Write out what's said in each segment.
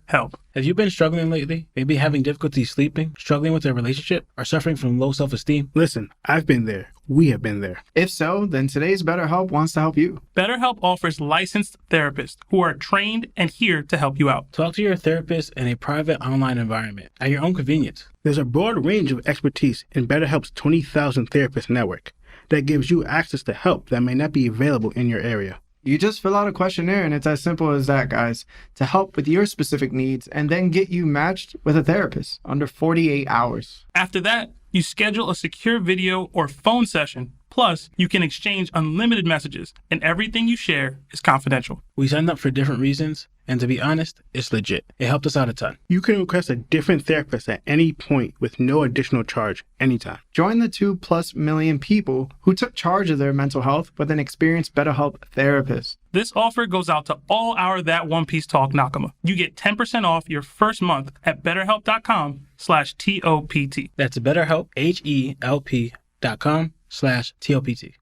help. Have you been struggling lately? Maybe having difficulty sleeping, struggling with a relationship, or suffering from low self-esteem? Listen, I've been there. We have been there. If so, then today's BetterHelp wants to help you. BetterHelp offers licensed therapists who are trained and here to help you out. Talk to your therapist in a private online environment at your own convenience. There's a broad range of expertise in BetterHelp's 20,000 therapist network that gives you access to help that may not be available in your area. You just fill out a questionnaire and it's as simple as that, guys, to help with your specific needs and then get you matched with a therapist under 48 hours. After that, you schedule a secure video or phone session. Plus, you can exchange unlimited messages, and everything you share is confidential. We signed up for different reasons, and to be honest, it's legit. It helped us out a ton. You can request a different therapist at any point with no additional charge anytime. Join the 2+ million people who took charge of their mental health with an experienced BetterHelp therapist. This offer goes out to all our That One Piece Talk Nakama. You get 10% off your first month at betterhelp.com/TOPT. That's BetterHelp, HELP.com/TOPT.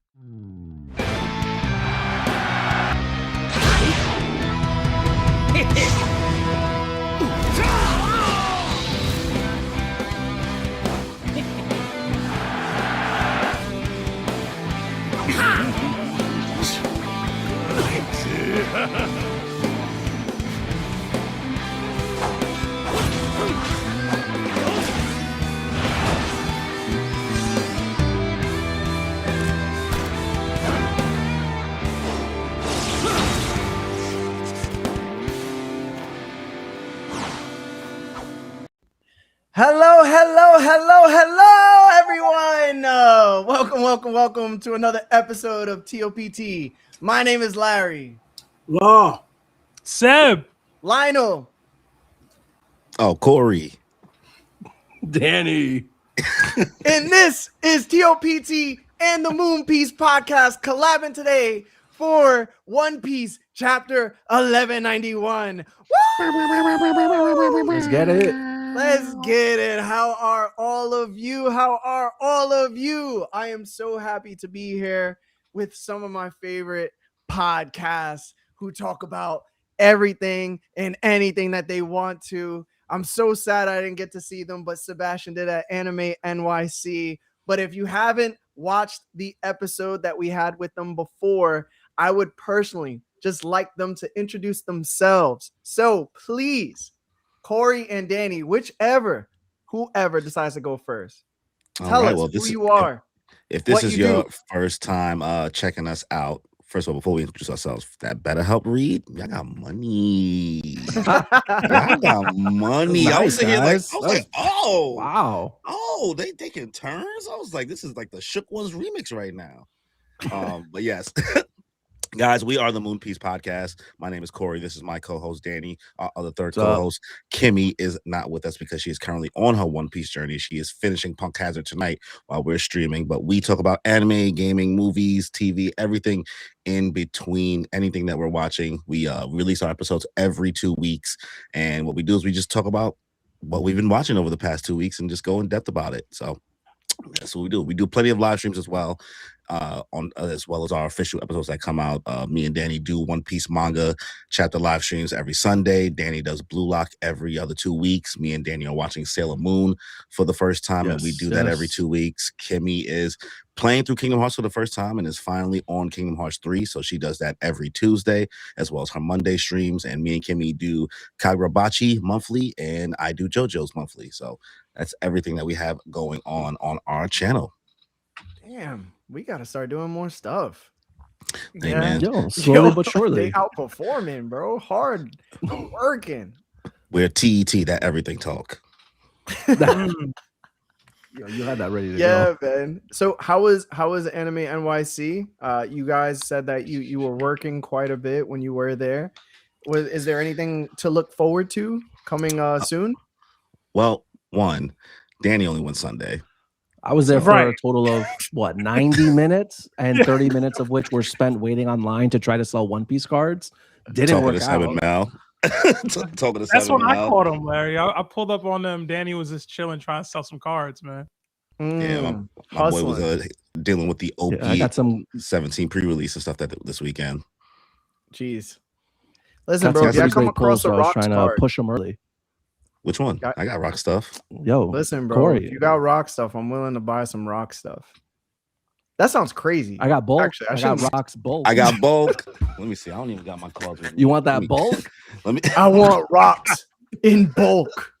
Hello, everyone. Welcome to another episode of TOPT. My name is Larry. Law. Seb. Lionel. Oh, Corey. Danny. And this is TOPT and the Moon Piece Podcast collabing today for One Piece Chapter 1191. Woo! Let's get it. Let's get it. How are all of you? I am so happy to be here with some of my favorite podcasts who talk about everything and anything that they want to. I'm so sad I didn't get to see them, but Sebastian did at Anime NYC. But if you haven't watched the episode that we had with them before, I would personally just like them to introduce themselves. So please, Corey and Danny, whoever decides to go first, tell us who you are. If this is your first time checking us out, first of all, before we introduce ourselves, that BetterHelp read, y'all got money. Y'all got money. Nice, I was sitting here like, oh, wow. Oh, they taking turns. I was like, this is like the Shook Ones remix right now. But yes. Guys, we are the Moon Piece Podcast. My name is Corey. This is my co-host, Danny. Our other third co-host, Kimmy, is not with us because she is currently on her One Piece journey. She is finishing Punk Hazard tonight while we're streaming. But we talk about anime, gaming, movies, TV, everything in between, anything that we're watching. We release our episodes every 2 weeks. And what we do is we just talk about what we've been watching over the past 2 weeks and just go in depth about it. So that's what we do. We do plenty of live streams as well. As well as our official episodes that come out. Me and Danny do One Piece manga chapter live streams every Sunday. Danny does Blue Lock every other 2 weeks. Me and Danny are watching Sailor Moon for the first time, and we do that every 2 weeks. Kimmy is playing through Kingdom Hearts for the first time and is finally on Kingdom Hearts 3, so she does that every Tuesday, as well as her Monday streams. And me and Kimmy do Kagurabachi monthly, and I do JoJo's monthly. So that's everything that we have going on our channel. Damn, we got to start doing more stuff. Hey, man. Slowly but surely. They outperforming, bro. Hard working. We're TET, that everything talk. You had that ready to go. Yeah, man. So how was Anime NYC? You guys said that you were working quite a bit when you were there. Is there anything to look forward to coming soon? Well, one, Danny only went Sunday. I was there for a total of 90 minutes, and 30 minutes of which were spent waiting online to try to sell One Piece cards. Didn't work out. That's when I caught him, Larry. I pulled up on them. Danny was just chilling, trying to sell some cards, man. Yeah, my boy was dealing with the OP I got some 17 pre-release and stuff this weekend. Jeez. Listen, Got bro, some if I pretty come great across polls, a so I was rocks trying to card, push them early. Which one? Got- I got rock stuff. Yo, listen, bro, Corey, if you got rock stuff, I'm willing to buy some rock stuff. That sounds crazy. I got bulk. Actually, I I got shouldn't- rocks bulk. I got bulk. Let me see. I don't even got my cards with me. You want Let that me- bulk? Let me. I want rocks in bulk.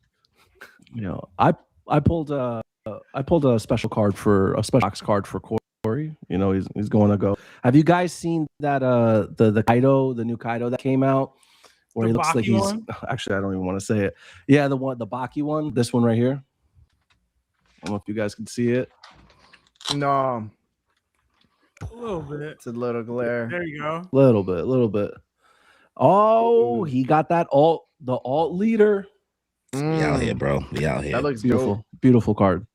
You know, I pulled a special card for a special box card for Corey. You know, he's going to go. Have you guys seen that the Kaido, the new Kaido that came out, where The he looks like Baki he's one? actually I don't even want to say it. Yeah, the Baki one. This one right here. I don't know if you guys can see it. No, A little bit. it's a little glare. There you go. Little bit. Oh, he got that the alt leader. We out here, bro. We out here. That looks Beautiful, beautiful card.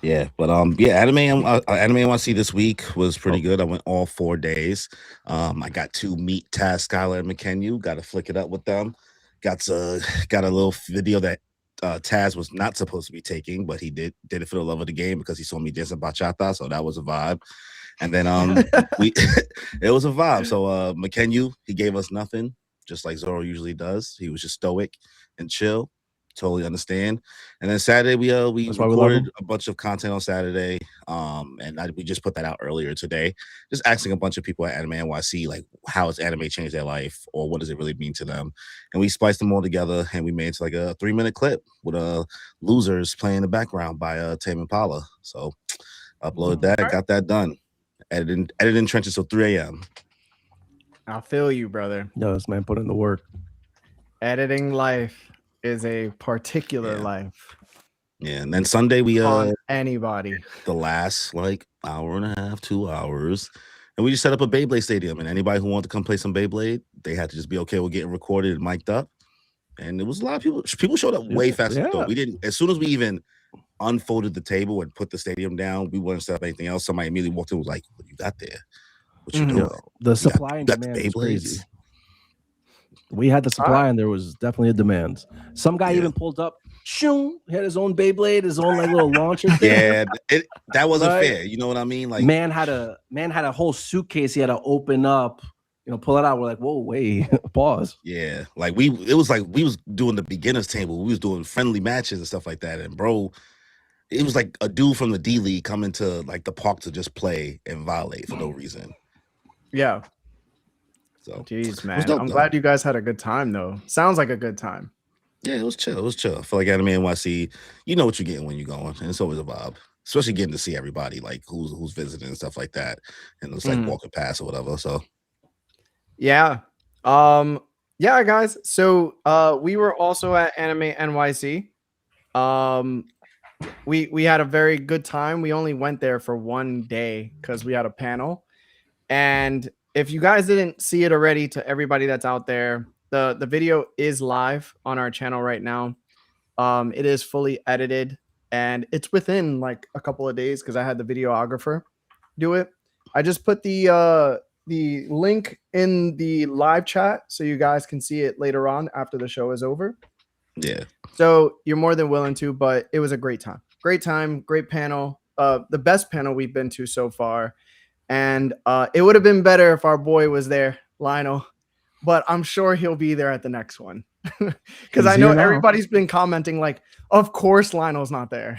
Yeah, but yeah, anime NYC this week was pretty good. I went all 4 days. I got to meet Taz, Skylar, and McKenna. Got to flick it up with them. Got a little video that Taz was not supposed to be taking, but he did it for the love of the game because he saw me dancing bachata, so that was a vibe. And then it was a vibe. So McKenna, he gave us nothing, just like Zoro usually does. He was just stoic and chill. Totally understand. And then Saturday we recorded a bunch of content on Saturday, and we just put that out earlier today, just asking a bunch of people at Anime NYC like how has anime changed their life or what does it really mean to them, and we spliced them all together and we made it like a 3-minute clip with Losers playing in the background by Tame Impala. So uploaded that, got that done, editing trenches till 3 a.m. I feel you, brother. Yo, this man put in the work. Editing life is a particular life Yeah, and then Sunday we on anybody. the last like hour and a half, 2 hours, and we just set up a Beyblade stadium, and anybody who wanted to come play some Beyblade, they had to just be okay with getting recorded and mic'd up. And it was a lot of people. People showed up way faster than we thought. We didn't. As soon as we even unfolded the table and put the stadium down, we wouldn't set up anything else. Somebody immediately walked in and was like, "What you got there? What you doing?" Yo, the supply and got the demand is Beyblades? crazy. We had the supply and there was definitely a demand. Some guy even pulled up. Shoo, he had his own Beyblade, his own like little launcher thing. Yeah, that wasn't Right? fair. You know what I mean? Like, man had a whole suitcase he had to open up, pull it out. We're like, whoa, wait, pause. yeah, like it was like we was doing the beginners table. We was doing friendly matches and stuff like that. And bro, it was like a dude from the D League coming to like the park to just play and violate for no reason. Yeah. So Jeez, it man. was dope, I'm though. glad you guys had a good time, though. Sounds like a good time. Yeah, it was chill. It was chill. I feel like Anime NYC, you know what you're getting when you're going, and it's always a vibe. Especially getting to see everybody, like who's visiting and stuff like that, and it's like walking past or whatever. So Yeah. Yeah, guys. So we were also at Anime NYC. We had a very good time. We only went there for 1 day because we had a panel. And if you guys didn't see it already, to everybody that's out there, the video is live on our channel right now. It is fully edited and it's within like a couple of days because I had the videographer do it. I just put the link in the live chat so you guys can see it later on after the show is over. yeah, So you're more than willing to, but it was a great time. Great time, great panel. The best panel we've been to so far. And it would have been better if our boy was there, Lionel. But I'm sure he'll be there at the next one. Because I know everybody's been commenting like, of course Lionel's not there.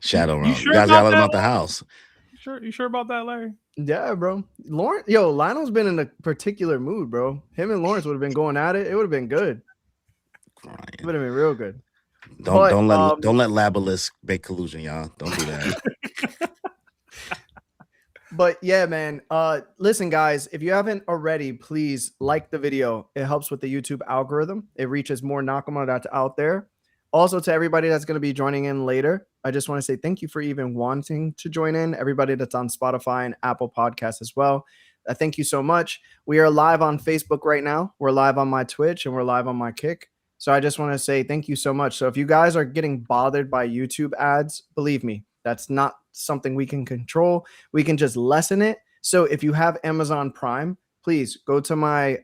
Shadow Realm. sure You guys about gotta let him that? out the house. You sure about that, Larry? Yeah, bro. Lionel's been in a particular mood, bro. Him and Lawrence would have been going at it. It would have been good. It would have been real good. Don't let Labalisk make collusion, y'all. Don't do that. But yeah, man. Listen, guys, if you haven't already, please like the video. It helps with the YouTube algorithm. It reaches more Nakama that's out there. Also, to everybody that's going to be joining in later, I just want to say thank you for even wanting to join in. Everybody that's on Spotify and Apple Podcasts as well. Thank you so much. We are live on Facebook right now. We're live on my Twitch and we're live on my Kick. So I just want to say thank you so much. So if you guys are getting bothered by YouTube ads, believe me, that's not something we can control. We can just lessen it. So if you have Amazon Prime, please go to my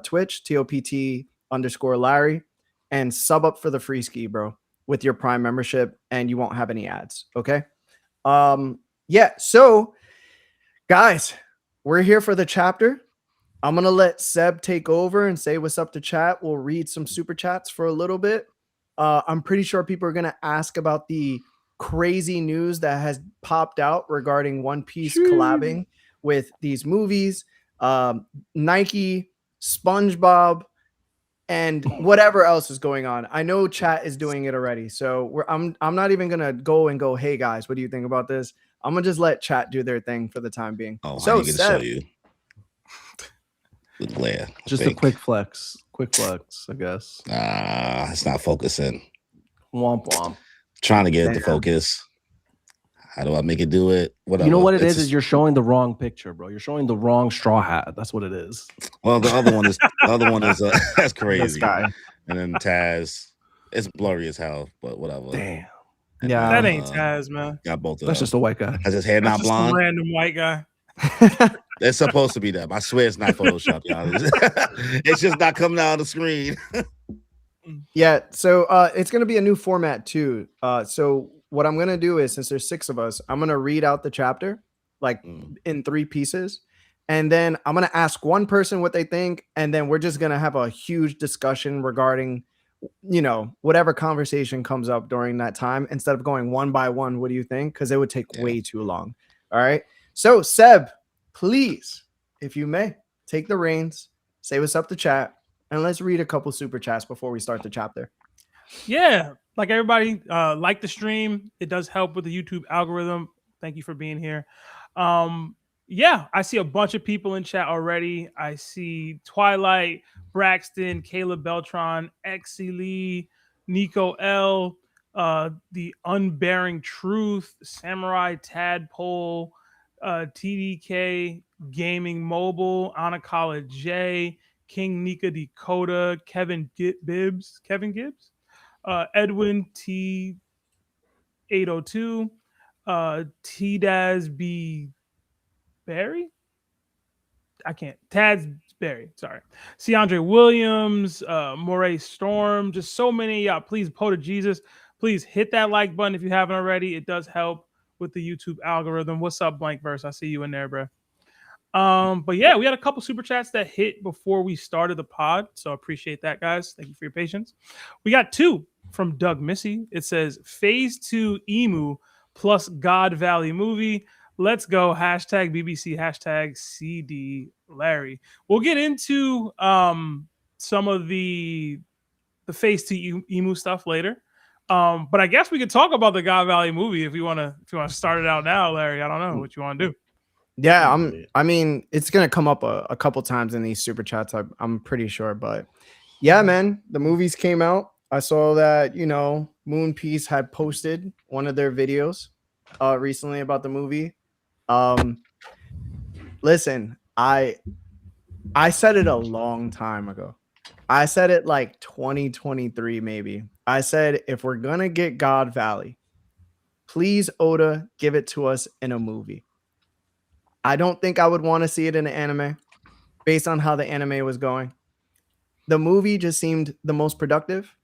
Twitch, TOPT_Larry, and sub up for the free ski, bro, with your Prime membership, and you won't have any ads. Okay. Yeah. So guys, we're here for the chapter. I'm gonna let Seb take over and say what's up to chat. We'll read some super chats for a little bit. I'm pretty sure people are gonna ask about the crazy news that has popped out regarding One Piece collabing with these movies, Nike, SpongeBob, and whatever else is going on. I know chat is doing it already, so I'm not even gonna go, hey guys, what do you think about this? I'm gonna just let chat do their thing for the time being. Oh, so how you gonna Seb, show you? The glare. Just a quick flex, I guess. It's not focusing. Womp womp. Trying to get it to focus. How do I make it do it? Whatever. You know what it is you're showing the wrong picture, bro. You're showing the wrong straw hat. That's what it is. Well, the other one is that's crazy. This guy. And then Taz, it's blurry as hell, but whatever. Damn. Yeah, That ain't Taz, man. Got both of That's them. just a white guy. Has his hair not Just a blonde? random white guy. It's supposed to be them. I swear it's not Photoshop, y'all. It's just not coming out of the screen. Yeah, so it's gonna be a new format too. So what I'm gonna do is, since there's 6 of us, I'm gonna read out the chapter like in 3 pieces, and then I'm gonna ask one person what they think, and then we're just gonna have a huge discussion regarding, you know, whatever conversation comes up during that time, instead of going one by one. What do you think? Because it would take way too long. All right. So Seb, please, if you may, take the reins, say what's up to chat, and let's read a couple super chats before we start the chapter. Yeah, like everybody, like the stream. It does help with the YouTube algorithm. Thank you for being here. Yeah, I see a bunch of people in chat already. I see Twilight, Braxton, Caleb Beltron, Exy Lee, Nico L, the Unbearing Truth, Samurai Tadpole, TDK, Gaming Mobile, Anakala J, King Nika Dakota, Kevin Gibbs, Edwin T 802, T-Daz B Barry. Taz Barry, sorry. Ciandre Williams, Moray Storm, just so many. Please, Poe to Jesus, please hit that like button if you haven't already. It does help with the YouTube algorithm. What's up, Blank Verse? I see you in there, bro. But yeah, we had a couple super chats that hit before we started the pod, so appreciate that, guys. Thank you for your patience. We got 2 from Doug Missy. It says Phase 2 Emu plus God Valley movie. Let's go. Hashtag BBC. Hashtag CD Larry. We'll get into some of the Phase 2 Emu stuff later. But I guess we could talk about the God Valley movie if you want to start it out now, Larry. I don't know what you want to do. Yeah, I mean, it's gonna come up a couple times in these super chats. I'm pretty sure, but yeah, man, the movies came out. I saw that, you know, Moon Piece had posted one of their videos recently about the movie. Listen, I said it a long time ago. I said it like 2023, maybe. I said, if we're gonna get God Valley, please, Oda, give it to us in a movie. I don't think I would want to see it in an anime based on how the anime was going. The movie just seemed the most productive,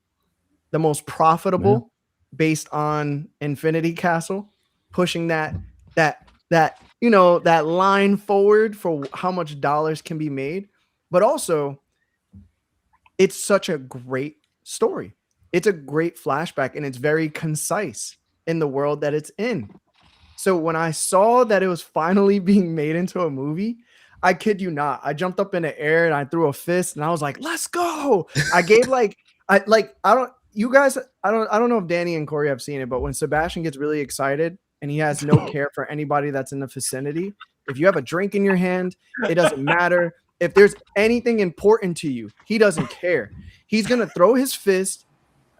the most profitable based on Infinity Castle, pushing that you know, that line forward for how much dollars can be made. But also, it's such a great story. It's a great flashback, and it's very concise in the world that it's in. So when I saw that it was finally being made into a movie, I kid you not, I jumped up in the air and I threw a fist and I was like, "Let's go!" I gave I don't know if Danny and Corey have seen it, but when Sebastian gets really excited and he has no care for anybody that's in the vicinity, if you have a drink in your hand, it doesn't matter. If there's anything important to you, he doesn't care. He's gonna throw his fist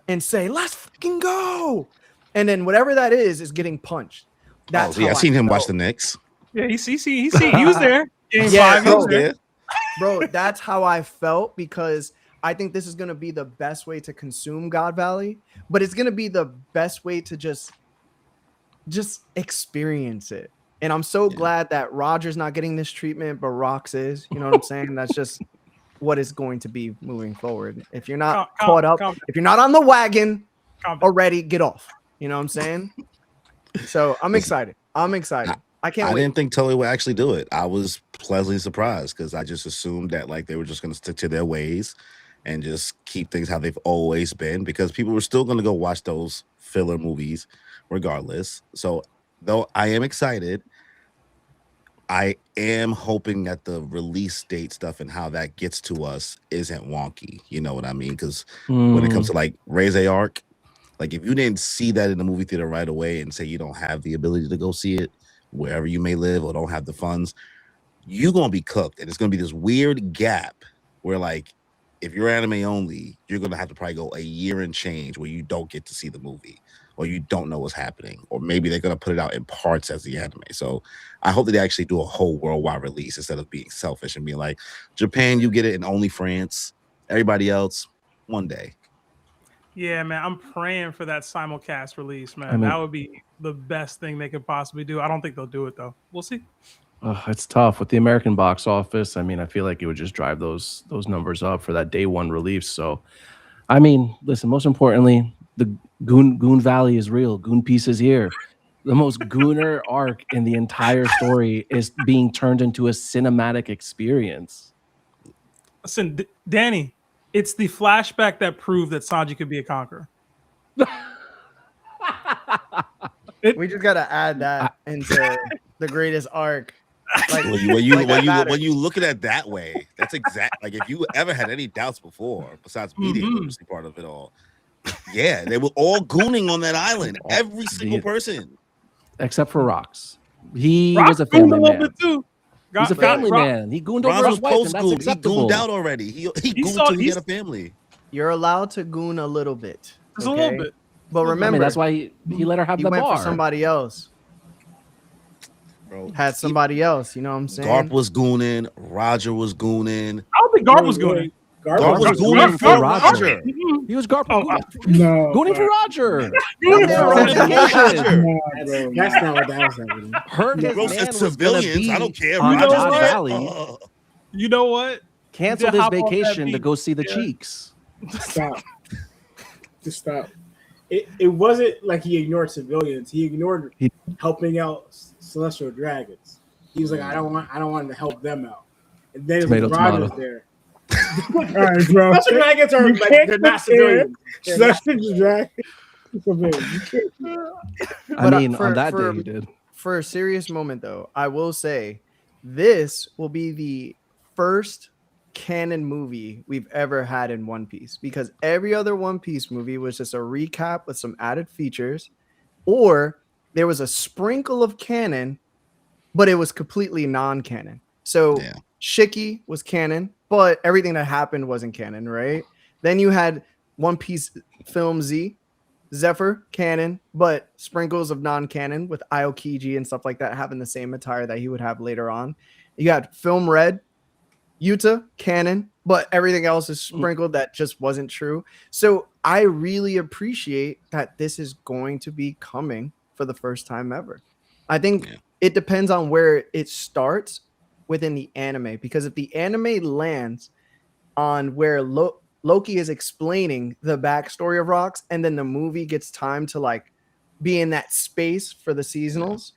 and say, "Let's fucking go!" And then whatever that is getting punched. That's I seen him watch the Knicks. Yeah, he was there. Game Yeah, 5, he was bro. there. Bro, that's how I felt, because I think this is going to be the best way to consume God Valley, but it's going to be the best way to just experience it. And I'm so glad that Roger's not getting this treatment, but Rox is. You know what I'm saying? That's just what it's going to be moving forward. If you're not caught up, if you're not on the wagon already, get off. You know what I'm saying? So I'm excited. I can't wait. Didn't think Toei would actually do it. I was pleasantly surprised because I just assumed that like they were just going to stick to their ways and just keep things how they've always been because people were still going to go watch those filler movies regardless. So though I am excited, I am hoping that the release date stuff and how that gets to us isn't wonky. You know what I mean? Because when it comes to like Raise Arc, like if you didn't see that in the movie theater right away and say you don't have the ability to go see it wherever you may live or don't have the funds, you're gonna be cooked. And it's gonna be this weird gap where like if you're anime only, you're gonna have to probably go a year and change where you don't get to see the movie or you don't know what's happening, or maybe they're gonna put it out in parts as the anime. So I hope that they actually do a whole worldwide release instead of being selfish and being like, Japan, you get it in only France, everybody else, one day. Yeah, man, I'm praying for that simulcast release, man. I mean- that would be the best thing they could possibly do. I don't think they'll do it though. We'll see. It's tough with the American box office. I mean, I feel like it would just drive those numbers up for that day one release. So, I mean, listen. Most importantly, the Goon Valley is real. Goon Piece is here. The most gooner arc in the entire story is being turned into a cinematic experience. Listen, Danny, it's the flashback that proved that Sanji could be a conqueror. We just gotta add that into the greatest arc. Like, When you look at it that way, that's exact. Like if you ever had any doubts before, besides me, the emergency part of it all, yeah, they were all gooning on that island, every single person, except for Rox. He Rock was a family gooned a little man. bit too. He's a family man. He gooned over Ron his was wife, and post that's goon. He acceptable. gooned out already. He gooned saw- till he he's- had a family. you're allowed to goon a little bit. Just a okay? little bit. But I remember, mean, that's why he let her have he the went bar. for somebody else. Bro, Had somebody else. You know what I'm saying? Garp was gooning. Roger was gooning. I don't think Garp was going. Garp was was gooning gooning for for Roger. Roger. He was Garp. No, Gooning for Roger. Gooning Yeah, for Roger. Roger. no, bro, that's not what that was happening. Heard his Bro man said was gonna civilians. be I don't care. on know Roger's Dodge what? like, Valley. You know what? Canceled Just his hop off that vacation to beat. go see the Yeah. Cheeks. Stop. Just stop. It wasn't like he ignored civilians. He ignored helping out celestial dragons. He was like, I don't want to help them out. And then it was Rogers Tomato. there. All right, bro. Celestial dragons are You like can't they're not compare civilians. They're not- Celestial dragons. Civilians. You can't- I But, mean, on that day he did. For a serious moment, though, I will say this will be the first canon movie we've ever had in One Piece, because every other One Piece movie was just a recap with some added features, or there was a sprinkle of canon, but it was completely non-canon. So Yeah. Shiki was canon, but everything that happened wasn't canon, right? Then you had One Piece Film Z, Zephyr canon, but sprinkles of non-canon with Aokiji and stuff like that having the same attire that he would have later on. You had Film Red, Yuta canon, but everything else is sprinkled that just wasn't true. So I really appreciate that this is going to be coming for the first time ever. I think it depends on where it starts within the anime, because if the anime lands on where Loki is explaining the backstory of Rox, and then the movie gets time to like be in that space for the seasonals,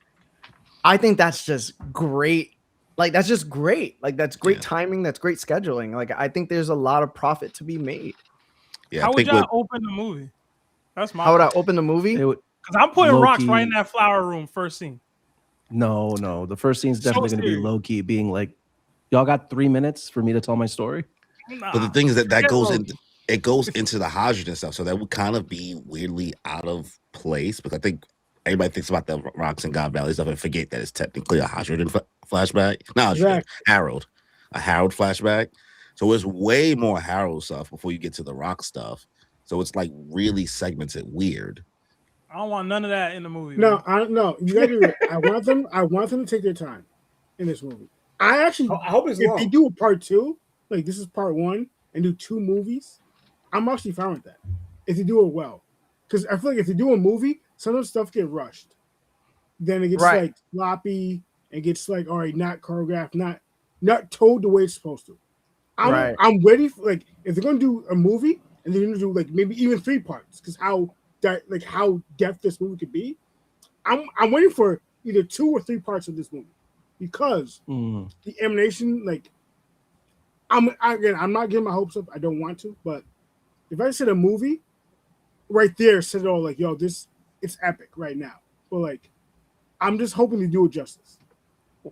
I think that's just great. Like that's just great. Like that's great timing. That's great scheduling. Like I think there's a lot of profit to be made. Yeah, How I would think y'all with, open the movie? That's my. How would I open the movie? It would, Because I'm putting rocks Loki- right in that flower room first scene. no. The first scene's So definitely going to be serious. Loki being like, y'all got 3 minutes for me to tell my story? Nah. but the thing is that Forget goes Loki. in. It goes into the Hajrudin stuff, so that would kind of be weirdly out of place. Because I think everybody thinks about the Rocks and God Valley stuff and forget that it's technically a Hajrudin flashback. Not Hajrudin, Harold, a Harold flashback. So it's way more Harold stuff before you get to the Rock stuff. So it's like really segmented, weird. I don't want none of that in the movie. No, man. I don't know. You gotta do it. I want them to take their time in this movie. I actually I hope it's if long. they do a part 2, like this is part 1, and do 2 movies, I'm actually fine with that. If they do it well. Because I feel like if they do a movie, some of the stuff get rushed. Then it gets Right. like sloppy and gets like, all right, not choreographed, not told the way it's supposed to. Right. I'm ready for like if they're gonna do a movie and they're gonna do like maybe even 3 parts, because how depth this movie could be. I'm waiting for either 2 or 3 parts of this movie. because Mm. the animation, like, I'm not getting my hopes up. I don't want to, but if I said a movie, right there said it all. Like, yo, it's epic right now. But like, I'm just hoping to do it justice.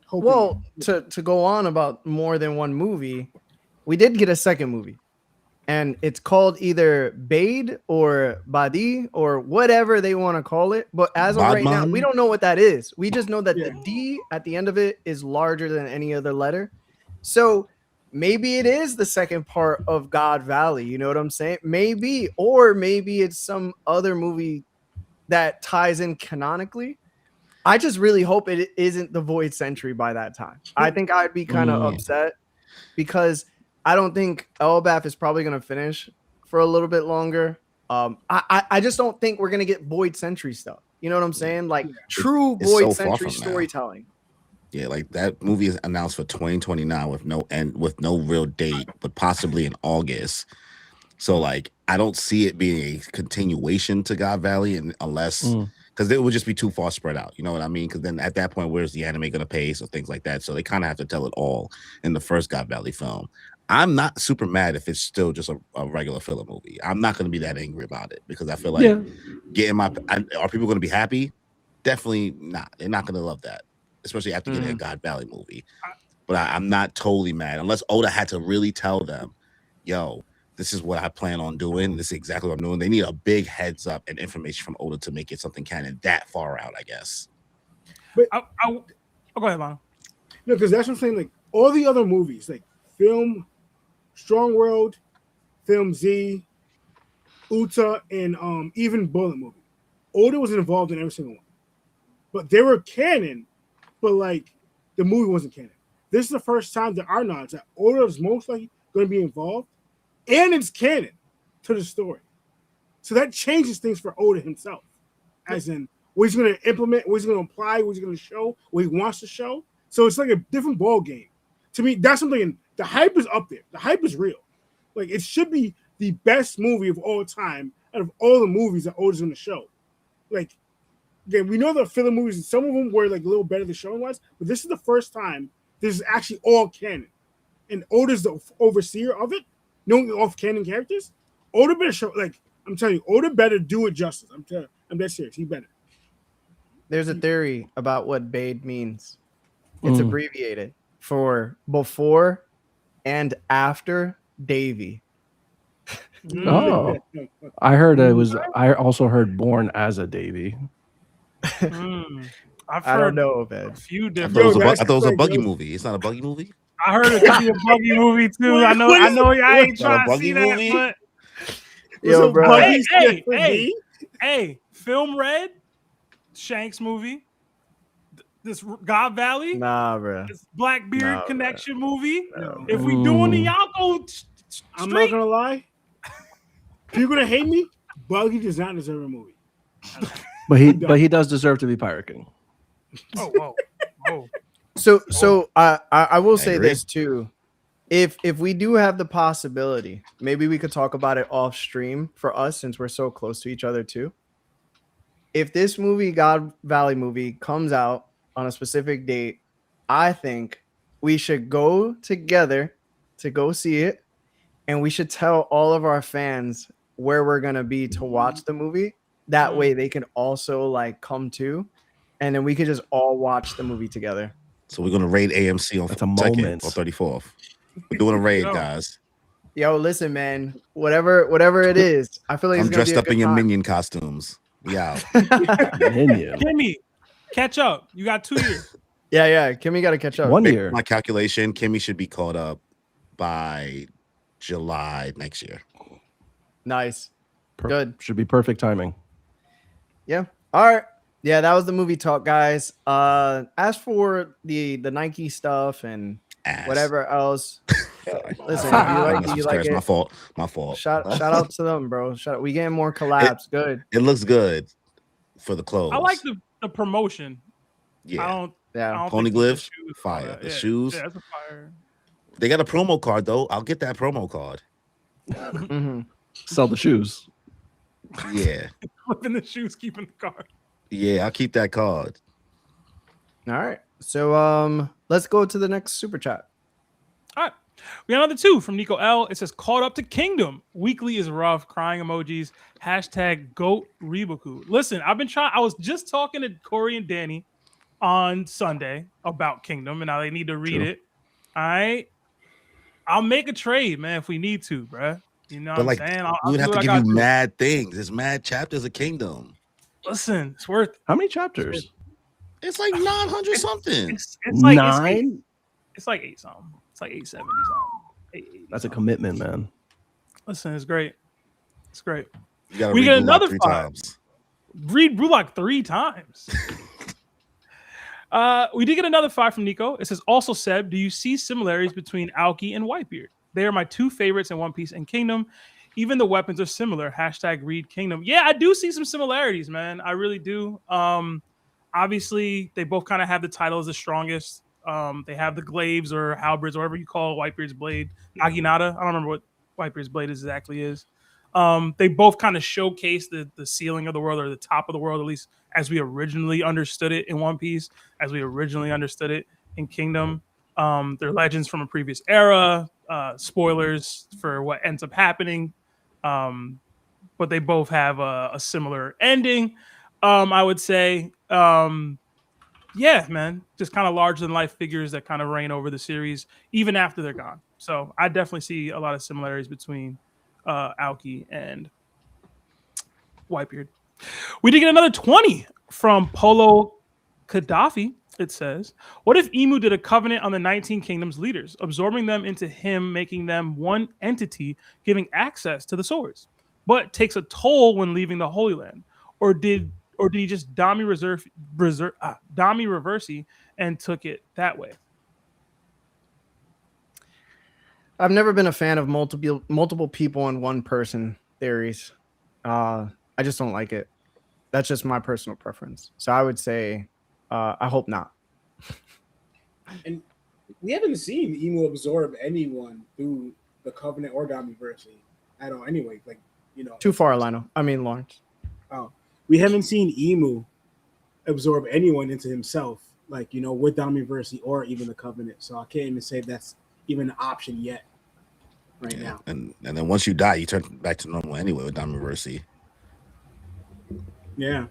Hoping. Well, to go on about more than one movie, we did get a second movie, and it's called either Bade or Badi or whatever they want to call it. But as of right now, Badman? we don't know what that is. We just know that Yeah. the D at the end of it is larger than any other letter. So maybe it is the second part of God Valley. You know what I'm saying? Maybe, or maybe it's some other movie that ties in canonically. I just really hope it isn't the Void Century by that time. I think I'd be kind of upset because I don't think Elbaf is probably going to finish for a little bit longer. I just don't think we're going to get Void Century stuff. You know what I'm saying? Like true it's Void so far Century from now. storytelling. Yeah, like that movie is announced for 2029 with no real date, but possibly in August. So like I don't see it being a continuation to God Valley, and unless because it would just be too far spread out. You know what I mean? Because then at that point, where's the anime going to pace or things like that? So they kind of have to tell it all in the first God Valley film. I'm not super mad if it's still just a regular filler movie. I'm not going to be that angry about it because I feel like are people going to be happy? Definitely not. They're not going to love that, especially after getting a God Valley movie. But I'm not totally mad unless Oda had to really tell them, yo, this is what I plan on doing. This is exactly what I'm doing. They need a big heads up and information from Oda to make it something canon that far out, I guess. But go ahead, Lana. no, because that's what I'm saying. Like all the other movies, like Film Strong World, Film Z, Uta, and even Bullet movie. Oda was involved in every single one, but they were canon. But like the movie wasn't canon. This is the first time there are nods that Oda is most likely going to be involved, and it's canon to the story. So that changes things for Oda himself, as in what he's going to implement, what he's going to apply, what he's going to show, what he wants to show. So it's like a different ball game. To me, that's something. The hype is up there. The hype is real. Like it should be the best movie of all time out of all the movies that Oda's going to show. Like, again, we know the filler movies. Some of them were like a little better than showing wise, but this is the first time this is actually all canon, and Oda's the overseer of it. Knowing off canon characters, Oda better show. Like I'm telling you, Oda better do it justice. I'm dead serious. He better. There's a theory about what Bade means. It's abbreviated for before and after Davy. Oh, I heard it was. I also heard Born as a Davy. I've I don't heard know, a man. few I different. thought it was a buggy movie. It's not a buggy movie. I heard it could be a buggy movie too. I know. I ain't Not a trying to see buggy that, movie? but Yo, bro. hey, Film Red, Shanks movie. This God Valley, Nah, bro. this Blackbeard Nah, Connection movie. No. If we doing the Yonko I'm not gonna lie. People gonna hate me. Buggy does not deserve a movie. But he does deserve to be Pirate King. whoa. So I will say agree. this too. If we do have the possibility, maybe we could talk about it off stream for us since we're so close to each other too. If this movie, God Valley movie, comes out on a specific date, I think we should go together to go see it, and we should tell all of our fans where we're gonna be to watch the movie. That way they can also like come too, and then we could just all watch the movie together. So we're gonna raid AMC on That's a 2nd moment. or 34th. We're doing a raid, Yo. guys. Yo, listen, man. Whatever it is, I feel like I'm it's gonna dressed be a up good in your time. minion costumes. Yeah. Minion. Kimmy, catch up. You got 2 years. Yeah. Kimmy got to catch up. 1 year. My calculation, Kimmy should be caught up by July next year. Nice. Good. Should be perfect timing. Yeah. All right. Yeah, that was the movie talk, guys. As for the Nike stuff and Ass. whatever else, listen, Sorry. you like My it. fault. Shout out to them, bro. We getting more collabs. Good. It looks good for the clothes. I like the promotion. I yeah. don't. I Yeah. don't Pony think the glyphs, shoes fire. are- The shoes. Yeah, that's a fire. They got a promo card though. I'll get that promo card. hmm Sell the shoes. Yeah. Flipping the shoes, keeping the card. Yeah, I'll keep that card. All right. So let's go to the next super chat. All right. We got another 2 from Nico L. It says, caught up to Kingdom. Weekly is rough. Crying emojis. # GOAT Riboku. Listen, I was just talking to Corey and Danny on Sunday about Kingdom and how they need to read it. All right. I'll make a trade, man, if we need to, bruh. You know what I'm saying? We would have to give you mad things. There's mad chapters of Kingdom. Listen, it's worth it. How many chapters? It's like 900 something. It's like 9? It's like 8 something. It's like 870 something. That's a commitment, man. Listen, it's great. It's great. We get another 3 5. times. Read Brulok 3 times. We did get another 5 from Nico. It says, also, Seb, do you see similarities between Aoki and Whitebeard? They are my 2 favorites in One Piece and Kingdom. Even the weapons are similar. # read Kingdom. Yeah, I do see some similarities, man. I really do. Obviously, they both kind of have the title as the strongest. They have the glaives or halberds, or whatever you call Whitebeard's blade. Naginata. I don't remember what Whitebeard's blade exactly is. They both kind of showcase the ceiling of the world, or the top of the world, at least as we originally understood it in One Piece, as we originally understood it in Kingdom. They're legends from a previous era. Spoilers for what ends up happening. But they both have a similar ending, I would say. Yeah, man, just kind of larger than life figures that kind of reign over the series, even after they're gone. So I definitely see a lot of similarities between Aoki and Whitebeard. We did get another 20 from Polo Gaddafi. It says, what if Emu did a covenant on the 19 Kingdoms leaders, absorbing them into him, making them one entity, giving access to the swords, but takes a toll when leaving the Holy Land? Or did he just Dami Reversi and took it that way? I've never been a fan of multiple people in one person theories. I just don't like it. That's just my personal preference. So I would say, I hope not. And we haven't seen Emu absorb anyone through the Covenant or Damiverse at all. Anyway, like, you know, Too far, Lionel. I mean, Lawrence. Oh, we haven't seen Emu absorb anyone into himself, like, you know, with Damiverse or even the Covenant. So I can't even say that's even an option yet. Right now. And then once you die, you turn back to normal anyway with Damiverse. Yeah.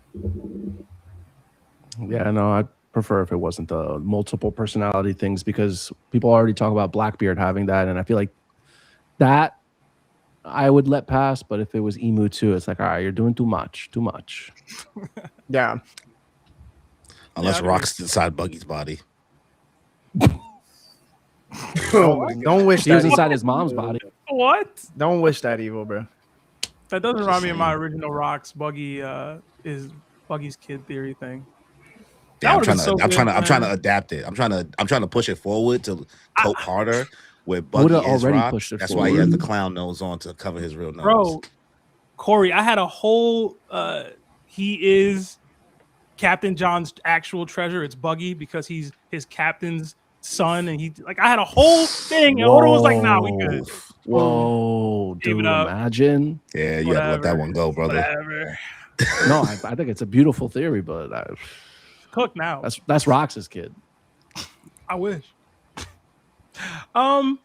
Yeah, no, I'd prefer if it wasn't the multiple personality things, because people already talk about Blackbeard having that, and I feel like that I would let pass. But if it was Emu too, it's like, all right, you're doing too much. Yeah. Unless Rock's inside Buggy's body. Don't wish He was that. inside his mom's body. What? Don't wish that evil, bro. That doesn't remind me of my original Rocks Buggy is Buggy's kid theory thing. Yeah, I'm trying to adapt it. I'm trying to push it forward to cope harder with Buggy is already Rock. pushed it That's forward. why he has the clown nose on to cover his real nose. Bro, Corey, I had a whole he is Captain John's actual treasure. It's Buggy because he's his captain's son, and I had a whole thing, and Oda was like, nah, we good. Whoa, Gave dude, it up. imagine. Yeah, you gotta let that one go, brother. Whatever. No, I think it's a beautiful theory, but Cook now. that's Rox's kid. I wish. All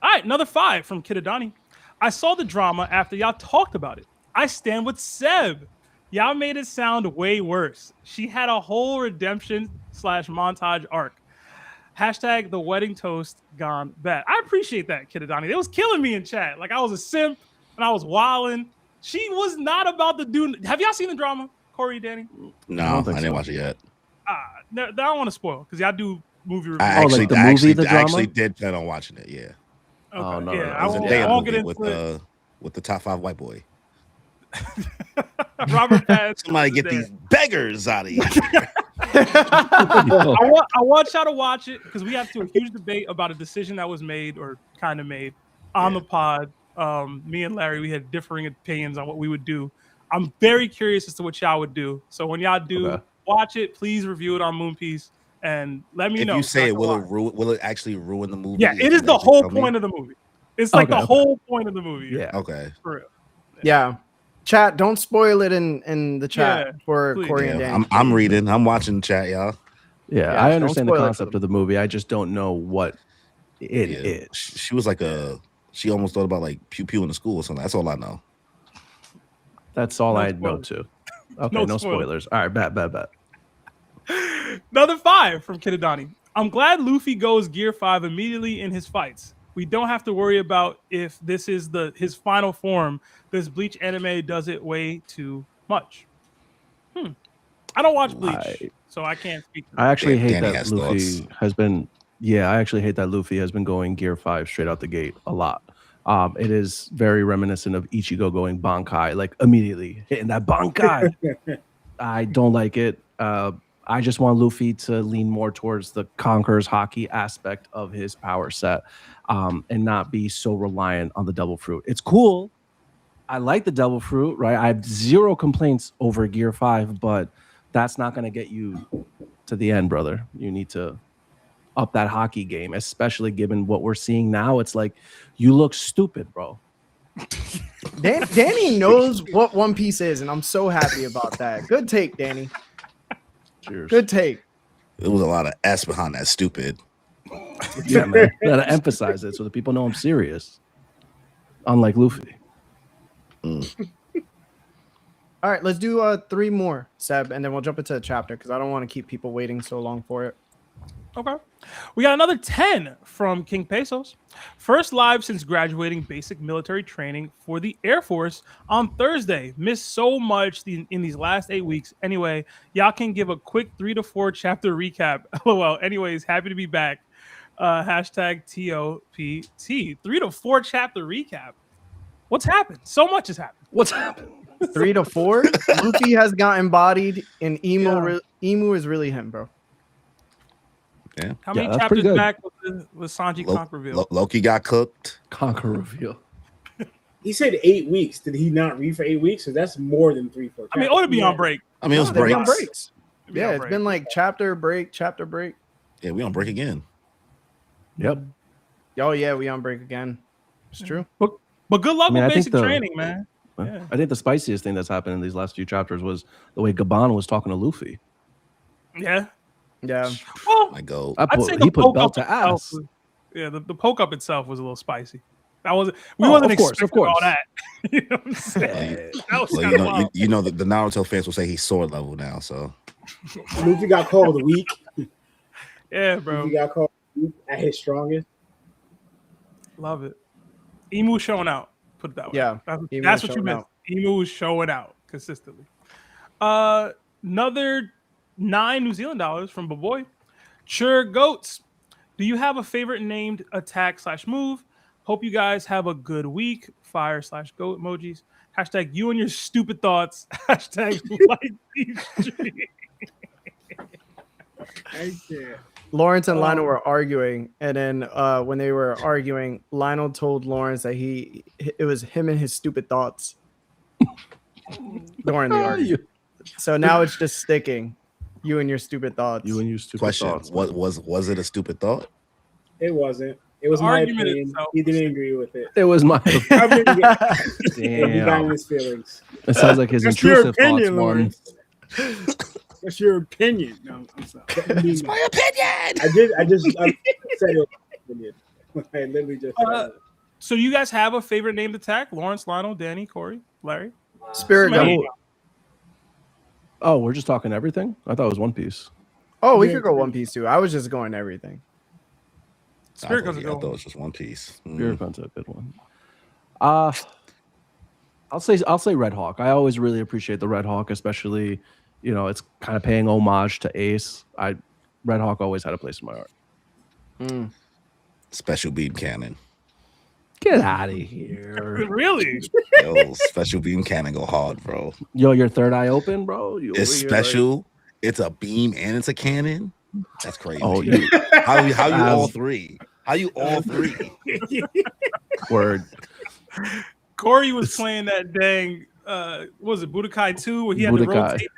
right, another 5 from Kidadani. I saw the drama after y'all talked about it. I stand with Seb. Y'all made it sound way worse. She had a whole redemption / montage arc. # the wedding toast gone bad. I appreciate that, Kidadani. It was killing me in chat. Like, I was a simp and I was wilding. She was not about to do. Have y'all seen the drama, Corey, Danny? No, I didn't watch it yet. No, I don't want to spoil because y'all do movie reviews. I actually, like the I movie, actually, the I drama? actually did plan on watching it. Yeah, Okay. Oh, no, Yeah, no, I it was a won't, day I won't get movie into with the top 5 white boy. Robert Pattinson. Somebody get these beggars out of here. I want y'all to watch it because we have a huge debate about a decision that was made or kind of made on the pod. Me and Larry, we had differing opinions on what we would do. I'm very curious as to what y'all would do. So when y'all do watch it, please review it on Moonpiece and let me know. If you say it, will it actually ruin the movie? Yeah, it is the whole point of the movie. It's like the whole point of the movie. Yeah. Okay. For real. Yeah. Chat, don't spoil it in the chat for please. Corey and Danny. I'm reading. I'm watching the chat, y'all. Yeah, Yeah, I don't understand the spoil it for concept them. of the movie. I just don't know what it is. She was like she almost thought about like pew pew in the school or something. That's all I know. That's all No I know spoilers. too. Okay, No no spoilers. spoilers. All right, bet. Another 5 from Kidadani. I'm glad Luffy goes Gear 5 immediately in his fights. We don't have to worry about if this is his final form. This Bleach anime does it way too much. I don't watch Bleach, so I can't speak to that. I actually hate Danny that has Luffy thoughts. has been. Yeah, I actually hate that Luffy has been going Gear 5 straight out the gate a lot. It is very reminiscent of Ichigo going Bankai, like immediately hitting that Bankai. I don't like it. I just want Luffy to lean more towards the Conqueror's Haki aspect of his power set, and not be so reliant on the Devil Fruit. It's cool. I like the Devil Fruit, right? I have zero complaints over Gear 5, but that's not going to get you to the end, brother. You need to up that hockey game, especially given what we're seeing now. It's like, you look stupid, bro. Danny knows what One Piece is, and I'm so happy about that. Good take, Danny. Cheers. Good take. There was a lot of S behind that stupid. Yeah, man. Gotta emphasize it so that people know I'm serious. Unlike Luffy. All right, let's do 3 more, Seb, and then we'll jump into the chapter because I don't want to keep people waiting so long for it. Okay. We got another 10 from King Pesos. First live since graduating basic military training for the Air Force on Thursday. Missed so much in these last 8 weeks. Anyway, y'all can give a quick 3 to 4 chapter recap. LOL. Anyways, happy to be back. Hashtag TOPT. 3 to 4 chapter recap. What's happened? So much has happened. What's happened? 3 to 4. Luffy has gotten bodied, and Emu Yeah. Emu is really him, bro. Yeah. How many that's pretty chapters good. back was Sanji Conk revealed? Loki got cooked. Conquer reveal. He said 8 weeks. Did he not read for 8 weeks? So that's more than 3 4. I mean, ought to be on break. I mean, it was They've been on breaks. breaks. It'd be Yeah, on it's break. been like chapter break. Yeah, we on break again. Yep. Oh yeah, we on break again. It's true. But good luck I mean, with I think basic the- training, man. Yeah. I think the spiciest thing that's happened in these last few chapters was the way Gaban was talking to Luffy. Yeah. Yeah. Well, My goat. I'd say He put poke belt up to itself ass. was- yeah, the poke up itself was a little spicy. That wasn't. We Oh, wasn't of course, of expecting all course. that. You know what I'm saying? That was Well, kind of wild. you know the Naruto fans will say he's sword level now. So Luffy got called weak. Yeah, bro. Luffy got called weak at his strongest. Love it. Emu showing out. Put it that way. Yeah, That's Emu what you showing missed. out. Emu was showing out consistently. Another 9 New Zealand dollars from Baboy. Sure Goats. Do you have a favorite named attack / move? Hope you guys have a good week. Fire / goat emojis. Hashtag you and your stupid thoughts. Hashtag light beef stream. I can't. Lawrence and Lionel were arguing, and then when they were arguing, Lionel told Lawrence that it was him and his stupid thoughts during the argument. So now it's just sticking. You and your stupid thoughts. You and your stupid question: thoughts. was it a stupid thought? It wasn't. It was The my argument opinion. itself He was didn't stupid. agree with it. It was my. I mean, he got Damn. his feelings. It sounds like his That's your intrusive thoughts opinion, one. Lawrence. That's your opinion. No, I'm sorry. It's my opinion. I just said it was my opinion. I literally just said it. So you guys have a favorite named attack? Lawrence, Lionel, Danny, Corey, Larry? Spirit Somebody- Goat. Oh, we're just talking everything? I thought it was One Piece. Oh, we Yeah. could go One Piece too. I was just going everything. Spirit I Goat's a thought good it one. was just One Piece. Spirit Gun's a good one. I'll say Red Hawk. I always really appreciate the Red Hawk, especially, it's kind of paying homage to Ace. Red Hawk always had a place in my heart. Special beam cannon. Get out of here. Really? Yo, special beam cannon go hard, bro. Yo, your third eye open, bro? You It's over here, special. It's a beam and it's a cannon. That's crazy. Oh, you how you all Um, three? How you all three? word. Corey was playing that dang, what was it, Budokai 2, where he had to Budokai. rotate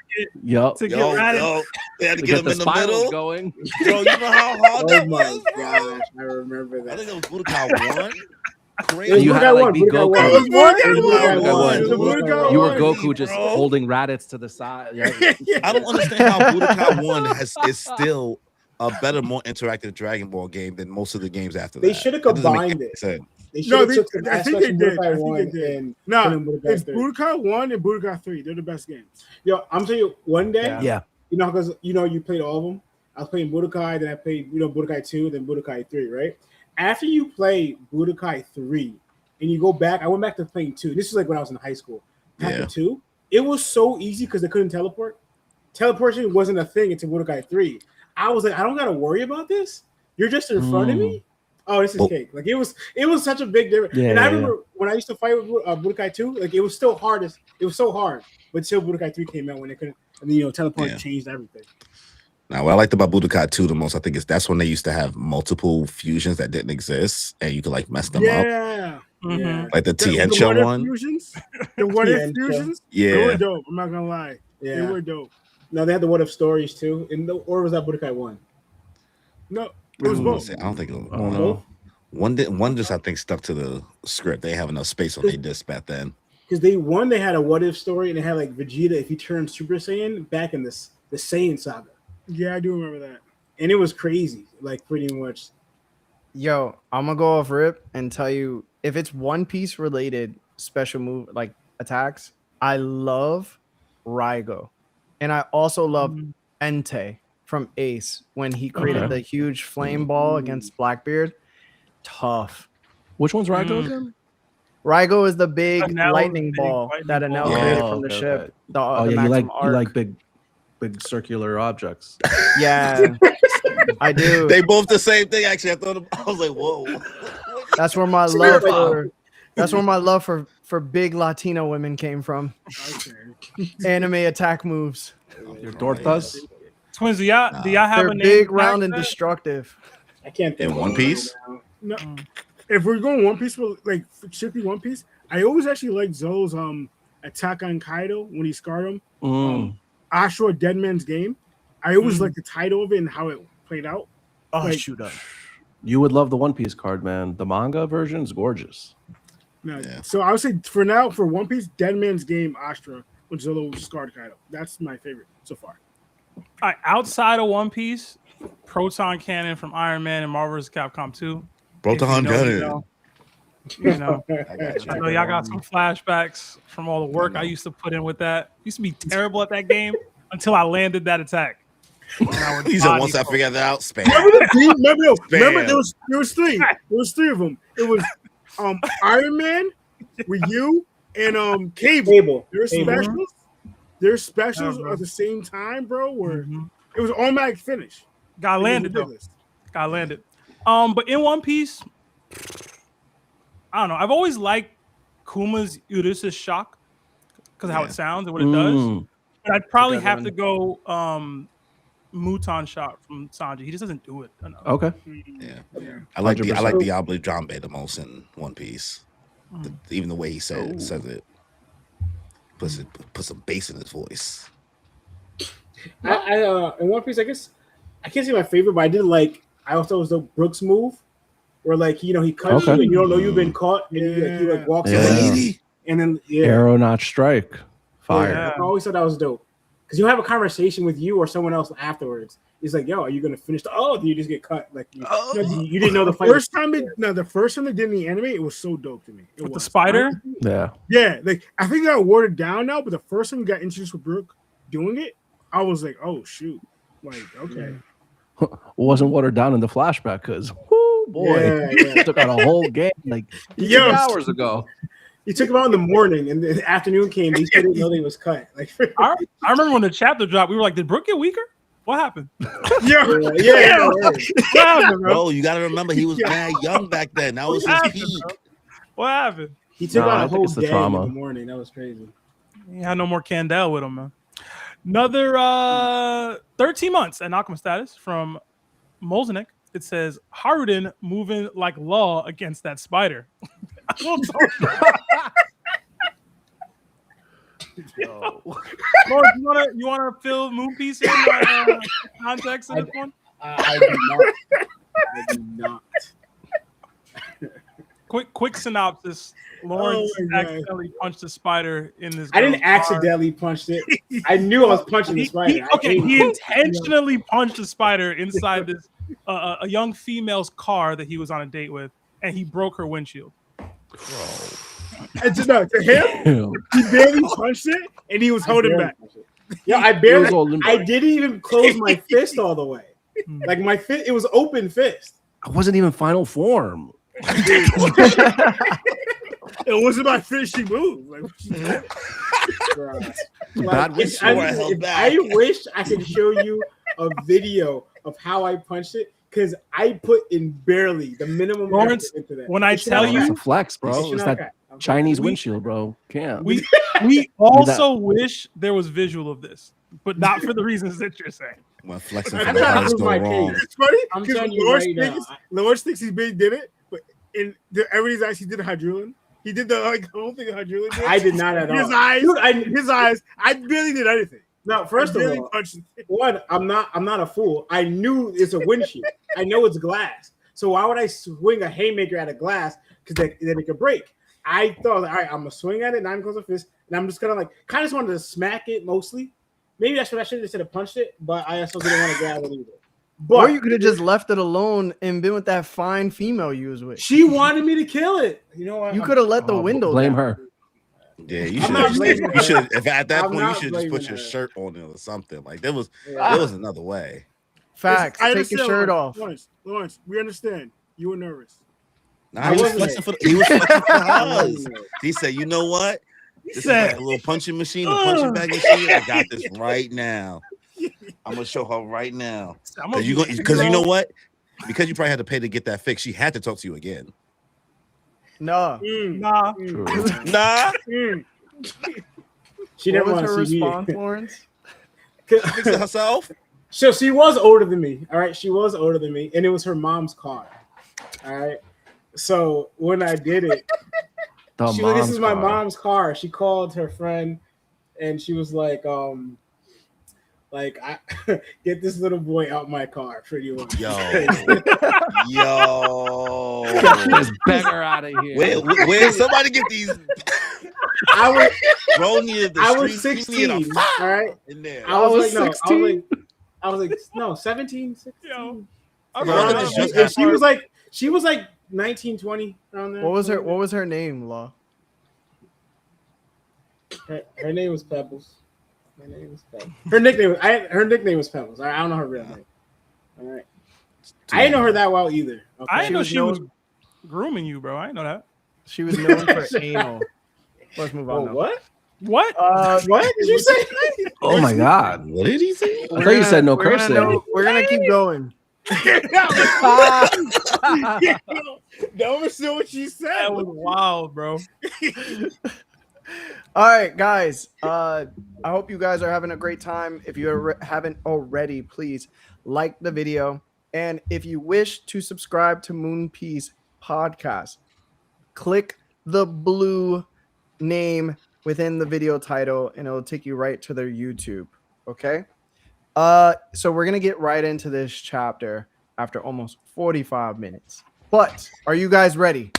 Yup. to get Yo, right yo, they had to To get get him the in the spirals middle. going. Bro, you know how hard Oh that my was, bro? gosh, I remember I that. think it was Budokai 1. crazy. You had to like be Goku. It was Budokai one. One. It was Budokai You were One. Goku just Bro. holding Raditz to the side. Yeah. I don't understand how Budokai One is still a better, more interactive Dragon Ball game than most of the games after that. They should have That doesn't make combined any it. sense. They should No, have they, took some I think aspects they from did. Budokai I think 1 they did. and put No, in Budokai it's 3. Budokai 1 and Budokai 3. They're the best games. Yo, I'm telling you, one day, Yeah. you know, because you played all of them. I was playing Budokai, then I played Budokai 2, then Budokai 3, right? After you play Budokai 3 and you go back, I went back to playing 2. This is like when I was in high school. After Yeah. 2, it was so easy because they couldn't teleport. Teleportation wasn't a thing until Budokai 3. I was like, I don't gotta worry about this. You're just in front of me. Oh, this is Oh. cake. Like it was such a big difference. Yeah, and I yeah, remember when I used to fight with Budokai 2, like it was still hard. It was so hard. But until Budokai 3 came out when they couldn't, and then teleport Yeah. changed everything. Now, what I liked about Budokai 2 the most, I think, is that's when they used to have multiple fusions that didn't exist, and you could like mess them up. Yeah. Yeah. Like the The Tiencha what if one. fusions. The what if Tiencha. fusions. They were Yeah. dope. I'm not gonna lie. They Yeah. were dope. No, they had the what if stories too. Or was that Budokai 1? No, it was both. I don't think it was I don't one. know. One just I think stuck to the script. They have enough space on their disc back then. Because they had a what if story and they had like Vegeta if he turned Super Saiyan back in the Saiyan saga. Yeah, I do remember that. And it was crazy, like pretty much. Yo, I'm gonna go off rip and tell you if it's One Piece related special move like attacks, I love Raigo. And I also love Entei from Ace when he created Okay. the huge flame ball against Blackbeard. Tough. Which one's Raigo again? Raigo is the big Enel, lightning big ball lightning that ball. Enel Yeah. created Oh, from the okay, ship. okay. The, Oh the yeah, maximum arc. you like big circular objects. Yeah, I do. They both the same thing. Actually, I was like, whoa. That's where my love for. That's where my love for big Latino women came from. Okay. Anime attack moves. Your tortas. Twins, do y'all have They're a name? big, to round, and match that? destructive. I can't think In of One it Piece? right No, if we're going One Piece, like strictly One Piece, I always actually liked Zoro's attack on Kaido when he scarred him. Ashura Dead Man's Game. I always liked the title of it and how it played out. Oh, Like- shoot up. You would love the One Piece card, man. The manga version is gorgeous. No, Yeah. So I would say for now, for One Piece, Dead Man's Game, Ashura, when Zoro scarred Kaido. That's my favorite so far. All right, outside of One Piece, Proton Cannon from Iron Man and Marvel vs. Capcom 2. Proton If you know, you Gunning. know. You know, I got you. I know y'all got some flashbacks from all the work I used to put in with that. Used to be terrible at that game until I landed that attack. And I would He said body once I folk. figured that out, spam. Remember there was three. There was three of them. It was Iron Man with you and Cable. Cable. Their Cable. specials. Their specials Yeah, bro. at the same time, bro. Where Mhm. it was automatic finish. Got It was landed though. ridiculous. Got landed. But in One Piece, I don't know. I've always liked Kuma's Ulysses shock because of how Yeah. it sounds and what it does. But I'd probably Good have one. to go Muton shot from Sanji. He just doesn't do it enough. Okay. Yeah. Yeah. I like 100%. Diablo Jambe the most in One Piece. Even the way he says it. Put some bass in his voice. In One Piece, I guess I can't say my favorite, but I did like. I also was the Brooks move, where like he cuts Okay. you and you don't know you've been caught, and he like walks Yeah. away, and then Arrow not strike. Fire. Yeah. I always thought that was dope because you have a conversation with you or someone else afterwards. He's like, "Yo, are you gonna finish?" Then you just get cut. Like you didn't know the fight. First time they did in the anime, it was so dope to me. It With the was. spider? Yeah. Yeah, like I think it got watered down now, but the first time we got introduced with Brooke doing it, I was like, oh shoot. Like, okay. Wasn't watered down in the flashback because, boy, Yeah. took out a whole game like 2 Yes. hours ago. He took him out in the morning, and the afternoon came. He still didn't know that he was cut. Like, I remember when the chapter dropped, we were like, did Brooke get weaker? What happened? Yeah. yeah. What happened, bro? Bro, you gotta remember he was mad young back then. That was his happened, peak. bro? What happened? He took Nah, I out a think whole it's the gang trauma. in the morning. That was crazy. He had no more Candel with him, man. Another 13 months at Nakama status from Molzenik. It says Hajrudin moving like law against that spider. I don't know. Lord, you wanna fill Moon Piece in context of this one? I do not. I do not. Quick synopsis. Lawrence Oh my God. accidentally punched a spider in this. I didn't girl's car. accidentally punch it. I knew I was punching the spider. He intentionally punched a spider inside this a young female's car that he was on a date with, and he broke her windshield. And just no, to him, he barely punched it, and he was holding back. Yeah, I didn't even close my fist all the way. Like my fist, it was open fist. I wasn't even final form. It wasn't my finishing move. Like, I wish I could show you a video of how I punched it, because I put in barely the minimum. Lawrence, into that. when I tell you, It's a flex, bro. It's that Chinese windshield, bro. Can't. we also wish there was visual of this, but not for the reasons that you're saying. When flexing I'm from the trying to hands prove go my wrong. case. it's funny I'm because telling you right now. Lawrence thinks he did it, but everybody's actually did Hajrudin. He did the whole thing Hajrudin did. I did not at all. His eyes, Dude, his eyes. I barely did anything. No, first I of barely all, punched it. one, I'm not a fool. I knew it's a windshield. I know it's glass. So why would I swing a haymaker at a glass? Because then it could break. I thought, all right, I'm gonna swing at it, not even close the fist, and I'm just gonna kind of just wanted to smack it mostly. Maybe that's what I should have said. Punched it, but I also didn't want to grab it either. But Or you could have just left it alone and been with that fine female you was with. she wanted me to kill it. You know what? You could have let the window blame down. her. Yeah, you I'm not should. blaming You should. her. If at that I'm point you not should just put blaming your her. shirt on it or something. Like there was another way. Facts. I Take understand, your shirt off. Lawrence, we understand. You were nervous. Nah, he was flexing for us. He said, "You know what? This is said- like a little punching machine, a punching bag machine. I got this right now. I'm gonna show her right now. Because you know what? Because you probably had to pay to get that fixed. She had to talk to you again. No. Nah. Nah, She What didn't was want her to see response, me. Lawrence? fix it herself. So she was older than me. All right, she was older than me, and it was her mom's car. All right. So when I did it, she was like, "This is my mom's car." She called her friend, and she was like, I get this little boy out my car, pretty much. Yo. Just beg her out of here. Where somebody get these? I was Bro near the I was street, 16. All right. in there. I was like, 16? I was like, no, 17, 16. Yo, And she was like 19, 20 around there. What was her name, Law? Her name was Pebbles. Her nickname was Pebbles. I don't know her real name. All right. I didn't know her that well either. Okay? I didn't know she was grooming you, bro. I didn't know that. She was known for anal. Let's move on. now. What? What? What did you say? Oh my god. What did he say? I thought you said no We're cursing. We're gonna keep going. Don't understand what she said. That was wild, bro. All right, guys. I hope you guys are having a great time. If you haven't already, please like the video. And if you wish to subscribe to Moon Piece Podcast, click the blue name within the video title and it'll take you right to their YouTube. Okay. So we're gonna get right into this chapter after almost 45 minutes. But are you guys ready?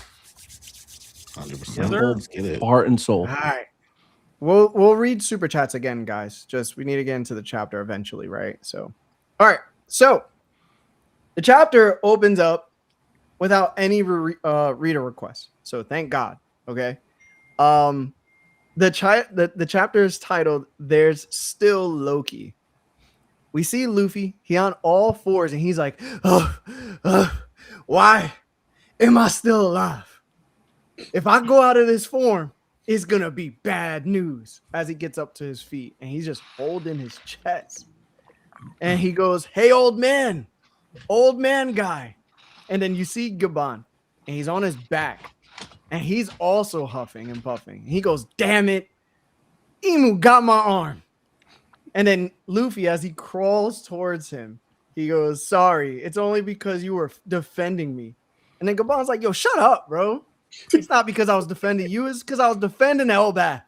100%. Let's get it. Heart and soul. All right. We'll read super chats again, guys. Just we need to get into the chapter eventually, right? So, all right. So the chapter opens up without any reader requests. So thank God. Okay. The chapter is titled "There's Still Loki." We see Luffy. He on all fours and he's like, why am I still alive? If I go out of this form, it's gonna be bad news. As he gets up to his feet and he's just holding his chest. And he goes, "Hey, old man guy." And then you see Gaban and he's on his back and he's also huffing and puffing. He goes, "Damn it, Emu got my arm." And then Luffy, as he crawls towards him, he goes, "Sorry, it's only because you were defending me." And then Gaban's like, "Yo, shut up, bro. It's not because I was defending you. It's because I was defending Elbath.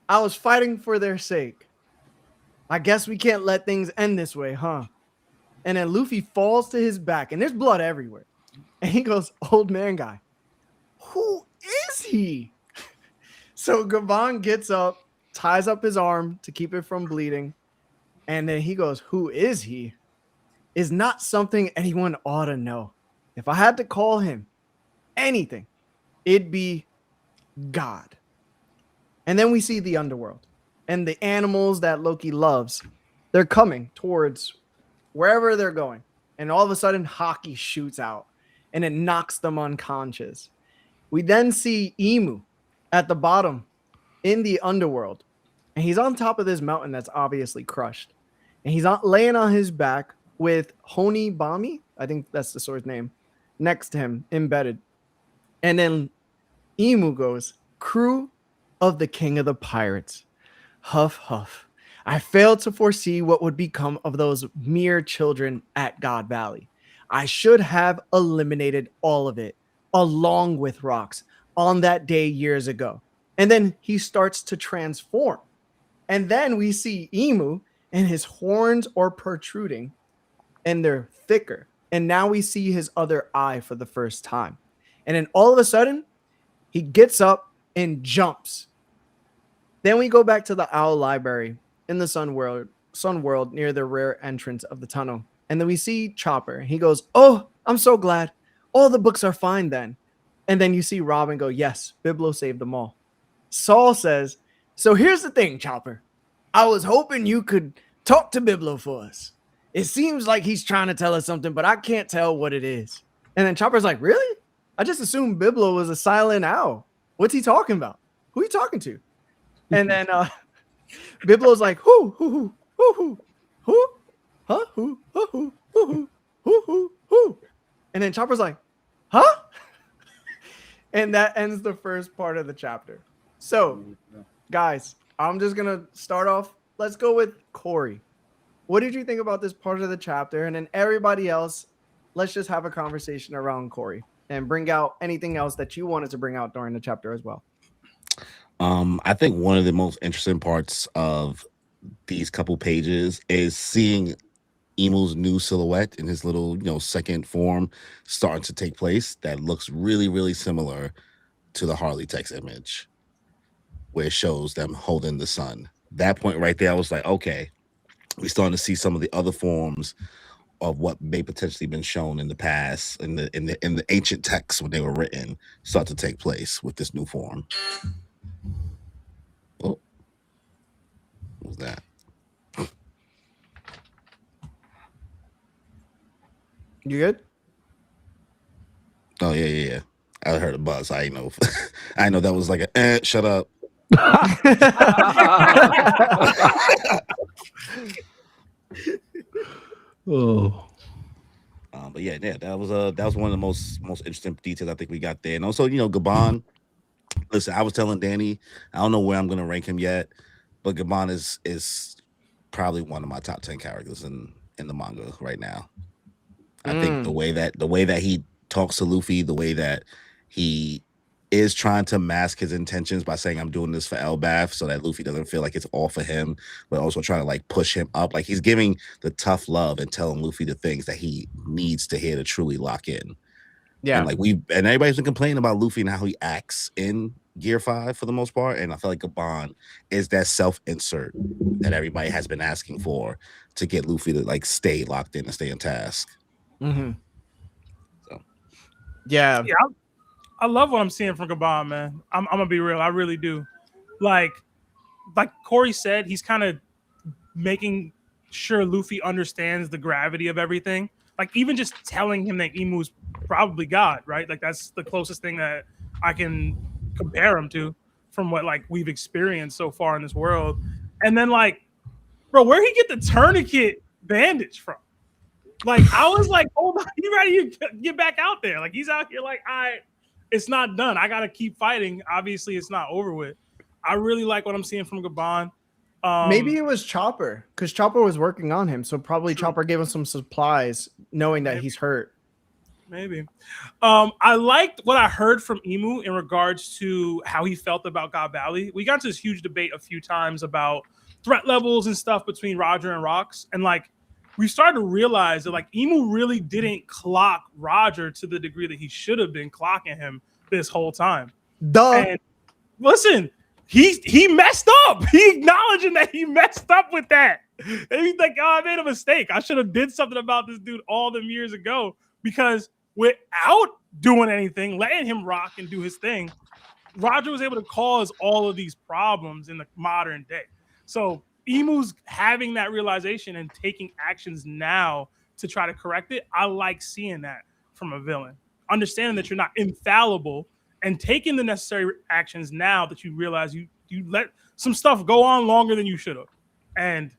I was fighting for their sake. I guess we can't let things end this way, huh?" And then Luffy falls to his back, and there's blood everywhere. And he goes, "Old man guy, who is he? So Gabon gets up, ties up his arm to keep it from bleeding, and then he goes, who is he? Is not something anyone ought to know. If I had to call him anything, it'd be God. And then we see the underworld and the animals that Loki loves. They're coming towards wherever they're going. And all of a sudden, Haki shoots out and it knocks them unconscious. We then see Emu at the bottom in the underworld. And he's on top of this mountain that's obviously crushed. And he's laying on his back with Honi Bami, I think that's the sword's name, next to him, embedded. And then Emu goes, crew of the king of the pirates. Huff, huff. I failed to foresee what would become of those mere children at God Valley. I should have eliminated all of it, along with rocks, on that day years ago. And then he starts to transform. And then we see Emu, and his horns are protruding, and they're thicker. And now we see his other eye for the first time. And then all of a sudden, he gets up and jumps. Then we go back to the Owl Library in the Sun World near the rear entrance of the tunnel. And then we see Chopper. He goes, oh, I'm so glad. All the books are fine then. And then you see Robin go, yes, Biblo saved them all. Saul says, so here's the thing, Chopper. I was hoping you could talk to Biblo for us. It seems like he's trying to tell us something, but I can't tell what it is. And then Chopper's like, really? I just assumed Biblo was a silent owl. What's he talking about? Who are you talking to? And then Biblo's like, who, huh, who. And then Chopper's like, huh? And that ends the first part of the chapter. So, guys, I'm just going to start off. Let's go with Corey. What did you think about this part of the chapter? And then everybody else, let's just have a conversation around Corey and bring out anything else that you wanted to bring out during the chapter as well. I think one of the most interesting parts of these couple pages is seeing Emu's new silhouette in his little, second form starting to take place. That looks really, really similar to the Harley text image where it shows them holding the sun. That point right there, I was like, okay, we're starting to see some of the other forms of what may potentially been shown in the past in the ancient texts when they were written start to take place with this new form. Oh, what was that? You good? Oh yeah. I heard a buzz. I know. I know that was like a shut up. Oh. But yeah, that was one of the most interesting details I think we got there. And also, Gabon. Listen, I was telling Danny, I don't know where I'm gonna rank him yet, but Gabon is probably one of my top 10 characters in the manga right now. I think the way that he talks to Luffy, the way that he is trying to mask his intentions by saying I'm doing this for Elbaf so that Luffy doesn't feel like it's all for him, but also trying to like push him up. Like he's giving the tough love and telling Luffy the things that he needs to hear to truly lock in. Yeah. And everybody's been complaining about Luffy and how he acts in Gear 5 for the most part. And I feel like Gabon is that self-insert that everybody has been asking for to get Luffy to like stay locked in and stay on task. Mm-hmm. So yeah. I love what I'm seeing from Gabon, man. I'm gonna be real. I really do. Like Corey said, he's kind of making sure Luffy understands the gravity of everything. Like even just telling him that Emu's probably God, right? Like that's the closest thing that I can compare him to from what like we've experienced so far in this world. And then like, bro, where'd he get the tourniquet bandage from? Like I was like, hold on, you ready to get back out there? Like he's out here like, it's not done. I gotta keep fighting. Obviously, it's not over with. I really like what I'm seeing from Gabon. Maybe it was Chopper because Chopper was working on him, so probably Chopper gave him some supplies, knowing that he's hurt. Maybe. I liked what I heard from Emu in regards to how he felt about God Valley. We got into this huge debate a few times about threat levels and stuff between Roger and Rox, and like we started to realize that like Emu really didn't clock Roger to the degree that he should have been clocking him this whole time. Duh. And listen, he messed up. He acknowledging that he messed up with that. And he's like, oh, I made a mistake. I should have did something about this dude all them years ago, because without doing anything, letting him rock and do his thing, Roger was able to cause all of these problems in the modern day. So Emu's having that realization and taking actions now to try to correct it. I like seeing that from a villain. Understanding that you're not infallible and taking the necessary actions now that you realize you let some stuff go on longer than you should have. And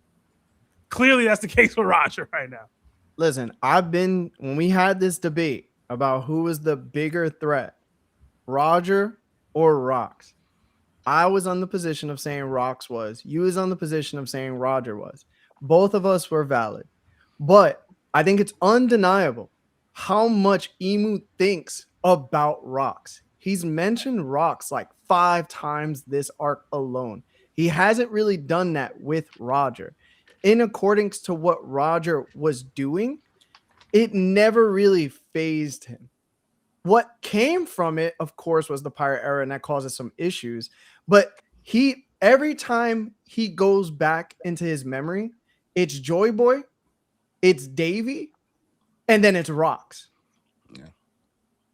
clearly that's the case with Roger right now. Listen, when we had this debate about who was the bigger threat, Roger or Rox, I was on the position of saying Rox was. You was on the position of saying Roger was. Both of us were valid. But I think it's undeniable how much Emu thinks about Rox. He's mentioned Rox like 5 times this arc alone. He hasn't really done that with Roger. In accordance to what Roger was doing, it never really fazed him. What came from it, of course, was the pirate era, and that causes some issues. But every time he goes back into his memory, it's Joy Boy, it's Davy, and then it's Rox. Yeah.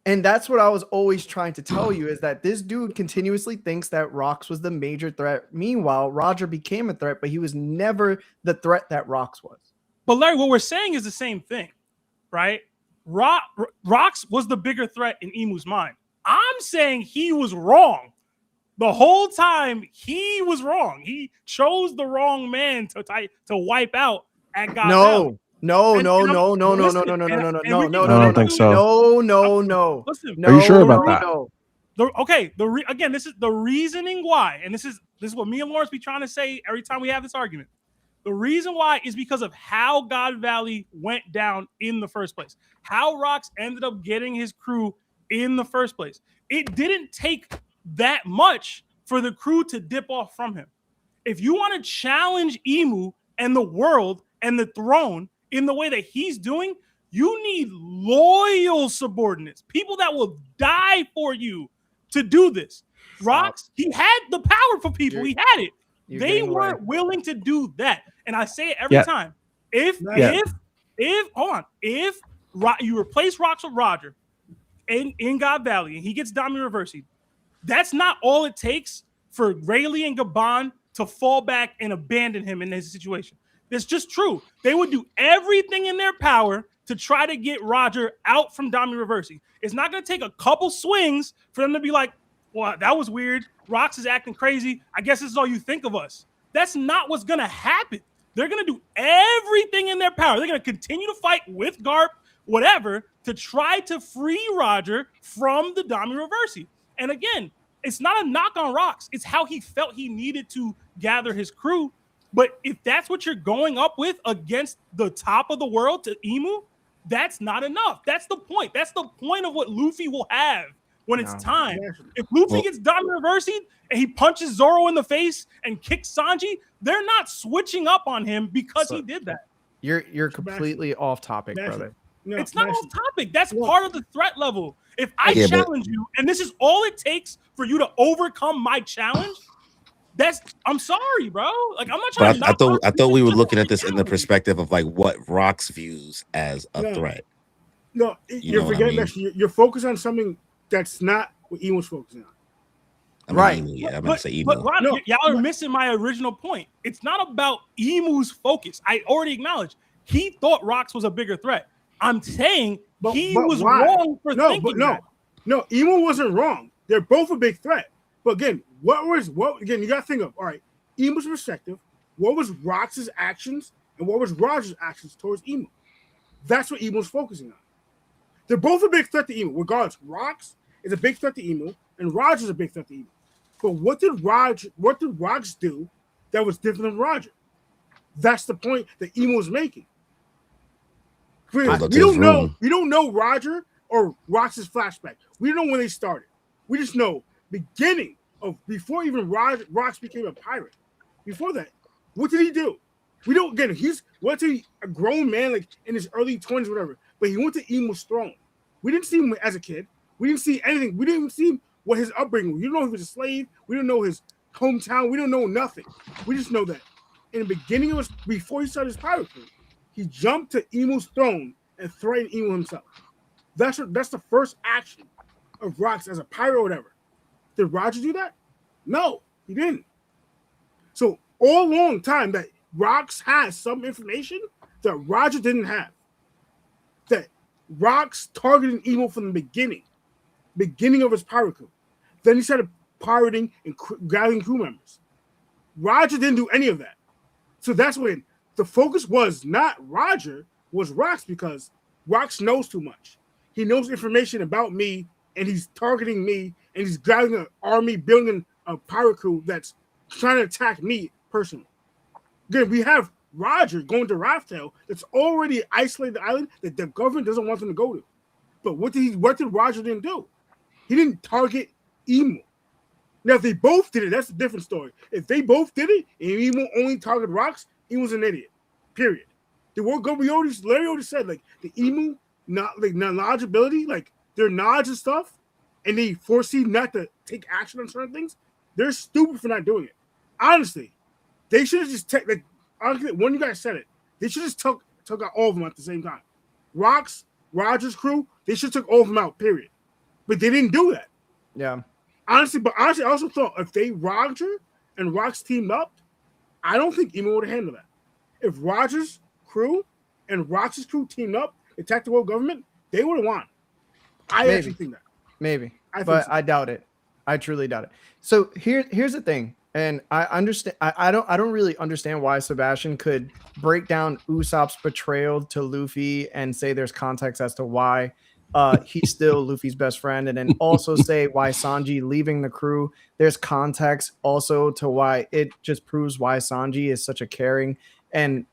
And that's what I was always trying to tell you, is that this dude continuously thinks that Rox was the major threat. Meanwhile, Roger became a threat, but he was never the threat that Rox was. But Larry, what we're saying is the same thing, right? Rox was the bigger threat in Emu's mind. I'm saying he was wrong. The whole time he was wrong. He chose the wrong man to wipe out at God. No. I don't think so. No. Listen, Are you sure about that? No. Again, this is the reasoning why, and this is what me and Lawrence be trying to say every time we have this argument. The reason why is because of how God Valley went down in the first place. How Rox ended up getting his crew in the first place. It didn't take that much for the crew to dip off from him. If you want to challenge Emu and the world and the throne in the way that he's doing, you need loyal subordinates, people that will die for you to do this. Rox, he had the power for people. He had it. They weren't willing to do that. And I say it every time. If you replace Rox with Roger in God Valley and he gets Dami Reversi, that's not all it takes for Rayleigh and Gabon to fall back and abandon him in this situation. That's just true. They would do everything in their power to try to get Roger out from Dami Reversi. It's not going to take a couple swings for them to be like, well, that was weird. Rox is acting crazy. I guess this is all you think of us. That's not what's going to happen. They're going to do everything in their power. They're going to continue to fight with Garp, whatever, to try to free Roger from the Dami Reversi. And again, it's not a knock on Rox. It's how he felt he needed to gather his crew. But if that's what you're going up with against the top of the world to Emu, that's not enough. That's the point. That's the point of what Luffy will have when it's time. If Luffy gets Dami Reversi and he punches Zoro in the face and kicks Sanji, they're not switching up on him because he did that. You're completely off topic, brother. No, it's not off topic. That's part of the threat level. If I challenge you and this is all it takes for you to overcome my challenge, I'm sorry, bro. Like, I'm not trying to. I thought we were looking at this in the perspective of like what Rox views as a threat. No, you're forgetting that you're focused on something that's not what Emu's focusing on. I'm gonna say Emu. But Ron, y'all are missing my original point. It's not about Emu's focus. I already acknowledged he thought Rox was a bigger threat. I'm saying he was wrong for thinking that. No, Emu wasn't wrong. They're both a big threat. But again, again, you got to think of, all right, Emu's perspective, what was Rox's actions and what was Roger's actions towards Emu? That's what Emu's focusing on. They're both a big threat to Emu. Regardless, Rox is a big threat to Emu and Roger's a big threat to Emu. But what did Rox do that was different than Roger? That's the point that Emu was making. We don't know Roger or Rox's flashback. We don't know when they started. We just know beginning of before even Rox became a pirate. Before that, what did he do? We don't get it. What's a grown man, like in his early 20s, whatever. But he went to Emu's throne. We didn't see him as a kid. We didn't see anything. We didn't even see what his upbringing was. You don't know if he was a slave. We don't know his hometown. We don't know nothing. We just know that in the beginning of before he started his pirate crew, he jumped to Emu's throne and threatened Emu himself. That's the first action of Rox as a pirate or whatever. Did Roger do that? No, he didn't. So all long time that Rox has some information that Roger didn't have. That Rox targeted Emu from the beginning of his pirate crew. Then he started pirating and gathering crew members. Roger didn't do any of that. So that's when the focus was not Roger, was Rox, because Rox knows too much. He knows information about me, and he's targeting me, and he's gathering an army, building a pirate crew that's trying to attack me personally. Again, we have Roger going to Raftel that's already isolated the island that the government doesn't want them to go to. But what did Roger then do? He didn't target Emu. Now, if they both did it, that's a different story. If they both did it, and Emu only targeted Rox, Emu's an idiot. Period. Larry already said, like, the Emu, knowledge ability, like, their knowledge and stuff, and they foresee not to take action on certain things, they're stupid for not doing it. Honestly, they should have just taken, like, when you guys said it, they should just took out all of them at the same time. Roger's crew, they should have took all of them out, period. But they didn't do that. Yeah. Honestly, I also thought if Roger and Rox teamed up, I don't think Emu would have handled that. If Roger's crew and Rox's crew teamed up, attacked the world government, they would have won. I actually think that. Maybe. I doubt it. I truly doubt it. So here's the thing. And I understand. I don't really understand why Sebastian could break down Usopp's betrayal to Luffy and say there's context as to why he's still Luffy's best friend, and then also say why Sanji leaving the crew. There's context also to why it just proves why Sanji is such a caring and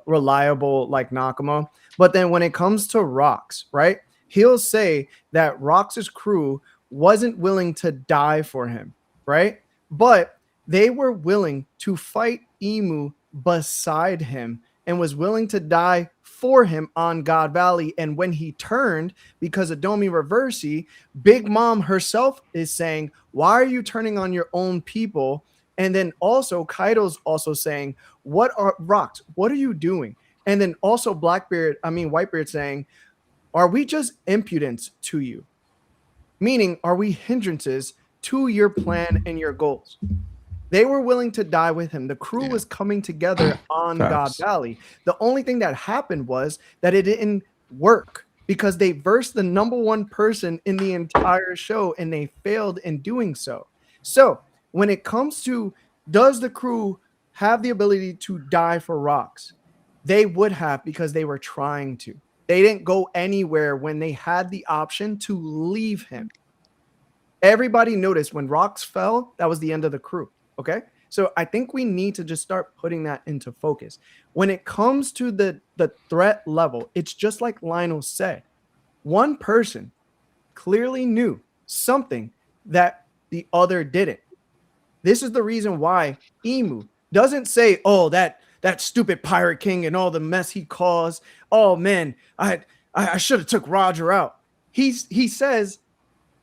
reliable like Nakama. But then when it comes to Rox, right? He'll say that Rox's crew wasn't willing to die for him, right? But they were willing to fight Emu beside him and was willing to die for him on God Valley. And when he turned, because of Domi Reversi, Big Mom herself is saying, why are you turning on your own people? And then also Kaido's also saying, Rox, what are you doing? And then also Whitebeard saying, are we just impudence to you? Meaning, are we hindrances to your plan and your goals? They were willing to die with him. The crew was coming together on God Valley. The only thing that happened was that it didn't work because they versed the number one person in the entire show and they failed in doing so. So when it comes to, does the crew have the ability to die for Rox? They would have, because they were trying to. They didn't go anywhere when they had the option to leave him. Everybody noticed when Rox fell, that was the end of the crew. Okay, so I think we need to just start putting that into focus. When it comes to the threat level, it's just like Lionel said. One person clearly knew something that the other didn't. This is the reason why Emu doesn't say, oh, that stupid Pirate King and all the mess he caused. Oh, man, I should have took Roger out. He says,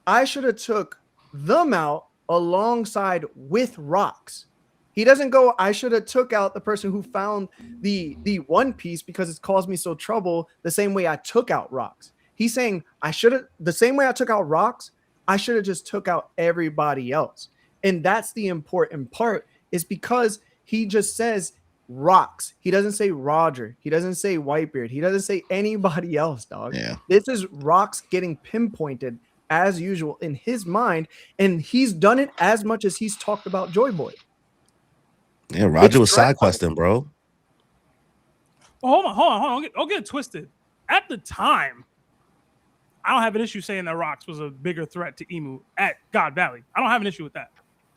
I should have took them out alongside with Rox. He doesn't go, I should have took out the person who found the One Piece because it's caused me so trouble the same way I took out Rox. He's saying, the same way I took out Rox, I should have just took out everybody else. And that's the important part, is because he just says Rox. He doesn't say Roger. He doesn't say Whitebeard. He doesn't say anybody else, dog. Yeah. This is Rox getting pinpointed as usual in his mind, and he's done it as much as he's talked about Joy Boy. Yeah, Roger was side questing, bro. Well, hold on. Don't get it twisted. At the time, I don't have an issue saying that Rox was a bigger threat to Emu at God Valley. I don't have an issue with that.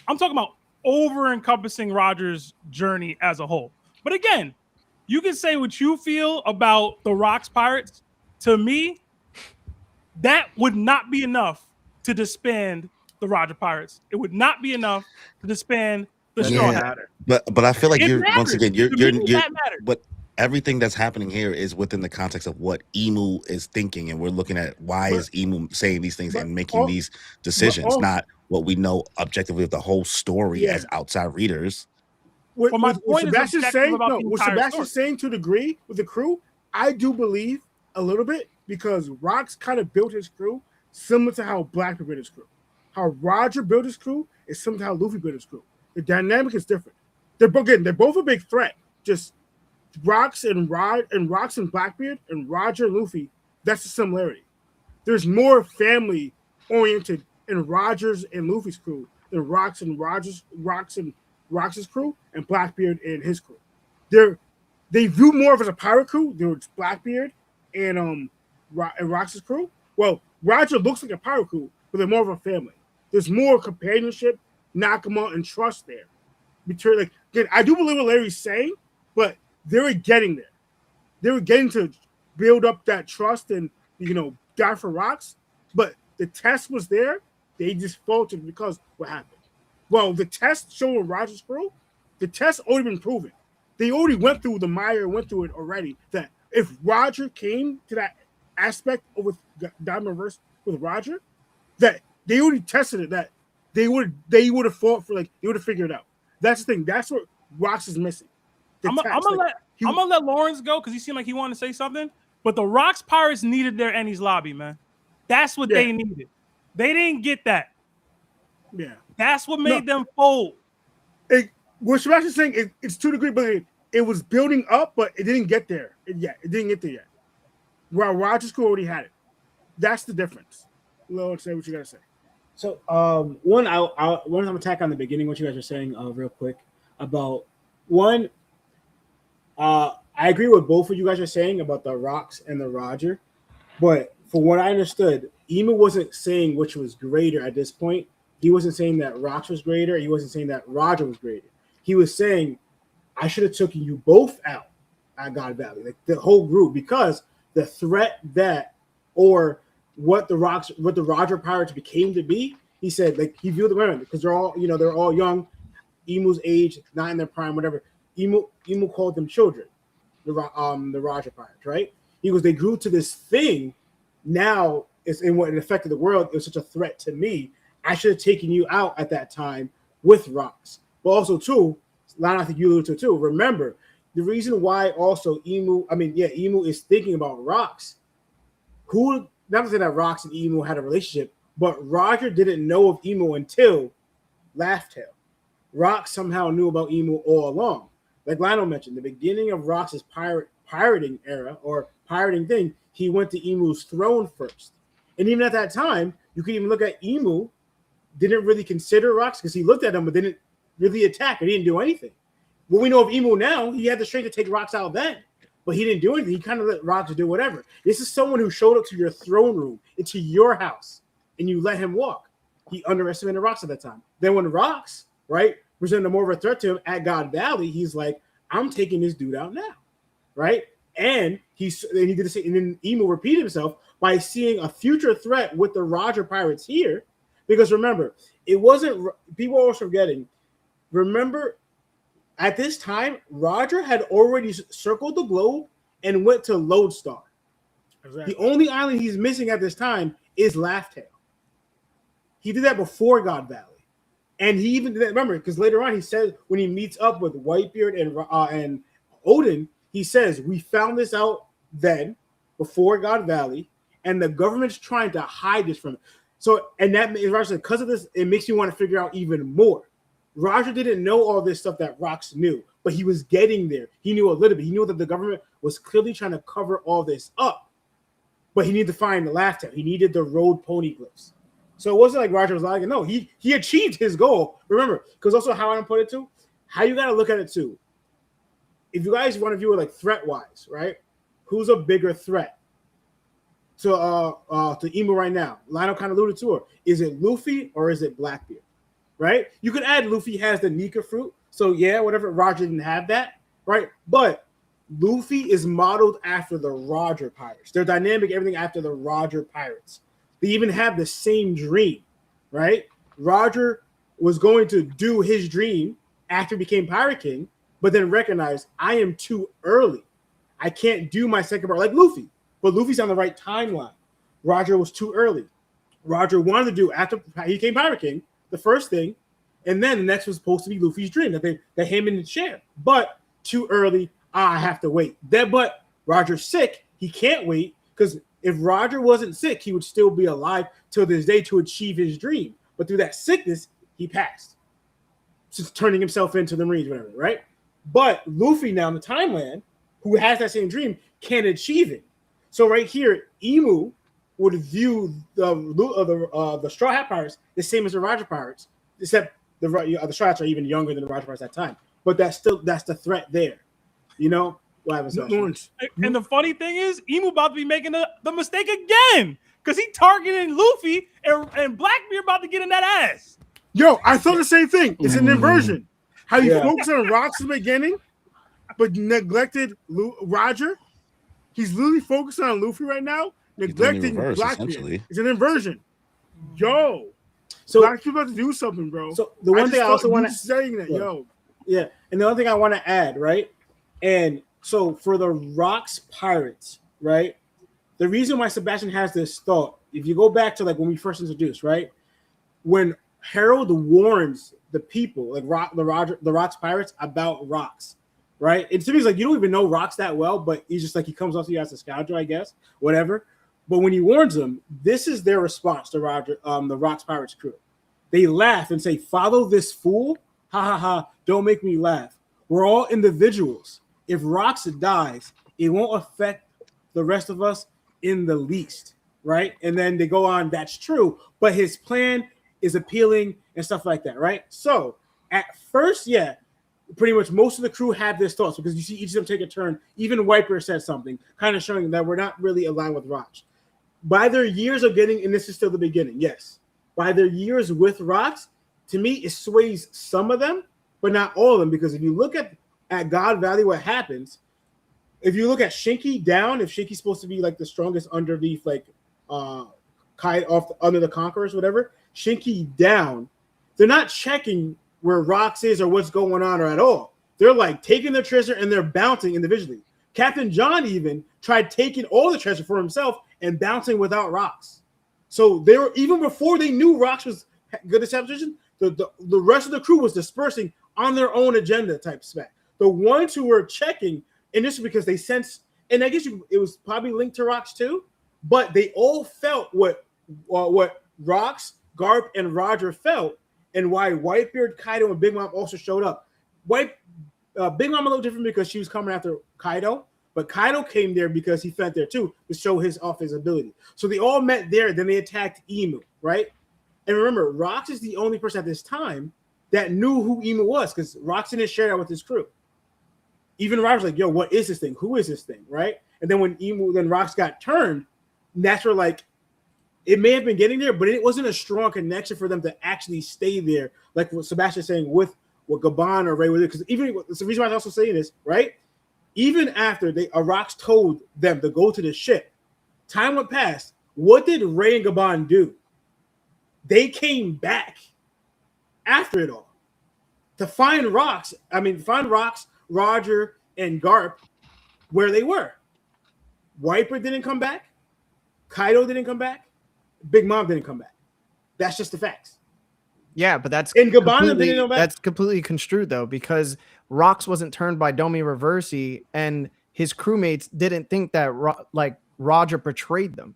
I'm talking about over-encompassing Roger's journey as a whole. But again, you can say what you feel about the Rox Pirates. To me, that would not be enough to disband the Roger Pirates. It would not be enough to disband the Straw Hat. But I feel like It you're matters. once again To me, that matters. but everything that's happening here is within the context of what Emu is thinking, and we're looking at why is Emu saying these things and making these decisions, not what we know objectively of the whole story as outside readers. What, Well, my what point is Sebastian's objective saying, about no, the what entire Sebastian's story. saying to the degree with the crew, I do believe a little bit because Rox kind of built his crew similar to how Blackbeard built his crew. How Roger built his crew is similar to how Luffy built his crew. The dynamic is different. They're both a big threat. Just Rox and Blackbeard and Roger and Luffy, that's the similarity. There's more family oriented in Rogers and Luffy's crew than Rox and Rox's crew and Blackbeard and his crew. They view more of as a pirate crew. There's Blackbeard and Rox's crew. Well, Roger looks like a pirate crew, but they're more of a family. There's more companionship, Nakama, and trust there. Again, I do believe what Larry's saying, but they were getting there. They were getting to build up that trust and die for Rox. But the test was there. They just faltered because what happened? Well, the test showing Roger's crew, the test already been proven. They already went through the mire, went through it already. That if Roger came to that aspect with Diamond Verse with Roger, that they already tested it. That they would have fought for they would have figured it out. That's the thing. That's what Rox is missing. I'm gonna let Lawrence go because he seemed like he wanted to say something. But the Rox Pirates needed their Ennie's lobby, man. That's what they needed. They didn't get that. Yeah, that's what made them fold. What Sebastian's saying it's to a degree, but it was building up, but it didn't get there. It didn't get there yet. Well, Roger's crew already had it. That's the difference. Lord, say what you gotta say. So, one, I want to attack on the beginning what you guys are saying, real quick about one. I agree with both of you guys are saying about the Rox and the Roger, but for what I understood, Emu wasn't saying which was greater at this point. He wasn't saying that Rox was greater. He wasn't saying that Roger was greater. He was saying, I should have taken you both out at God Valley, the whole group, because the threat that or what the Roger Pirates became to be, he said, he viewed the women because they're all young, Emu's age, not in their prime, whatever. Emu called them children, the Roger Pirates, right? He goes, they grew to this thing. Now it's in what it affected the world. It was such a threat to me. I should have taken you out at that time with Rox. But also, too, Lana, I think you alluded to too. Remember, the reason why also Emu is thinking about Rox. Not to say that Rox and Emu had a relationship, but Roger didn't know of Emu until Laugh Tale. Rox somehow knew about Emu all along. Like Lionel mentioned, the beginning of Rox's pirating era or pirating thing, he went to Emu's throne first. And even at that time, you could even look at Emu, didn't really consider Rox because he looked at him but didn't really attack. He didn't do anything. What we know of Emu now, he had the strength to take Rox out then, but he didn't do anything. He kind of let Rox do whatever. This is someone who showed up to your throne room, into your house, and you let him walk. He underestimated Rox at that time. Then when Rox, right, presented more of a threat to him at God Valley, he's like, I'm taking this dude out now, right? And he did the same, and then Emu repeated himself by seeing a future threat with the Roger Pirates here. Because remember, it wasn't, people are also forgetting, remember, at this time, Roger had already circled the globe and went to Lodestar. Exactly. The only island he's missing at this time is Laugh Tale. He did that before God Valley. And he even did that, remember, because later on he says when he meets up with Whitebeard and Odin, he says, we found this out then, before God Valley, and the government's trying to hide this from it. So, and that because of this, it makes you want to figure out even more. Roger didn't know all this stuff that Rox knew, but he was getting there. He knew a little bit. He knew that the government was clearly trying to cover all this up, but he needed to find the Laugh Tale. He needed the road pony glyphs. So it wasn't like Roger was lying. No, he achieved his goal. Remember, because also how I put it too, how you got to look at it too. If you guys want to view it like threat-wise, right? Who's a bigger threat to Emu right now? Lionel kind of alluded to her. Is it Luffy or is it Blackbeard? Right? You could add Luffy has the Nika fruit. So yeah, whatever. Roger didn't have that, right? But Luffy is modeled after the Roger Pirates. They're dynamic, everything after the Roger Pirates. They even have the same dream, right? Roger was going to do his dream after he became Pirate King, but then recognized I am too early. I can't do my second part like Luffy, but Luffy's on the right timeline. Roger was too early. Roger wanted to do after he became Pirate King, the first thing, and then the next was supposed to be Luffy's dream that him and share, but too early. I have to wait. But Roger's sick. He can't wait because if Roger wasn't sick, he would still be alive till this day to achieve his dream. But through that sickness, he passed. Just turning himself into the Marines, whatever, right? But Luffy now in the timeline, who has that same dream, can achieve it. So right here, Emu would view the Straw Hat Pirates the same as the Roger Pirates, except the Straw Hats are even younger than the Roger Pirates at that time. But that's the threat there. You know what happens? And the funny thing is, Emu about to be making the mistake again because he targeting Luffy and Blackbeard about to get in that ass. Yo, I thought the same thing. It's an inversion. How you focus on Rocks in the beginning, but neglected Roger. He's literally focusing on Luffy right now, neglecting Blackbeard. It's an inversion. Yo, so Blackbeard about to do something, bro. So the one thing I also want to saying that, yeah, and the other thing I want to add, right? And so for the Rocks Pirates, right? The reason why Sebastian has this thought, if you go back to like when we first introduced, right? When Harold warns the people, like the Rocks Pirates, about Rocks, right? And to me, it's like you don't even know Rocks that well, but he's just like he comes off to you as a scoundrel, I guess, whatever. But when he warns them, this is their response to Roger, the Rocks Pirates crew. They laugh and say, "Follow this fool, ha ha ha! Don't make me laugh. We're all individuals. If Rocks dies, it won't affect the rest of us in the least, right?" And then they go on, "That's true, but his plan is appealing," and stuff like that, right? So at first, yeah, pretty much most of the crew have this thoughts because you see each of them take a turn. Even Wiper said something, kind of showing that we're not really aligned with Rocks. By their years of getting, and this is still the beginning, yes, by their years with Rocks, to me, it sways some of them, but not all of them, because if you look at God Valley, what happens, if you look at Shinky down, if Shinky's supposed to be like the strongest underneath, like Kai off under the Conquerors, whatever, Shinky down, they're not checking where Rocks is or what's going on or at all. They're like taking their treasure and they're bouncing individually. Captain John even tried taking all the treasure for himself and bouncing without Rocks. So they were, even before they knew Rocks was good establishment, the rest of the crew was dispersing on their own agenda type spec. The ones who were checking, and this is because they sensed, and I guess it was probably linked to Rocks too, but they all felt what Rocks, Garp, and Roger felt, and why Whitebeard, Kaido, and Big Mom also showed up. Big Mom a little different because she was coming after Kaido, but Kaido came there because he felt there too to show his ability. So they all met there, then they attacked Emu, right? And remember, Rocks is the only person at this time that knew who Emu was because Rocks didn't share that with his crew. Even Roger's like, "Yo, what is this thing? Who is this thing?" Right? And then when Rocks got turned, that's where like it may have been getting there, but it wasn't a strong connection for them to actually stay there, like what Sebastian's saying with Gabon or Ray with it. Because even it's the reason why I was also saying this, right? Even after Rocks told them to go to the ship, time went past. What did Ray and Gabon do? They came back after it all to find Rocks. Roger, and Garp where they were. Wiper didn't come back. Kaido didn't come back. Big Mom didn't come back. That's just the facts. Yeah, but that's completely construed though, because Rocks wasn't turned by Domi Reversi, and his crewmates didn't think that Roger betrayed them.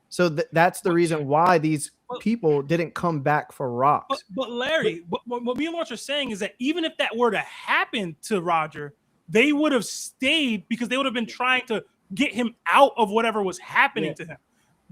So that's the reason why these people didn't come back for Rocks. But Larry, what me and Lawrence are saying is that even if that were to happen to Roger, they would have stayed because they would have been trying to get him out of whatever was happening to him.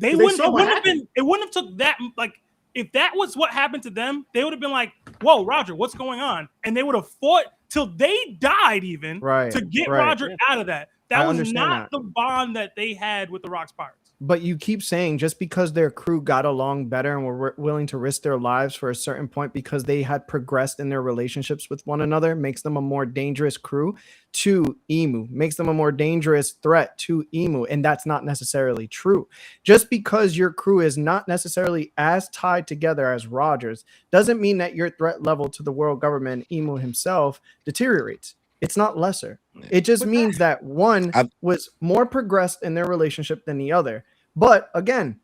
It wouldn't have took that, like, if that was what happened to them, they would have been like, "Whoa, Roger, what's going on?" And they would have fought till they died even to get Roger out of that. That was not the bond that they had with the Rocks Pirates. But you keep saying just because their crew got along better and were willing to risk their lives for a certain point because they had progressed in their relationships with one another makes them a more dangerous crew to Emu, makes them a more dangerous threat to Emu. And that's not necessarily true. Just because your crew is not necessarily as tied together as Roger's doesn't mean that your threat level to the world government, Emu himself, deteriorates. It's not lesser. It just means that one was more progressed in their relationship than the other. But again,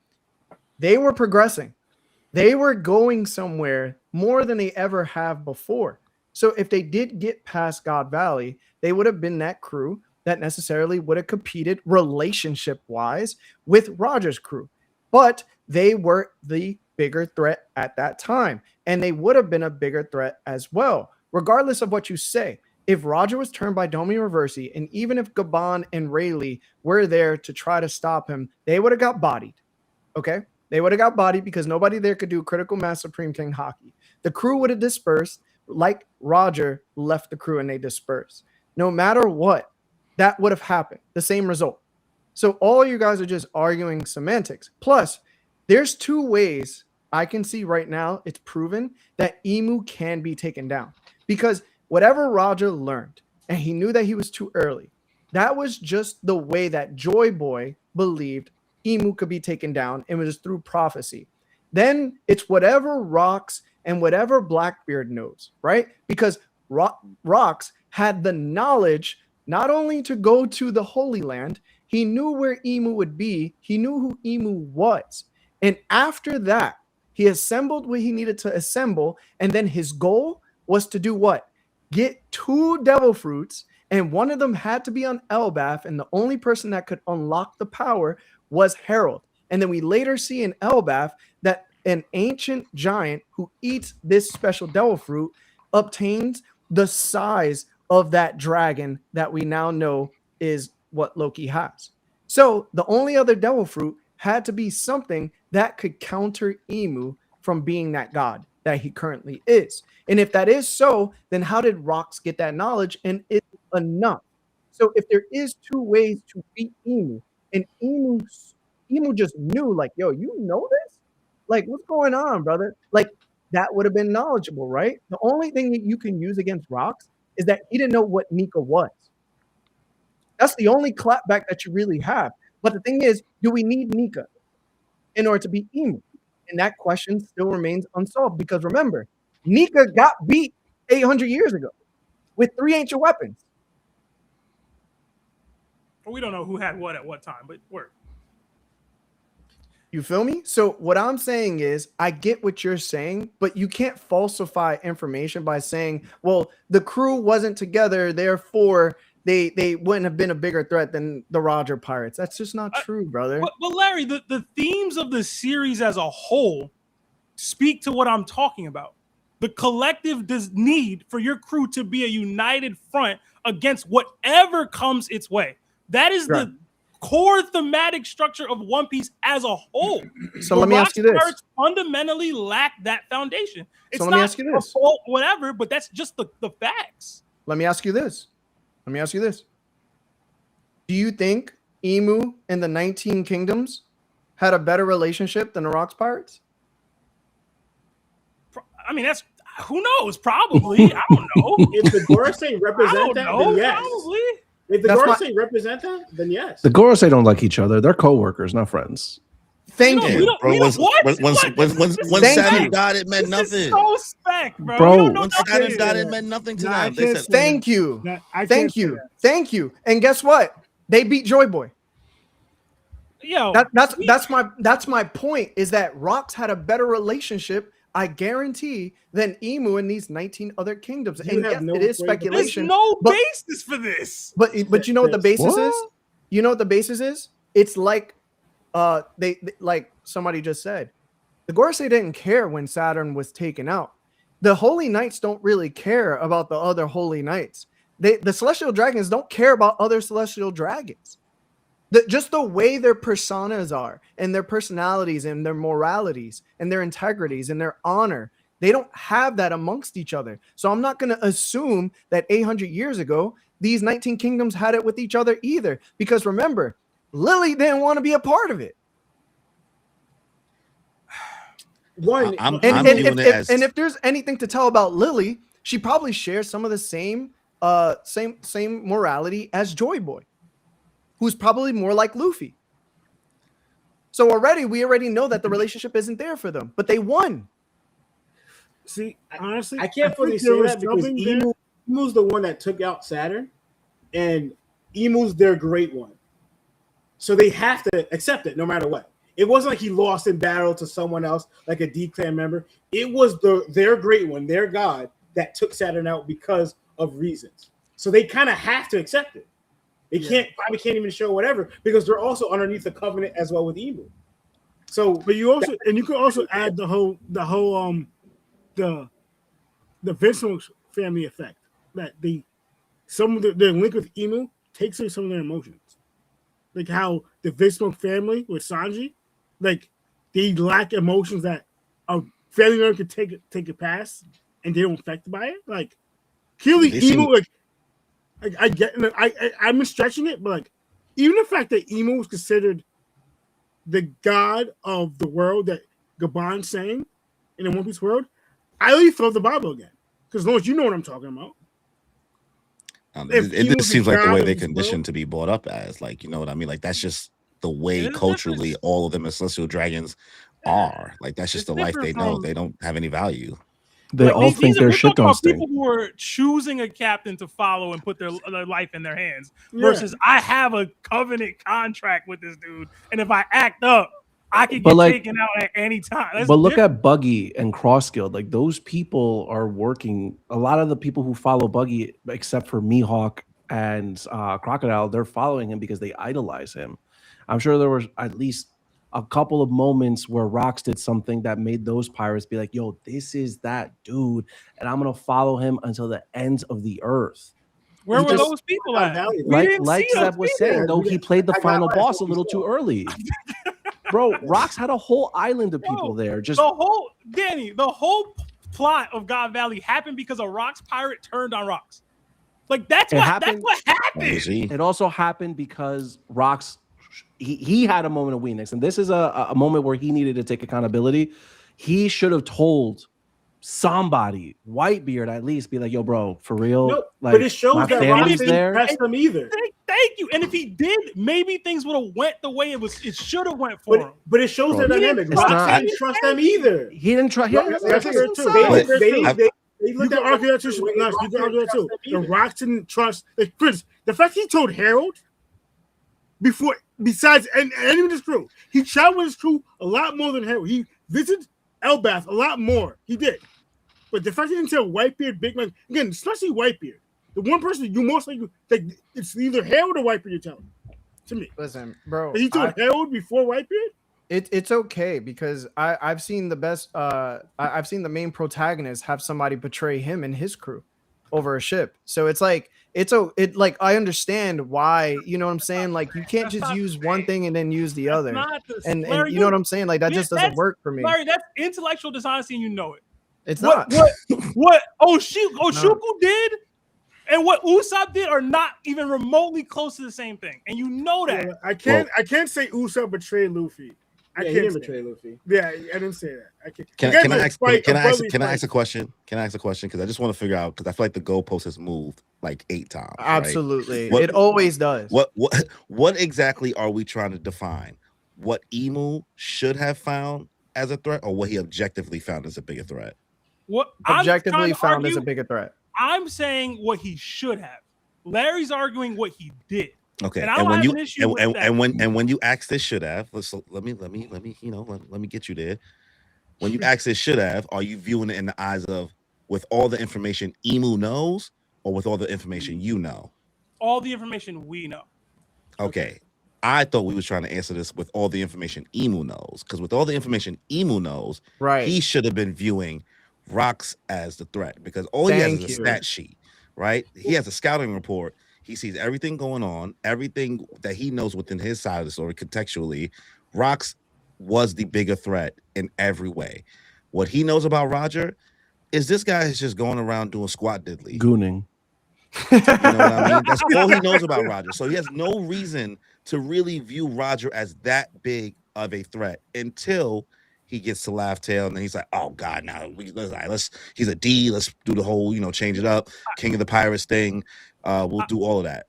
they were progressing. They were going somewhere more than they ever have before. So if they did get past God Valley, they would have been that crew that necessarily would have competed relationship-wise with Roger's crew. But they were the bigger threat at that time. And they would have been a bigger threat as well, regardless of what you say. If Roger was turned by Domi Reversi, and even if Gabon and Rayleigh were there to try to stop him, they would have got bodied. Okay? They would have got bodied because nobody there could do critical mass Supreme King hockey. The crew would have dispersed like Roger left the crew and they dispersed. No matter what, that would have happened. The same result. So all you guys are just arguing semantics. Plus, there's two ways I can see right now it's proven that Emu can be taken down. Because whatever Roger learned, and he knew that he was too early, that was just the way that Joy Boy believed Emu could be taken down, and it was through prophecy. Then it's whatever Rox and whatever Blackbeard knows, right? Because Rox had the knowledge not only to go to the Holy Land, he knew where Emu would be, he knew who Emu was. And after that, he assembled what he needed to assemble, and then his goal was to do what? Get 2 devil fruits, and one of them had to be on Elbaf, and the only person that could unlock the power was Harold. And then we later see in Elbaf that an ancient giant who eats this special devil fruit obtains the size of that dragon that we now know is what Loki has. So the only other devil fruit had to be something that could counter Emu from being that god that he currently is. And if that is so, then how did Rox get that knowledge? And it's enough. So if there is 2 ways to beat Emu, and Emu just knew, like, yo, you know this? Like, what's going on, brother? Like, that would have been knowledgeable, right? The only thing that you can use against Rox is that he didn't know what Nika was. That's the only clapback that you really have. But the thing is, do we need Nika in order to beat Emu? And that question still remains unsolved because remember, Nika got beat 800 years ago with 3 ancient weapons. We don't know who had what at what time, but work. You feel me? So what I'm saying is I get what you're saying, but you can't falsify information by saying, well, the crew wasn't together, therefore they wouldn't have been a bigger threat than the Roger Pirates. That's just not true, brother. But Larry, the themes of the series as a whole speak to what I'm talking about. The collective need for your crew to be a united front against whatever comes its way. That is the core thematic structure of One Piece as a whole. So let me ask you this. Pirates fundamentally lack that foundation. It's let me ask you this. A fault, whatever, but that's just the facts. Let me ask you this. Do you think Emu and the 19 Kingdoms had a better relationship than the Rox Pirates? I mean, that's who knows? Probably. I don't know. If the Gorosei represent that, then yes. Probably. If the Gorosei represent that, then yes. The Gorosei don't like each other. They're co-workers, not friends. Thank you. When Saturn died, it meant nothing. This is so spec, bro. When Saturn died, it meant nothing to them. They said, Thank you. Thank you. And guess what? They beat Joy Boy. Yo, that's my point. Is that Rox had a better relationship, I guarantee, than Emu and these 19 other kingdoms. And yes, it is speculation. There's no basis for this. But you know what the basis is? You know what the basis is? It's like they like somebody just said. The Gorosei didn't care when Saturn was taken out. The Holy Knights don't really care about the other Holy Knights. The Celestial Dragons don't care about other Celestial Dragons. Just the way their personas are and their personalities and their moralities and their integrities and their honor, they don't have that amongst each other. So I'm not going to assume that 800 years ago, these 19 kingdoms had it with each other either. Because remember, Lily didn't want to be a part of it. If there's anything to tell about Lily, she probably shares some of the same morality as Joy Boy, who's probably more like Luffy. So we already know that the relationship isn't there for them, but they won. See, honestly, I can't fully say that because Emu's the one that took out Saturn, and Emu's their great one. So they have to accept it no matter what. It wasn't like he lost in battle to someone else, like a D-Clan member. It was their great one, their god, that took Saturn out because of reasons. So they kind of have to accept it. They probably can't even show whatever because they're also underneath the covenant as well with Emu. So, but you also you could also add the whole the Vincent family effect that some of their link with Emu takes away some of their emotions. Like how the Vincent family with Sanji, like they lack emotions that a family member could take it past, and they don't affected by it. Like clearly, Emu, I get, I'm stretching it, but like even the fact that Emu was considered the god of the world that Gabon's saying in the One Piece world, I really throw the Bible again because Lawrence, you know what I'm talking about. It just seems like the way they're conditioned to be brought up as, like, you know what I mean? Like that's just the way culturally all of them as celestial dragons are. Like that's just the life they know. They don't have any value. They all think their shit don't stink. People who are choosing a captain to follow and put their life in their hands versus I have a covenant contract with this dude, and if I act up, I could get taken out at any time. But look at Buggy and Crossguild. Like those people are working. A lot of the people who follow Buggy, except for Mihawk and Crocodile, they're following him because they idolize him. I'm sure there was at least a couple of moments where Rocks did something that made those pirates be like, yo, this is that dude, and I'm going to follow him until the ends of the earth. Where were those people at? Like Seb was saying, though, he played the final boss a little too early. Bro, Rocks had a whole island of people there. Just the whole plot of God Valley happened because a Rocks pirate turned on Rocks. Like that's what happened. It also happened because Rocks he had a moment of weakness, and this is a moment where he needed to take accountability. He should have told somebody, Whitebeard at least, be like, yo, bro, for real. No, like, but it shows that Rocks didn't press them either. Thank you. And if he did, maybe things would have went the way it should have went for him. But it shows their dynamic. Rocks didn't trust them either. He didn't trust him. You can argue that too. You can argue that too. The Rocks didn't trust. Like, Chris, the fact he told Harold before, besides, and even his crew, he traveled with his crew a lot more than Harold. He visited Elbath a lot more. He did. But the fact he didn't tell Whitebeard, Big Man, again, especially Whitebeard, the one person you most likely, like, it's either Harold or Whitebeard you're telling. To me. Listen, bro. But he told Harold before Whitebeard? It's okay because I've seen the best I've seen the main protagonist have somebody betray him and his crew over a ship. So it's like like I understand why, you know what I'm saying? Like you can't just use one thing and then use the other. And you know what I'm saying? Like that just doesn't work for me. Larry, that's intellectual dishonesty and you know it. It's not. What Oshuku did and what Usopp did are not even remotely close to the same thing. And you know that. Yeah, I can't say Usopp betrayed Luffy. I can't betray Luffy. Yeah, I didn't say that. Can I ask a question? Can I ask a question? Because I just want to figure out, because I feel like the goalpost has moved like 8 times. Absolutely. Right? It always does. What exactly are we trying to define? What Emu should have found as a threat, or what he objectively found as a bigger threat? What objectively found as a bigger threat? I'm saying what he should have. Larry's arguing what he did. Okay, and when you ask this should have, let me get you there. When you ask this should have, are you viewing it in the eyes of with all the information Emu knows, or with all the information you know? All the information we know. Okay, I thought we was trying to answer this with all the information Emu knows, because with all the information Emu knows, right, he should have been viewing Rocks as the threat, because all he has is a stat sheet, right? He has a scouting report. He sees everything going on, everything that he knows within his side of the story contextually. Rocks was the bigger threat in every way. What he knows about Roger is this guy is just going around doing squat diddly. Gooning. You know what I mean? That's all he knows about Roger. So he has no reason to really view Roger as that big of a threat until he gets to Laugh Tale, and then he's like, "Oh God, now he's a D. Let's do the whole, change it up, King of the Pirates thing. We'll do all of that."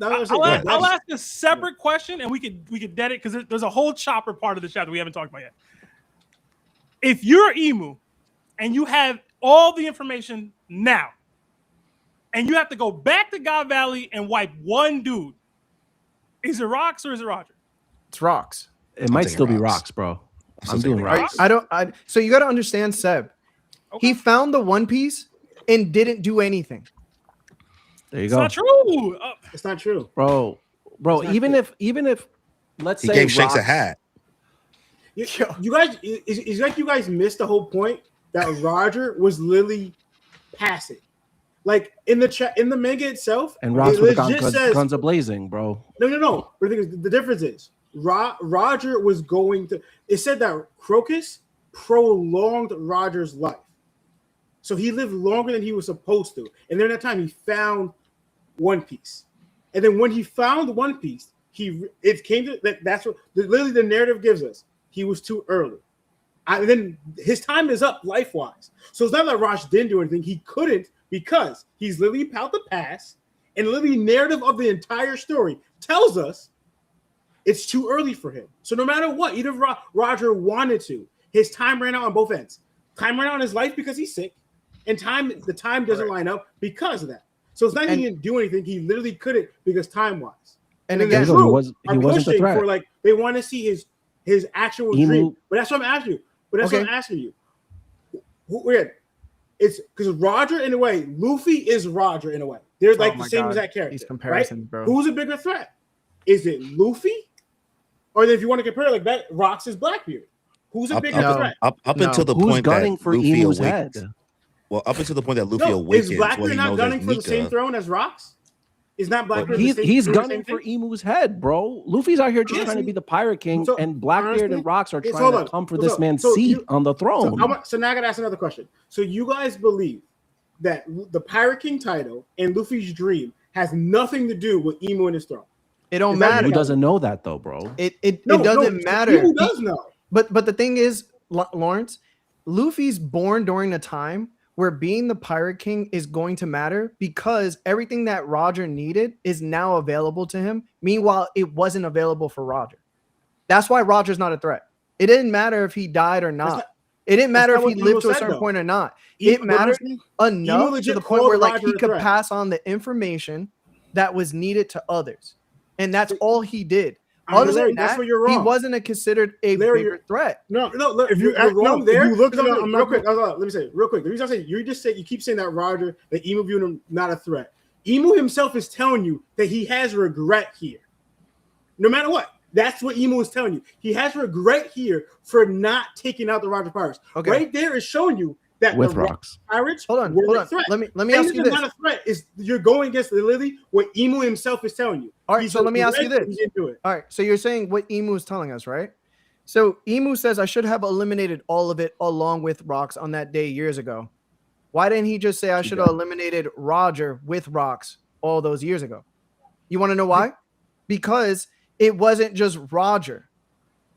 I'll ask a separate question, and we could dead it because there's a whole chopper part of the chapter we haven't talked about yet. If you're Emu, and you have all the information now, and you have to go back to God Valley and wipe one dude. Is it Rocks or is it Roger? It's Rocks. It might taking still be Rocks. Rocks, bro. I'm I'm still doing taking Rocks. So you got to understand, Seb. Okay. He found the One Piece and didn't do anything. There you It's go, not true. It's not true. bro. not Even true. if let's He say gave Shanks a Rocks- hat. You guys, it's like you guys missed the whole point that Roger was literally passing. Like in the manga itself, and Rocks it with legit guns a blazing, bro. No. But the difference is Roger was going to. It said that Crocus prolonged Roger's life, so he lived longer than he was supposed to. And then at that time, he found One Piece, and then when he found One Piece, it came to that. That's what literally the narrative gives us. He was too early. And then his time is up life-wise. So it's not that Raj didn't do anything. He couldn't because he's literally about the past, and literally narrative of the entire story tells us it's too early for him. So no matter what, even if Roger wanted to, his time ran out on both ends. Time ran out in his life because he's sick, and the time doesn't line up because of that. So it's not he didn't do anything. He literally couldn't because time-wise. And then again, the he crew wasn't are the pushing threat. for like they want to see his actual dream. But that's what I'm asking you. What I'm asking you. It's because Roger, in a way, Luffy is Roger in a way. They're like the same exact character. These comparisons, bro. Who's a bigger threat? Is it Luffy? Or if you want to compare like that, Rocks is Blackbeard. Who's a bigger threat? Up until the Who's point gunning that for Luffy Emu's awakens. head? Well, up until the point that Luffy No, awakens, is where Blackbeard he not knows gunning there's for the same Nika. throne as Rocks? Is not Blackbeard He's doing the gunning same for thing? Emu's head, bro. Luffy's out here just Yes, trying to be the pirate king, so, and Blackbeard honestly, and Rocks are yes, trying hold to on. come for So- this man's so seat you- on the throne. So now I gotta ask another question. So you guys believe that the Pirate King title and Luffy's dream has nothing to do with Emu and his throne? It don't Is that matter. Who doesn't know that though, bro? It doesn't matter. Emu does know. But the thing is, Lawrence, Luffy's born during a time where being the Pirate King is going to matter because everything that Roger needed is now available to him. Meanwhile, it wasn't available for Roger. That's why Roger's not a threat. It didn't matter if he died or not. It didn't matter if not he what lived Emu to a said, certain though. point or not. Emu- It mattered enough to legit the point called where like Roger he a could threat. pass on the information that was needed to others. And that's all he did. Other Larry, than that's that, where you're he wrong. wasn't considered a Larry, bigger threat. No, look, If you you're wrong no, there. if you look at Because it, I'm real not quick. Let me say real quick. The reason I say you keep saying that Roger, that Emu viewed him not a threat. Emu himself is telling you that he has regret here. No matter what, that's what Emu is telling you. He has regret here for not taking out the Roger Pirates. Okay. Right there is showing you that With the Rocks. Pirates Hold on. were a threat. Let me And ask you it's this. not a threat. Is you're going against literally what Emu himself is telling you. All right, He's so let me ask you regret this. he didn't do it. All right, so you're saying what Emu is telling us, right? So Emu says I should have eliminated all of it along with Rocks on that day years ago. Why didn't he just say I should have eliminated Roger with Rocks all those years ago? You want to know why? Because it wasn't just Roger.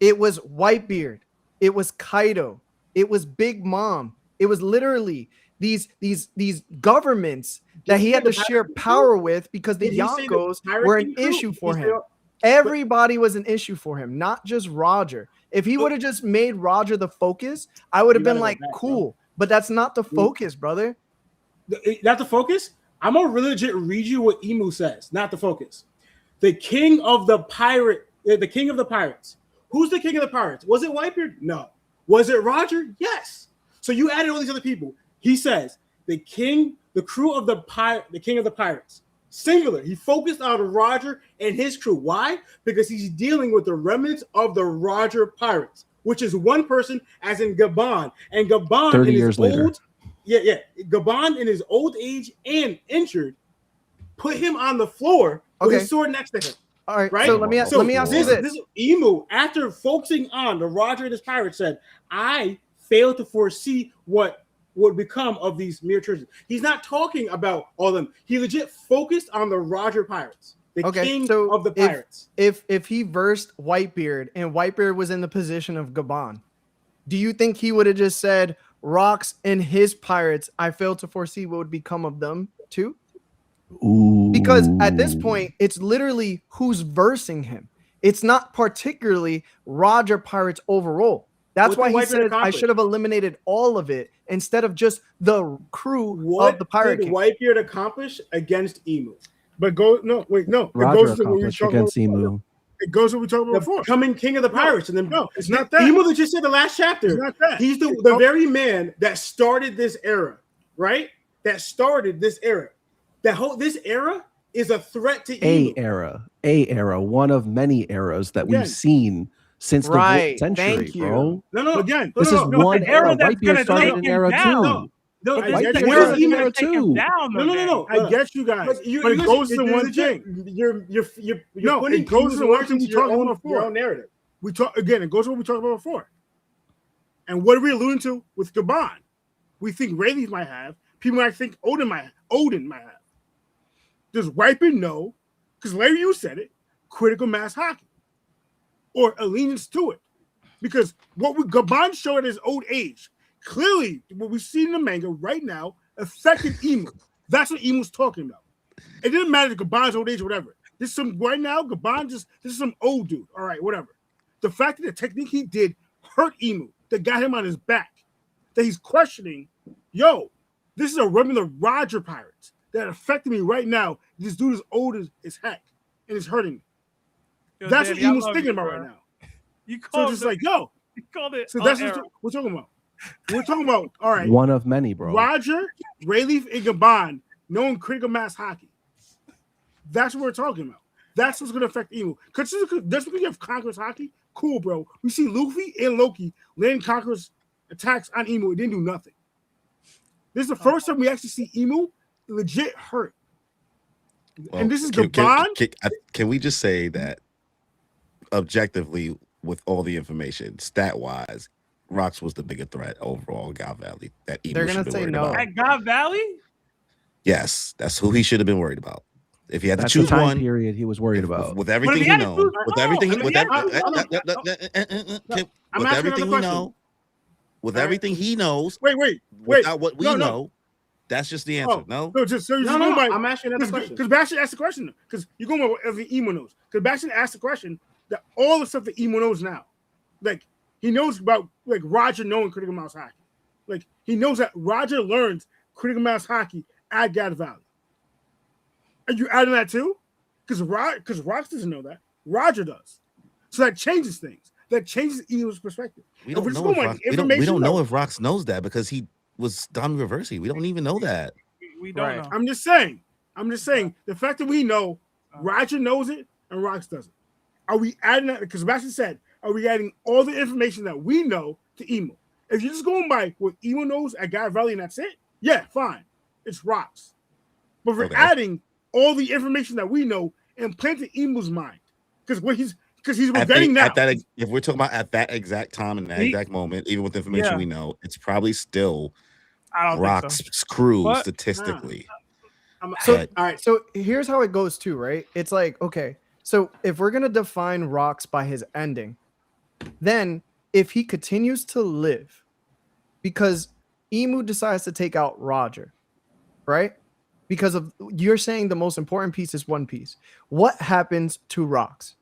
It was Whitebeard. It was Kaido. It was Big Mom. It was literally these governments that he had to share power with because the Did he say the Yonkos Pirate were an King crew? issue for He him. Everybody was an issue for him, not just Roger. If he would have just made Roger the focus, I would have You been gotta go like, back, bro. cool. But that's not the focus, brother. Not the focus. I'm gonna legit read you what Emu says, not the focus. The king of the king of the pirates. Who's the king of the pirates? Was it Whitebeard? No. Was it Roger? Yes. So you added all these other people. He says the king, the crew of the king of the pirates. Singular. He focused on Roger and his crew. Why? Because he's dealing with the remnants of the Roger pirates, which is one person, as in Gabon. And Gabon 30 in his years later. old, Gabon in his old age and injured, put him on the floor with Okay. his sword next to him. All right. Right? So let me ask you this. This Emu, after focusing on the Roger and his pirates, said, I failed to foresee what would become of these mere churches. He's not talking about all of them. He legit focused on the Roger pirates, the king of the pirates. If he versed Whitebeard and Whitebeard was in the position of Gabon, do you think he would have just said, Rocks and his pirates, I failed to foresee what would become of them too? Ooh. Because at this point, it's literally who's versing him. It's not particularly Roger Pirates overall. That's What why did he Whitebeard said I accomplish? should have eliminated all of it instead of just the crew What of the Pirate did King. Whitebeard accomplish against Emu? But go no, wait, no. It Roger goes to what we accomplished talked about against before. Emu. It goes to what we talked about before. Becoming king of the pirates, and then No, it's not that. Emu that just said the last chapter. It's not that. He's the very man that started this era, right? That started this era. This era is a threat to Emu. A era, one of many eras that Again. we've seen since the Right, century, thank you. bro. No. Again, This is no, one the era era. that's Whitebeard gonna started take an him era down. too. No, I This get is you. the What era is that's Emu gonna take him too? down. No. I get you guys. But it goes to the one thing. You're No, putting it goes Emu's to the one words thing we into your talked about own before. narrative. We talk again. It goes to what we talked about before. And what are we alluding to with Gabon? We think Rayleigh might have. People might think Odin might have. Does Whitebeard know? Because Larry, you said it. Critical mass hockey, or allegiance to it. Because what Gabon showed at his old age, clearly what we see in the manga right now affected Emu. That's what Emu's talking about. It didn't matter Gabon's old age or whatever. This is some right now. This is some old dude. All right, whatever. The fact that the technique he did hurt Emu, that got him on his back, that he's questioning, yo, this is a regular Roger Pirates that affected me right now. This dude is old as heck and it's hurting me. Yo, That's Danny, what I Emu's love thinking you, about bro. right now. You So called just it, like, yo, you called it. so that's era. what we're talking about. We're talking about, all right, One of many, bro. Roger, Rayleigh, and Gabon knowing critical mass hockey. That's what we're talking about. That's what's going to affect Emu. Because that's because you have Conqueror's hockey. Cool, bro. We see Luffy and Loki landing Conqueror's attacks on Emu. It didn't do nothing. This is the first time we actually see Emu legit hurt. Well, and this is Gabon. Can we just say that objectively, with all the information, stat wise, Rocks was the bigger threat overall in God Valley. That Emu They're should gonna have been say worried no. about. At God Valley? Yes, that's who he should have been worried about. If he had to That's the choose time one, period he was worried about. with everything he he had to knows, choose with one. everything, I mean, with he had I'm asking everything another we know, with All right. everything he knows, Wait. without what we No. know, that's just the answer. Oh, No, No, just so you No, just no, go by. I'm asking another question. Because Bastion asked the question. Because you're going by what every Emu knows. Because Bastion asked the question that all the stuff that Emu knows now, like he knows about like Roger knowing critical mass hockey. Like he knows that Roger learns critical mass hockey at God Valley. Are you adding that too? Because Rox doesn't know that. Roger does. So that changes things. That changes Emu's perspective. we If don't we're just know. going If by we information, don't though, know if Rocks knows that because he was Don Reversi. We don't even know that. We don't Right. know. I'm just saying the fact that we know Roger knows it and Rox doesn't. Are we adding that? Because Sebastian said, are we adding all the information that we know to Emu? If you're just going by what Emu knows at Guy Valley and that's it, yeah, fine. It's Rox. But we're Okay. adding all the information that we know and planting Emu's mind. Because he's regretting now. If we're talking about at that exact time and that exact moment, even with the information Yeah. we know, it's probably still I don't think Rock's so. crew But- statistically. So, But- all right. So here's how it goes too, right? It's like, okay, so if we're gonna define Rocks by his ending, then if he continues to live, because Emu decides to take out Roger, right? Because of you're saying the most important piece is One Piece. What happens to Rocks?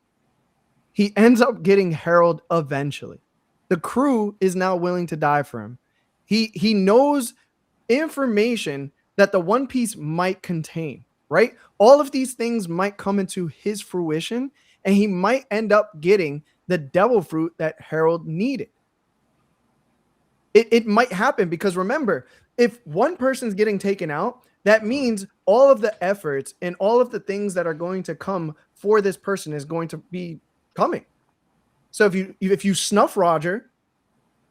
He ends up getting Herald eventually. The crew is now willing to die for him. He knows information that the One Piece might contain, right? All of these things might come into his fruition, and he might end up getting the devil fruit that Harold needed. It might happen because remember, if one person's getting taken out, that means all of the efforts and all of the things that are going to come for this person is going to be coming. So if you snuff Roger,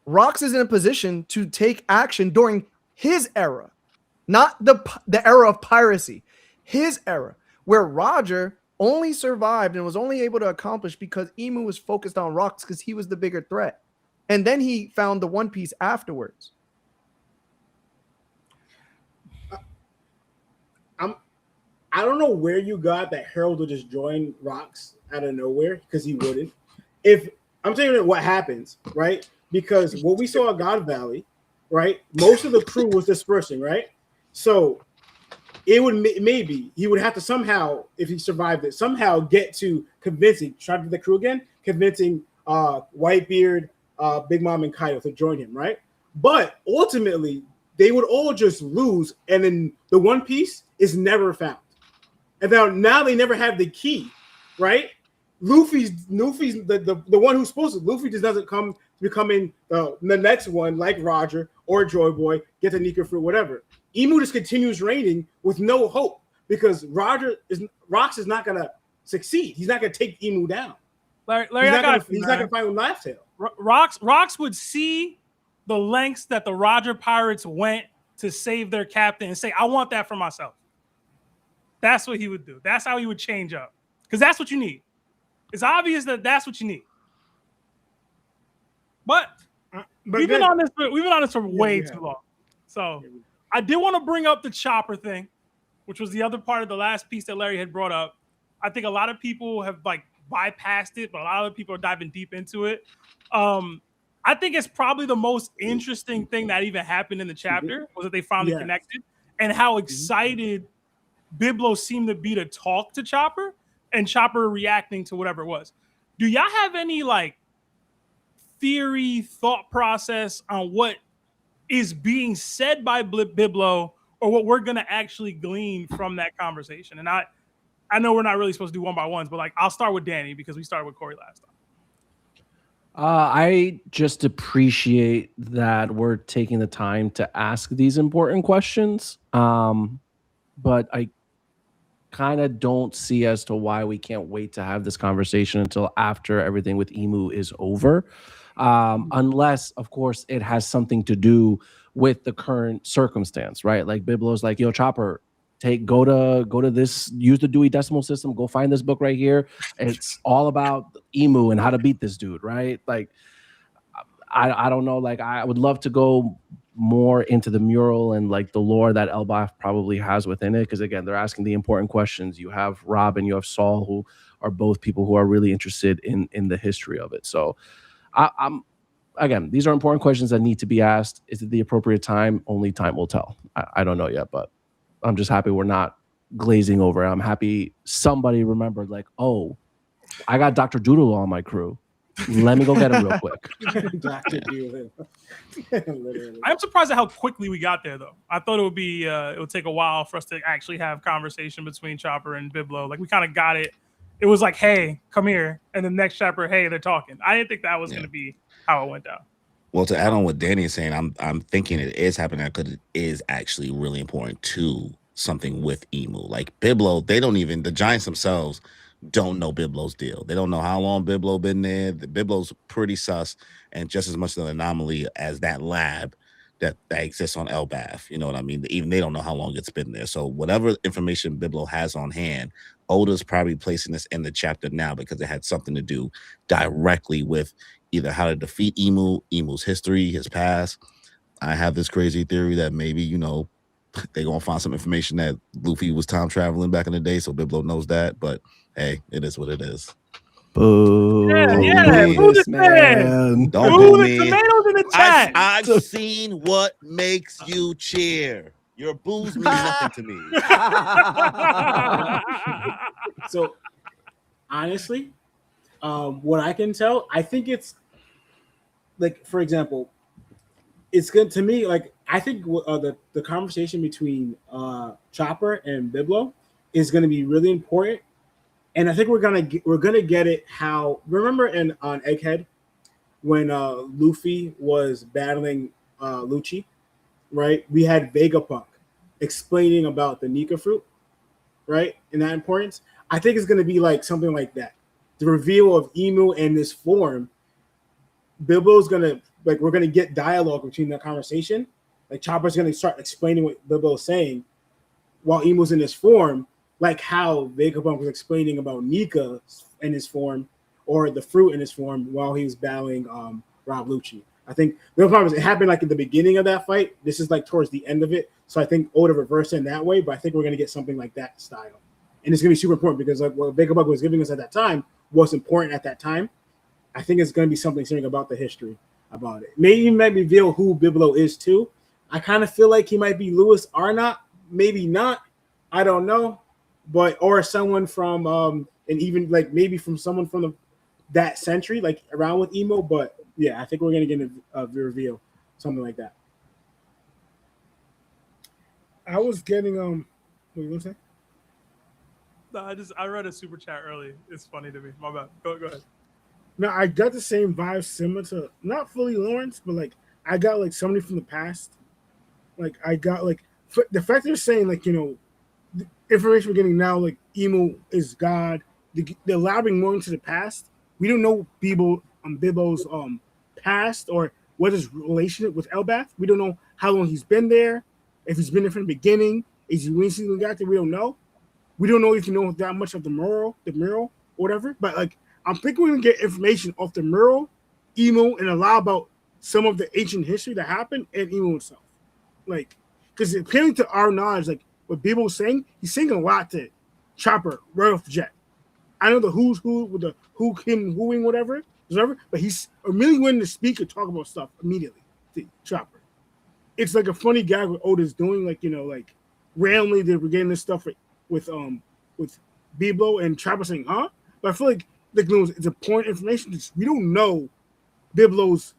Rox is in a position to take action during his era, not the era of piracy, his era, where Roger only survived and was only able to accomplish because Emu was focused on Rox because he was the bigger threat. And then he found the One Piece afterwards. I don't know where you got that Harold would just join Rocks out of nowhere because he wouldn't. If I'm telling you what happens, right? Because what we saw at God Valley, right? Most of the crew was dispersing, right? So it would maybe he would have to somehow, if he survived it, somehow get to convincing, try to get the crew again, convincing Whitebeard, Big Mom and Kaido to join him, right? But ultimately, they would all just lose, and then the One Piece is never found. And now they never have the key, right? Luffy's the one who's supposed to. Luffy just doesn't come to becoming the next one like Roger or Joy Boy, get the Nika fruit, whatever. Emu just continues reigning with no hope because Rox is not gonna succeed. He's not gonna take Emu down. Larry, he's not gonna find Laugh Tale. Rox would see the lengths that the Roger Pirates went to save their captain and say, I want that for myself. That's what he would do. That's how he would change up. Because that's what you need. It's obvious that that's what you need. But we've been on this for way too long. So I did want to bring up the Chopper thing, which was the other part of the last piece that Larry had brought up. I think a lot of people have bypassed it, but a lot of people are diving deep into it. I think it's probably the most interesting thing that even happened in the chapter was that they finally connected, and how excited Biblo seemed to be to talk to Chopper, and Chopper reacting to whatever it was. Do y'all have any theory, thought process on what is being said by Biblo, or what we're gonna actually glean from that conversation? And I know we're not really supposed to do one by ones, but I'll start with Danny because we started with Corey last time. I just appreciate that we're taking the time to ask these important questions. But I kind of don't see as to why we can't wait to have this conversation until after everything with Emu is over. Unless, of course, it has something to do with the current circumstance, right? Like Biblo's like, yo, Chopper, go to this, use the Dewey Decimal System, go find this book right here. It's all about Emu and how to beat this dude, right? I don't know. I would love to go more into the mural and the lore that Elbaf probably has within it, because again, they're asking the important questions. You have Rob and you have Saul, who are both people who are really interested in the history of it. So I'm again, these are important questions that need to be asked. Is it the appropriate time? Only time will tell. I don't know yet, but I'm just happy we're not glazing over. I'm happy somebody remembered, oh, I got Dr. Doodle on my crew. Let me go get him real quick. Dr. Doodle. I'm surprised at how quickly we got there, though. I thought it would take a while for us to actually have conversation between Chopper and Biblo. We kind of got it. It was hey, come here. And the next chapter, hey, they're talking. I didn't think that was going to be how it went down. Well, to add on what Danny is saying, I'm thinking it is happening because it is actually really important to something with Emu. Biblo, the Giants themselves don't know Biblo's deal. They don't know how long Biblo been there. The Biblo's pretty sus and just as much of an anomaly as that lab that exists on Elbaf. You know what I mean? Even they don't know how long it's been there. So whatever information Biblo has on hand, Oda's probably placing this in the chapter now because it had something to do directly with either how to defeat Emu, Emu's history, his past. I have this crazy theory that maybe, they're going to find some information that Luffy was time traveling back in the day, so Biblo knows that. But, hey, it is what it is. Boo. Yeah, boo this man. Don't Boo boo the me. tomatoes in the chat. I've seen what makes you cheer. Your boos mean nothing to me. So, honestly, what I can tell, I think it's for example, it's good to me. I think the conversation between Chopper and Biblo is going to be really important, and I think we're gonna get it. How remember on Egghead when Luffy was battling Lucci, right? We had Vegapunk explaining about the Nika fruit, right, and that importance. I think it's going to be something like that. The reveal of Emu in this form, Biblo's gonna we're gonna get dialogue between the conversation. Chopper's gonna start explaining what Biblo's saying while Emu's in this form, how Vegapunk was explaining about Nika in his form or the fruit in his form while he was battling Rob Lucci. I think the problem is it happened at the beginning of that fight. This is towards the end of it. So I think Oda reversed it in that way, but I think we're gonna get something like that style. And it's gonna be super important because what Vegapunk was giving us at that time was important at that time. I think it's going to be something about the history about it. Maybe might reveal who Biblo is too. I kind of feel like he might be Louis Arnott, maybe not. I don't know, or someone from and even maybe from someone from that century, like around with emo. But yeah, I think we're gonna get a reveal, something like that. I was getting what you gonna say? No, I read a super chat early. It's funny to me. My bad. Go ahead. No, I got the same vibe similar to not fully Lawrence, but like I got like somebody from the past. Like I got like the fact they're saying like the information we're getting now like emo is God. They're elaborating more into the past. We don't know Biblo's past or what his relationship with Elbath. We don't know how long he's been there. If he's been there from the beginning, is he recently got there? We don't know. We don't know if you know that much of the mural, or whatever. But like, I'm thinking we're gonna get information off the mural, emo, and a lot about some of the ancient history that happened and emo himself. Like, because apparently to our knowledge, like what Biblo was saying, he's saying a lot to Chopper right off the jet. I know the who's who with the who, him, whoing, whatever, but he's really willing to speak and talk about stuff immediately to Chopper. It's like a funny gag what Oda's doing, like like randomly they were getting this stuff with Biblo and Chopper saying, huh? But I feel like it's important information. We don't know Biblo's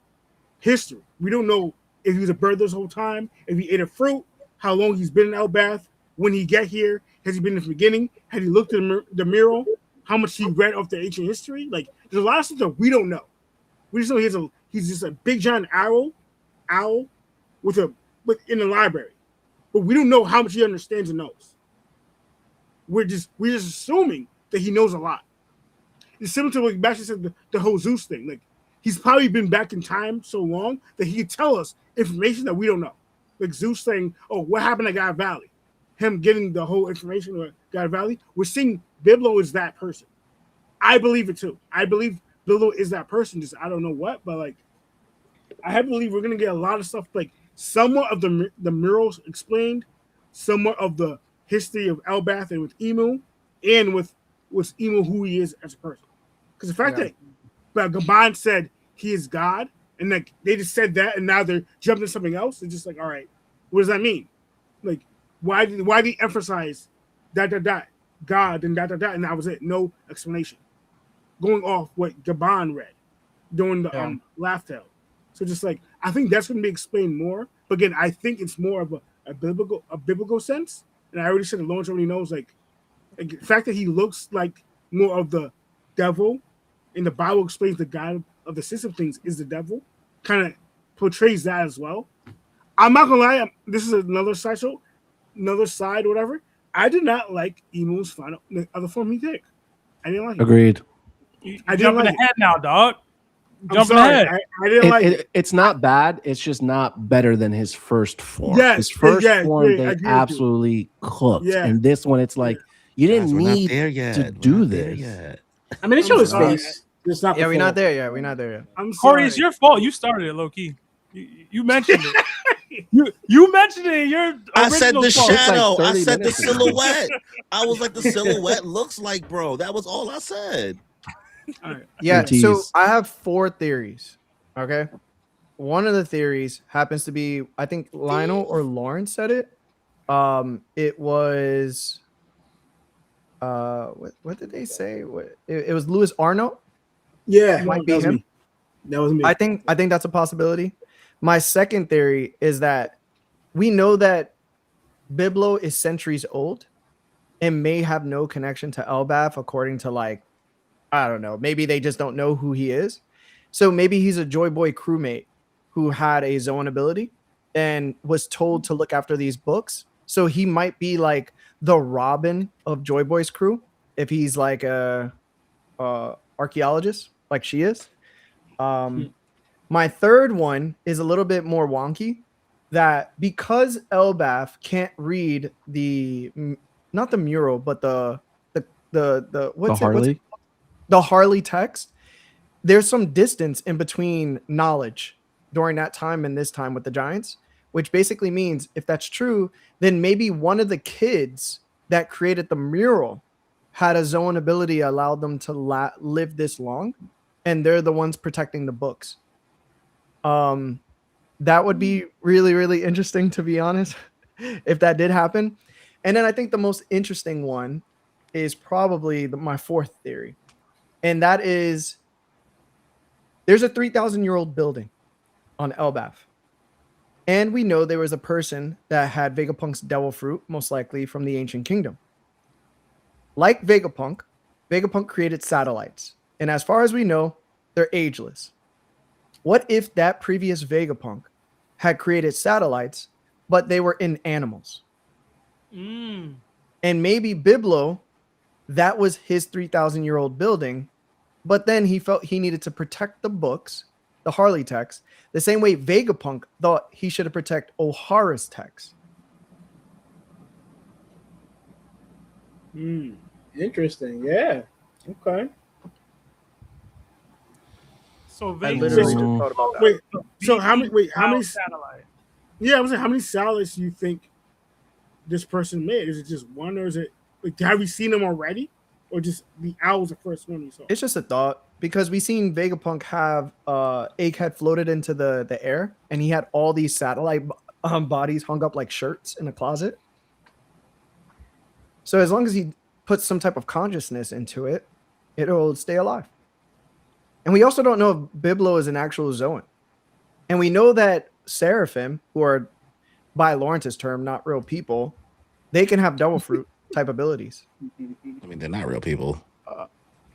history. We don't know if he was a bird this whole time, if he ate a fruit, how long he's been in Elbath, when he get here, has he been in the beginning? Had he looked at the mural? How much he read off the ancient history? Like, there's a lot of stuff that we don't know. We just know he's just a big giant owl in the library, but we don't know how much he understands and knows. We're just assuming that he knows a lot. It's similar to what Sebastian said, the whole Zeus thing. Like, he's probably been back in time so long that he could tell us information that we don't know. Like Zeus saying, "Oh, what happened at God Valley?" Him getting the whole information at God Valley. We're seeing Biblo is that person. I believe it too. I believe Biblo is that person. Just I don't know what, but like, I believe we're gonna get a lot of stuff. Like somewhat of the murals explained, somewhat of the history of Elbath and with Emu, and with Emu who he is as a person. Because the fact that Gaban said he is God, and like they just said that, and now they're jumping to something else. It's just like, all right, what does that mean? Like, why did he emphasize that God and and that was it? No explanation. Going off what Gaban read during the laugh tale. So just like I think that's going to be explained more. But again, I think it's more of a biblical sense. And I already said that Lawrence already knows like the fact that he looks like more of the devil, and the Bible explains the God of the system things is the devil, kind of portrays that as well. I'm not gonna lie, this is another side, whatever. I did not like Emu's the other form he took. I didn't like it. Agreed. I didn't jumping ahead now, dog. Jumping ahead. I didn't like it. It's not bad. It's just not better than his first form. Yes, his first form, they absolutely cooked. Yeah. And this one, it's like you didn't need to do this. I mean, they show his face. It's not we're not there yet. We're not there yet. I'm sorry. Corey, it's your fault. You started it, Loki. You mentioned it. you mentioned it in your I said the fault. shadow. Like I said the 30 minutes ago. silhouette. I was like, the silhouette looks like, bro. That was all I said. All right. Yeah, Tease. so I have 4 theories. Okay. One of the theories happens to be, I think Lionel or Lawrence said it. It was what did they say? It was Louis Arnault. Yeah, Might be that was him. me. That was me. I think that's a possibility. My second theory is that we know that Biblo is centuries old and may have no connection to Elbath, according to like, I don't know, maybe they just don't know who he is. So maybe he's a Joy Boy crewmate who had a Zoan ability and was told to look after these books. So he might be like the Robin of Joy Boy's crew if he's like a archaeologist like she is. My third one is a little bit more wonky, that because Elbath can't read not the mural, but the Harley? The Harley text, there's some distance in between knowledge during that time and this time with the Giants, which basically means if that's true, then maybe one of the kids that created the mural had a Zoan ability allowed them to live this long, and they're the ones protecting the books. That would be really, really interesting, to be honest, if that did happen. And then I think the most interesting one is probably my fourth theory. And that is There's a 3,000-year-old building on Elbaf. And we know there was a person that had Vegapunk's devil fruit, most likely from the ancient kingdom. Like Vegapunk created satellites. And as far as we know, they're ageless. What if that previous Vegapunk had created satellites, but they were in animals? And maybe Biblo, that was his 3,000-year-old building, but then he felt he needed to protect the books, the Harley text, the same way Vegapunk thought he should have protected O'Hara's text. Interesting. Yeah. Okay. So I Vegas. literally just thought about that. Wait, so how many? satellite? Yeah, I was like, how many satellites do you think this person made? Is it just one, or is it like have we seen them already, or just the owl's the first one we saw? It's just a thought because we seen Vegapunk have Egghead floated into the air, and he had all these satellite bodies hung up like shirts in a closet. So as long as he puts some type of consciousness into it, it'll stay alive. And we also don't know if Biblo is an actual Zoan. And we know that Seraphim, who are, by Lawrence's term, not real people, they can have devil fruit type abilities. I mean, they're not real people.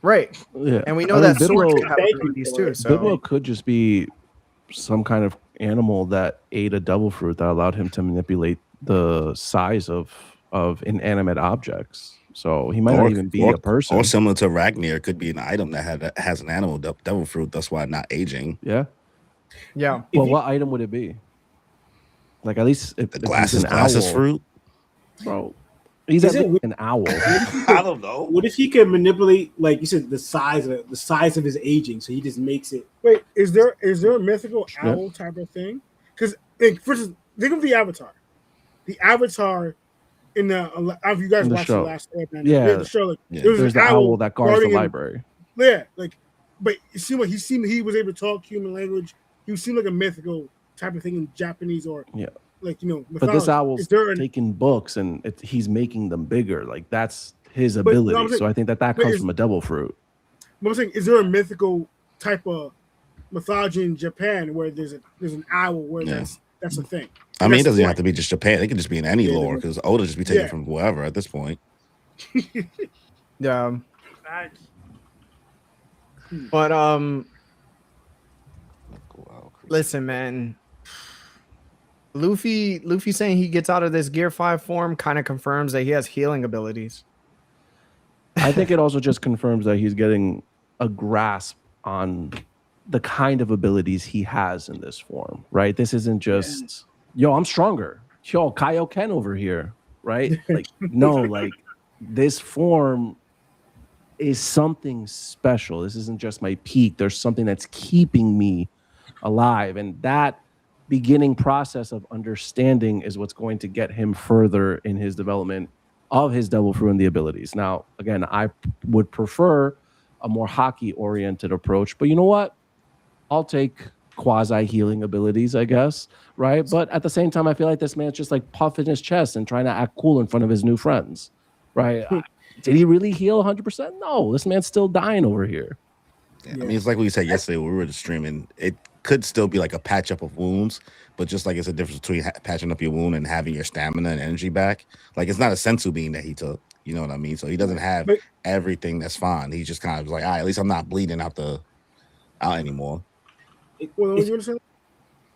Right. Yeah. And we know I that mean, swords Biblo, can have abilities too. So Biblo could just be some kind of animal that ate a devil fruit that allowed him to manipulate the size of inanimate objects. So he might not even be a person. Or similar to Ragnir, could be an item that has an animal devil fruit. That's why not aging. Yeah. yeah. Well, what item would it be? Like at least if The he's glasses an owl, fruit. bro. He's Is at it least an owl. I don't know. What if he could manipulate, like you said, the size of his aging? So he just makes it. Wait, is there a mythical owl type of thing? Because for instance, think of the Avatar. The Avatar in the if you guys In the watched show. the last Airbender, Yeah. the show, like Yeah. there was There's an the owl that guards the guarding him. library. Yeah, like, but it seemed like he was able to talk human language. He seemed like a mythical type of thing in Japanese or like But this mythology. owl's Is there an, taking books and he's making them bigger. Like that's his But, no, ability. I'm saying- So I think that but comes is- from a devil fruit. but I'm saying, is there a mythical type of mythology in Japan where there's an owl where that's a thing? I mean, it That's the doesn't have point. to be just Japan. It could just be in any Yeah, lore because Oda just be taken yeah. from whoever at this point. Yeah. Facts. But listen, man. Luffy saying he gets out of this Gear 5 form kind of confirms that he has healing abilities. I think it also just confirms that he's getting a grasp on the kind of abilities he has in this form, right? This isn't just, yo, I'm stronger. Yo, Kaioken over here, right? Like, no, like this form is something special. This isn't just my peak. There's something that's keeping me alive. And that beginning process of understanding is what's going to get him further in his development of his devil fruit and the abilities. Now, again, I would prefer a more hockey-oriented approach, but you know what? I'll take quasi-healing abilities, I guess, right? But at the same time, I feel like this man's just like puffing his chest and trying to act cool in front of his new friends, right? Did he really heal 100%? No, this man's still dying over here. Yeah. I mean, it's like we said yesterday when we were just streaming. It could still be like a patch up of wounds, but just like it's a difference between patching up your wound and having your stamina and energy back. Like it's not a sensu bean that he took. You know what I mean? So he doesn't have everything that's fine. He's just kind of like, all right, at least I'm not bleeding out anymore. Well, you understand?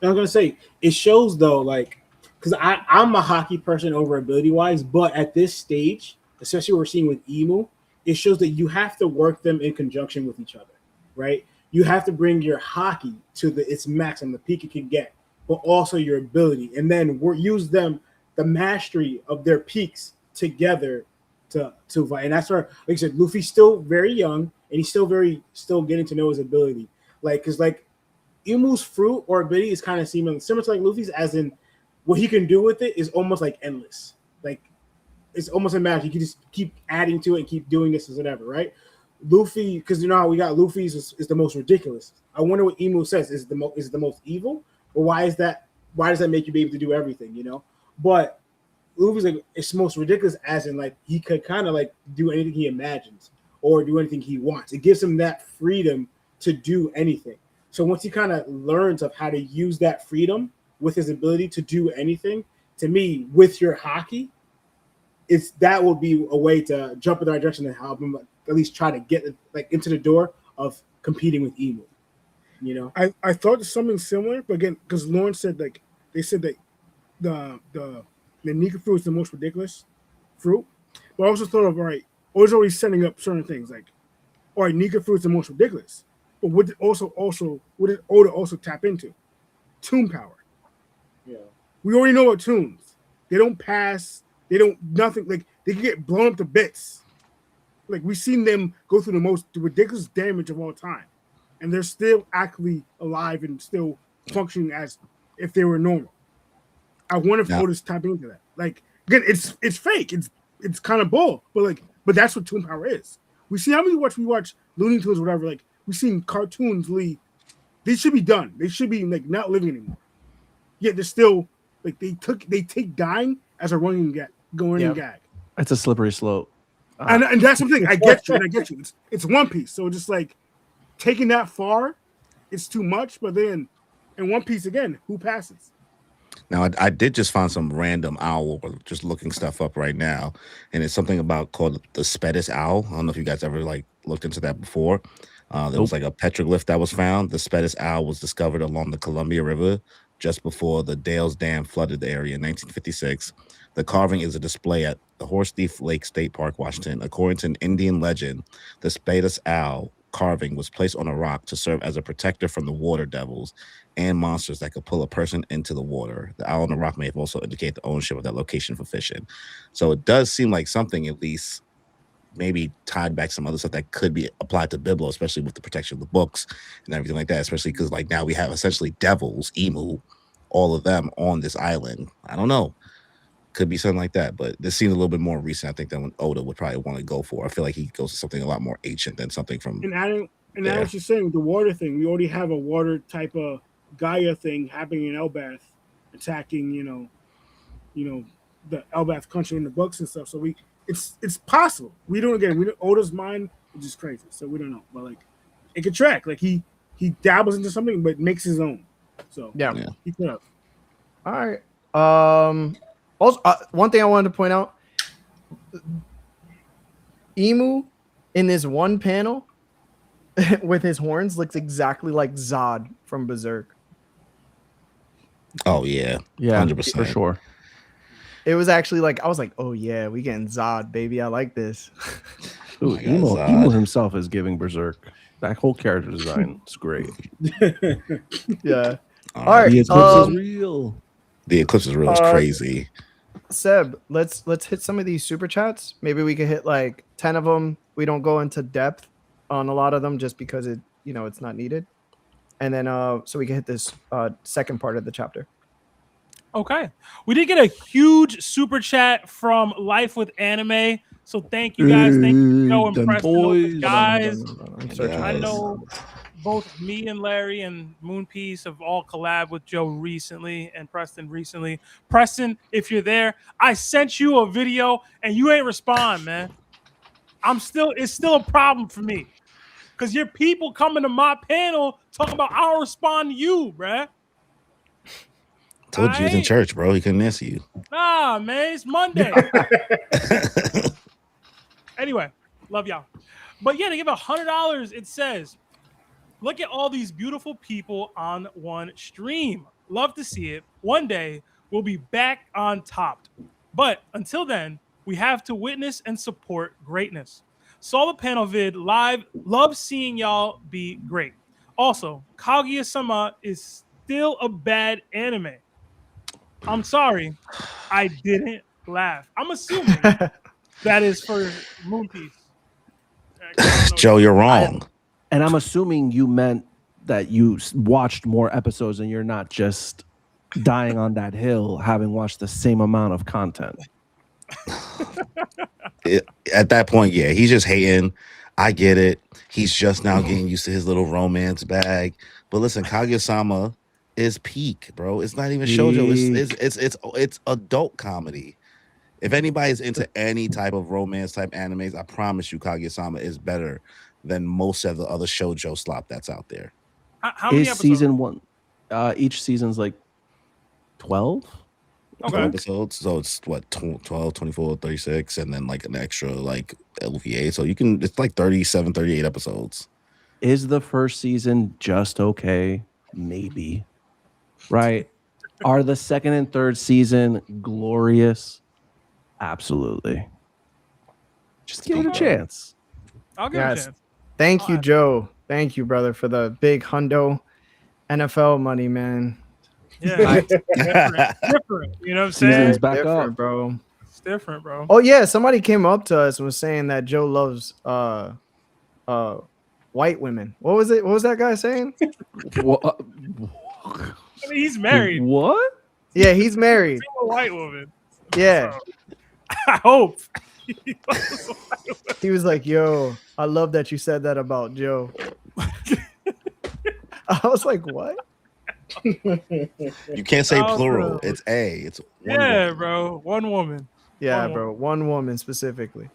I was gonna say it shows though, like, because I'm a hockey person over ability wise, but at this stage, especially what we're seeing with Emu, it shows that you have to work them in conjunction with each other, right? You have to bring your hockey to its max and the peak it can get, but also your ability, and then use the mastery of their peaks together to fight. And that's where, like I said, Luffy's still very young and he's still getting to know his ability, like because like Emu's fruit or ability is kind of similar to like Luffy's, as in what he can do with it is almost like endless. Like it's almost a magic. You can just keep adding to it and keep doing this or whatever, right? Luffy, because you know how we got Luffy's is the most ridiculous. I wonder what Emu says is the most evil, or why is that? Why does that make you be able to do everything? You know, but Luffy's like it's most ridiculous, as in like he could kind of like do anything he imagines or do anything he wants. It gives him that freedom to do anything. So once he kind of learns of how to use that freedom with his ability to do anything, to me, with your hockey, that would be a way to jump in the right direction and help him at least try to get like into the door of competing with Emu. You know, I thought something similar, but again, because Lauren said like they said that the Nika fruit is the most ridiculous fruit, but I also thought of all right, always already setting up certain things like, all right, Nika fruit is the most ridiculous, but what did Oda also tap into? Toon power. yeah, We already know what tunes. They don't pass. They don't nothing. Like they can get blown up to bits. Like we've seen them go through the ridiculous damage of all time, and they're still actually alive and still functioning as if they were normal. I wonder if Oda's tapping into that. Like again, it's fake. It's kind of bull, but that's what toon power is. We see how many we watch Looney Tunes or whatever. Like we've seen cartoons. They should be done. They should be like not living anymore. Yet they're still like they take dying as a running gag. It's a slippery slope. And that's the thing. I get you. It's One Piece, so just like taking that far, it's too much. But then in One Piece again, who passes? Now, I did just find some random owl, just looking stuff up right now, and it's something called the Spedis owl. I don't know if you guys ever like looked into that before. There was like a petroglyph that was found. The Spedis owl was discovered along the Columbia River just before the Dales Dam flooded the area in 1956. The carving is a display at the Horse Thief Lake State Park, Washington. According to an Indian legend, the Spedis owl carving was placed on a rock to serve as a protector from the water devils and monsters that could pull a person into the water. The owl on the rock may have also indicated the ownership of that location for fishing. So it does seem like something at least maybe tied back some other stuff that could be applied to Biblo, especially with the protection of the books and everything like that, especially because like now we have essentially devils, Emu, all of them on this island. I don't know. Could be something like that, but this seems a little bit more recent, I think, than what Oda would probably want to go for. I feel like he goes to something a lot more ancient than something from... And adding what you're saying, the water thing, we already have a water type of Gaia thing happening in Elbath, attacking, the Elbath country in the books and stuff. So it's possible. Oda's mind is just crazy, so we don't know. But like, it could track. Like he dabbles into something, but makes his own. So yeah. He could have. All right. Also, one thing I wanted to point out: Emu in this one panel with his horns looks exactly like Zod from Berserk. Oh yeah, 100% for sure. It was actually like I was like, oh yeah, we getting Zod, baby. I like this. Ooh, Emu himself is giving Berserk. That whole character design is great. Yeah. All right. The eclipse is real. The eclipse is real. It's crazy. Seb, let's hit some of these super chats. Maybe we could hit like 10 of them. We don't go into depth on a lot of them just because it's not needed. And then so we can hit this second part of the chapter. Okay. We did get a huge super chat from Life with Anime. So thank you guys. Thank you, Joe and Preston. Guys, I know both me and Larry and Moonpiece have all collabed with Joe recently and Preston recently. Preston, if you're there, I sent you a video and you ain't respond, man. It's still a problem for me. Because your people coming to my panel talking about I'll respond to you, bruh. Told you he was in church, bro. He couldn't answer you. Nah, man, it's Monday. Anyway, love y'all. But yeah, they give $100. It says, look at all these beautiful people on one stream. Love to see it. One day, we'll be back on TOPT. But until then, we have to witness and support greatness. Saw the panel vid live. Love seeing y'all be great. Also, Kaguya-sama is still a bad anime. I'm sorry. I didn't laugh. I'm assuming that is for Moonpiece. Joe, you're wrong. And I'm assuming you meant that you watched more episodes and you're not just dying on that hill having watched the same amount of content. At that point, yeah, he's just hating. I get it. He's just now getting used to his little romance bag. But listen, Kaguya-sama is peak, bro. It's not even shoujo. It's adult comedy. If anybody's into any type of romance type animes, I promise you Kaguya-sama is better than most of the other shoujo slop that's out there. How many Is episodes? season 1? Each season's like 12. 12 Okay. episodes, so it's what 12, 24, 36, and then like an extra like LVA. So you can, it's like 37, 38 episodes. Is the first season just okay? Maybe. Right? Are the second and third season glorious? Absolutely. Just give it a chance. I'll give it a Yes. chance. Thank you, Alright. Joe. Thank you, brother, for the big hundo NFL money, man. Yeah, different. You know what I'm saying? Season's back Different, up. bro. It's different, bro. Oh yeah, somebody came up to us and was saying that Joe loves white women. What was it? What was that guy saying? What? I mean, he's married What? Yeah, he's married. to a white woman. Yeah. So, I hope. He was like, "Yo, I love that you said that about Joe." I was like, "What?" You can't say Oh, plural. bro. It's a. It's one Yeah, woman. bro. One woman. Yeah, One bro. One woman specifically.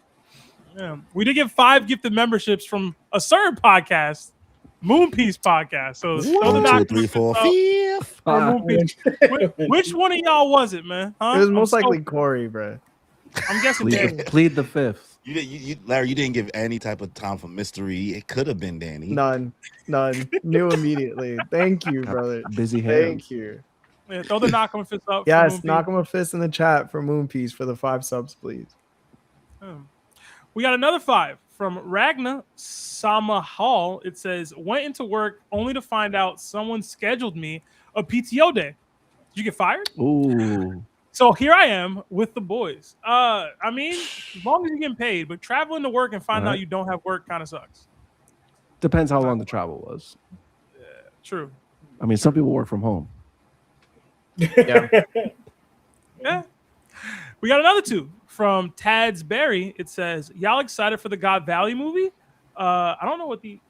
Yeah. We did get 5 gifted memberships from a certain podcast, Moon Piece Podcast. So throw the 1, 2, documents 3, 4, out 5. for Moon Piece. Which one of y'all was it, man? Huh? It was I'm most so- likely Corey, bro. I'm guessing Danny. Plead the fifth. Larry, you didn't give any type of time for mystery. It could have been Danny. None. Knew immediately. Thank you, brother. Busy hands. Thank you. Yeah, throw the knock 'em fist up. for Yes, Moon knock Piece. him a fist in the chat for Moon Piece for the 5 subs, please. We got another 5 from Ragna Samahal. It says, went into work only to find out someone scheduled me a PTO day. Did you get fired? Ooh. So here I am with the boys. I mean, as long as you're getting paid, but traveling to work and finding Right. out you don't have work kind of sucks. Depends how long the travel was. True. I mean, some people work from home. Yeah. Yeah. We got another 2 from Tads Berry. It says, y'all excited for the God Valley movie? I don't know what the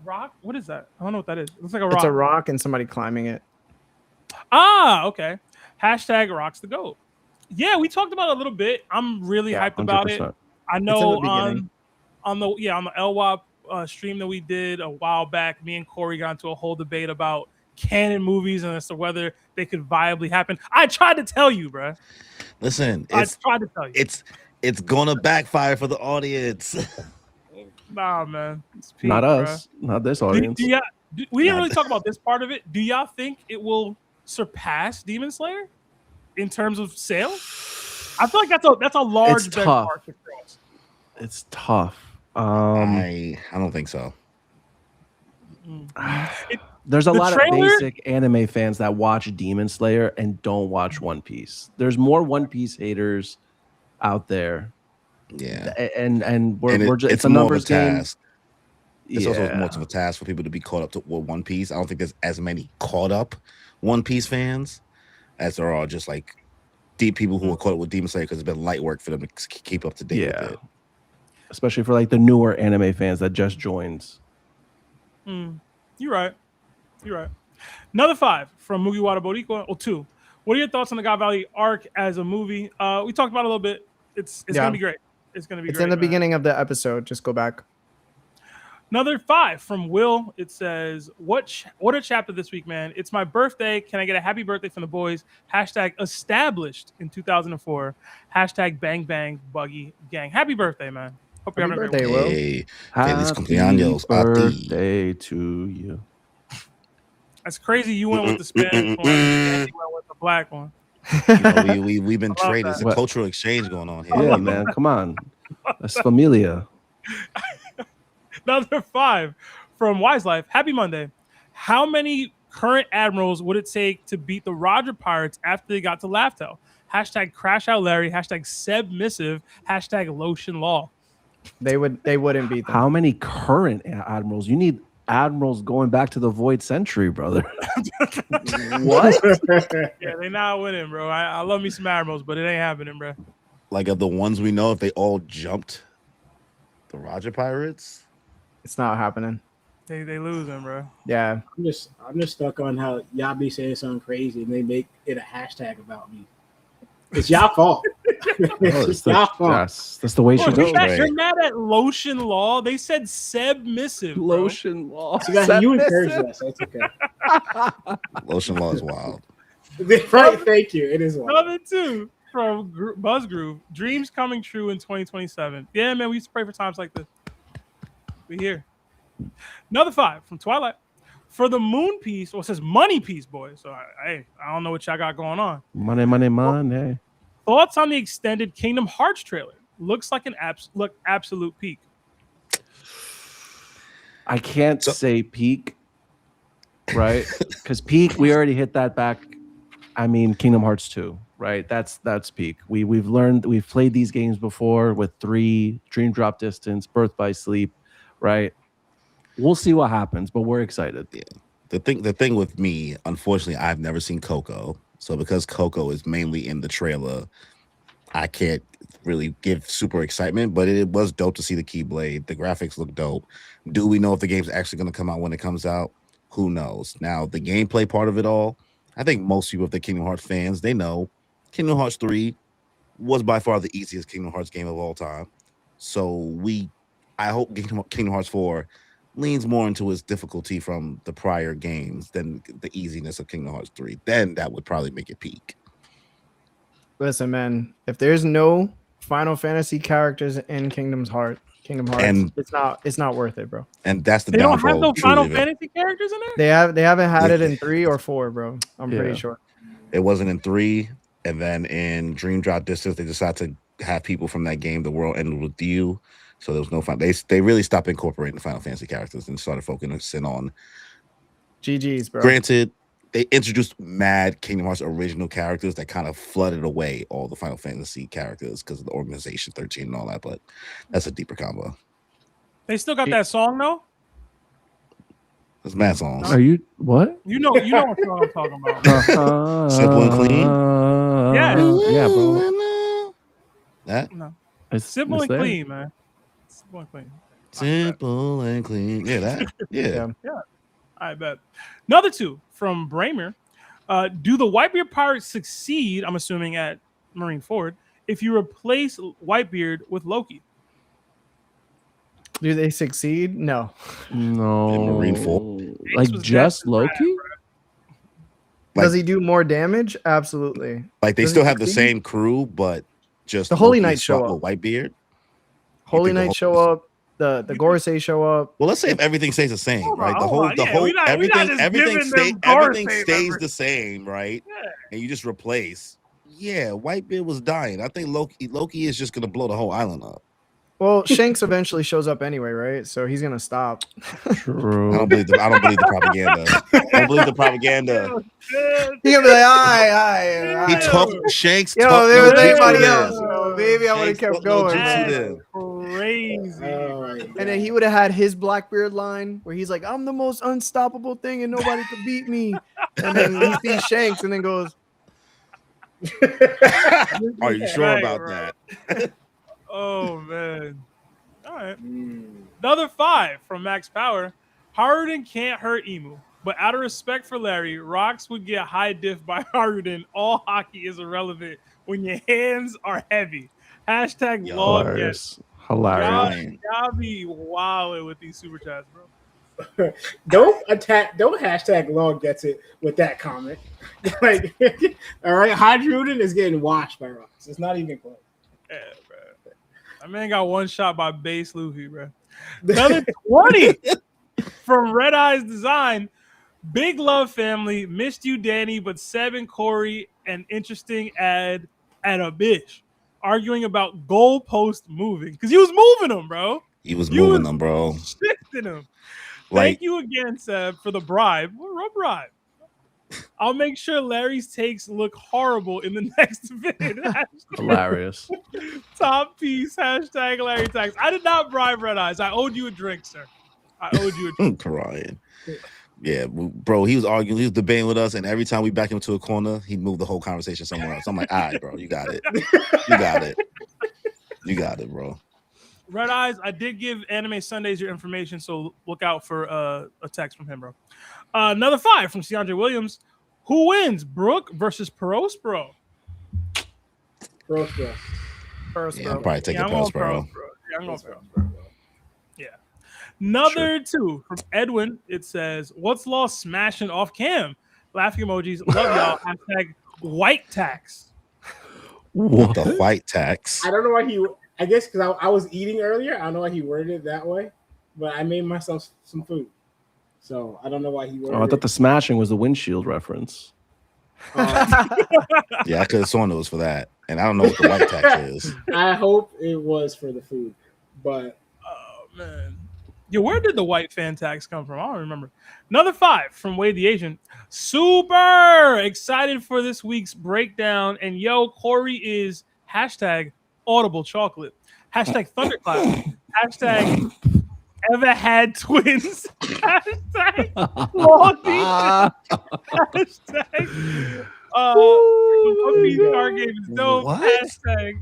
rock. What is that? I don't know what that is. It looks like a rock. It's a rock and somebody climbing it. Ah, okay. Hashtag rocks the goat. Yeah, we talked about it a little bit. I'm really hyped about it. 100%. I know beginning. on the LWAP stream that we did a while back, me and Corey got into a whole debate about canon movies and as to whether they could viably happen. I tried to tell you, bro. Listen, I tried to tell you. it's gonna backfire for the audience. Nah, man. It's peak, Not bruh. us. Not this Do- audience. do y'all- we didn't really talk about this part of it. Do y'all think it will surpass Demon Slayer in terms of sales? I feel like that's a large It's tough. benchmark to cross. It's tough. I don't think so. There's a The lot trailer- of basic anime fans that watch Demon Slayer and don't watch One Piece. There's more One Piece haters out there, Yeah. and we're And just it's a more of a numbers game. task. It's also more of a task for people to be caught up to One Piece. I don't think there's as many caught up One Piece fans as there are just like deep people who are caught up with Demon Slayer because it's been light work for them to keep up to date Yeah. with it. Especially for like the newer anime fans that just joined. You're right. Another 5 from Mugiwara Boricua. Or 2. What are your thoughts on the God Valley arc as a movie? We talked about it a little bit. It's gonna be great. It's gonna be It's great. in the man. beginning of the episode. Just go back. Another 5 from Will. It says, what a chapter this week, man. It's my birthday. Can I get a happy birthday from the boys? Hashtag established in 2004. Hashtag bang bang buggy gang. Happy birthday, man. Hope you're Happy having a great birthday, week. Will. Hey, feliz Happy cumpleaños a ti. birthday to you. That's crazy. You went with the Spanish one. Andy went with the black one. You know, we've been I love traded. It's a that. cultural exchange going on here. Yeah, man. Come on. That's familia. Another 5 from Wise Life. Happy Monday. How many current admirals would it take to beat the Roger Pirates after they got to Laughtail? Hashtag crash out Larry. Hashtag submissive. Hashtag lotion law. They wouldn't beat them. How many current admirals? You need admirals going back to the Void Century, brother. What? Yeah, they not winning, bro. I love me some admirals, but it ain't happening, bro. Like of the ones we know, if they all jumped the Roger Pirates, It's not happening. They losing, bro. Yeah. I'm just stuck on how y'all be saying something crazy and they make it a hashtag about me. It's y'all fault. That's Stop. the way she Bro, goes. you're mad at Lotion Law? They said submissive. Bro. Lotion law. You got you encouraged that, so it's okay. Lotion law is wild. Right, thank you. It is one. Number 2 from Buzzgroove. Dreams coming true in 2027. Yeah, man, we used to pray for times like this. We here. Another 5 from Twilight. For the moon piece, well, it says money piece, boys. So, I don't know what y'all got going on. Money. Thoughts on the extended Kingdom Hearts trailer? Looks like an absolute peak. I can't say peak, right? Because peak, we already hit that back. I mean, Kingdom Hearts 2, right? That's peak. We've played these games before with 3, Dream Drop Distance, Birth by Sleep, right? We'll see what happens, but we're excited. Yeah. The thing with me, unfortunately, I've never seen Coco. So because Coco is mainly in the trailer, I can't really give super excitement, but it was dope to see the Keyblade. The graphics look dope. Do we know if the game's actually going to come out when it comes out? Who knows? Now, the gameplay part of it all, I think most people, if they're Kingdom Hearts fans, they know Kingdom Hearts 3 was by far the easiest Kingdom Hearts game of all time. So I hope Kingdom Hearts 4 leans more into its difficulty from the prior games than the easiness of Kingdom Hearts 3. Then that would probably make it peak. Listen, man, if there's no Final Fantasy characters in Kingdom Hearts, And- it's not worth it, bro. And that's the They don't downfall. have no truly Final of it. Fantasy characters in there? They haven't had it in 3 or 4, bro. I'm Yeah. pretty sure. It wasn't in 3, and then in Dream Drop Distance, they decided to have people from that game, The World Ended With You. So there was no fun. They really stopped incorporating the Final Fantasy characters and started focusing on. GG's, bro. Granted, they introduced mad Kingdom Hearts original characters that kind of flooded away all the Final Fantasy characters because of the Organization 13 and all that. But that's a deeper combo. They still got that song though? There's mad songs. Are you what? You know what song I'm talking about. Simple and Clean? Yeah, bro. That No. It's Simple and there. clean, man. Simple and clean. Simple and Clean. Yeah, that. Yeah. I bet. Another 2 from Bramer. Do the Whitebeard pirates succeed, I'm assuming at Marine Ford, if you replace Whitebeard with Loki? Do they succeed? No. No. In Marineford. Like was just destined for Loki? Does he do more damage? Absolutely. Like they Does still he have the succeed? same crew, but just The Holy Loki Knights show swapped up. with Whitebeard. Holy think the Knight whole- show up. The Gorosei show up. Well, let's say if everything stays the same, Hold right? on, The hold whole, on. the Yeah, whole, we're not everything, just everything, giving stay, them everything Gorosei stays members. the same, right? Yeah. And you just replace. Yeah, Whitebeard was dying. I think Loki is just gonna blow the whole island up. Well, Shanks eventually shows up anyway, right? So he's gonna stop. True. I don't believe the propaganda. I don't believe the propaganda. He's gonna be like, aye. He talked Shanks. Yo, talked there was no jutsu anybody then. else. So maybe I would have Shanks kept talked no going. jutsu man. then. Crazy. And then he would have had his Blackbeard line where he's like, I'm the most unstoppable thing and nobody could beat me. And then he sees Shanks and then goes, Are you sure Right, about bro. that? Oh man. All right. Another 5 from Max Power. Hajrudin can't hurt Emu, but out of respect for Larry, Rocks would get high diff by Hajrudin. All hockey is irrelevant when your hands are heavy. Hashtag Yo, log yes. Hilarious. Y'all be wilding with these super chats, bro. Don't hashtag log gets it with that comment. Like, all right, Hajrudin is getting washed by rocks. It's not even close. Yeah, bro. That man got one shot by base Luffy, bro. Another 20 from Red Eyes Design. Big love, family. Missed you, Danny, but Seb and Corey, an interesting ad at a bitch. Arguing about goalpost moving. Because he was moving them, bro. He was You moving was them, bro. Shifting them. Like Thank you again, Seb, for the bribe. What bribe? I'll make sure Larry's takes look horrible in the next vid. Hilarious. Top piece, hashtag Larry Tax. I did not bribe Red Eyes. I owed you a drink, sir. I owed you a drink. crying. Yeah, bro, he was arguing, he was debating with us, and every time we back him to a corner, he'd move the whole conversation somewhere else. I'm like, all right, bro, you got it. You got it. You got it, bro. Red Eyes, I did give Anime Sundays your information, so look out for a text from him, bro. Another 5 from Seandre Williams. Who wins, Brooke versus Peros, bro? Pearl Scrub. Yeah, I'll probably take Yeah, the I'm Pearl going Sparrow. Pearl Scrub. Yeah, I'm going Pearl Scrub. Yeah. Another two from Edwin. It says, "What's Law smashing off cam?" Laughing emojis. Love y'all. Hashtag white tax. What the white tax? I don't know why he. I guess because I was eating earlier. I don't know why he worded it that way, but I made myself some food, so I don't know why he worded Oh, I thought the smashing was the windshield reference. Yeah, I could have sworn it was for that, and I don't know what the white tax is. I hope it was for the food, but Oh man. Yo, where did the white fan tax come from? I don't remember. Another 5 from Wade the Asian. Super excited for this week's breakdown. And yo, Corey is hashtag audible chocolate. Hashtag thunderclap. Hashtag ever had twins. Hashtag Loki. Hashtag the card game is dope. What? Hashtag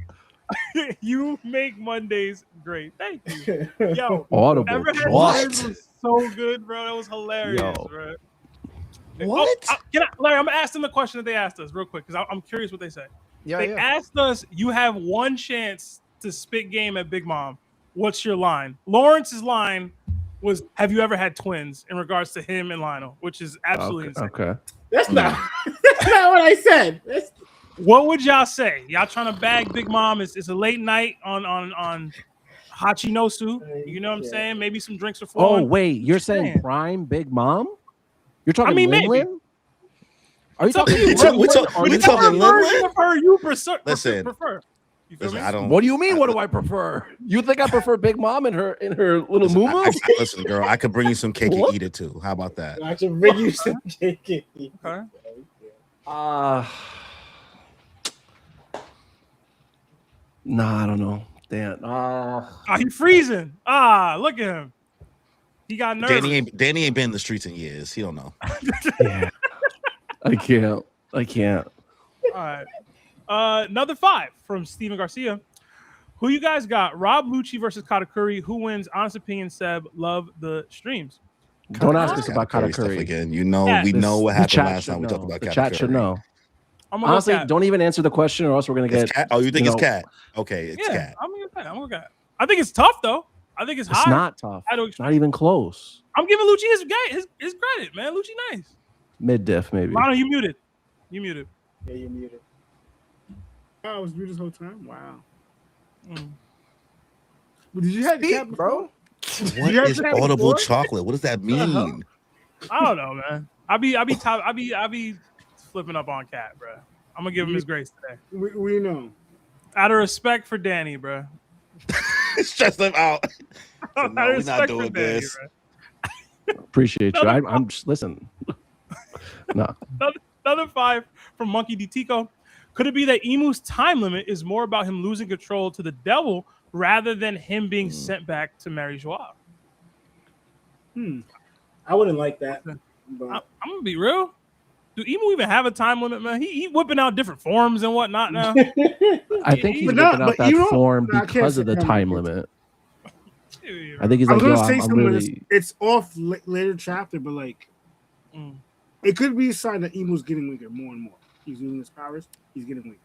you make Mondays great. Thank you. Yo, Audible ever had chocolate. twins was so good, bro. That was hilarious, Yo. bro. What? Larry, I'm gonna ask them the question that they asked us real quick because I'm curious what they say. Yeah, They yeah. asked us, you have one chance to spit game at Big Mom. What's your line? Lawrence's line was, have you ever had twins, in regards to him and Lionel, which is absolutely insane. Okay. that's not that's not what I said. That's What would y'all say? Y'all trying to bag Big Mom? It's a late night on Hachinosu. You know what I'm Yeah. saying? Maybe some drinks are Oh flowing. wait, you're saying Man. prime Big Mom? You're talking I mean, maybe. Lin-Lin? Are you It's up talking? to you. We talk- we talk- Are we you talking talking- Lin-Lin? Version of her you prefer. Listen. You feel Listen, me? I don't. What do you mean? What do I prefer? You think I prefer Big Mom and her little Listen, moo? listen, girl, I could bring you some cake and What? eat it too. How about that? I should bring you some cake. Okay. Nah, I don't know. Damn. He freezing. Look at him. He got nervous. Danny ain't been in the streets in years. He don't know. Yeah. I can't. All right. Another 5 from Steven Garcia. Who you guys got? Rob Lucci versus Katakuri. Who wins? Honest opinion, Seb. Love the streams. Don't ask us about Katakuri stuff Katakuri. again. You know, Yeah. we know what The happened chat last should time we know. talked about The Katakuri. chat should know. I'm gonna Honestly, go Cat. don't even answer the question, or else we're gonna It's get. cat? Oh, you think it's know, cat? Okay, it's Yeah, cat. I'm gonna go Cat. I'm gonna go Cat. I think it's tough though. I think it's It's high. not tough. I don't. It's not even close. I'm giving Lucci his credit, man. Lucci nice. Mid diff maybe. Lano, you muted. You muted. Yeah, you're muted. Oh, I was muted this whole time. Wow. Mm. But did you have the cat Speak, before? bro. What You have is to have audible more? chocolate? What does that mean? I don't know, man. I be flipping up on Cat, bro. I'm gonna give him his grace today. We know. Out of respect for Danny, bro. Stress them out. Out No, of we're not respect doing for Danny, this. bro. Appreciate you. I'm just listen. No. Another 5 from Monkey D. Tico. Could it be that Emu's time limit is more about him losing control to the devil rather than him being sent back to Mary Joie? I wouldn't like that. I'm But gonna be real. Do Emu even have a time limit, man? He whipping out different forms and whatnot now. I think he's But no, whipping out but that you know- form no, I can't because say of the time time limit. limit. I think he's I like, was yo, gonna say I'm something. really. It's off later chapter, but like Mm. it could be a sign that Emu's getting weaker more and more. He's losing his powers. He's getting weaker.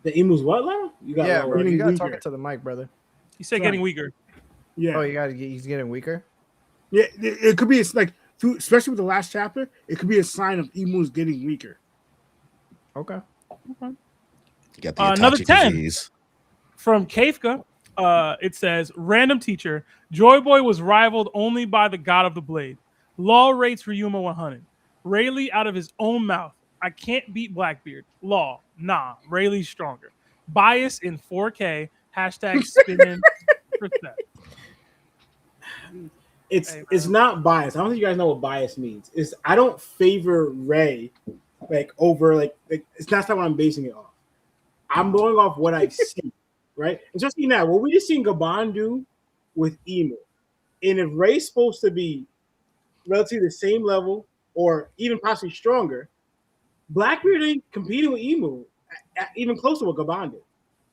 the emu's what, Lana? You got Yeah, lower. bro. You Getting gotta weaker. talk it to the mic, brother. He said getting weaker. Yeah, Oh, he's getting weaker. yeah. It could be. It's like, especially with the last chapter, it could be a sign of Emu's getting weaker. Okay. You got the Another Itachi 10. disease. From Kafka, it says, random teacher, Joy Boy was rivaled only by the god of the blade. Law rates Ryuma 100. Rayleigh out of his own mouth. I can't beat Blackbeard. Law, nah, Rayleigh's stronger. Bias in 4K. Hashtag spinning percent. It's not bias. I don't think you guys know what bias means. It's I don't favor Ray over it's not what I'm basing it off. I'm going off what I see, right? And just now, what we just seen Gaban do with Emu, and if Ray's supposed to be relatively the same level or even possibly stronger, Blackbeard ain't competing with Emu even close to what Gaban did,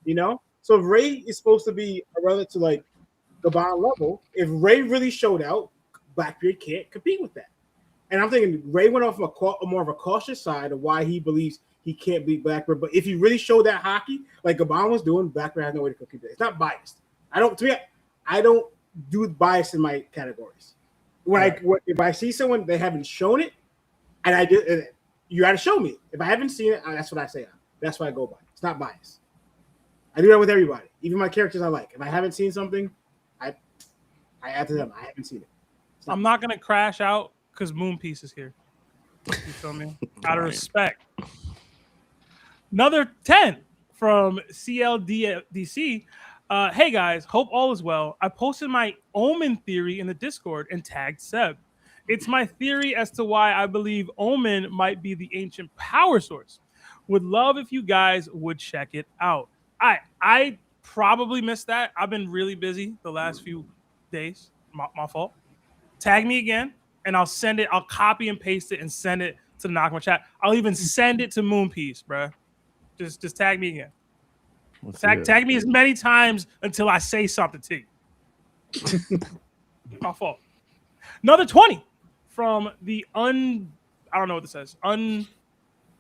you know? So if Ray is supposed to be a relative like Gaban level, if Ray really showed out, Blackbeard can't compete with that. And I'm thinking Ray went off a more of a cautious side of why he believes he can't beat Blackbird. But if you really show that hockey, like Obama's doing, Blackbird has no way to cook it. It's not biased. I don't do bias in my categories. If I see someone they haven't shown it, and I do, you got to show me. If I haven't seen it, that's what I say. That's what I go by. It's not bias. I do that with everybody, even my characters I like. If I haven't seen something, I add to them. I haven't seen it. I'm not gonna crash out because Moon Piece is here. You feel me? Out of respect. Another 10 from CLDC. Hey guys, hope all is well. I posted my Omen theory in the Discord and tagged Seb. It's my theory as to why I believe Omen might be the ancient power source. Would love if you guys would check it out. I probably missed that. I've been really busy the last few days. My fault. Tag me again, and I'll send it. I'll copy and paste it and send it to the Knockman chat. I'll even send it to Moonpiece, bro. Just tag me again. Tag me as many times until I say something to you. My fault. Another 20 from the I don't know what this says.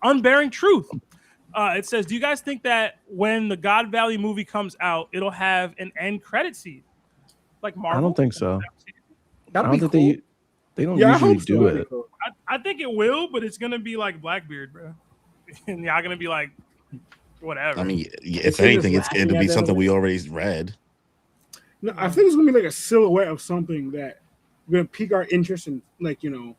Unbearing Truth. It says, do you guys think that when the God Valley movie comes out, it'll have an end credit scene? Like Marvel? I don't think so. That'd I be don't cool. think they don't usually do it. I think it will, but it's gonna be like Blackbeard, bro. And y'all gonna be like, whatever. I mean, if anything, it'll be something we already read. No, I think it's gonna be like a silhouette of something that gonna pique our interest in, like, you know,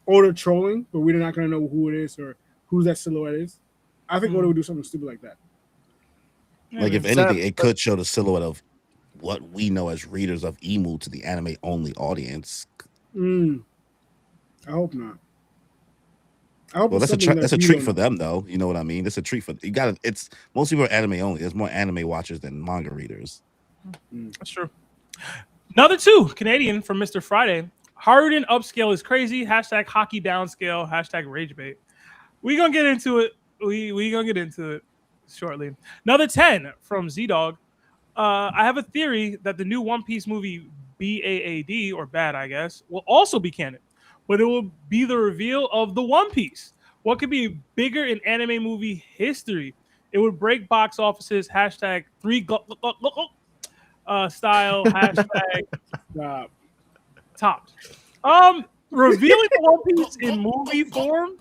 Oda trolling, but we're not gonna know who it is or who that silhouette is. I think Oda would do something stupid like that. Like, if anything, it could show the silhouette of what we know as readers of Emu to the anime only audience. I hope not. Well, that's a treat for them, though. You know what I mean? It's a treat for you. It's most people are anime only. There's more anime watchers than manga readers. That's true. Another 2 Canadian from Mr. Friday. Hajrudin upscale is crazy. Hashtag hockey downscale. Hashtag ragebait. We gonna get into it. We gonna get into it shortly. Another 10 from Z-Dog. I have a theory that the new One Piece movie BAAD, or Bad, I guess, will also be canon, but it will be the reveal of the One Piece. What could be bigger in anime movie history? It would break box offices. Hashtag 3 style. Hashtag topped. Revealing the One Piece in movie form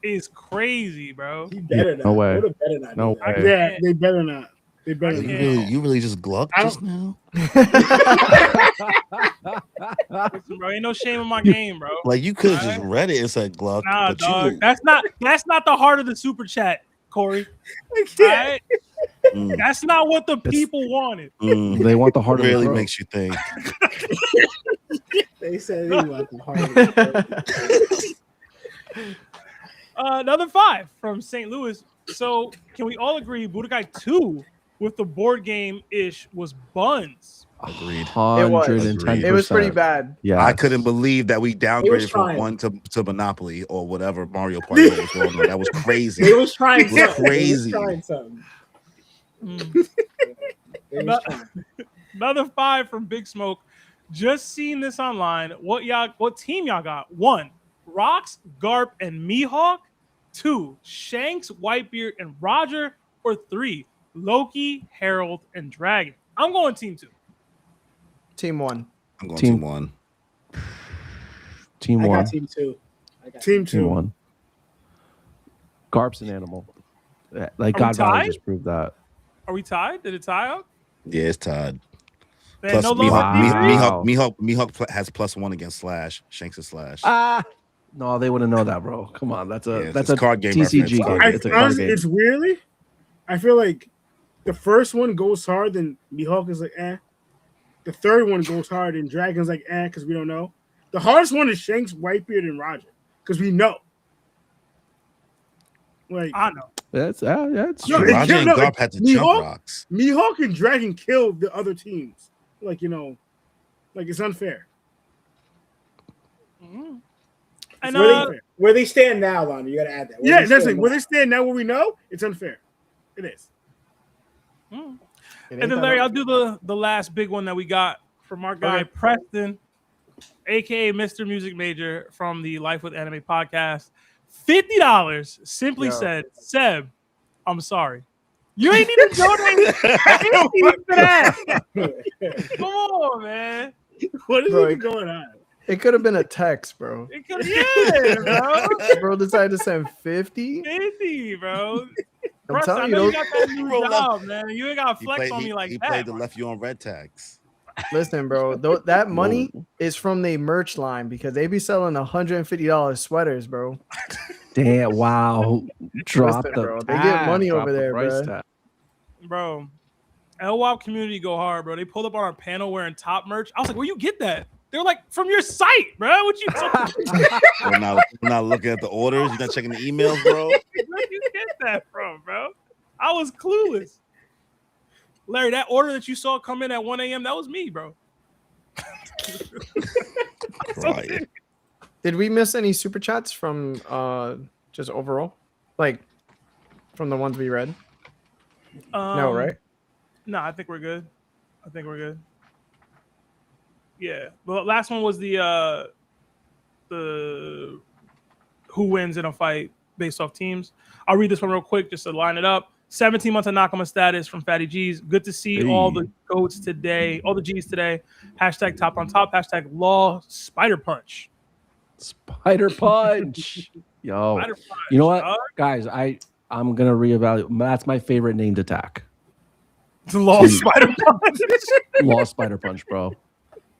is crazy, bro. He better not. No way. Oda better not. No do that. way. Yeah, they better not. They better not. You really just glucked just now? Listen, bro, ain't no shame in my game, bro. Like, you could have just read it and said gluck. Nah, but dog. That's not the heart of the super chat, Corey. Right? That's not what the people wanted. They want the heart of the really throat. makes you think. They said they want the heart. Another 5 from St. Louis. So, can we all agree Budokai 2 with the board game ish was buns? Agreed. 110%. It was pretty bad. Yeah, I couldn't believe that we downgraded from trying. 1 to Monopoly or whatever Mario Party was going on. That was crazy. They was trying It was something. crazy. They was trying something. They was Ano- trying. Another 5 from Big Smoke. Just seen this online. What team y'all got? 1, Rocks, Garp, and Mihawk. 2, Shanks, Whitebeard, and Roger. Or 3, Loki, Harold, and Dragon. I'm going team 2. Team 1. I'm going Team- team 1. Team I 1. got team 2. Team 2. Team 1. Garp's an animal. Like, Are we God Valley tied? just proved that. Are we tied? Did it tie up? Yeah, it's tied. Man, Plus, no love Mihawk- for Wow. D3? Mihawk has +1 against Slash. Shanks is Slash. No, they wouldn't know that, bro. Come on, that's a Yeah, that's it's a card game TCG reference. game. I, It's a card honestly, game. it's weirdly. I feel like the first one goes hard, then Mihawk is like, eh. The third one goes hard, and Dragon's like, eh, because we don't know. The hardest one is Shanks, Whitebeard, and Roger, because we know. Like, I know. That's it's No, true. it- Roger and no, Garp had to Mihawk- jump rocks. Mihawk and Dragon killed the other teams. Like, you know, like, it's unfair. And It's really unfair. Where they stand now, Lonnie, you got to add that. Where Yeah, they that's stand it. Where now. they stand now, where we know, it's unfair. It is. And then Larry, I'll do the last big one that we got from our guy Okay. Preston, aka Mr. Music Major from the Life with Anime podcast. $50 simply Yo. said, Seb, I'm sorry. You ain't need to donate $50 for that. Come on, man. What is Bro, even going on? It could have been a text, bro. It could, yeah, bro. Bro decided to send 50. 50, bro. I'm Russ, I telling you, know you those- got that new Bro, job, man. You ain't got to He flex played, on me like he that. played the left you on red tags. listen, bro. That money is from the merch line because they be selling $150 sweaters, bro. Damn! Wow. Drop Listen, the bro, they get money drop over the there, price bro. tag. Bro, LWAP community go hard, bro. They pulled up on our panel wearing top merch. I was like, where you get that? They were like, from your site, bro. What you talking I'm not looking at the orders. You're not checking the emails, bro. Where you get that from, bro? I was clueless. Larry, that order that you saw come in at 1 a.m., that was me, bro. Right. Did we miss any super chats from just overall? Like from the ones we read? No, right? No, I think we're good. Yeah. Well, last one was the who wins in a fight based off teams. I'll read this one real quick just to line it up. 17 months of Nakama status from Fatty G's. Good to see all the goats today, all the G's today. Hashtag top on top. Hashtag law spider punch. Spider punch. Yo. Spider punch. You know what, dog. guys? I'm gonna reevaluate. That's my favorite named attack. The law spider punch. Law spider punch, bro.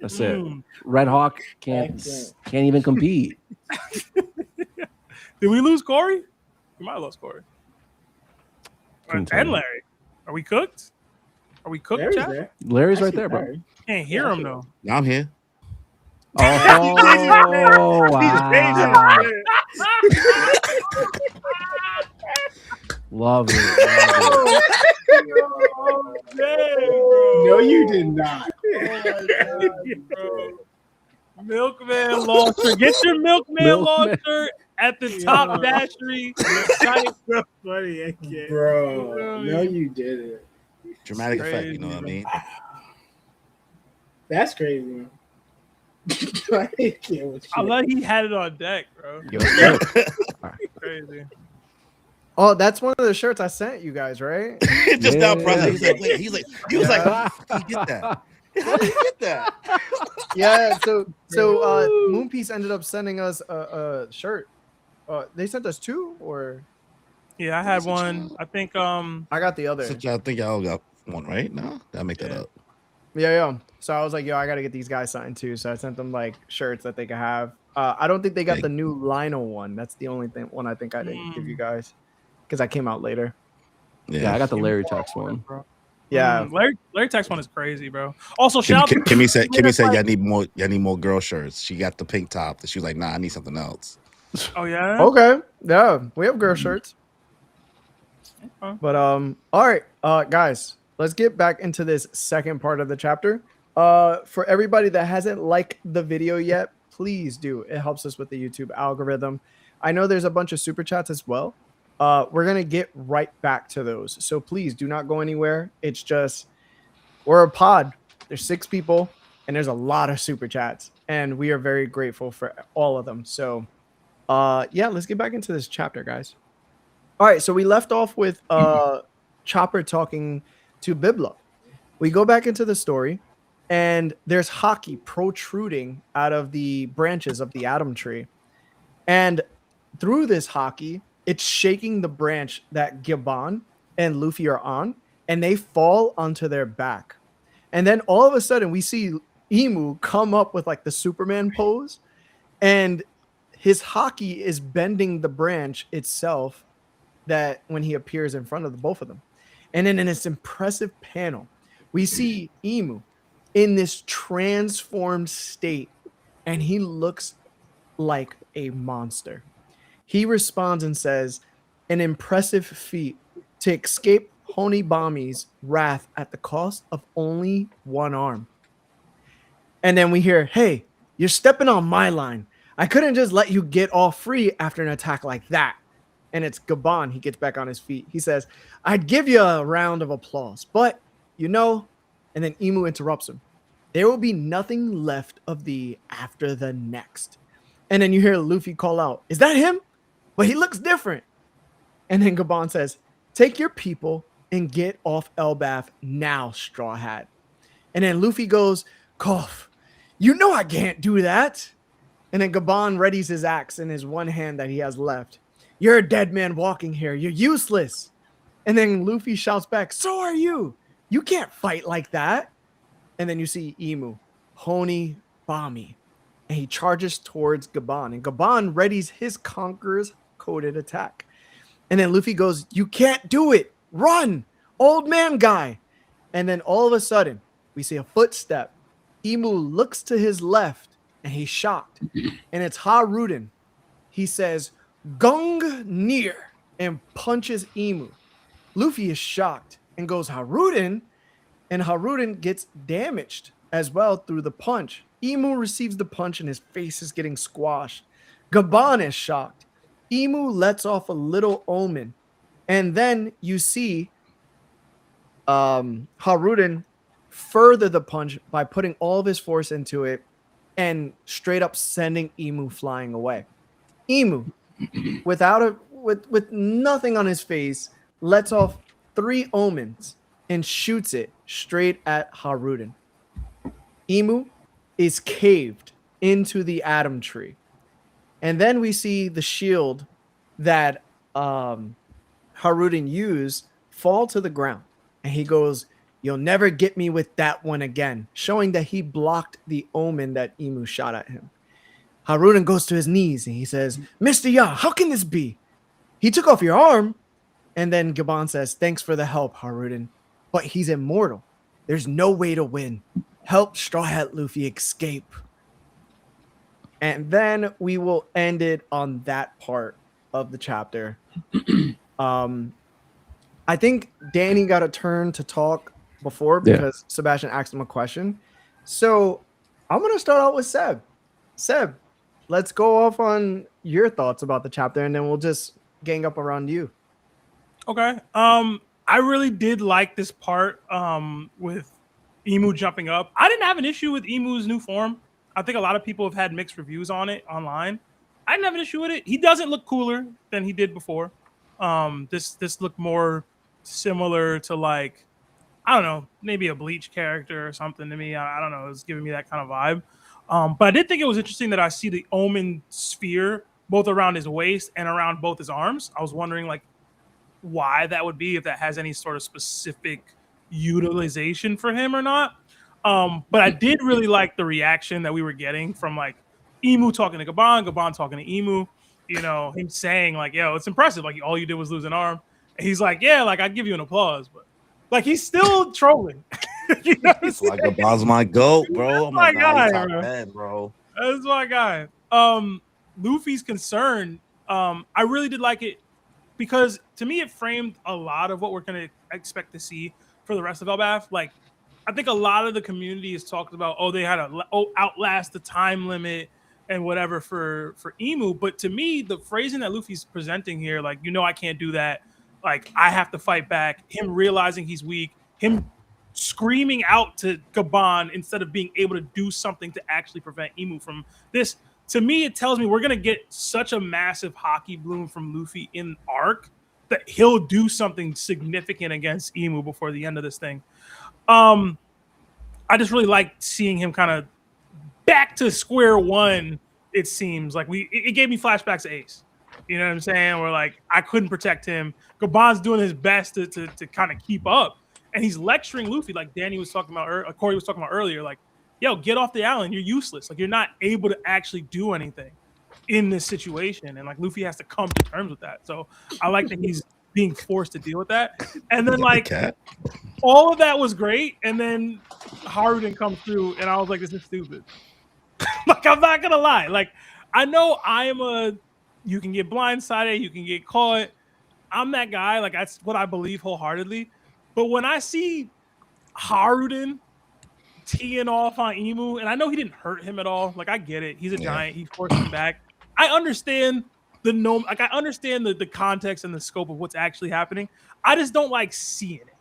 That's it. Mm. Red Hawk can't even compete. Did we lose Corey? We might have lost Corey. Couldn't tell And you. Larry. Are we cooked? Are we cooked, Larry's chat? there. Larry's I right see there, bro. Larry. Can't hear him though. Now I'm here. Oh wow! Love it. No, you did not. Milkman launcher. Get your Milkman Milkman. launcher at the top dashery site. So funny, I can't. Bro, no, you didn't. Dramatic effect, you know what I mean? That's crazy, man. I can't with I you. love he had it on deck, bro. Yo, Crazy. Oh, that's one of the shirts I sent you guys, right? Just now, Yeah. brother. He's like, wait. He was like, how did you get that? How did you get that? Yeah. So Moonpiece ended up sending us a shirt. They sent us two, or Yeah, I had one. I think I got the other. So I think y'all got one, right? No, did I make that Yeah. up? Yeah. So I was like, yo, I gotta get these guys signed too. So I sent them like shirts that they could have. I don't think they got the new Lionel one. That's the only one I think I didn't give you guys because I came out later. yeah, I got the Larry Tex one. Yeah. Larry Tex one is crazy, bro. Also, shout out to Kimmy said y'all need more girl shirts. She got the pink top. She was like, nah, I need something else. Oh yeah. Okay. Yeah, we have girl shirts. Okay. But all right, guys, let's get back into this second part of the chapter. For everybody that hasn't liked the video yet, please do. It helps us with the YouTube algorithm. I know there's a bunch of super chats as well. We're gonna get right back to those. So please do not go anywhere. It's just we're a pod. There's 6 people, and there's a lot of super chats, and we are very grateful for all of them. So yeah, let's get back into this chapter, guys. All right, so we left off with Chopper talking to Biblo. We go back into the story, and there's hockey protruding out of the branches of the Atom Tree. And through this hockey, it's shaking the branch that Gibbon and Luffy are on, and they fall onto their back. And then all of a sudden, we see Emu come up with like the Superman pose, and his hockey is bending the branch itself that when he appears in front of the both of them. And then in this impressive panel, we see Emu in this transformed state, and he looks like a monster. He responds and says, an impressive feat to escape Honibami's wrath at the cost of only one arm. And then we hear, hey, you're stepping on my line. I couldn't just let you get all free after an attack like that. And it's Gabon. He gets back on his feet. He says, I'd give you a round of applause, but you know, and then Emu interrupts him. There will be nothing left of thee after the next. And then you hear Luffy call out, is that him? but he looks different. And then Gabon says, take your people and get off Elbaf now, Straw Hat. And then Luffy goes, Koff, you know I can't do that. And then Gabon readies his axe in his one hand that he has left. You're a dead man walking here. You're useless. And then Luffy shouts back, so are you. You can't fight like that. And then you see Emu, Honi, Bami. And he charges towards Gabon. And Gabon readies his Conqueror's coded attack. And then Luffy goes, you can't do it. Run, old man guy. And then all of a sudden, we see a footstep. Emu looks to his left and he's shocked. And it's Hajrudin. He says, Gung near, and punches Emu. Luffy is shocked and goes, Hajrudin? And Hajrudin gets damaged as well through the punch. Emu receives the punch and his face is getting squashed. Gabon is shocked. Emu lets off a little omen. And then you see Hajrudin further the punch by putting all of his force into it and straight up sending Emu flying away. Emu, with nothing on his face, lets off 3 omens and shoots it straight at Hajrudin. Emu is caved into the Atom Tree. And then we see the shield that Hajrudin used fall to the ground. And he goes, you'll never get me with that one again, showing that he blocked the omen that Emu shot at him. Hajrudin goes to his knees and he says, Mr. Ya, how can this be? He took off your arm. And then Gabon says, thanks for the help, Hajrudin. But he's immortal. There's no way to win. Help Straw Hat Luffy escape. And then we will end it on that part of the chapter. I think Danny got a turn to talk before because Sebastian asked him a question. So I'm going to start out with Seb. Seb, let's go off on your thoughts about the chapter, and then we'll just gang up around you. Okay. I really did like this part with Emu jumping up. I didn't have an issue with Emu's new form. I think a lot of people have had mixed reviews on it online. I didn't have an issue with it. He doesn't look cooler than he did before. This looked more similar to, like, I don't know, maybe a Bleach character or something to me. I don't know. It was giving me that kind of vibe. But I did think it was interesting that I see the Omen sphere both around his waist and around both his arms. I was wondering, like, why that would be, if that has any sort of specific utilization for him or not. But I did really like the reaction that we were getting from, like, Emu talking to Gabon, Gabon talking to Emu, you know, him saying, like, yo, it's impressive. Like, all you did was lose an arm. And he's like, yeah, like, I'd give you an applause. But, like, he's still trolling. You know what I'm saying? Like, Gabon's my goat, bro. That's my guy, bro. That's my guy. Luffy's concern, I really did like it because, to me, it framed a lot of what we're going to expect to see for the rest of Elbaf. Like, I think a lot of the community has talked about, they had to outlast the time limit and whatever for Emu. But to me, the phrasing that Luffy's presenting here, like, you know, I can't do that. Like, I have to fight back. Him realizing he's weak. Him screaming out to Gabon instead of being able to do something to actually prevent Emu from this. To me, it tells me we're going to get such a massive hockey bloom from Luffy in arc that he'll do something significant against Emu before the end of this thing. I just really like seeing him kind of back to square one. It seems like it gave me flashbacks to Ace. You know what I'm saying? Where, like, I couldn't protect him. Gabon's doing his best to kind of keep up, and he's lecturing Luffy, like Danny was talking about, Corey was talking about earlier. Like, yo, get off the island. You're useless. Like, you're not able to actually do anything in this situation, and, like, Luffy has to come to terms with that. So I like that he's being forced to deal with that. And then, like, all of that was great, and then Hajrudin comes through, and I was like, this is stupid. Like, I'm not gonna lie. Like, I know you can get blindsided, you can get caught. I'm that guy. Like, that's what I believe wholeheartedly. But when I see Hajrudin teeing off on Emu, and I know he didn't hurt him at all. Like, I get it. He's a giant. He forced him back. I understand I understand the context and the scope of what's actually happening. I just don't like seeing it.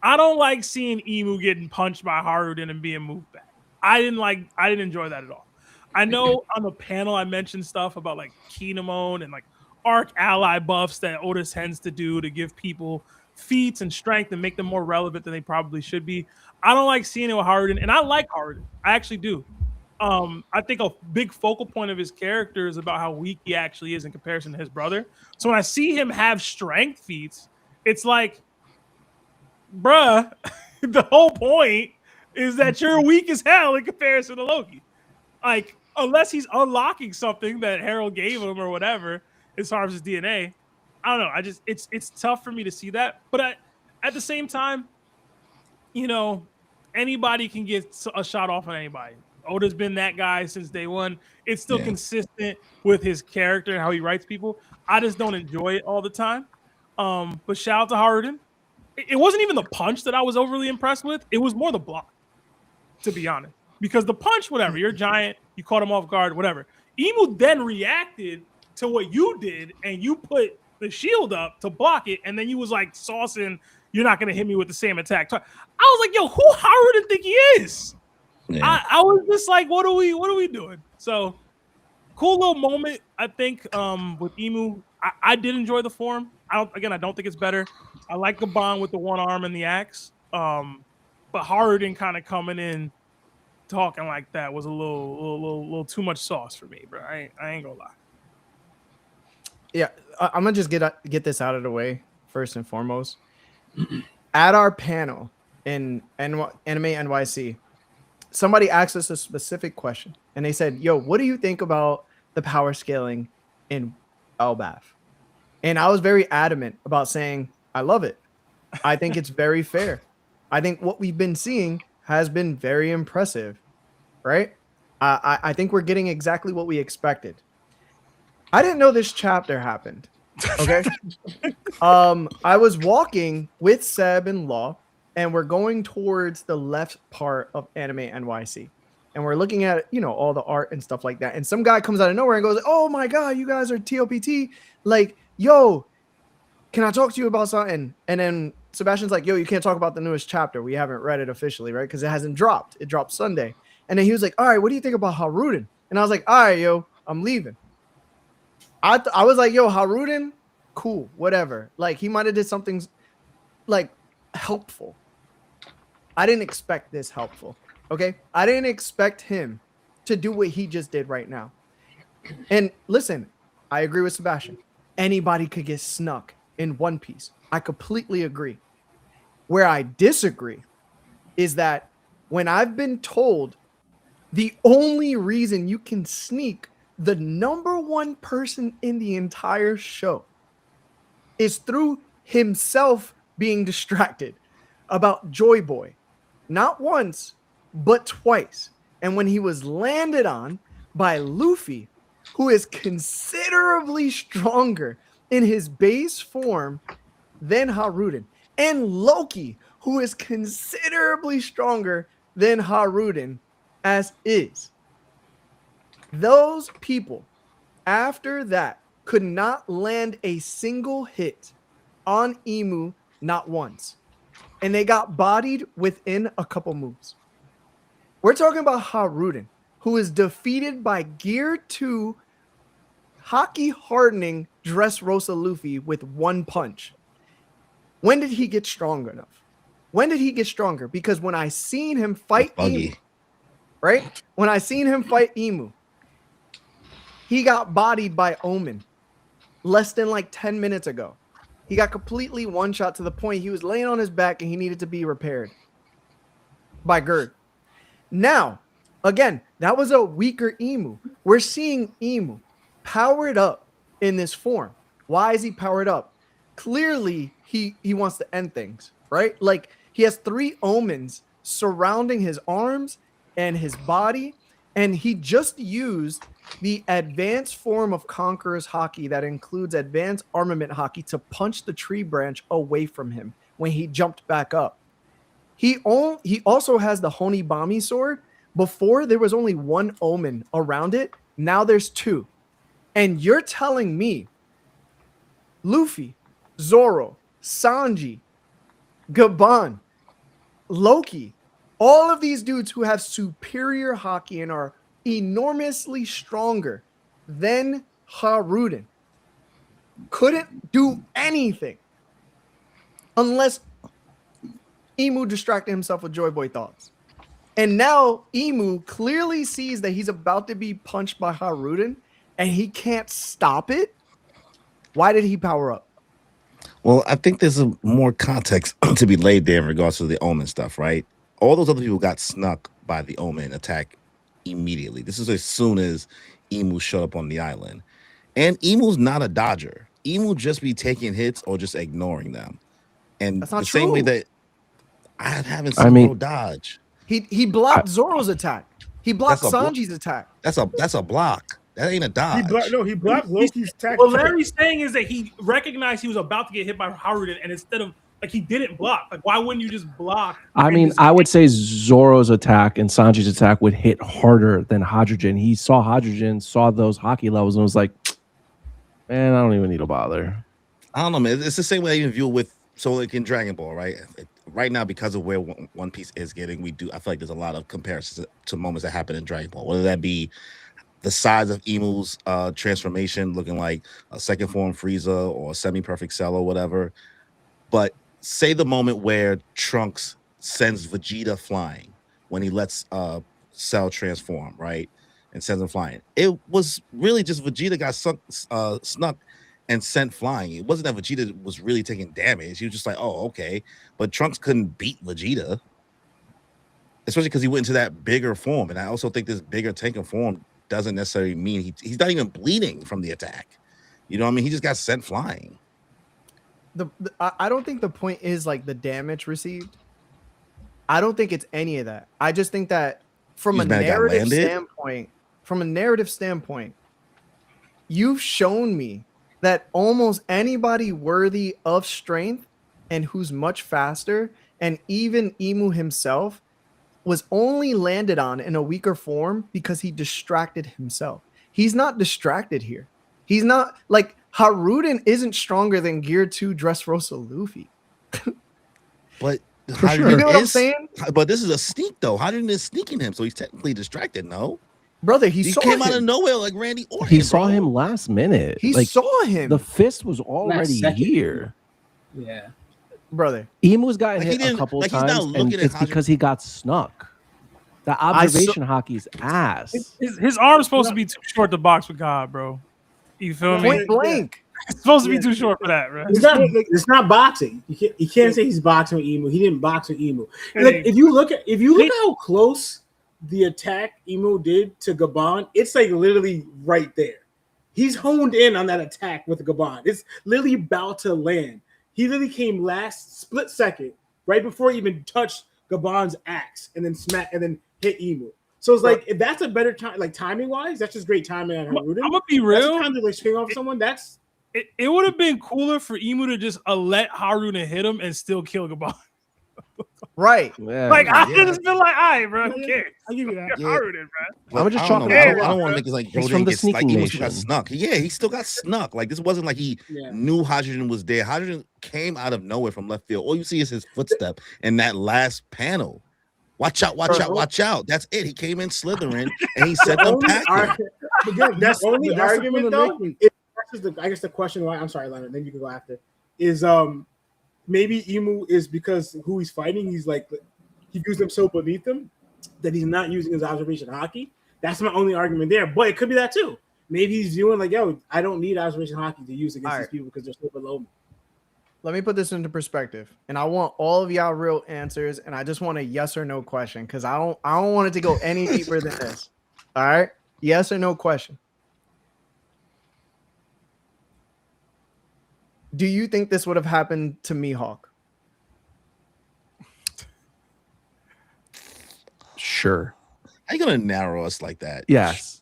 I don't like seeing Emu getting punched by Hajrudin and being moved back. I didn't enjoy that at all. I know on the panel I mentioned stuff about, like, Kinemon and, like, arc ally buffs that Oda tends to do to give people feats and strength and make them more relevant than they probably should be. I don't like seeing it with Hajrudin, and I like Hajrudin. I actually do. I think a big focal point of his character is about how weak he actually is in comparison to his brother. So when I see him have strength feats, it's like, bruh, the whole point is that you're weak as hell in comparison to Loki. Like, unless he's unlocking something that Harold gave him or whatever as far as his DNA. I don't know. It's tough for me to see that. But at the same time, you know, anybody can get a shot off on anybody. Oda's been that guy since day one. It's still consistent with his character and how he writes people. I just don't enjoy it all the time. But shout out to Hajrudin. It wasn't even the punch that I was overly impressed with. It was more the block, to be honest. Because the punch, whatever, you're giant, you caught him off guard, whatever. Imu then reacted to what you did, and you put the shield up to block it, and then you was like saucing, you're not going to hit me with the same attack. I was like, yo, who Hajrudin think he is? Yeah. I was just like, what are we doing? So cool little moment, I think, with Imu. I did enjoy the form. I don't think it's better. I like the bond with the one arm and the axe. But Hajrudin kind of coming in talking like that was a little too much sauce for me, bro. I ain't gonna lie. Yeah, I'm gonna just get this out of the way first and foremost. At our panel in Anime NYC, somebody asked us a specific question, and they said, "Yo, what do you think about the power scaling in Elbaf?" And I was very adamant about saying, "I love it. I think it's very fair. I think what we've been seeing has been very impressive, right? I think we're getting exactly what we expected." I didn't know this chapter happened. Okay. I was walking with Seb and Law, and we're going towards the left part of Anime NYC. And we're looking at, all the art and stuff like that. And some guy comes out of nowhere and goes, "Oh my God, you guys are TOPT. Like, yo, can I talk to you about something?" And then Sebastian's like, "Yo, you can't talk about the newest chapter. We haven't read it officially, right? Because it hasn't dropped. It dropped Sunday." And then he was like, "All right, what do you think about Hajrudin?" And I was like, "All right, yo, I'm leaving." I was like, "Yo, Hajrudin, cool, whatever. Like, he might have did something like helpful. I didn't expect this helpful. Okay, I didn't expect him to do what he just did right now." And listen, I agree with Sebastian. Anybody could get snuck in One Piece. I completely agree. Where I disagree is that when I've been told the only reason you can sneak the number one person in the entire show is through himself being distracted about Joy Boy, not once, but twice. And when he was landed on by Luffy, who is considerably stronger in his base form than Hajrudin, and Loki, who is considerably stronger than Hajrudin as is. Those people, after that, could not land a single hit on Imu, not once. And they got bodied within a couple moves. We're talking about Hajrudin, who is defeated by Gear 2 hockey hardening Dressrosa Luffy with one punch. When did he get strong enough? When did he get stronger? Because when I seen him fight Imu, right? When I seen him fight Imu, he got bodied by Omen less than like 10 minutes ago. He got completely one-shot to the point he was laying on his back and he needed to be repaired by Gerd. Now, again, that was a weaker Imu. We're seeing Imu powered up in this form. Why is he powered up? Clearly, he wants to end things, right? Like, he has 3 omens surrounding his arms and his body, and he just used the advanced form of Conqueror's Haki that includes advanced armament Haki to punch the tree branch away from him when he jumped back up. He also has the Honibami sword. Before, there was only 1 omen around it. Now there's 2. And you're telling me Luffy, Zoro, Sanji, Gaban, Loki, all of these dudes who have superior Haki and are enormously stronger than Hajrudin couldn't do anything unless Emu distracted himself with Joy Boy thoughts. And now Emu clearly sees that he's about to be punched by Hajrudin and he can't stop it. Why did he power up? Well, I think there's a more context to be laid there in regards to the Omen stuff, right? All those other people got snuck by the Omen attack immediately. This is as soon as Emu showed up on the island. And Emu's not a dodger. Emu just be taking hits or just ignoring them. And That's not the same way true. that I haven't seen no dodge. He blocked Zoro's attack. He blocked That's a blo- Sanji's attack. That's a block. That ain't a dodge. He blocked Loki's attack. What Larry's saying is that he recognized he was about to get hit by Hajrudin, and instead of like he didn't block. Like, why wouldn't you just block? I mean, I would say Zoro's attack and Sanji's attack would hit harder than Hajrudin. He saw Hajrudin, saw those hockey levels, and was like, man, I don't even need to bother. I don't know, man. It's the same way I even view it with like in Dragon Ball, right? Right now, because of where One Piece is getting, I feel like there's a lot of comparisons to moments that happen in Dragon Ball, whether that be the size of Emu's transformation, looking like a second form Frieza or a semi-perfect Cell or whatever. But say the moment where Trunks sends Vegeta flying when he lets Cell transform, right? And sends him flying. It was really just Vegeta got snuck and sent flying. It wasn't that Vegeta was really taking damage. He was just like, oh, okay. But Trunks couldn't beat Vegeta, especially because he went into that bigger form. And I also think this bigger tanking form doesn't necessarily mean he's not even bleeding from the attack. You know what I mean? He just got sent flying. I don't think the point is like the damage received. I don't think it's any of that. I just think that from a narrative standpoint, you've shown me that almost anybody worthy of strength and who's much faster, and even Emu himself, was only landed on in a weaker form because he distracted himself. He's not distracted here. He's not like Hajrudin isn't stronger than Gear 2 Dressrosa Luffy. But sure. You know what I'm saying? But this is a sneak though. Hajrudin is sneaking him, so he's technically distracted. No, brother, he came out of nowhere like Randy Orton. He saw him last minute. He saw him. The fist was already here. Yeah, brother. Emu's got hit a couple times, and it's because he got snuck. The observation hockey's ass. His arm's supposed to be too short to box with God, bro. You feel me? Point blank. It's supposed to be too short for that, bro. It's not boxing. You can't say he's boxing with Emu. He didn't box with Emu. Like if you look at how close the attack Emu did to Gabon, it's like literally right there. He's honed in on that attack with Gabon. It's literally about to land. He literally came last split second, right before he even touched Gabon's axe, and then hit Emu. So it's like if that's a better time, like timing wise, that's just great timing on Hajrudin. I'm gonna be real. That's the time to like swing off someone. It would have been cooler for Emu to just let Hajrudin hit him and still kill Gabon. Right. Yeah. Like I just feel like, all right, bro. Who cares? I'll give you that. Hajrudin, bro. I'm just I chalking don't it know. up. I don't want to make it like He's from the sneaking Emu nation. got snuck. Yeah, he still got snuck. Like this wasn't like he knew Hajrudin was there. Hajrudin came out of nowhere from left field. All you see is his footstep in that last panel. Watch out, watch out, watch out. That's it. He came in slithering and he said them packing. That's the only argument though. I guess the question why I'm sorry, Leonard, then you can go after is maybe Emu is because who he's fighting, he's like he views them so beneath him that he's not using his observation hockey. That's my only argument there. But it could be that too. Maybe he's viewing like, yo, I don't need observation hockey to use against these people because they're so below me. Let me put this into perspective, and I want all of y'all real answers, and I just want a yes or no question because I don't want it to go any deeper than this. All right, yes or no question. Do you think this would have happened to Mihawk? Sure. How you gonna narrow us like that? Yes.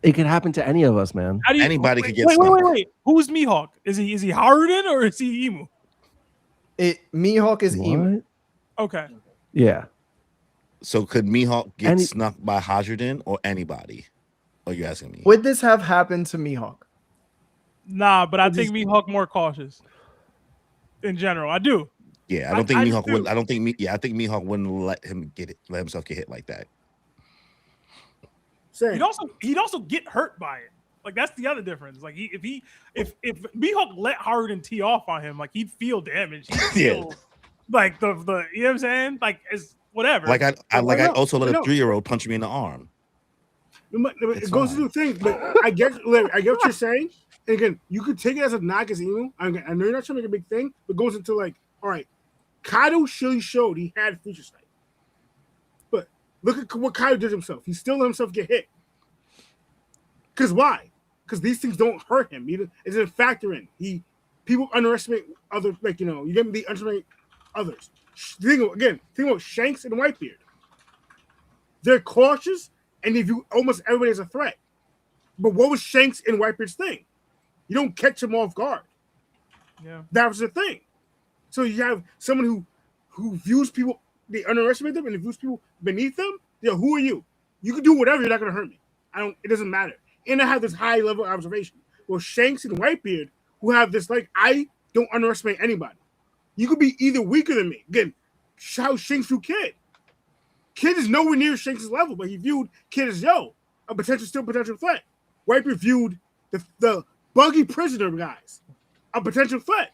It could happen to any of us, man. Anybody could get wait. Who's Mihawk? Is he Hajrudin or is he Emu? Mihawk is Emu. Okay. Yeah. So could Mihawk get snuck by Hajrudin or anybody? Are you asking me? Would this have happened to Mihawk? Nah, but I think Mihawk more cautious. In general, I do. Yeah, I don't think Mihawk would. I think Mihawk wouldn't let himself get hit like that. He'd also get hurt by it. Like that's the other difference. Like if Mihawk let Hajrudin tee off on him, like he'd feel damage. He'd feel like the you know what I'm saying? Like it's whatever. Like I also let a no. 3-year-old punch me in the arm. It goes to the thing, but I get what you're saying. And again, you could take it as a knock as emu. I know you're not trying to make a big thing, but it goes into like, all right, Kaido surely showed he had future sight. But look at what Kaido did himself. He still let himself get hit. Because why? Because these things don't hurt him. It doesn't factor in. People underestimate other, like, you know, you get the underestimate others. Think about Shanks and Whitebeard. They're cautious, and they view almost everybody as a threat. But what was Shanks and Whitebeard's thing? You don't catch them off guard. Yeah, that was the thing. So you have someone who views people, they underestimate them, and they views people beneath them. Yeah, who are you? You can do whatever. You're not going to hurt me. It doesn't matter. And I have this high level observation. Well, Shanks and Whitebeard, who have this like, I don't underestimate anybody. You could be either weaker than me. Again, how Shanks viewed Kid. Kid is nowhere near Shanks' level, but he viewed Kid as a potential threat. Whitebeard viewed the buggy prisoner guys a potential threat.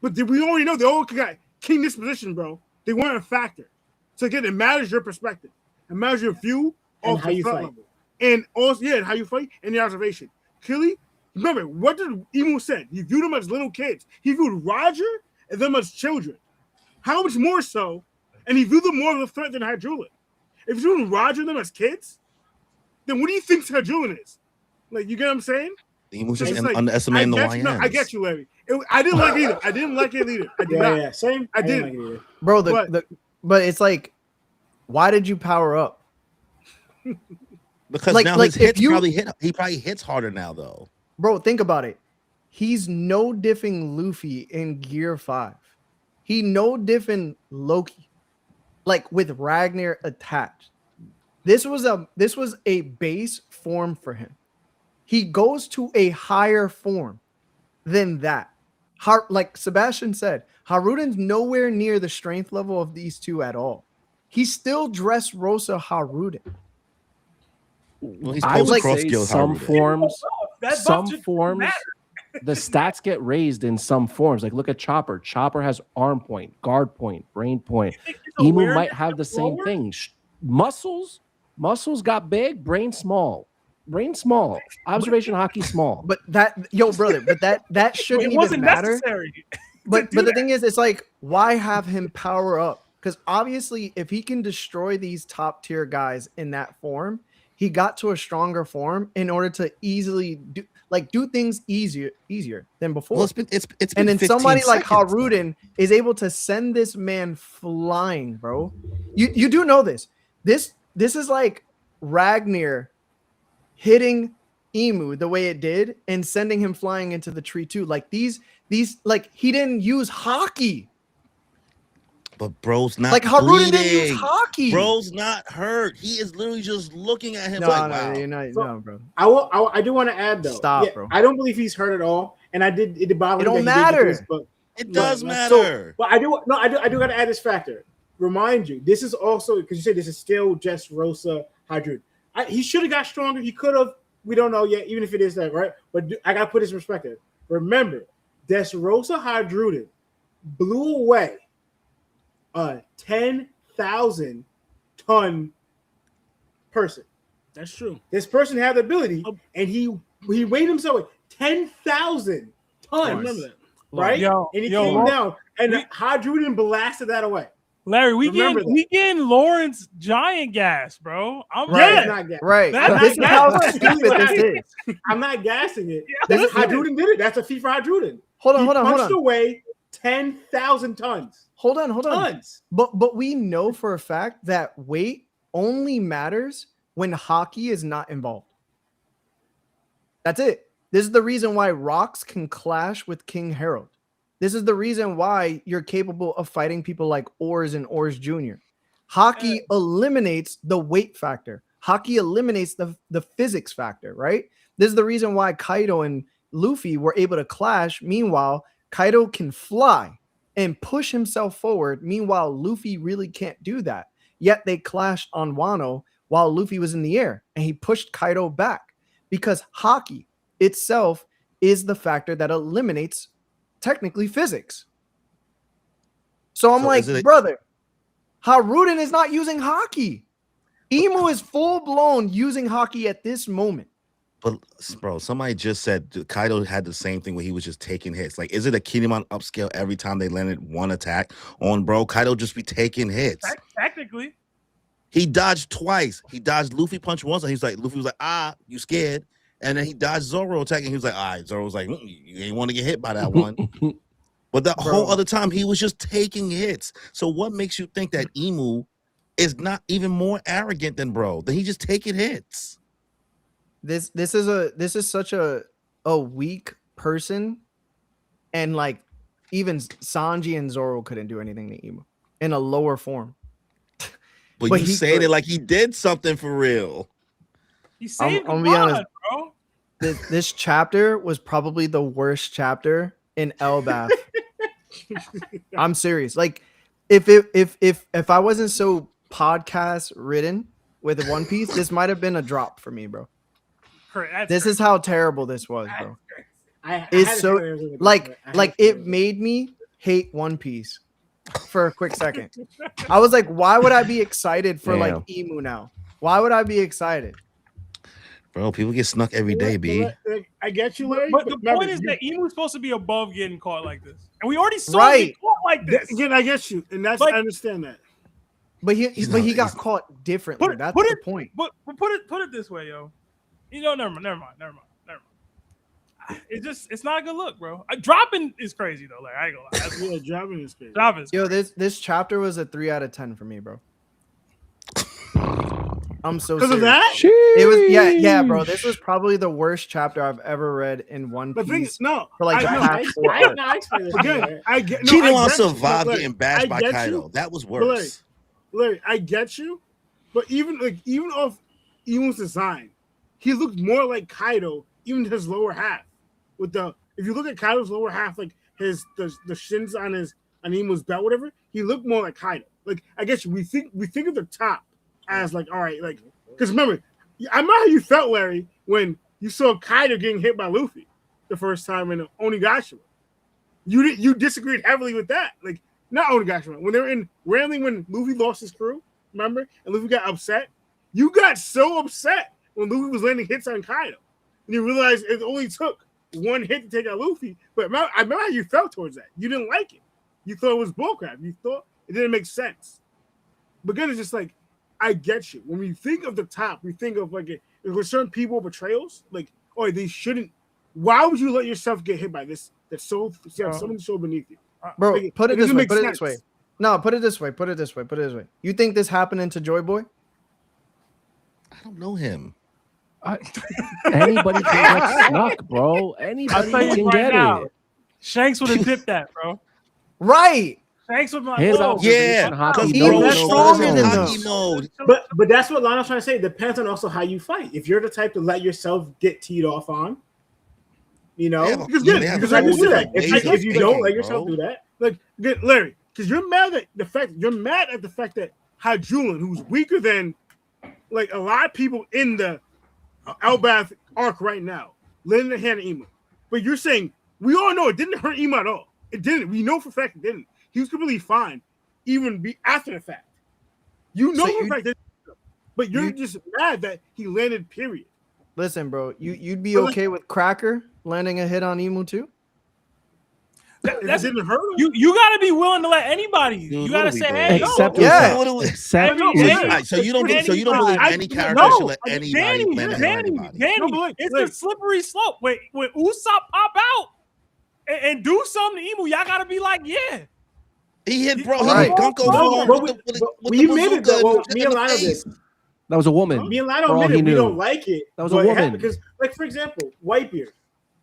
But we already know they all got king disposition, bro. They weren't a factor. So again, it matters your perspective. It matters your view and how you fight. Level. And also, how you fight and the observation. Clearly, remember, what did Emu said? He viewed them as little kids. He viewed Roger and them as children. How much more so? And he viewed them more of a threat than Hajrudin. If he's viewing Roger and them as kids, then what do you think Hajrudin is? Like, you get what I'm saying? Emu's just underestimating the YNs. No, I get you, Larry. I didn't like it either. I didn't like it either. I did not. Yeah, same. I didn't like it either. Bro, but it's like, why did you power up? Because now his hits he probably hits harder now, though. Bro, think about it. He's no diffing Luffy in Gear 5. He no diffing Loki. Like with Ragnar attached. This was a base form for him. He goes to a higher form than that. Like Sebastian said, Hajrudin's nowhere near the strength level of these two at all. He's still Dressrosa Hajrudin. Well, he's I would cross say skill some Hajrudin. forms, the stats get raised in some forms. Like look at Chopper. Chopper has arm point, guard point, brain point. Emu might have the same thing. Muscles got big, brain small. Brain small. Observation hockey small. But that shouldn't even matter. Necessary. But the thing is, it's like, why have him power up? Because obviously, if he can destroy these top tier guys in that form, he got to a stronger form in order to easily do things easier than before. Well, it's been and then somebody like seconds, Hajrudin is able to send this man flying, bro. You do know this. This is like Ragnar hitting Emu the way it did and sending him flying into the tree too. Like these like he didn't use hockey. But bro's not like Hajrudin bleeding. didn't use hockey. Bro's not hurt. He is literally just looking at him. No, bro. I do want to add though. Stop, bro. I don't believe he's hurt at all. And I did it bothered me. It don't matter. It does matter. But I do got to add this factor. Remind you, this is also because you said this is still just Rosa Hajrudin. He should have got stronger. He could have. We don't know yet, even if it is that, right? But I got to put this in perspective. Remember, Dressrosa Hajrudin blew away a 10,000 ton person. That's true. This person had the ability, and he weighed himself 10,000 tons. I remember that. Right? And he came down, and Hajrudin blasted that away. Larry, we getting Lawrence giant gas, bro. Right. This is how stupid this is. I'm not gassing it. Hajrudin did it. That's a feat for Hajrudin. Hold on. Punched away 10,000 tons. Hold on. Tons. But we know for a fact that weight only matters when hockey is not involved. That's it. This is the reason why rocks can clash with King Harold. This is the reason why you're capable of fighting people like Oars and Oars Jr. Hockey eliminates the weight factor. Hockey eliminates the physics factor, right? This is the reason why Kaido and Luffy were able to clash. Meanwhile, Kaido can fly and push himself forward. Meanwhile, Luffy really can't do that. Yet they clashed on Wano while Luffy was in the air and he pushed Kaido back. because hockey itself is the factor that eliminates technically physics. So I'm like, brother, Hajrudin is not using hockey. Emu is full blown using hockey at this moment. But bro, somebody just said Kaido had the same thing where he was just taking hits. Like, is it a Kinemon upscale every time they landed one attack on bro? Kaido just be taking hits. Technically, he dodged twice. He dodged Luffy punch once, and Luffy was like, you scared? And then he dodged Zoro attack, and he was like, all right. Zoro was like, you ain't want to get hit by that one. But the whole other time, he was just taking hits. So what makes you think that Emu is not even more arrogant than bro? That he just taking hits. This is such a weak person, and like even Sanji and Zoro couldn't do anything to Emu in a lower form. But you saying it like he did something for real. He saved I'm the be honest, bro. This chapter was probably the worst chapter in Elbaf. I'm serious. Like if I wasn't so podcast ridden with One Piece, this might have been a drop for me, bro. This is how terrible this was, bro. It's so like it made me hate One Piece for a quick second. I was like, why would I be excited for like Emu now? Why would I be excited? Bro, people get snuck every day, B. I get you, Larry. But the point is that Emu is supposed to be above getting caught like this. And we already saw him get caught like this. Again, I get you. And that's, I understand that. But he got caught differently. That's the point. But put it this way, yo. You know, never mind. It's not a good look, bro. Dropping is crazy though. Like, I ain't gonna lie. Yeah, dropping is crazy. Yo, this chapter was a 3 out of 10 for me, bro. I'm so serious. Because of that? It was yeah, bro. This was probably the worst chapter I've ever read in One Piece. For like the past 4 hours. Kinemon survived getting bashed by Kaido. That was worse. Larry, I get you, but even off Emu's design, he looked more like Kaido, even his lower half. If you look at Kaido's lower half, like the shins on Emu's belt, whatever, he looked more like Kaido. Like, I guess we think of the top as like, all right, like, because remember, I remember how you felt, Larry, when you saw Kaido getting hit by Luffy the first time in Onigashima. You disagreed heavily with that, like not Onigashima, when they were in Railing, when Luffy lost his crew, remember, and Luffy got upset. You got so upset when Luffy was landing hits on Kaido, and you realized it only took one hit to take out Luffy. But I remember how you felt towards that. You didn't like it. You thought it was bullcrap. You thought it didn't make sense. But again, it's just like, I get you. When we think of the top, we think of like, if there's certain people betrayals, like, oh, they shouldn't. Why would you let yourself get hit by this? That's so someone so beneath you, bro. Like, put it this way. Put it this way. sense. No, put it this way. Put it this way. You think this happening to Joy Boy? I don't know him. Anybody can get Snuck, bro. Anybody can get it. Shanks would have dipped that, bro. Right. Shanks would have His like, observation hockey He's knows stronger no than bounds. Hockey mode. But that's what Lana's trying to say. It depends on also how you fight. If you're the type to let yourself get teed off on, you know, because I can do that. If you don't let yourself do that, Like, Larry, because you're mad at the fact that Hajrudin, who's weaker than like a lot of people in the Elbaf arc right now, letting the hand of Emu. But you're saying we all know it didn't hurt Emu at all. It didn't. We know for a fact it didn't. He was completely fine, even after the fact. You know for a fact that, but you're just mad that he landed. Period. Listen, bro. You'd be okay with Cracker landing a hit on Emu too? That didn't hurt him. You got to be willing to let anybody. Dude, you got to say, hey, Except yo. except So you don't believe any character should let anybody land anybody. Danny, it's a slippery slope. Wait, when Usopp pop out and do something to Emu, y'all got to be like, yeah. He hit bro. Right. He hit Gunko you made it though. Well, me and Lionel did. that was a woman. Me and Lionel admitted we don't like it. That was a woman. Because, like, for example, Whitebeard,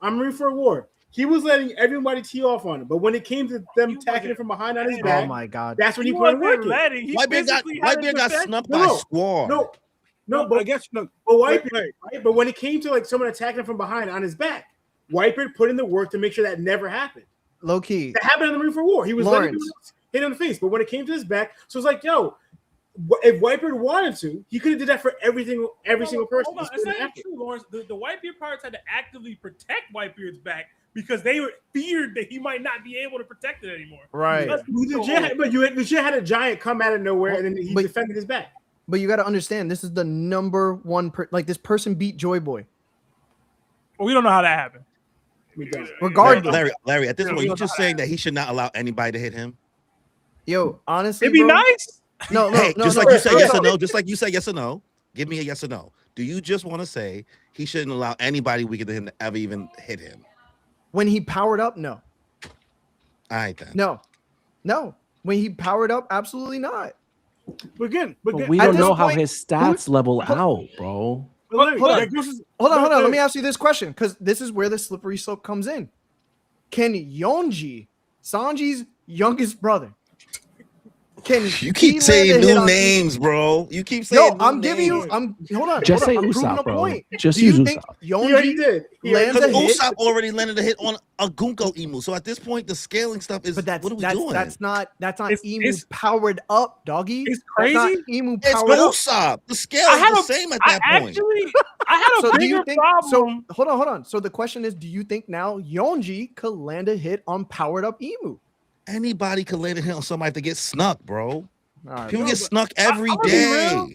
I'm ready for a war. He was letting everybody tee off on him, but when it came to them attacking him from behind on his back, Oh my god. that's when he put in work. Whitebeard got snuck by Squall. No, but I guess no. But Whitebeard, right? But when it came to like someone attacking him from behind on his back, Whitebeard put in the work to make sure that never happened. Low key. That happened on the Marine for War. He was Lawrence. letting him hit on the face, but when it came to his back, so it's like, yo, if Whitebeard wanted to, he could have did that for every single person. Hold on. It's not even true, Lawrence. The Whitebeard pirates had to actively protect Whitebeard's back because they were feared that he might not be able to protect it anymore. Right. But you legit had a giant come out of nowhere and then he defended his back. But you got to understand, this is the number one. This person beat Joy Boy. Well, we don't know how that happened. We don't. Regardless, Larry, at this point, you're just saying that he should not allow anybody to hit him. yo, honestly, It'd be bro, nice. No, Hey, no, just no, like you said no, yes no. or no, just like you said yes or no. Give me a yes or no. Do you just want to say he shouldn't allow anybody weaker than him to ever even hit him? When he powered up, no. All right then. No. When he powered up, absolutely not. But But we at don't this know how point, his stats level out, bro. Larry, hold on. that goes- Hold on. Let me ask you this question, because this is where the slippery slope comes in. Can Yonji, Sanji's youngest brother, You keep saying new names, bro. You keep saying. Yo, I'm giving you. Hold on. Just say I'm proving Usopp, a bro. point. Just Do you use think Usopp. He already Yonji did. lands a Because hit? Usopp already landed a hit on a Gunko Emu. So at this point, the scaling stuff is. But that's what are we doing? that's not It's- Emu it's- powered up, doggy. It's That's not crazy. Emu It's powered up. Usopp. The scale I is had the a- same at I that point. actually, I had a So do bigger you think? problem. So hold on. So the question is, do you think now Yonji could land a hit on powered up Emu? Anybody could land a hit on somebody to get snuck, bro. All right, People bro. get snuck every I'm gonna be day. real.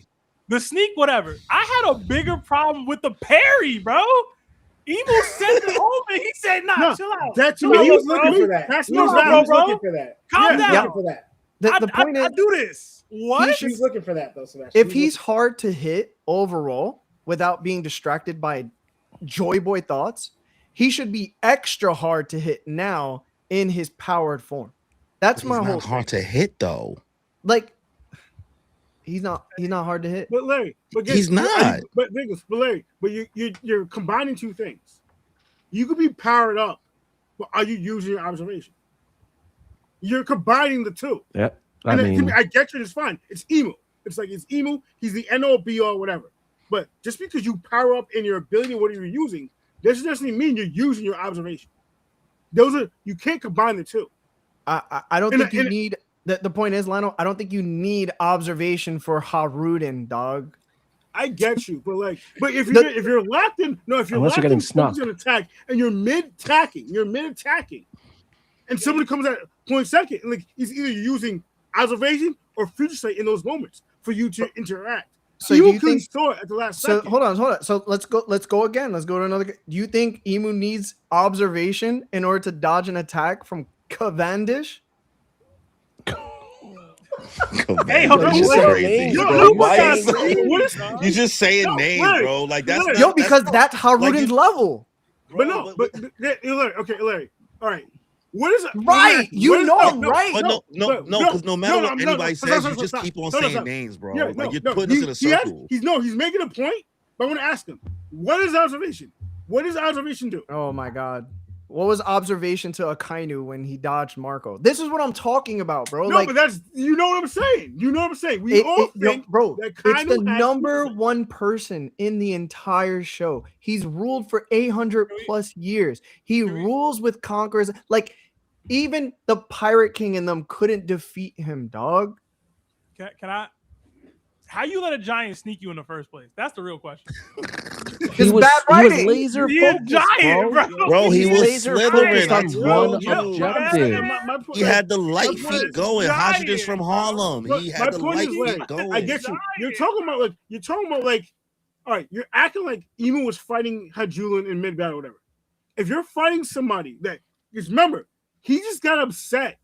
The sneak, whatever. I had a bigger problem with the parry, bro. Emu sent it home and he said, "Nah, No, chill out." That's Chill what out, he was bro. looking for. That. That's He no was Come on, doubt. He was bro. looking for that. Calm He was down. looking for that. The point I is, do this. What? He's looking for that though, Sebastian. if he's hard to hit overall without being distracted by Joy Boy thoughts, he should be extra hard to hit now in his powered form. That's But my he's whole not hard thing. to hit though. Like, he's not hard to hit. But Larry, He's not. But Larry, but you're combining two things. You could be powered up, but are you using your observation? You're combining the two. Yep. I And to mean, me, I get you. It's fine. It's Emu. It's like it's Emu. He's the end all be all, whatever. But just because you power up in your ability, what you're using, doesn't necessarily mean you're using your observation. Those are you can't combine the two. I don't And- think you and- need. The point is, Lionel, I don't think you need observation for Hajrudin, dog. I get you, but if The- you're locked in, no, if you're Unless locked you're getting in focus snuck. on attack and you're mid attacking, and somebody comes at point second, and like he's either using observation or future sight in those moments for you to interact. So you do you clearly think? saw it at the last So second. hold on. So let's go again. Let's go to another. Do you think Emu needs observation in order to dodge an attack from Cavendish? Hey, hold on. This is Wait, crazy, yo, bro. yo, Why guys, you- what is- You just saying No, names, Larry, bro. Like that's Larry. not, Yo, because that's Hajrudin's you- level. But no, but Larry, okay, Larry. All right. What is it? Right, you what is- know no, I'm no, right. But no, because no matter what anybody says, you just keep on saying names, bro. Yeah, Like you're putting us in a circle. He's making a point, but I want to ask him, what is observation? What does observation do? Oh my god. What was observation to Akainu when he dodged Marco? This is what I'm talking about, bro. No, like, but that's you know what I'm saying. You know what I'm saying. We all think bro, that it's Kainu the has number future sight. one person in the entire show. He's ruled for 800 plus years. He rules with conquerors. Like, even the Pirate King in them couldn't defeat him, dog. Can I? How you let a giant sneak you in the first place? That's the real question. he It's was bad writing. laser He a focused, giant, bro. bro. Bro, he He's was laser slithering. focused on I one told you. objective. My point- He had the light my point feet is going. giant, Hajrudin's from bro. Harlem. Look, He my had the point light is, like, feet going. I get you. You're talking about like, all right, you're acting like Emu was fighting Hajrudin in mid battle, whatever. If you're fighting somebody that, just remember, he just got upset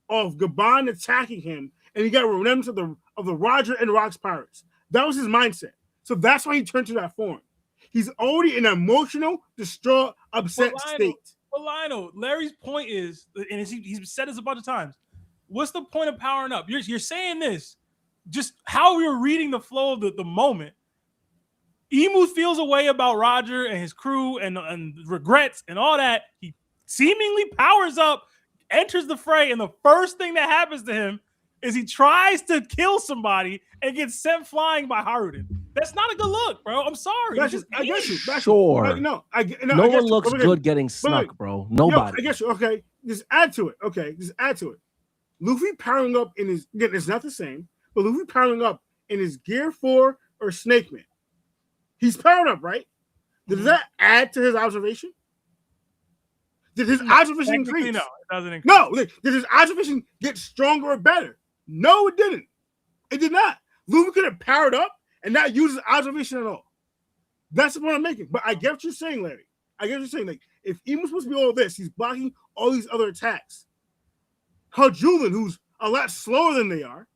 of Gabon attacking him, and he got remnants of the Roger and Rocks pirates. That was his mindset. So that's why he turned to that form. He's already in an emotional, distraught, upset But Lionel- state. But Lionel, Larry's point is, and he's said this a bunch of times. What's the point of powering up? You're saying this, just how you're reading the flow of the moment. Emu feels a way about Roger and his crew and regrets and all that. He seemingly powers up, enters the fray, and the first thing that happens to him is he tries to kill somebody and gets sent flying by Hajrudin. That's not a good look, bro. I'm sorry. That's It's just, I get you. That's Sure. Like, no, I get No I get one you. looks Okay. good getting But snuck, bro. Yo, Nobody. I guess you. Okay, just add to it. Okay, just add to it. Luffy powering up in his again, it's not the same, but Luffy powering up in his Gear 4 or Snake Man. He's powering up, right? Does that add to his observation? Did his observation increase? No, it doesn't increase. No, did his observation get stronger or better? No, it didn't. It did not. Luffy could have powered up and not use his observation at all. That's the point I'm making. But I get what you're saying, Larry. I get what you're saying. Like, if Imu's supposed to be all this, he's blocking all these other attacks. Hajrudin, who's a lot slower than they are,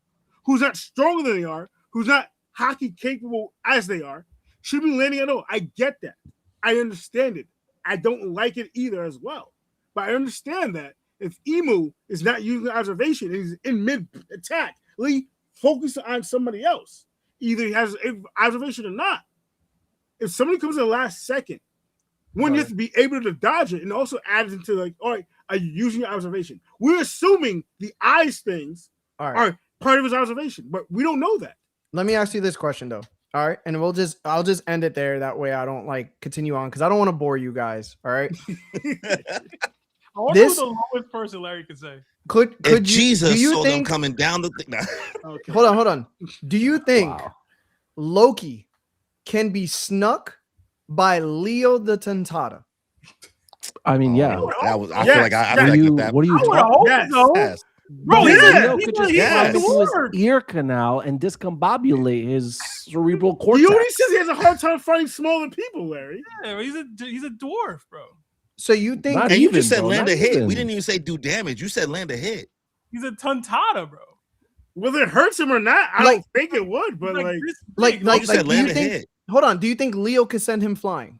who's not stronger than they are, who's not hockey capable as they are, should be landing at all. I get that. I understand it. I don't like it either as well. But I understand that if Imu is not using observation and he's in mid-attack, Lee focus on somebody else. Either he has observation or not. If somebody comes in the last second, one, you have to be able to dodge it and also add it into like, all right, are you using your observation? We're assuming the eyes things are part of his observation, but we don't know that. Let me ask you this question though. All right, and I'll just end it there. That way I don't like continue on because I don't want to bore you guys. All right. I wonder who the lowest person Larry could say. Could you, Jesus do you saw think, them coming down the thing? Okay. Hold on. Do you think Loki can be snuck by Leo the Tentata? I mean, yeah. That was. I feel like I feel like that. What are you I talking hope so. Yes. Bro, Leo could just yes. climb into his ear canal and discombobulate his cerebral cortex. He already says he has a hard time fighting smaller people, Larry. Yeah, he's a dwarf, bro. So you think? Not And you even, just said bro, land not a hit. even. We didn't even say do damage. You said land a hit. He's a tontata, bro. Whether it hurts him or not, I don't think it would. But like, You said do land you a think? hit. Hold on. Do you think Leo could send him flying?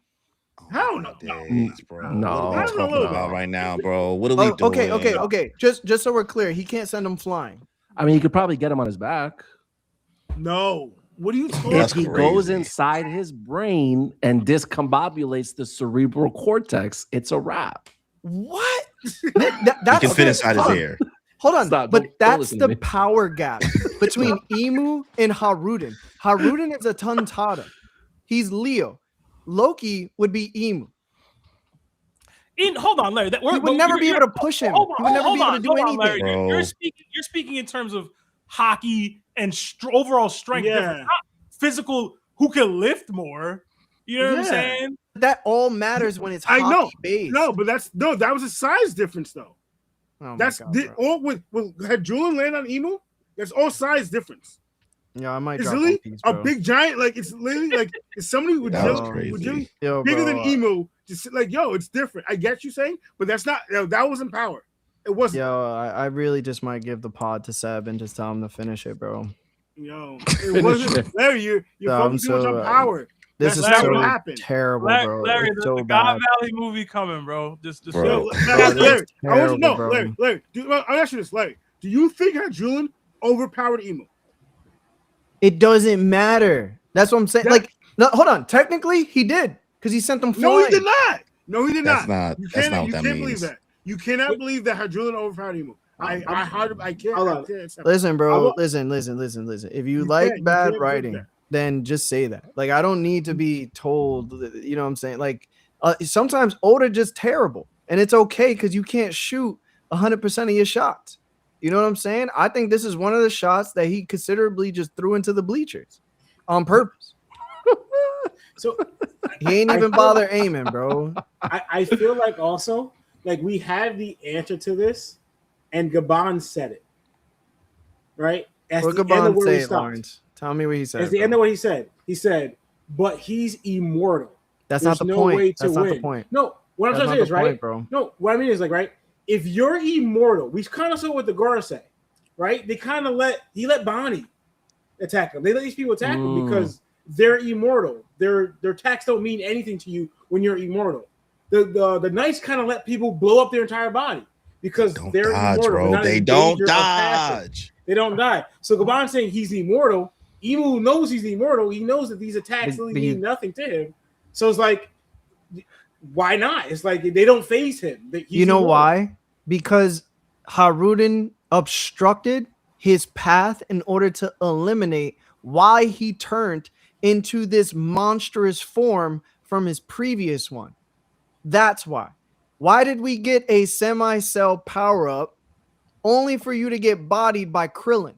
Hell no. Days, bro. No. What are we talking about right now, bro? What are we doing? Okay. Just so we're clear, he can't send him flying. I mean, you could probably get him on his back. No. What are you talking If about? he goes inside his brain and discombobulates the cerebral cortex, it's a wrap. What? You can fit inside his ear. Hold on, Stop, but don't that's listen to the me. power gap between Imu and Hajrudin. Hajrudin is a tontata. He's Leo. Loki would be Imu. Hold on, Larry. He would never be able to push him. He would never be able to do anything. Larry. Bro. You're speaking in terms of hockey and overall strength. Yeah. Not physical. Who can lift more? You know what I'm saying? That all matters when it's I know. hockey based. No, but that was a size difference though. Oh my That's God, bro. all with had Julian land on Imu. That's all size difference. Yeah, I might It's drop really One Piece, a bro. big giant. Like it's literally like it's somebody with That was Julian crazy. Yo, bigger bro, than Imu. Just like that different. I get you saying, but that's not. That wasn't power. It wasn't. Yo, I really just might give the pod to Seb and just tell him to finish it, bro. Yo, it wasn't. Larry, you're focusing too much on power. This That's is not so what happened. terrible, bro. Larry, It's the so God bad. Valley movie coming, bro. Just Bro. Yo, Bro, Larry, that's I want to know, terrible, bro. Larry. I'll ask you this, Larry. Do you think Julian overpowered Imu? It doesn't matter. That's what I'm saying. Yeah. Like, no, hold on. Technically, he did because he sent them flying. No, he did not. No, he did That's not. not. That's not what that believe means. that. You cannot believe that Julian overpowered Imu. I can't. Hold I on. can't accept Listen, I bro. will- Listen. If you You like can't bad believe writing, that. then just say that. Like, I don't need to be told. You know what I'm saying? Like, sometimes Oda just terrible, and it's okay because you can't shoot 100% of your shots. You know what I'm saying? I think this is one of the shots that he considerably just threw into the bleachers on purpose. So He ain't even bother aiming, bro. I feel like also like we have the answer to this, and Gabon said it. Right? At What the end of Gabon where say we it, stopped. Lawrence? Tell me what he said. At the bro. end of what he said. He said, but he's immortal. That's There's not the no way point. to That's not win. the point. No, what I'm That's trying to not say is the right, point, bro. No, what I mean is like right. If you're immortal, we kind of saw what the Gora say, right? They kind of let Bonnie attack him. They let these people attack him because they're immortal. Their attacks don't mean anything to you when you're immortal. The Knights kind of let people blow up their entire body because they're dodge, immortal. bro. They're not They in don't danger of passing. dodge. They don't die. So Gabon's saying he's immortal. Imu knows he's immortal. He knows that these attacks really mean nothing to him. So it's like, why not? It's like they don't phase him. You know why? Because Hajrudin obstructed his path in order to eliminate why he turned into this monstrous form from his previous one. That's why. Why did we get a semi-cell power-up only for you to get bodied by Krillin?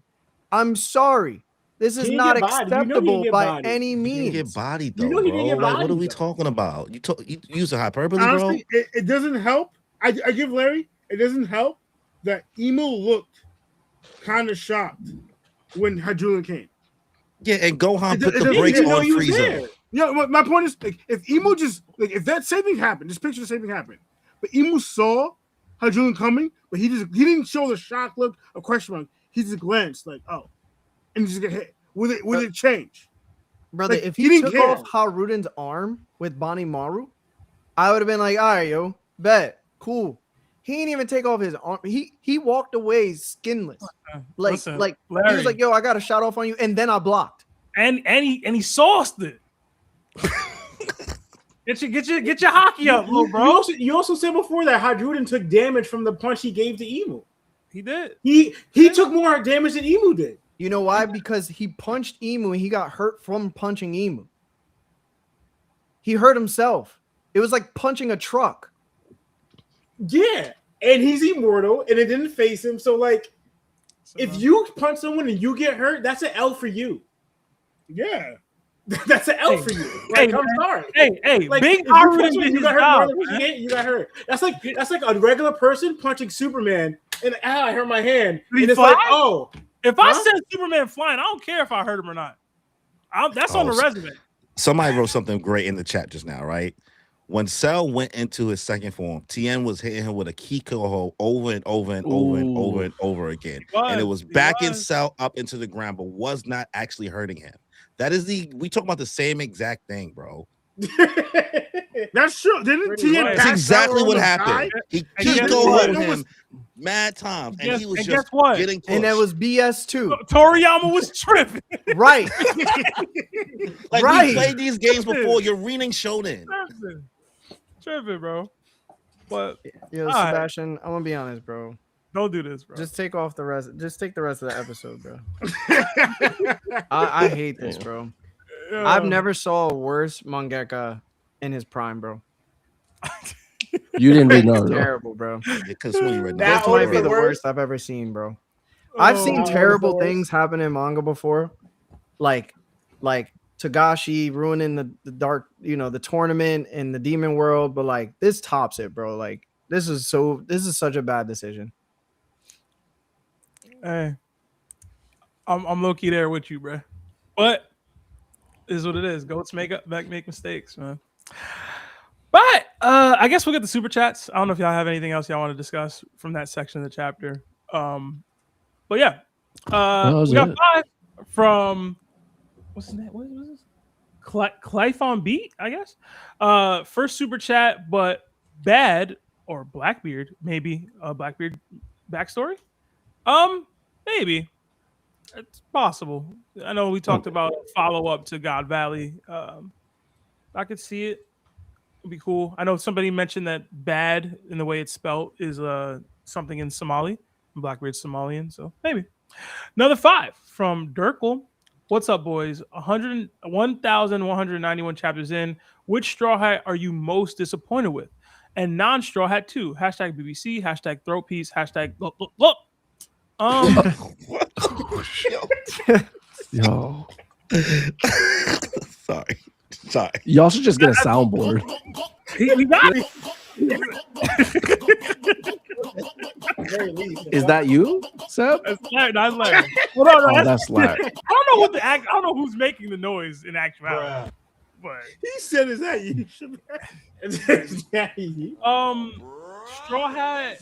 I'm sorry. This is He not didn't get bodied. You know he acceptable didn't get by bodied. any He didn't means. get bodied though, You know he bro. didn't get Like, what are bodied, we though. talking about? You use a hyperbole, Honestly, bro. it doesn't help. I give Larry. It doesn't help that Emo looked kind of shocked when Hajrudin came. Yeah, and Gohan put the doesn't brakes even know on he was Frieza. there. Yeah, my point is, like, if Emo just like if that same thing happened, just picture the same thing happened, but Emo saw Hajrudin coming, but he didn't show the shock look or question mark. He just glanced like, oh, and just get hit. Would it change? Brother, Like, if he he didn't took care. off Harudin's arm with Bani Maru, I would have been like, all right, yo, bet, cool. He didn't even take off his arm. He walked away skinless. Like Listen, he Larry. was like, yo, I got a shot off on you, and then I blocked. And he sauced it. Get your hockey up, little bro. You also said before that Hajrudin took damage from the punch he gave to Emu. He did. He took more damage than Emu did. You know why? Because he punched Emu and he got hurt from punching Emu. He hurt himself. It was like punching a truck. Yeah, and he's immortal, and it didn't face him. So, like, if you punch someone and you get hurt, that's an L for you. Yeah. That's an L for you. Like, I'm sorry. Hey, Like, Big if you punch Hajrudin someone, did you his got hurt job. more than you got hurt. That's like a regular person punching Superman, and I hurt my hand, Did he and it's fly? like, oh, If I Huh? send Superman flying, I don't care if I hurt him or not. That's on the resume. Somebody wrote something great in the chat just now, right? When Cell went into his second form, Tien was hitting him with a Kiko hole over and over and over and over and over again. And it was backing Cell up into the ground, but was not actually hurting him. That is we talk about the same exact thing, bro. That's true. Didn't Tien That's That's pass exactly out what on the happened. guy? He And guess Kiko what? hold him mad times, and he was And just guess what? getting pushed. And that was BS too. Toriyama was tripping. Right. like right. we played these games before. You're reading Shonen. Tripping, bro. But Yo, All right. Sebastian, I'm gonna be honest, bro. don't do this, bro. Just take off the rest. Just take the rest of the episode, bro. I hate this, bro. I've never saw a worse mangaka in his prime, bro. You didn't read It's Naruto. terrible, bro. Because when you read That This was might be the the worst. worst I've ever seen, bro. I've seen that was the terrible worst. things happen in manga before, like Togashi ruining the dark, the tournament in the demon world. But like this tops it, bro. Like this is such a bad decision. Hey, I'm low key there with you, bro. But it is what it is. Goats make mistakes, man. But I guess we'll get the super chats. I don't know if y'all have anything else y'all want to discuss from that section of the chapter. But yeah, was we got it. 5 from what's his name? What was this? Clifton Beat, I guess. First super chat, but bad or Blackbeard, maybe a Blackbeard backstory. Maybe it's possible. I know we talked about follow up to God Valley. I could see it. It'd be cool. I know somebody mentioned that bad in the way it's spelled is something in Somali. Blackbeard's Somalian, so maybe. Another 5 from Dirkle. What's up, boys? 1,191 chapters in. Which Straw Hat are you most disappointed with? And non-Straw Hat too. Hashtag BBC, hashtag throat piece, hashtag look. Yo, Sorry. y'all should just get a soundboard. We got it. Very least. Is that you, Seb? That's Larry. That's Larry. Well, no, Oh, that's, that's Larry. I don't know I don't know who's making the noise in actuality. But He said, "Is that you?" Straw Hat.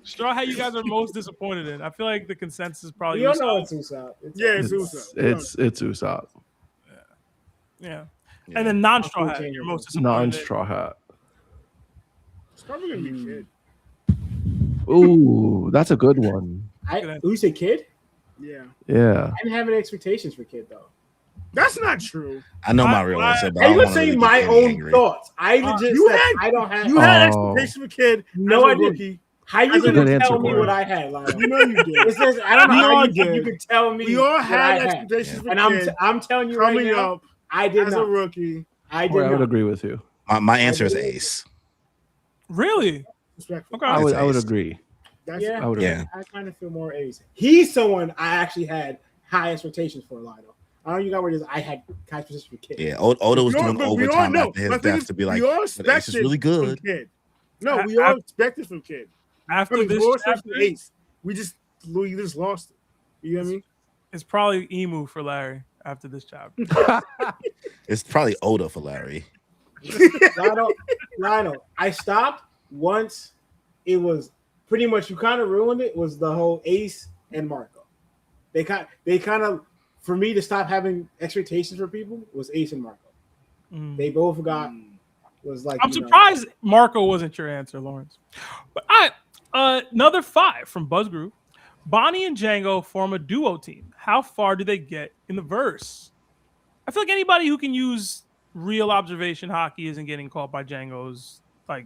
Straw Hat, you guys are most disappointed in. I feel like the consensus is probably You don't know Usopp. it's Usopp. Yeah, it's Usopp. It's Usopp. Yeah. And then non-Straw Hat, you're most disappointed in. Non-Straw Hat. It's probably gonna be Kid. Ooh, that's a good one. Who say Kid? Yeah, Yeah. I didn't have any expectations for Kid though. that's not true. I know my real answer, but I I'm don't gonna wanna say really my get Danny own angry. thoughts. I legit You said had- I don't have. You had Oh. expectations for Kid. No, as a I didn't. rookie. How you That's a gonna good tell answer, me Corey. what I had, Lionel? You know you did. It says, I don't know We how all you did. could tell me. We all what had I had. expectations for And Kid I'm telling you right coming now, up I did as a not. rookie. I did Corey, I would not. agree with you. My answer is Ace. Really? Respectful. Okay. I would Ace. agree. Yeah, I would Yeah. I kind of feel more Ace. He's someone I actually had high expectations for, Lionel. I don't know you got where it is. I had high expectations for Kid. Yeah, Oda was We all- doing but we all overtime know. after his My thing death is, to be we like, all but Ace is expected really good. from Kid. No, we all expected from Kid. After I mean, this we all expected chapter, from Ace. We just lost it. You know what I mean? it's probably Emu for Larry after this chapter. It's probably Oda for Larry. Lionel, I stopped once. It was pretty much you kind of ruined it. Was the whole Ace and Marco? They kind of for me to stop having expectations for people was Ace and Marco. They both got was like. I'm surprised Marco wasn't your answer, Lawrence. But another 5 from Buzzgroup. Bonnie and Django form a duo team. How far do they get in the verse? I feel like anybody who can use real observation hockey isn't getting caught by Django's like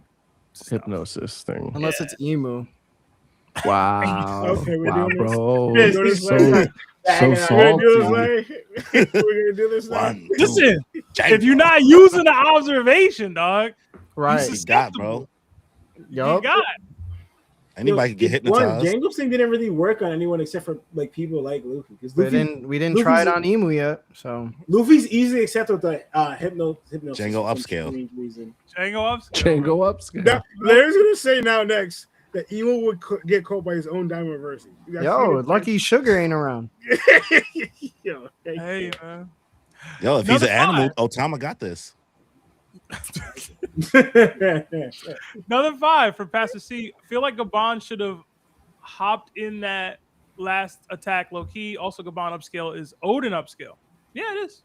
stuff. Hypnosis thing. Unless it's emu. Wow. Okay, we're wow, doing this. bro. We're doing this, So, Larry. so We're gonna do this, salty. Larry. We're gonna do this, Larry. One, two, Listen, Django. if you're not using the observation, dog, Right. You got, bro. you Yup. got. Anybody can get hypnotized. Django's thing didn't really work on anyone except for like people like Luffy because We didn't try it on emu yet. So Luffy's easily accepted with the hypnosis. Django upscale. Django upscale. Django upscale. Now, Larry's gonna say now next that Emo would get caught by his own diamond reversal. yo, lucky Sugar ain't around. Yo, Hey, man. Yo, if he's Another an animal, 5. Otama got this. Another 5 from Pastor C. I feel like Gabon should have hopped in that last attack low key. Also, Gabon upscale is Odin upscale. Yeah, it is.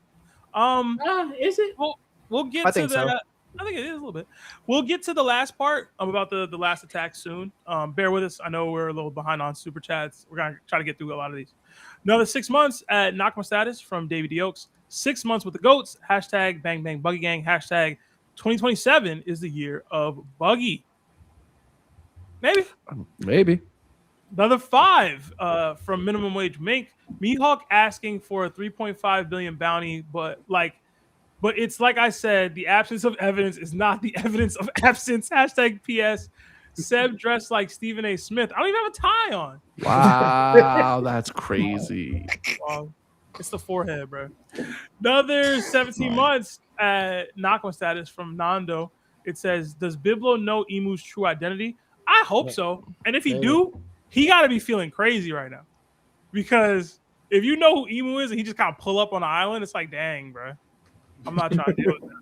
Is it? We'll get I to think so. that. I think it is a little bit. We'll get to the last part about the last attack soon. Bear with us. I know we're a little behind on super chats. We're gonna try to get through a lot of these. Another 6 months at Nakma status from David D. Oaks. 6 months with the goats. Hashtag bang bang buggy gang. Hashtag 2027 is the year of Buggy. Maybe. Another 5 from Minimum Wage Mink. Mihawk asking for a 3.5 billion bounty, but it's like I said, the absence of evidence is not the evidence of absence. Hashtag PS. Seb dressed like Stephen A. Smith. I don't even have a tie on. Wow, that's crazy. Wow. It's the forehead, bro. Another 17 months at Nakama status from Nando. It says, does Biblo know Emu's true identity? I hope so. And if he do, he got to be feeling crazy right now. Because if you know who Emu is and he just kind of pull up on the island, it's like, dang, bro. I'm not trying to deal with that.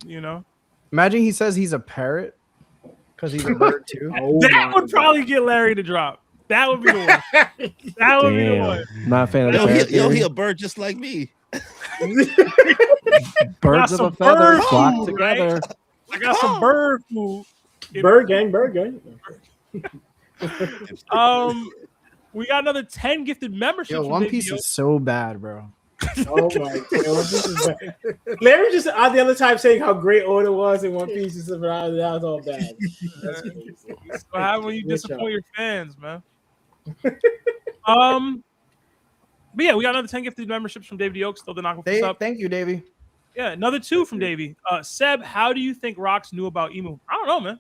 You know? Imagine he says he's a parrot because he's a bird too. That would probably get Larry to drop. That would be the one. That would be the one. Not a fan of the He a bird just like me. Birds of a some feather bird flock food, together. I got some bird food. Bird gang. We got another 10 gifted memberships. Yo, from One Baby Piece Yoda. is so bad, bro. Oh my god, this is bad. Larry just on the other time saying how great Oda was in One Piece and stuff, and that was all bad. That's crazy. That's what happens when you disappoint your fans, man. But yeah, we got another 10 gifted memberships from David Oaks. Still the knock us up. Thank you, Davey. Yeah, another 2 from Davey. Seb, how do you think Rox knew about Emu? I don't know, man.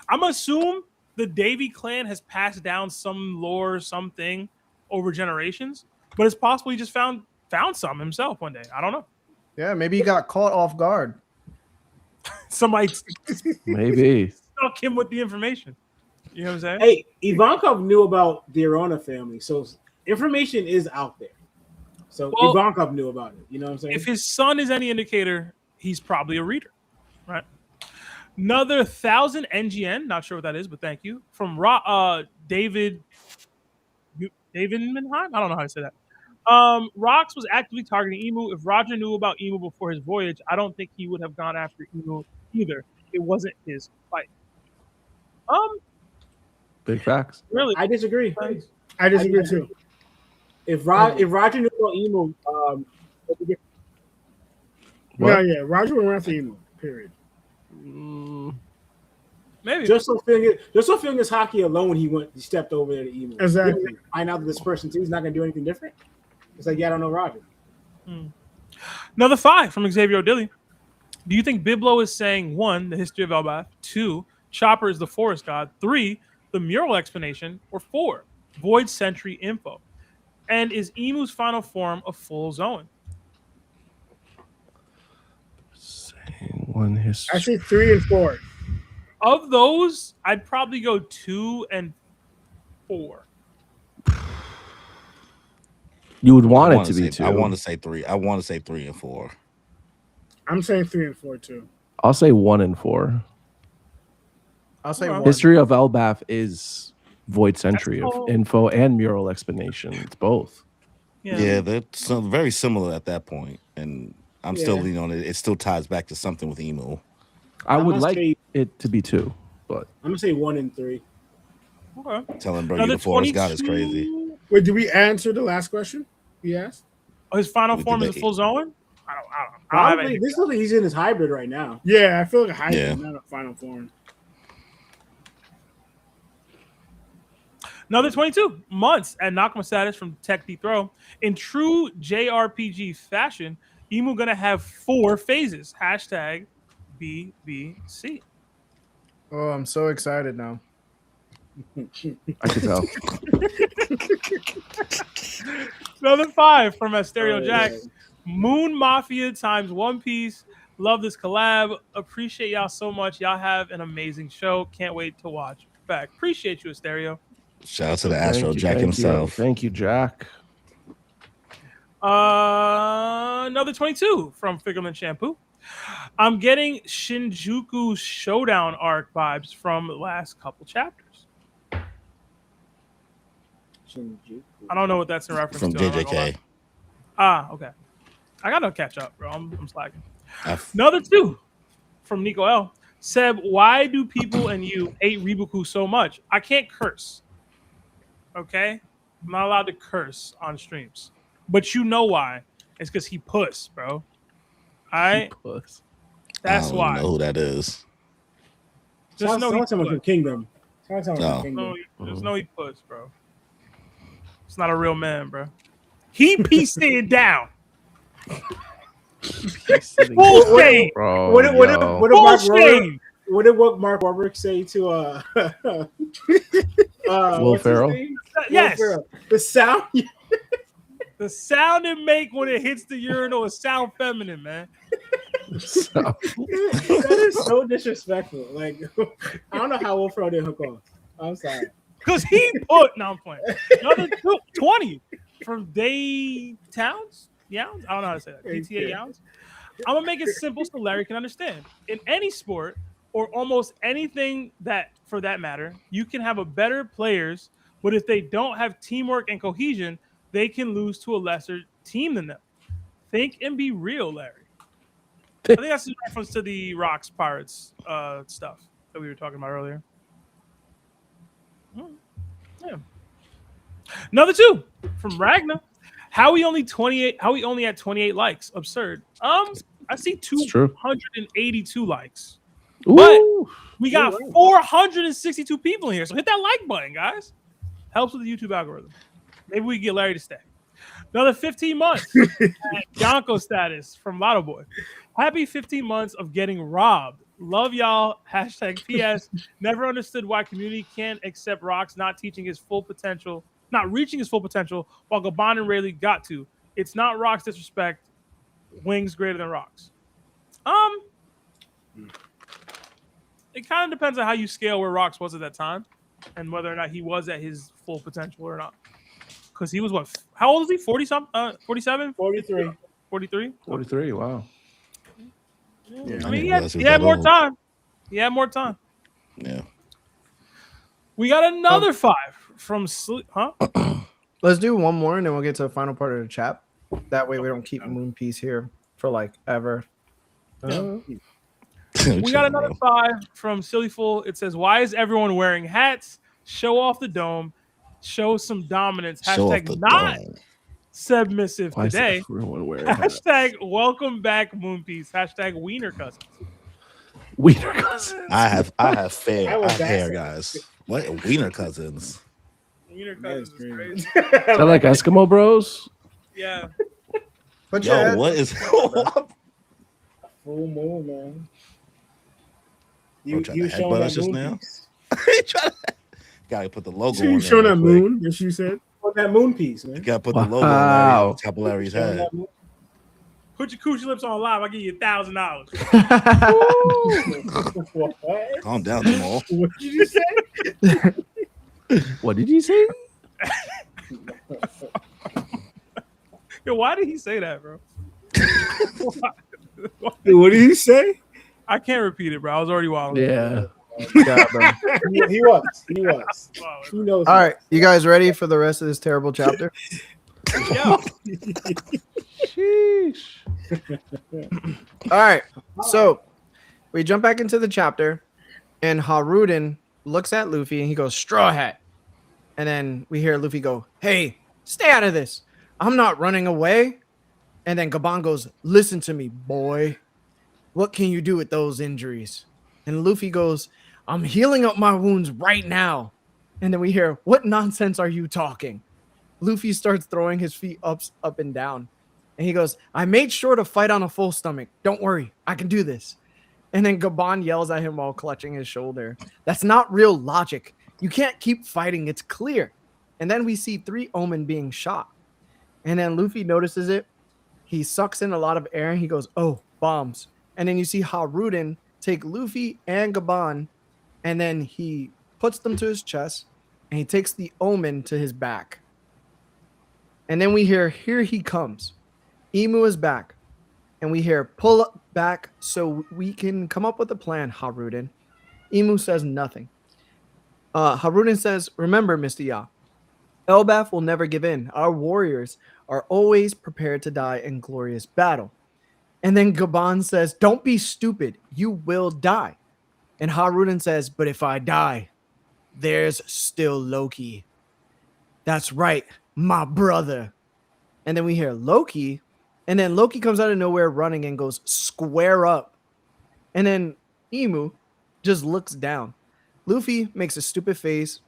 I'm assume the Davey clan has passed down some lore, something over generations, but it's possible he just found some himself one day. I don't know. Yeah, maybe he got caught off guard. Somebody Maybe. stuck him with the information. You know what I'm saying? Hey, Ivankov knew about the Arona family, so information is out there. So Well, Ivankov knew about it. You know what I'm saying? If his son is any indicator, he's probably a reader, right? Another 1,000 NGN, not sure what that is, but thank you. From David Minheim? I don't know how to say that. Rox was actively targeting Emu. If Roger knew about Emu before his voyage, I don't think he would have gone after Emu either. It wasn't his fight. Big facts. Really? I disagree. I disagree too. If Roger knew about Emu, Yeah, Roger went after Emo. Period. Maybe. just so feeling his hockey alone, he stepped over there to Emu. Exactly. Find out that this person too is not going to do anything different. It's like, yeah, I don't know Roger. Another 5 from Xavier O'Dilly. Do you think Biblo is saying 1, the history of Elbath, 2, Chopper is the forest god, 3, the mural explanation, or 4, void sentry info? And is Emu's final form a full zone? One history. I say 3 and 4. Of those, I'd probably go 2 and 4. You would want it to be 2. I want to say 3. I want to say 3 and 4. I'm saying 3 and 4 too. I'll say 1 and 4. I'll say Well, 1. History of Elbaf is void sentry That's of all- info and mural explanation. It's both. Yeah, they're very similar at that point, and I'm still Yeah. leaning on it. It still ties back to something with Emu. I I'm would gonna like say- it to be 2, but I'm gonna say 1 and 3. Okay. Telling bro, Another you the forest god is 22 crazy. Wait, did we answer the last question he asked? Oh, his final We form did is a that. full zone? I don't have Probably any. this looks like he's in his hybrid right now. Yeah, I feel like a hybrid, Yeah. not a final form. Another 22 months at Nakama status from TOPT Throw. In true JRPG fashion, Emu gonna have 4 phases. Hashtag BBC. Oh, I'm so excited now. I could tell. Another 5 from Asterio Oh, Jack. yeah. Moon Mafia times One Piece. Love this collab. Appreciate y'all so much. Y'all have an amazing show. Can't wait to watch back. Appreciate you, Asterio. Shout out to the Thank Astro you, Jack thank himself. You. Thank you, Jack. Another 22 from Figurman Shampoo. I'm getting Shinjuku Showdown arc vibes from the last couple chapters. Shinjuku. I don't know what that's in reference From to. I'm not gonna lie. JJK. Okay. I gotta catch up, bro. I'm slacking. I've- Another 2 from Nico L. Seb, why do people and you hate Riboku so much? I can't curse. Okay? I'm not allowed to curse on streams. But you know why. It's because he puss, bro. All right? Puss. That's I don't why. even know who that is. Just know he someone from puss. Kingdom. Someone No. from Kingdom. Just know he puss, bro. It's not a real man, bro. He pieced it down. Full shame. Bro, What did yo. Mark Full Wahlberg? shame. What did Mark Wahlberg say to Will what's his Ferrell? name? Yes. Will Ferrell. The sound. The sound it make when it hits the urinal is sound feminine, man. So, That is so disrespectful. Like I don't know how Will Ferrell didn't hook on. I'm sorry. Because he put, no, I'm playing. Another 20 from Day Towns? Yowns? I don't know how to say that. DTA Yowns? I'm going to make it simple so Larry can understand. In any sport, or almost anything that, for that matter, you can have a better players, but if they don't have teamwork and cohesion, they can lose to a lesser team than them. Think and be real, Larry. I think that's in reference to the Rocks Pirates stuff that we were talking about earlier. Yeah. Another 2 from Ragnar. How we only at 28 likes? Absurd. I see It's true. 282 likes. Ooh. We got 462 people in here. So hit that like button, guys. Helps with the YouTube algorithm. Maybe we can get Larry to stay. Another 15 months at Yonko status from Lotto Boy. Happy 15 months of getting robbed. Love y'all. Hashtag PS. Never understood why community can't accept Rocks not reaching his full potential, while Gaban and Rayleigh got to. It's not Rocks disrespect. Wings greater than Rocks. It kind of depends on how you scale where Rocks was at that time and whether or not he was at his full potential or not. Because he was what? How old is he? 40 something? 47? 43. 43? 43, wow. Yeah. I I mean, didn't he realize he was had that more old. time. He had more time. Yeah. We got another 5 from Sleep. Huh? Let's do one more and then we'll get to the final part of the chat. That way we don't keep Moon Piece here for like ever. We got another 5 from Silly Fool. It says, "Why is everyone wearing hats? Show off the dome. Show some dominance. Hashtag not submissive Why is today. everyone wearing hats? Hashtag welcome back Moon Piece. Hashtag Wiener Cousins." Wiener cousins. I have I hair, was hair, that guys. What Wiener cousins? Wiener That Cousins is is crazy. crazy. Is that like Eskimo Bros? Yeah. Put your Yo, head- what is? Full moon, man. Bro, trying You to showing headbutt that us just moon now? piece. He trying to Gotta put the logo So on you there. showing real that quick. moon that you said? On that moon piece, You man. gotta put the logo on Wow. the top of Larry's Showing head. that moon. Put your coochie lips on live. I'll give you $1,000. What? Calm down, Jamal. What did you say? What did you say? Yo, why did he say that, bro? What did he say? I can't repeat it, bro. I was already wild. Yeah. Yeah, bro. He was. He knows. All right, you guys ready for the rest of this terrible chapter? Yo, Sheesh. All right, so we jump back into the chapter, and Hajrudin looks at Luffy and he goes, "Straw Hat," and then we hear Luffy go, "Hey, stay out of this. I'm not running away." And then Gaban goes, "Listen to me, boy. What can you do with those injuries?" And Luffy goes, "I'm healing up my wounds right now." And then we hear, "What nonsense are you talking?" Luffy starts throwing his feet up and down. And he goes, "I made sure to fight on a full stomach. Don't worry, I can do this." And then Gaban yells at him while clutching his shoulder, "That's not real logic. You can't keep fighting. It's clear." And then we see 3 Omen being shot. And then Luffy notices it. He sucks in a lot of air and he goes, "Oh, bombs." And then you see Hajrudin take Luffy and Gaban, and then he puts them to his chest and he takes the Omen to his back. And then we hear, "Here he comes." Emu is back. And we hear, "Pull up back so we can come up with a plan, Hajrudin." Emu says nothing. Hajrudin says, "Remember, Mr. Ya, Elbaf will never give in. Our warriors are always prepared to die in glorious battle." And then Gaban says, "Don't be stupid. You will die." And Hajrudin says, "But if I die, there's still Loki." "That's right, my brother." And then we hear Loki. And then Loki comes out of nowhere running and goes, "Square up." And then Emu just looks down. Luffy makes a stupid face.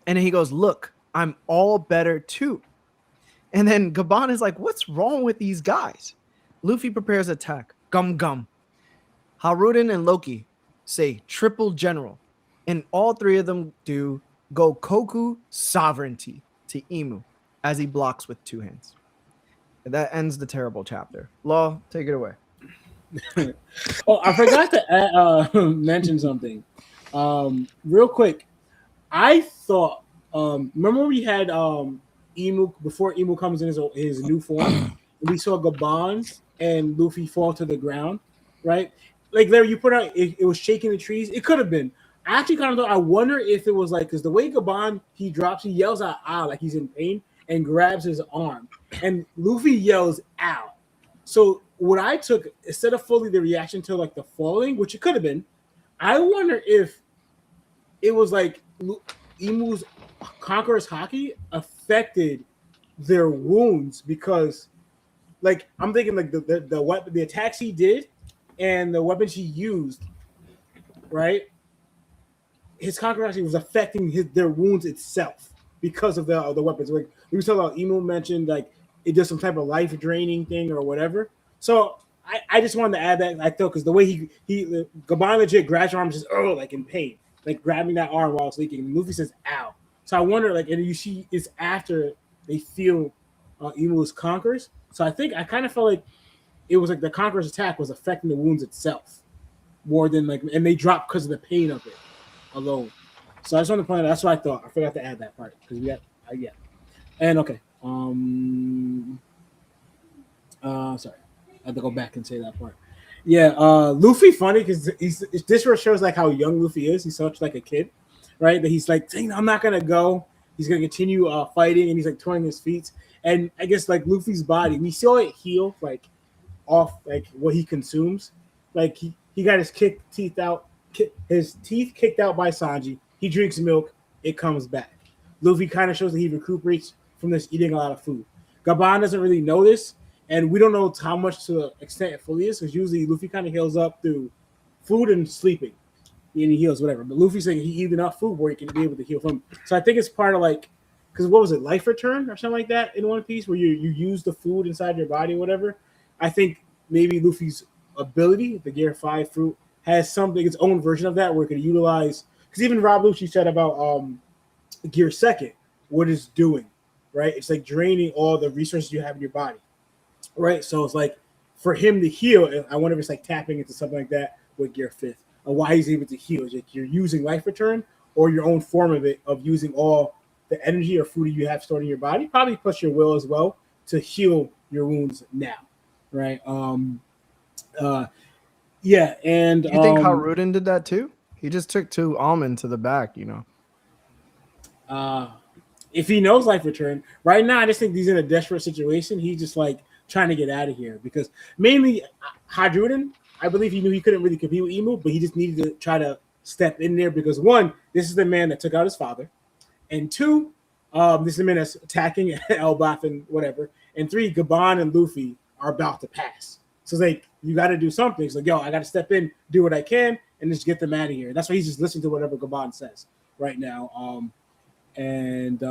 And then he goes, "Look, I'm all better too." And then Gaban is like, "What's wrong with these guys?" Luffy prepares attack. Gum gum. Hajrudin and Loki say triple general. And all 3 of them do Gokoku sovereignty to Emu as he blocks with 2 hands. And that ends the terrible chapter. Law, take it away. Oh, I forgot to mention something. Real quick. I thought, remember we had Emu before Emu comes in his new form. We saw Gaban and Luffy fall to the ground, right? Like Larry, you put out it was shaking the trees. It could have been. I actually kind of thought. I wonder if it was like because the way Gaban he drops, he yells out "ow" like he's in pain and grabs his arm, and Luffy yells "ow." So what I took instead of fully the reaction to like the falling, which it could have been, I wonder if it was like Emu's Conqueror's Haki affected their wounds because, like, I'm thinking like the weapon, the attacks he did, and the weapons he used, right? His Conqueror Haki was affecting their wounds itself because of the weapons. Like we were talking about, Emu mentioned like it does some type of life draining thing or whatever. So I just wanted to add that I thought because the way he Gaban legit grabs your arm just like in pain. Like grabbing that arm while it's leaking. And Luffy says, "Ow." So I wonder, like, and you see it's after they feel Emu's conquers. So I think I kind of felt like it was like the Conqueror's attack was affecting the wounds itself more than like, and they dropped because of the pain of it alone. So I just wanted to point out that's what I thought. I forgot to add that part because we got yeah. And okay, sorry, I had to go back and say that part. Yeah, Luffy funny because this shows like how young Luffy is. He's such like a kid, right? That he's like saying, "I'm not gonna go." He's gonna continue fighting, and he's like twirling his feet. And I guess like Luffy's body, we saw it heal like off like what he consumes. Like he got his teeth kicked out by Sanji. He drinks milk, it comes back. Luffy kind of shows that he recuperates from this eating a lot of food. Gaban doesn't really know this. And we don't know how much to the extent it fully is, because usually Luffy kind of heals up through food and sleeping. And he heals, whatever. But Luffy's saying he eats enough food where he can be able to heal from. So I think it's part of like, because what was it, Life Return or something like that in One Piece, where you use the food inside your body or whatever. I think maybe Luffy's ability, the Gear 5 fruit, has something, its own version of that, where it can utilize because even Rob Lucci said about Gear Second, what it's doing, right? It's like draining all the resources you have in your body, right? So it's like for him to heal, I wonder if it's like tapping into something like that with Gear Fifth, or why he's able to heal. It's like you're using life return or your own form of it, of using all the energy or food you have stored in your body, probably plus your will as well, to heal your wounds now, right? Yeah, and You think Hajrudin did that too? He just took 2 almond to the back, you know. If he knows life return, right now I just think he's in a desperate situation. He's just like trying to get out of here, because mainly Hajrudin, I believe he knew he couldn't really compete with Emu, but he just needed to try to step in there because 1, this is the man that took out his father, and 2, this is the man that's attacking Elbaf and whatever, and 3, Gabon and Luffy are about to pass. So it's like, you got to do something. It's like, yo, I got to step in, do what I can, and just get them out of here. That's why he's just listening to whatever Gabon says right now. And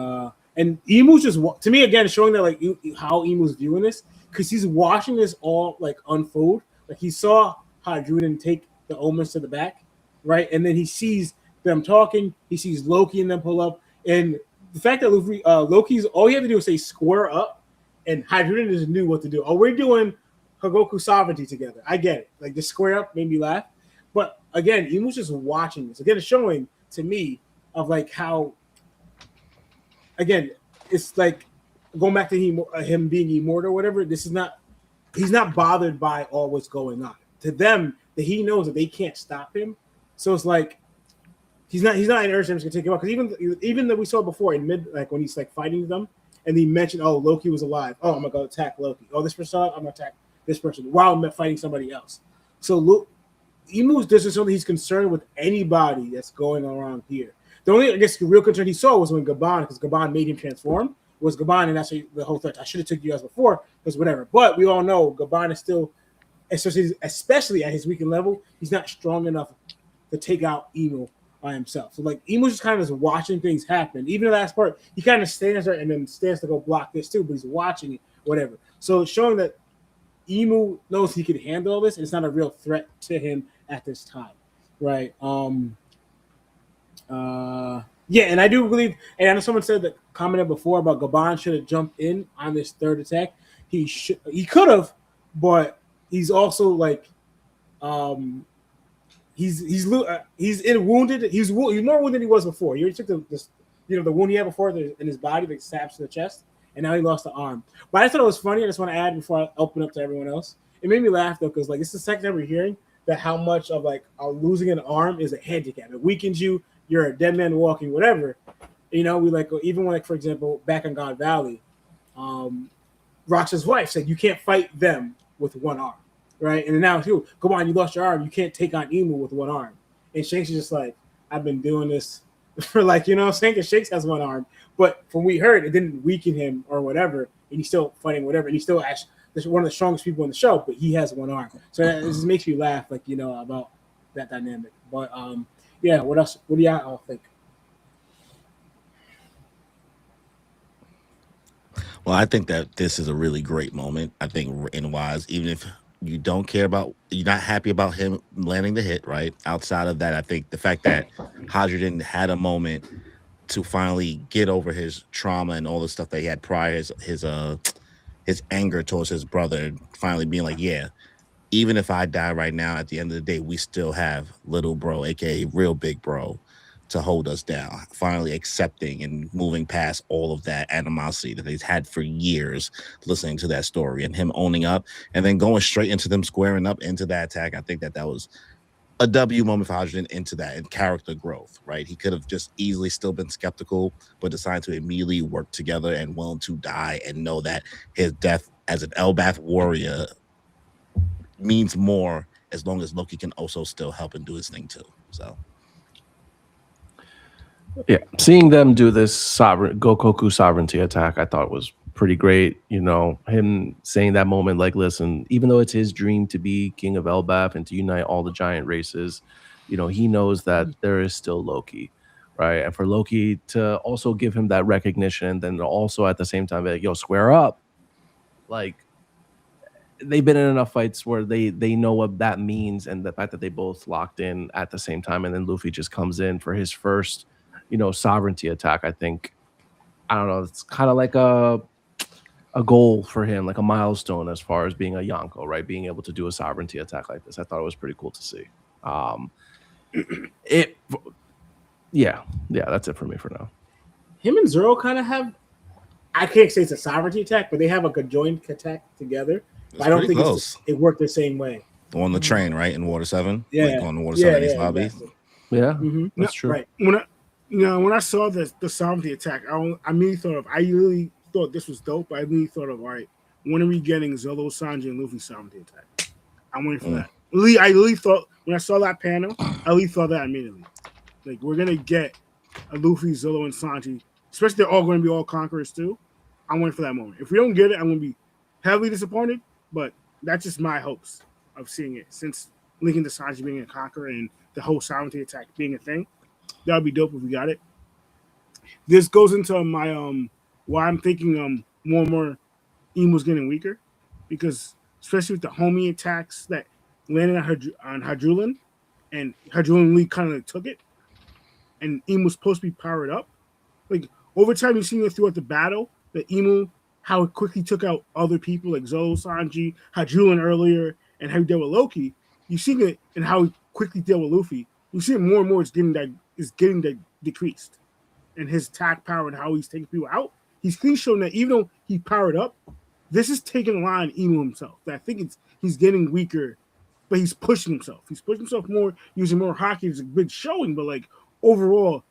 Emu's just, to me, again, showing that like how Emu's viewing this, because he's watching this all like unfold. Like he saw Hajrudin take the omens to the back, right? And then he sees them talking. He sees Loki and them pull up. And the fact that Loki's, all he had to do was say square up, and Hajrudin just knew what to do. Oh, we're doing Hagoku sovereignty together. I get it. Like the square up made me laugh. But again, Emu's just watching this. Again, it's showing to me of like how, again, it's like going back to him being immortal or whatever. This is not, he's not bothered by all what's going on. To them, that he knows that they can't stop him. So it's like he's not in urge to take him out. Because even that we saw before in mid, like when he's like fighting them, and he mentioned, oh, Loki was alive. Oh, I'm gonna go attack Loki. Oh, this person, I'm gonna attack this person while I'm fighting somebody else. So look, Emu's just something he's concerned with anybody that's going around here. The only, I guess, real concern he saw was when Gabon, because Gabon made him transform, was Gabon, and that's the whole threat. I should have took you guys before, because whatever. But we all know Gabon is still, especially at his weakened level, he's not strong enough to take out Emu by himself. So like Emu's just kind of just watching things happen. Even the last part, he kind of stands there and then stands to go block this too, but he's watching it, whatever. So it's showing that Emu knows he can handle all this, and it's not a real threat to him at this time, right? Yeah, and I do believe, and I know someone said that commented before about Gabon should have jumped in on this third attack. He could have, but he's also like, he's wounded. He's more wounded than he was before. He already took the wound he had before in his body, that stabs to the chest, and now he lost the arm. But I thought it was funny. I just want to add before I open up to everyone else. It made me laugh though, because like it's the second time we're hearing that how much of like losing an arm is a handicap. It weakens you. You're a dead man walking, whatever. You know, we like, even when, like, for example, back in God Valley, Rox's wife said you can't fight them with one arm, right? And then now, come on, you lost your arm. You can't take on Emu with one arm. And Shanks is just like, I've been doing this for like, you know what I'm saying? Because Shanks has one arm. But from what we heard, it didn't weaken him or whatever. And he's still fighting whatever. And he's still actually one of the strongest people in the show, but he has one arm. So it just makes me laugh, like, you know, about that dynamic. But, yeah, what else? What do y'all all think? Well, I think that this is a really great moment. I think in Wise, even if you don't care about, you're not happy about him landing the hit, right? Outside of that, I think the fact that Hajrudin had a moment to finally get over his trauma and all the stuff that he had prior, his anger towards his brother, and finally being like, yeah, even if I die right now, at the end of the day, we still have little bro, aka real big bro, to hold us down. Finally accepting and moving past all of that animosity that he's had for years, listening to that story and him owning up and then going straight into them squaring up into that attack. I think that was a W moment for Hajrudin into that and character growth, right? He could have just easily still been skeptical, but decided to immediately work together and willing to die and know that his death as an Elbath warrior means more as long as Loki can also still help and do his thing too. So yeah, seeing them do this Gokoku sovereignty attack, I thought was pretty great. You know, him saying that moment, like, listen, even though it's his dream to be king of Elbaf and to unite all the giant races, you know, he knows that there is still Loki, right? And for Loki to also give him that recognition, then also at the same time, like, yo, square up, like, they've been in enough fights where they know what that means, and the fact that they both locked in at the same time, and then Luffy just comes in for his first, sovereignty attack. I think, I don't know, it's kind of like a goal for him, like a milestone as far as being a Yonko, right? Being able to do a sovereignty attack like this. I thought it was pretty cool to see. Yeah, that's it for me for now. Him and Zoro kind of have, I can't say it's a sovereignty attack, but they have a conjoined attack together. But I don't think it worked the same way. On the train, right? In Water 7? Yeah. Like on the Water 7 East Lobby? Exactly. Yeah, Mm-hmm. that's true. Right. When I saw the sovereignty attack, I really thought this was dope. I really thought of, all right, when are we getting Zoro, Sanji, and Luffy sovereignty attack? I'm waiting for that. I really thought, when I saw that panel, I really thought that immediately. Like, we're going to get a Luffy, Zoro, and Sanji, especially they're all going to be all conquerors too. I'm waiting for that moment. If we don't get it, I'm going to be heavily disappointed, but that's just my hopes of seeing it, since linking to Sanji being a conqueror and the whole sovereignty attack being a thing. That would be dope if we got it. This goes into my why I'm thinking more and more Imu's getting weaker, because especially with the homie attacks that landed on Hajrudin, and Hajrudin Lee kind of took it, and Imu was supposed to be powered up. Like, over time, you've seen it throughout the battle that Imu, how it quickly took out other people like Zoro, Sanji, Hajrudin earlier, and how he dealt with Loki. You've seen it in how he quickly dealt with Luffy. You see it more and more. It's getting decreased, and his attack power and how he's taking people out. He's clearly shown that even though he powered up, this is taking a line Imu himself. That I think he's getting weaker, but he's pushing himself. He's pushing himself more, using more hockey. It's a big showing, but like overall,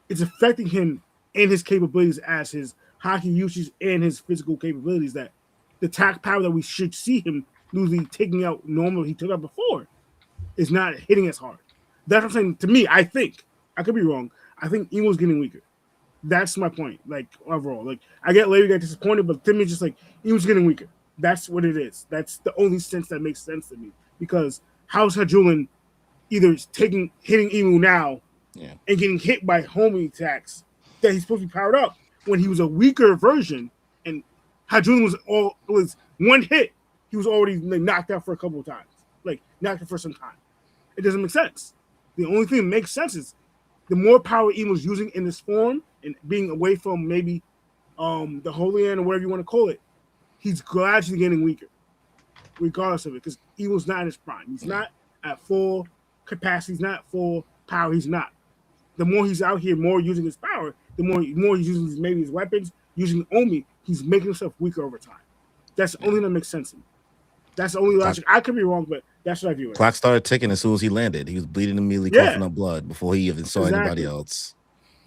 it's affecting him and his capabilities as his hockey usage and his physical capabilities. That the attack power that we should see him losing, taking out normally he took out before, is not hitting as hard. That's what I'm saying. To me, I think, I could be wrong, I think Imu's getting weaker. That's my point. Like, overall, like, I get later get disappointed, but to me, it's just like Imu's getting weaker. That's what it is. That's the only sense that makes sense to me. Because how's Hajrudin either hitting Imu now and getting hit by homing attacks that he's supposed to be powered up when he was a weaker version, and Hajrudin was one hit, he was already like, knocked out for a couple of times, like knocked out for some time. It doesn't make sense. The only thing that makes sense is the more power Imu's using in this form and being away from maybe the Holy Land or whatever you want to call it, he's gradually getting weaker, regardless of it, because Imu's not in his prime. He's not at full capacity. He's not at full power. He's not. The more he's out here, more using his power, the more he's using maybe his weapons, using Omi, he's making himself weaker over time. That's the only thing that makes sense to me. That's the only logic. I could be wrong, but that's what I view it. Clock started ticking as soon as he landed. He was bleeding immediately, coughing up blood before he even saw anybody else.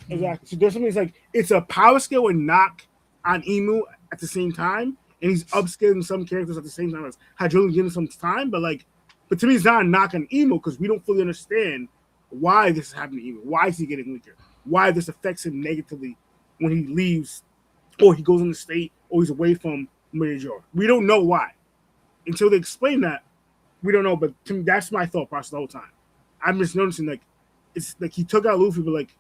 Exactly. So there's something that's like, it's a power scale and knock on Imu at the same time, and he's upscaling some characters at the same time as Hajrudin getting some time, but to me, it's not a knock on Imu because we don't fully understand why this is happening to Imu. Why is he getting weaker? Why this affects him negatively when he leaves, or he goes in the state, or he's away from Major. We don't know why. Until they explain that, we don't know. But to me, that's my thought process the whole time. I'm just noticing like it's like he took out Luffy, but like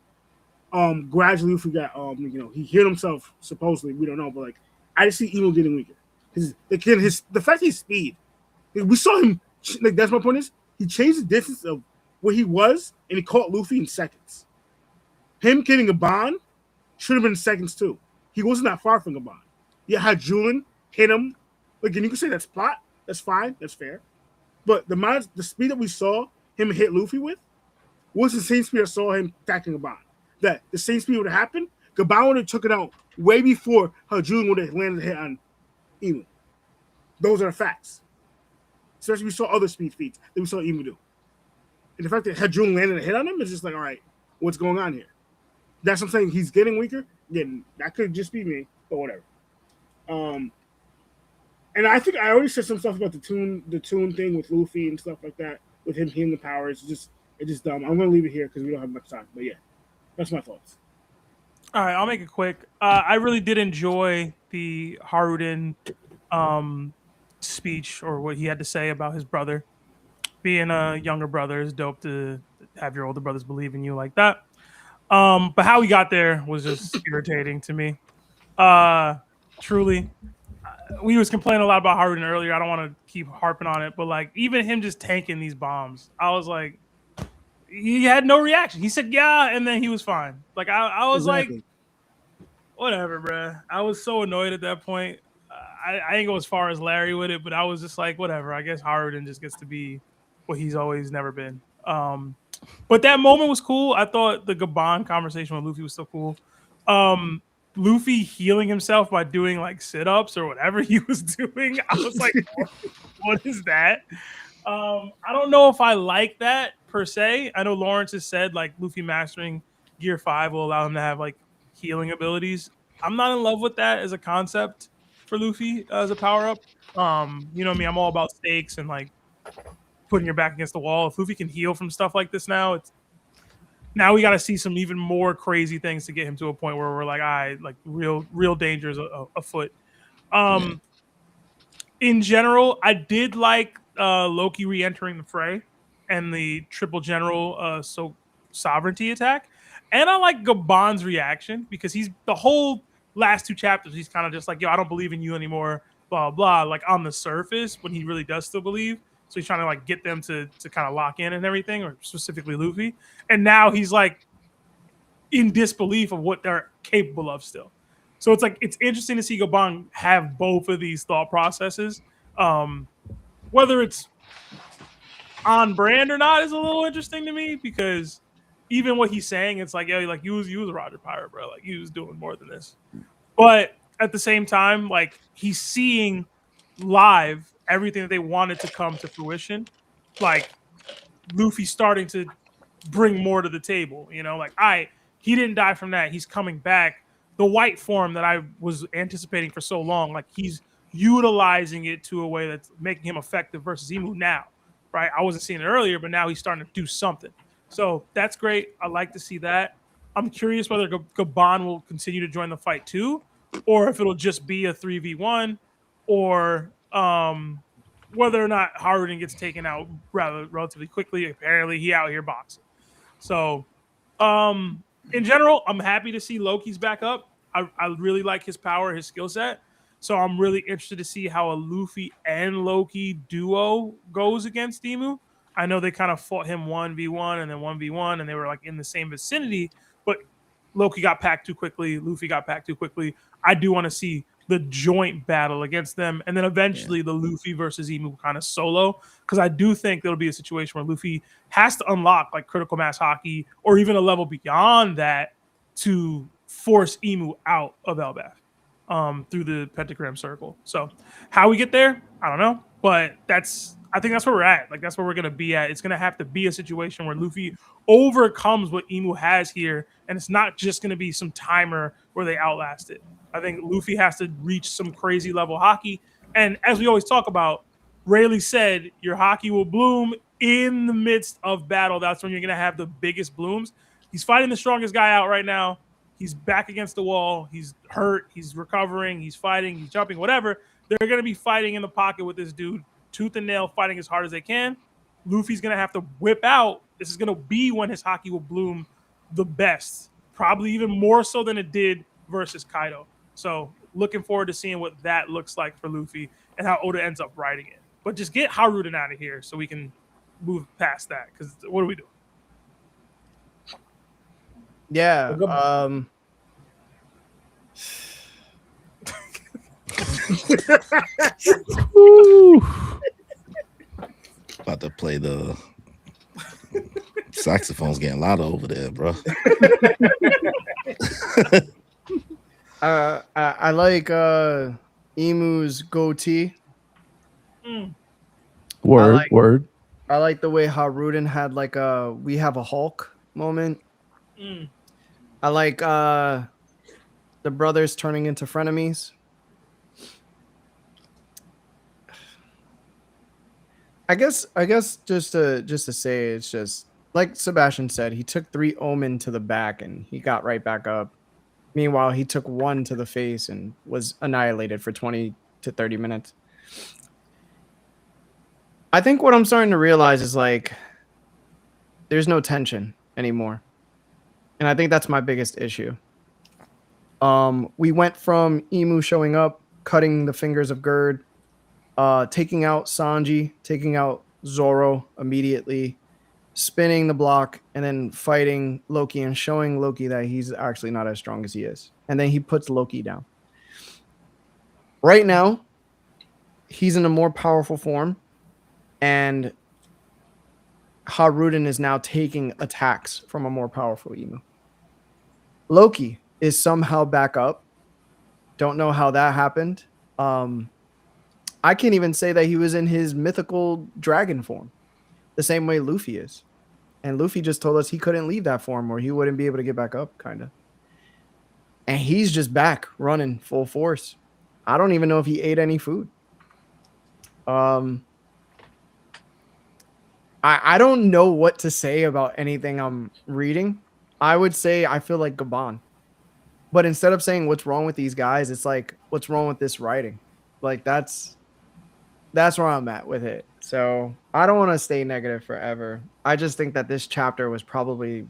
gradually Luffy got he healed himself supposedly. We don't know, but like I just see Imu getting weaker. The fact his speed, we saw him. Like that's my point is he changed the distance of where he was, and he caught Luffy in seconds. Him getting a bond should have been seconds too. He wasn't that far from a bond. Yeah, Hajrudin hit him. Like, and you can say that's plot. That's fine. That's fair. But the speed that we saw him hit Luffy with was the same speed I saw him attacking Gabon. That the same speed would have happened. Gabon would have took it out way before Hajrudin would have landed a hit on Imu. Those are the facts. Especially we saw other speed feats that we saw Imu do. And the fact that Hajrudin landed a hit on him is just like, all right, what's going on here? That's what I'm saying. He's getting weaker. Again, that could just be me, but whatever. And I think I already said some stuff about the tune thing with Luffy and stuff like that, with him healing the power. It's just dumb. I'm gonna leave it here because we don't have much time. But yeah, that's my thoughts. All right, I'll make it quick. I really did enjoy the Hajrudin speech, or what he had to say about his brother. Being a younger brother is dope to have your older brothers believe in you like that. But how he got there was just irritating to me. Truly, we was complaining a lot about Hajrudin earlier. I don't want to keep harping on it, but like even him just tanking these bombs, I was like, he had no reaction. He said yeah, and then he was fine. Like I was Exactly. like, whatever, bruh. I was so annoyed at that point. I ain't go as far as Larry with it, but I was just like, whatever. I guess Hajrudin just gets to be what he's always never been. But that moment was cool. I thought the Gabon conversation with Luffy was so cool. Luffy healing himself by doing like sit-ups or whatever he was doing. I was like, what is that? I don't know if I like that per se. I know Lawrence has said like Luffy mastering Gear 5 will allow him to have like healing abilities. I'm not in love with that as a concept for Luffy as a power-up. You know what I mean? I'm all about stakes and like putting your back against the wall. If Luffy can heal from stuff like this now we got to see some even more crazy things to get him to a point where we're like, like real dangers afoot. In general, I did like Loki re-entering the fray and the triple general sovereignty attack, and I like Gabon's reaction because he's the whole last 2 chapters. He's kind of just like, yo, I don't believe in you anymore, blah blah. Like on the surface, when he really does still believe. So he's trying to like get them to kind of lock in and everything, or specifically Luffy. And now he's like in disbelief of what they're capable of still. So it's like it's interesting to see Gabon have both of these thought processes. Whether it's on brand or not is a little interesting to me because even what he's saying, it's like, yo, like you was a Roger Pirate, bro. Like you was doing more than this. But at the same time, like he's seeing live everything that they wanted to come to fruition, like Luffy starting to bring more to the table, you know, like he didn't die from that. He's coming back. The white form that I was anticipating for so long, like he's utilizing it to a way that's making him effective versus Emu now, right? I wasn't seeing it earlier, but now he's starting to do something. So that's great. I like to see that. I'm curious whether Gabon will continue to join the fight too, or if it'll just be a 3v1, or whether or not Hajrudin gets taken out relatively quickly. Apparently, he out here boxing. So, in general, I'm happy to see Loki's back up. I really like his power, his skill set. So I'm really interested to see how a Luffy and Loki duo goes against Emu. I know they kind of fought him 1v1 and then 1v1, and they were like in the same vicinity, but Loki got packed too quickly. Luffy got packed too quickly. I do want to see the joint battle against them, and then eventually the Luffy versus Emu kind of solo, because I do think there'll be a situation where Luffy has to unlock like critical mass hockey or even a level beyond that to force Emu out of Elbaf through the pentagram circle. So how we get there, I don't know, but I think that's where we're at. Like that's where we're gonna be at. It's gonna have to be a situation where Luffy overcomes what Emu has here, and it's not just gonna be some timer where they outlast it. I think Luffy has to reach some crazy level hockey. And as we always talk about, Rayleigh said your hockey will bloom in the midst of battle. That's when you're going to have the biggest blooms. He's fighting the strongest guy out right now. He's back against the wall. He's hurt. He's recovering. He's fighting. He's jumping, whatever. They're going to be fighting in the pocket with this dude, tooth and nail, fighting as hard as they can. Luffy's going to have to whip out. This is going to be when his hockey will bloom the best, probably even more so than it did versus Kaido. So looking forward to seeing what that looks like for Luffy and how Oda ends up writing it. But just get Hajrudin out of here so we can move past that. Because what are we doing? Yeah. About to play the saxophone's getting louder over there, bro. I like Emu's goatee. Word. I like the way Hajrudin had like a "we have a Hulk" moment. I like the brothers turning into frenemies. I guess just to say, it's just like Sebastian said, he took 3 omen to the back and he got right back up. Meanwhile, he took 1 to the face and was annihilated for 20 to 30 minutes. I think what I'm starting to realize is like there's no tension anymore. And I think that's my biggest issue. We went from Emu showing up cutting the fingers of Gerd, taking out Sanji, taking out Zoro immediately, spinning the block, and then fighting Loki and showing Loki that he's actually not as strong as he is. And then he puts Loki down. Right now, he's in a more powerful form, and Hajrudin is now taking attacks from a more powerful emu. Loki is somehow back up. Don't know how that happened. I can't even say that he was in his mythical dragon form, the same way Luffy is. And Luffy just told us he couldn't leave that form or he wouldn't be able to get back up, kind of. And he's just back running full force. I don't even know if he ate any food. I don't know what to say about anything I'm reading. I would say I feel like Gabon. But instead of saying what's wrong with these guys, it's like, what's wrong with this writing? Like, that's where I'm at with it. So I don't want to stay negative forever. I just think that this chapter was probably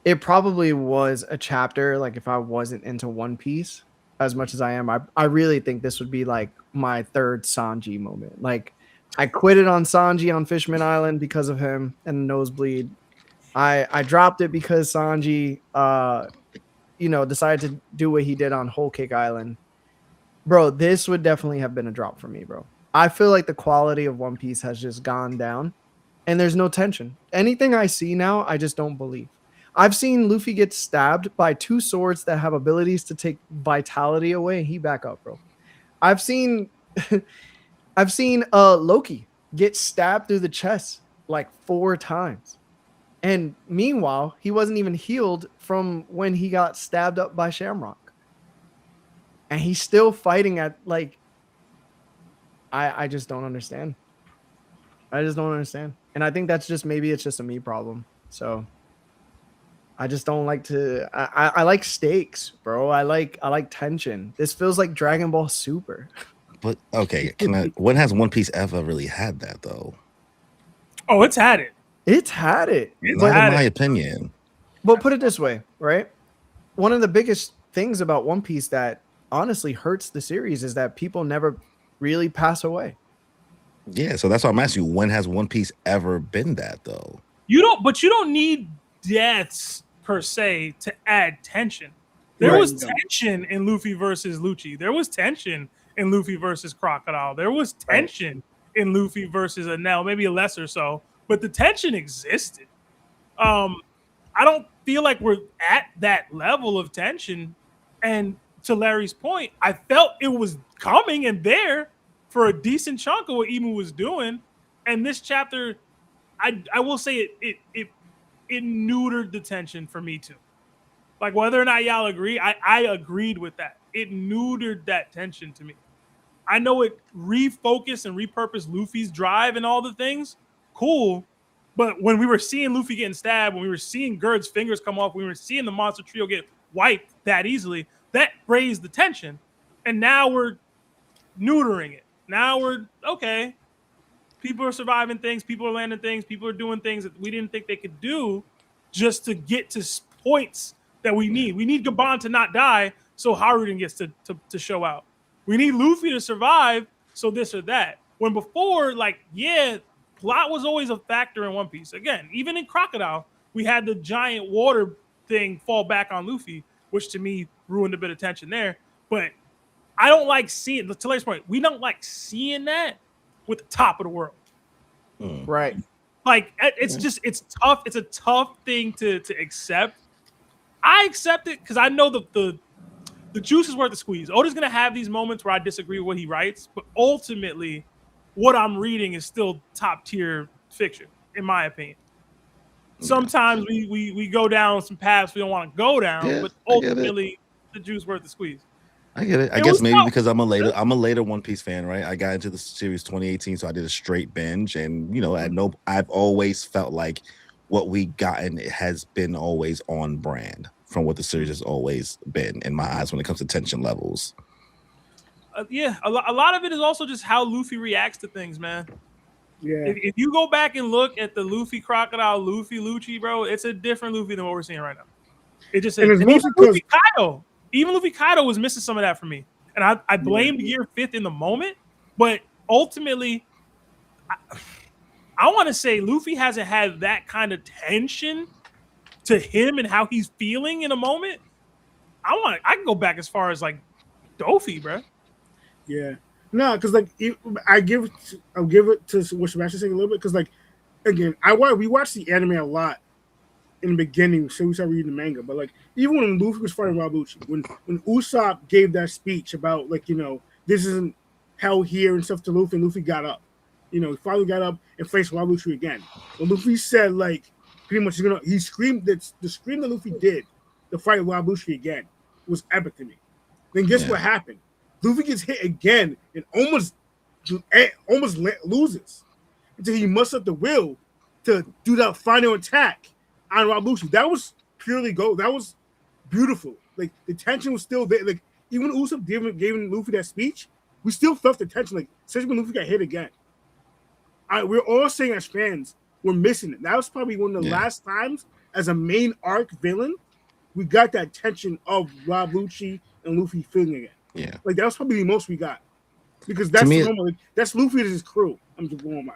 was a chapter, like if I wasn't into One Piece as much as I am, I really think this would be like my third Sanji moment. Like, I quitted on Sanji on Fishman Island because of him and the nosebleed. I dropped it because Sanji decided to do what he did on Whole Cake Island. Bro, this would definitely have been a drop for me, bro. I feel like the quality of One Piece has just gone down and there's no tension. Anything I see now, I just don't believe. I've seen Luffy get stabbed by two swords that have abilities to take vitality away and he back up, bro. I've seen Loki get stabbed through the chest like 4 times. And meanwhile, he wasn't even healed from when he got stabbed up by Shamrock. And he's still fighting at, like, I just don't understand. I just don't understand. And I think that's just, maybe it's just a me problem. So I just don't like to, I like stakes, bro. I like tension. This feels like Dragon Ball Super. But okay, when has One Piece ever really had that though? Oh, it's had it. It's had it. Not in my opinion. But put it this way, right? One of the biggest things about One Piece that honestly hurts the series is that people never really pass away. Yeah, so that's why I'm asking you, when has One Piece ever been that though? You don't need deaths per se to add tension. There was tension in Luffy versus Lucci. There was tension in Luffy versus Crocodile. There was tension in Luffy versus Enel, maybe a lesser so, but the tension existed. I don't feel like we're at that level of tension. And to Larry's point, I felt it was coming and there for a decent chunk of what Emu was doing. And this chapter, I will say it neutered the tension for me too. Like, whether or not y'all agree, I agreed with that. It neutered that tension to me. I know it refocused and repurposed Luffy's drive and all the things. Cool. But when we were seeing Luffy getting stabbed, when we were seeing Gerd's fingers come off, when we were seeing the monster trio get wiped that easily, that raised the tension. And now we're neutering it. Now we're, okay, people are surviving things, people are landing things, people are doing things that we didn't think they could do just to get to points that we need. We need Gabon to not die so Hajrudin gets to show out. We need Luffy to survive so this or that. When before, like, yeah, plot was always a factor in One Piece. Again, even in Crocodile, we had the giant water thing fall back on Luffy, which to me ruined a bit of tension there. But I don't like seeing, to Larry's point, we don't like seeing that with the top of the world. Right. Like, it's just, it's tough. It's a tough thing to accept. I accept it because I know the juice is worth the squeeze. Oda's going to have these moments where I disagree with what he writes, but ultimately, what I'm reading is still top tier fiction, in my opinion. Sometimes we go down some paths we don't want to go down, but ultimately, the juice worth the squeeze. I get it. I guess maybe because I'm a later One Piece fan, right? I got into the series 2018, so I did a straight binge, and I've always felt like what we gotten has been always on brand from what the series has always been in my eyes when it comes to tension levels. A lot of it is also just how Luffy reacts to things, man. Yeah. If you go back and look at the Luffy Crocodile, Luffy Lucci, bro, it's a different Luffy than what we're seeing right now. It just is. Luffy Kaido. Even Luffy Kaido was missing some of that for me. And I blamed Gear 5th in the moment, but ultimately, I want to say Luffy hasn't had that kind of tension to him and how he's feeling in a moment. I can go back as far as like Dofi, bro. Yeah, no, because like I'll give it to what Sebastian saying a little bit, because like again, we watched the anime a lot in the beginning, so we started reading the manga. But like even when Luffy was fighting Rob Lucci, when Usopp gave that speech about like this isn't hell here and stuff to Luffy, and Luffy got up, he finally got up and faced Rob Lucci again. When Luffy said like pretty much he screamed that the scream that Luffy did to fight Rob Lucci again was epic to me. Then guess what happened? Luffy gets hit again and almost loses until he musters up the will to do that final attack on Rob Lucci. That was purely gold. That was beautiful. Like the tension was still there. Like even when Usopp gave Luffy that speech, we still felt the tension. Like especially when Luffy got hit again. We're all saying as fans, we're missing it. That was probably one of the last times as a main arc villain we got that tension of Rob Lucci and Luffy feeling again. Yeah, like that was probably the most we got, because that's normal. That's Luffy and his crew. I'm just going by.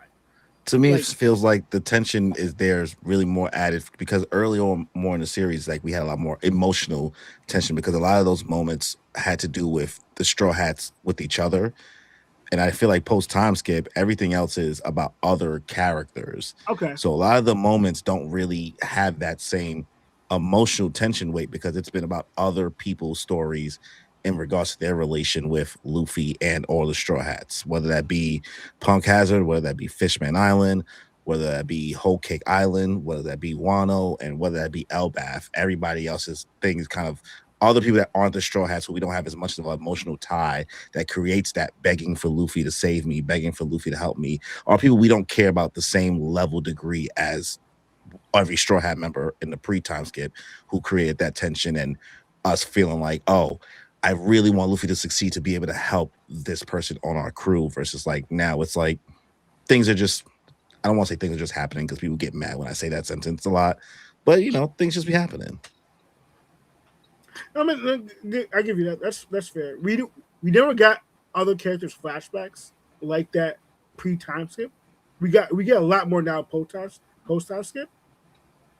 To me, it feels like the tension is really more added because early on, more in the series, like we had a lot more emotional tension because a lot of those moments had to do with the Straw Hats with each other, and I feel like post time skip, everything else is about other characters. Okay, so a lot of the moments don't really have that same emotional tension weight because it's been about other people's stories in regards to their relation with Luffy and all the Straw Hats, whether that be Punk Hazard, whether that be Fishman Island, whether that be Whole Cake Island, whether that be Wano, and whether that be Elbaf. Everybody else's thing is kind of other people that aren't the Straw Hats, who we don't have as much of an emotional tie that creates that begging for Luffy to save me, begging for Luffy to help me, are people we don't care about the same level degree as every Straw Hat member in the pre-time skip who created that tension and us feeling like, oh, I really want Luffy to succeed to be able to help this person on our crew versus like now it's like things are just, I don't want to say things are just happening because people get mad when I say that sentence a lot, but things just be happening. I mean, I give you that. That's fair. We never got other characters flashbacks like that pre-time skip. We get a lot more now post-time skip,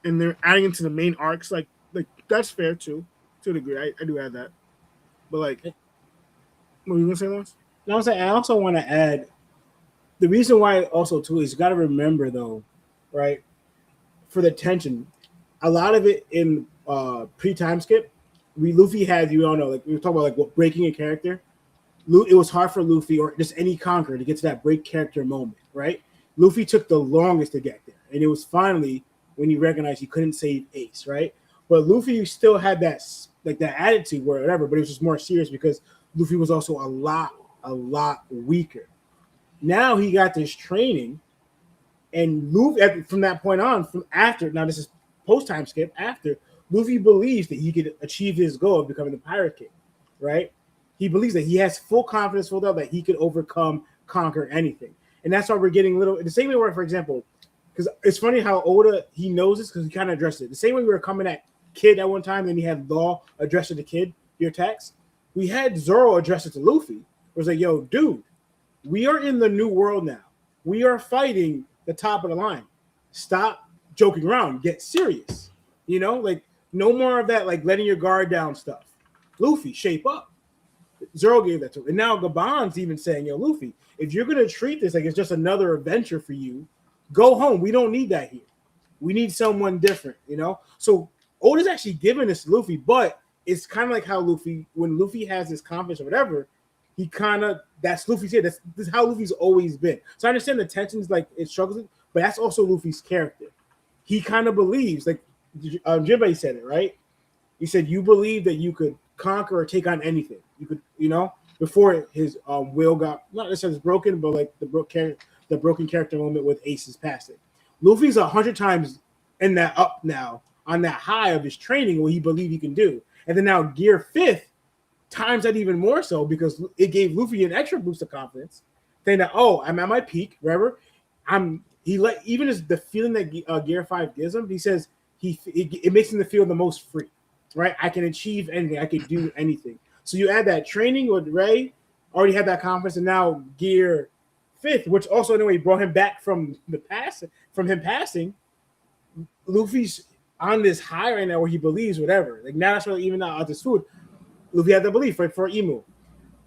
and they're adding into the main arcs. Like that's fair too, to a degree. I do have that. But like, what were you gonna say, Lawrence? No, I'm saying I also want to add the reason why also too is you got to remember though, right? For the tension, a lot of it in pre-time skip, Luffy had, you all know, like we were talking about like what breaking a character. It was hard for Luffy or just any conqueror to get to that break character moment, right? Luffy took the longest to get there, and it was finally when he recognized he couldn't save Ace, right? But Luffy still had that attitude or whatever, but it was just more serious because Luffy was also a lot weaker. Now he got this training, and Luffy from that point on, now this is post-time skip, after Luffy believes that he could achieve his goal of becoming the Pirate King, right? He believes that he has full confidence, full doubt that he could conquer anything. And that's why we're getting the same way where, for example, because it's funny how Oda, he knows this because he kind of addressed it. The same way we were coming at Kid at one time, then he had Law address it to Kid, your attacks. We had Zoro address it to Luffy. It was like, yo, dude, we are in the new world now. We are fighting the top of the line. Stop joking around. Get serious. Like no more of that, like letting your guard down stuff. Luffy, shape up. Zoro gave that to him. And now Gabon's even saying, yo, Luffy, if you're going to treat this like it's just another adventure for you, go home. We don't need that here. We need someone different, So Oda's actually giving this to Luffy, but it's kind of like how Luffy, when Luffy has his confidence or whatever, that's Luffy's here. This is how Luffy's always been. So I understand the tensions, like it struggles, but that's also Luffy's character. He kind of believes, like Jinbei said it, right? He said, you believe that you could conquer or take on anything. You could, before his will got, not necessarily broken, but like the broken character moment with Ace's passing. Luffy's 100 times in that up now, on that high of his training, what he believed he can do. And then now Gear 5th times that even more so because it gave Luffy an extra boost of confidence, saying that, oh, I'm at my peak, remember? Even as the feeling that Gear 5 gives him, he says it makes him feel the most free, right? I can achieve anything. I can do anything. So you add that training with Ray, already had that conference, and now Gear 5th, which also in a way brought him back from the past, from him passing. Luffy's on this high right now where he believes whatever. Like now that's really even out this food. Luffy had the belief, right, for Emu.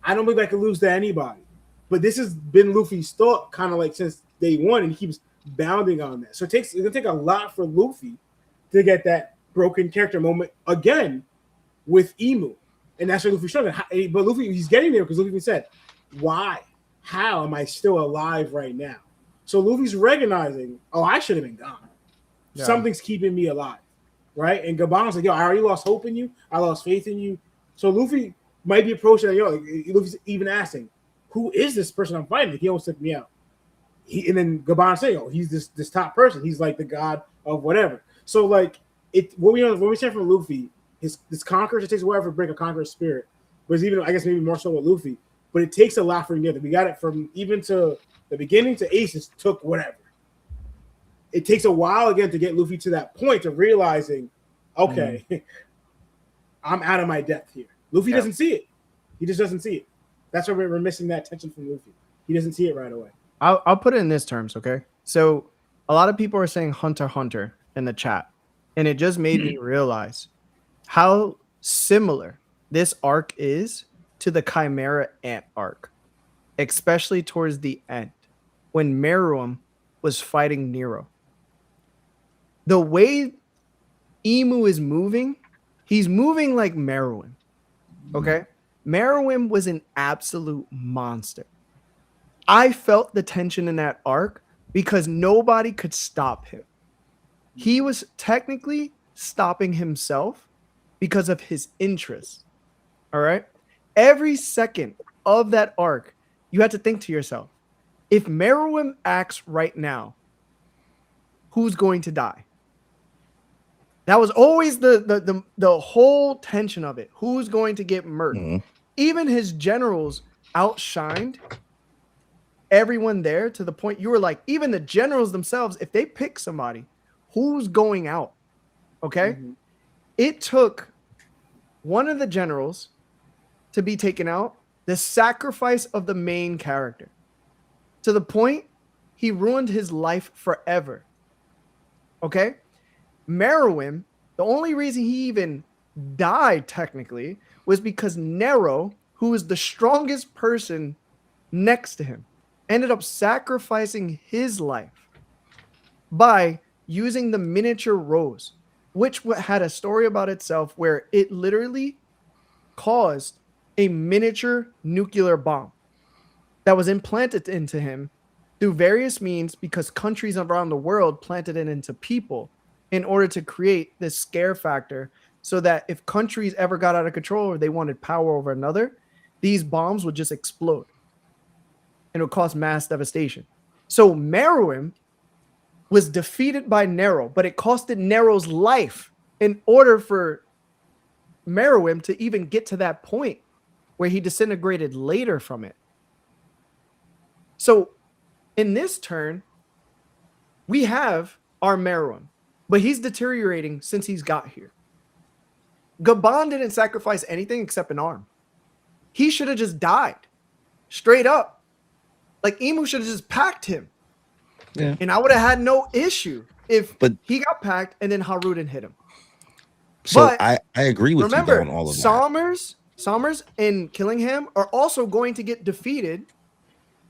I don't believe I could lose to anybody. But this has been Luffy's thought kind of like since day one, and he keeps bounding on that. So it's gonna take a lot for Luffy to get that broken character moment again with Emu. And that's why Luffy's struggling. But Luffy, he's getting there because Luffy even said, why? How am I still alive right now? So Luffy's recognizing, oh, I should have been gone. Yeah. Something's keeping me alive, right? And Gaban's like, yo, I already lost hope in you. I lost faith in you. So Luffy might be approaching, Luffy's even asking, who is this person I'm fighting? He almost took me out. And then Gaban saying, oh, he's this top person. He's like the god of whatever. So like when we say from Luffy, this conqueror, it takes a while to break a conqueror's spirit. But it's even, I guess, maybe more so with Luffy. But it takes a lot for him to get it. We got it from even to the beginning to Aces took whatever. It takes a while again to get Luffy to that point of realizing, okay, I'm out of my depth here. Luffy doesn't see it. He just doesn't see it. That's why we're missing that tension from Luffy. He doesn't see it right away. I'll put it in this terms, okay? So a lot of people are saying Hunter x Hunter in the chat, and it just made me realize how similar this arc is to the Chimera Ant arc, especially towards the end when Meruem was fighting Nero. The way Emu is moving, he's moving like Meruem. Okay? Meruem was an absolute monster. I felt the tension in that arc because nobody could stop him. He was technically stopping himself because of his interests. All right? Every second of that arc, you had to think to yourself, if Meruem acts right now, who's going to die? That was always the whole tension of it. Who's going to get murdered? Mm-hmm. Even his generals outshined everyone there to the point you were like, even the generals themselves, if they pick somebody, who's going out? Okay? Mm-hmm. It took one of the generals to be taken out, the sacrifice of the main character, to the point he ruined his life forever. Okay? Meruem, the only reason he even died technically was because Nero, who is the strongest person next to him, ended up sacrificing his life by using the miniature rose, which had a story about itself where it literally caused a miniature nuclear bomb that was implanted into him through various means because countries around the world planted it into people in order to create this scare factor so that if countries ever got out of control or they wanted power over another, these bombs would just explode and it would cause mass devastation. So Meruem was defeated by Nero, but it costed Nero's life in order for Meruem to even get to that point where he disintegrated later from it. So in this turn, we have our Meruem, but he's deteriorating since he's got here. Gaban didn't sacrifice anything except an arm. He should have just died straight up. Like Emu should have just packed him. Yeah. And I would have had no issue if he got packed and then Hajrudin hit him. So but I agree with you on all of that. Somers and Killingham are also going to get defeated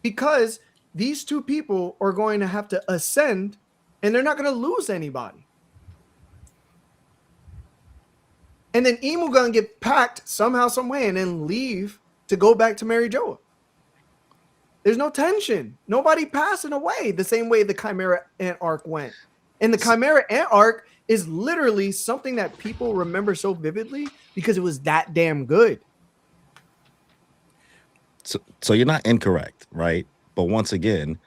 because these two people are going to have to ascend and they're not going to lose anybody. And then Emu going to get packed somehow, some way, and then leave to go back to Mary Joa. There's no tension. Nobody passing away the same way the Chimera Ant arc went. And the Chimera Ant arc is literally something that people remember so vividly because it was that damn good. So you're not incorrect, right? But once again,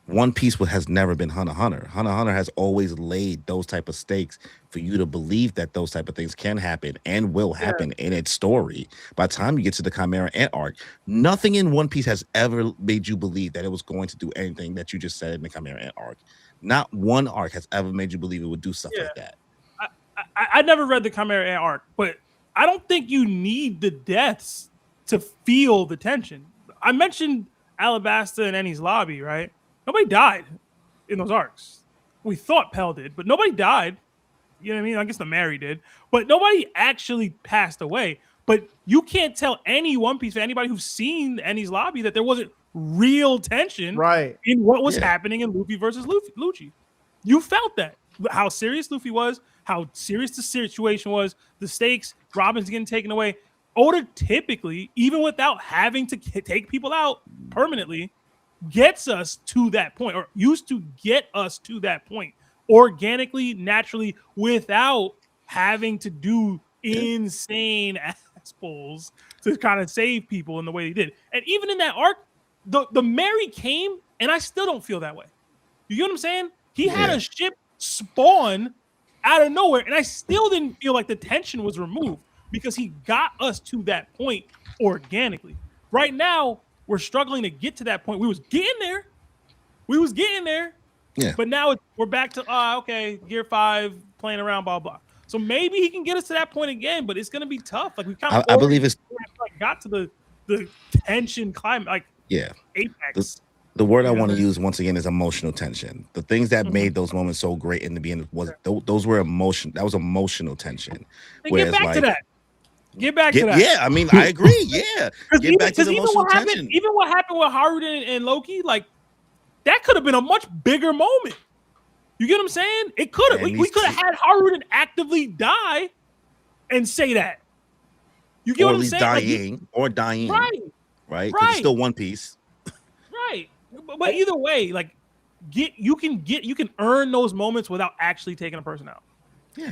One Piece has never been Hunter x Hunter. Hunter x Hunter has always laid those type of stakes for you to believe that those type of things can happen and will happen in its story. By the time you get to the Chimera Ant arc, nothing in One Piece has ever made you believe that it was going to do anything that you just said in the Chimera Ant arc. Not one arc has ever made you believe it would do stuff like that. I never read the Chimera Ant arc, but I don't think you need the deaths to feel the tension. I mentioned Alabasta and Enies Lobby, right? Nobody died in those arcs. We thought Pell did, but nobody died. You know what I mean? I guess the Mary did, but nobody actually passed away. But you can't tell any One Piece fan, anybody who's seen Enies Lobby, that there wasn't real tension in what was happening in Luffy versus Lucci. You felt that. How serious Luffy was, how serious the situation was, the stakes, Robin's getting taken away. Oda typically, even without having to take people out permanently, gets us to that point, or used to get us to that point organically, naturally, without having to do insane ass pulls to kind of save people in the way they did. And even in that arc, the Mary came, and I still don't feel that way. You get what I'm saying? He had a ship spawn out of nowhere, and I still didn't feel like the tension was removed because he got us to that point organically. Right now, we're struggling to get to that point. We was getting there. Yeah. But now we're back to, okay, Gear 5, playing around, blah, blah. So maybe he can get us to that point again, but it's going to be tough. Like, we kind of, I believe it's got to the tension climate, like apex. The word I want to use once again is emotional tension. The things that made those moments so great in the beginning was those were emotion. That was emotional tension. Get back to that. Get back to that. Yeah, I mean, I agree. Yeah, get back to the emotional tension. Even what happened with Hajrudin and Loki, like that could have been a much bigger moment. You get what I'm saying? It could have. We could have had Hajrudin actively die and say that. You get what I'm saying? Dying. Right. Right. It's still One Piece. Right. But either way, like you can earn those moments without actually taking a person out. Yeah.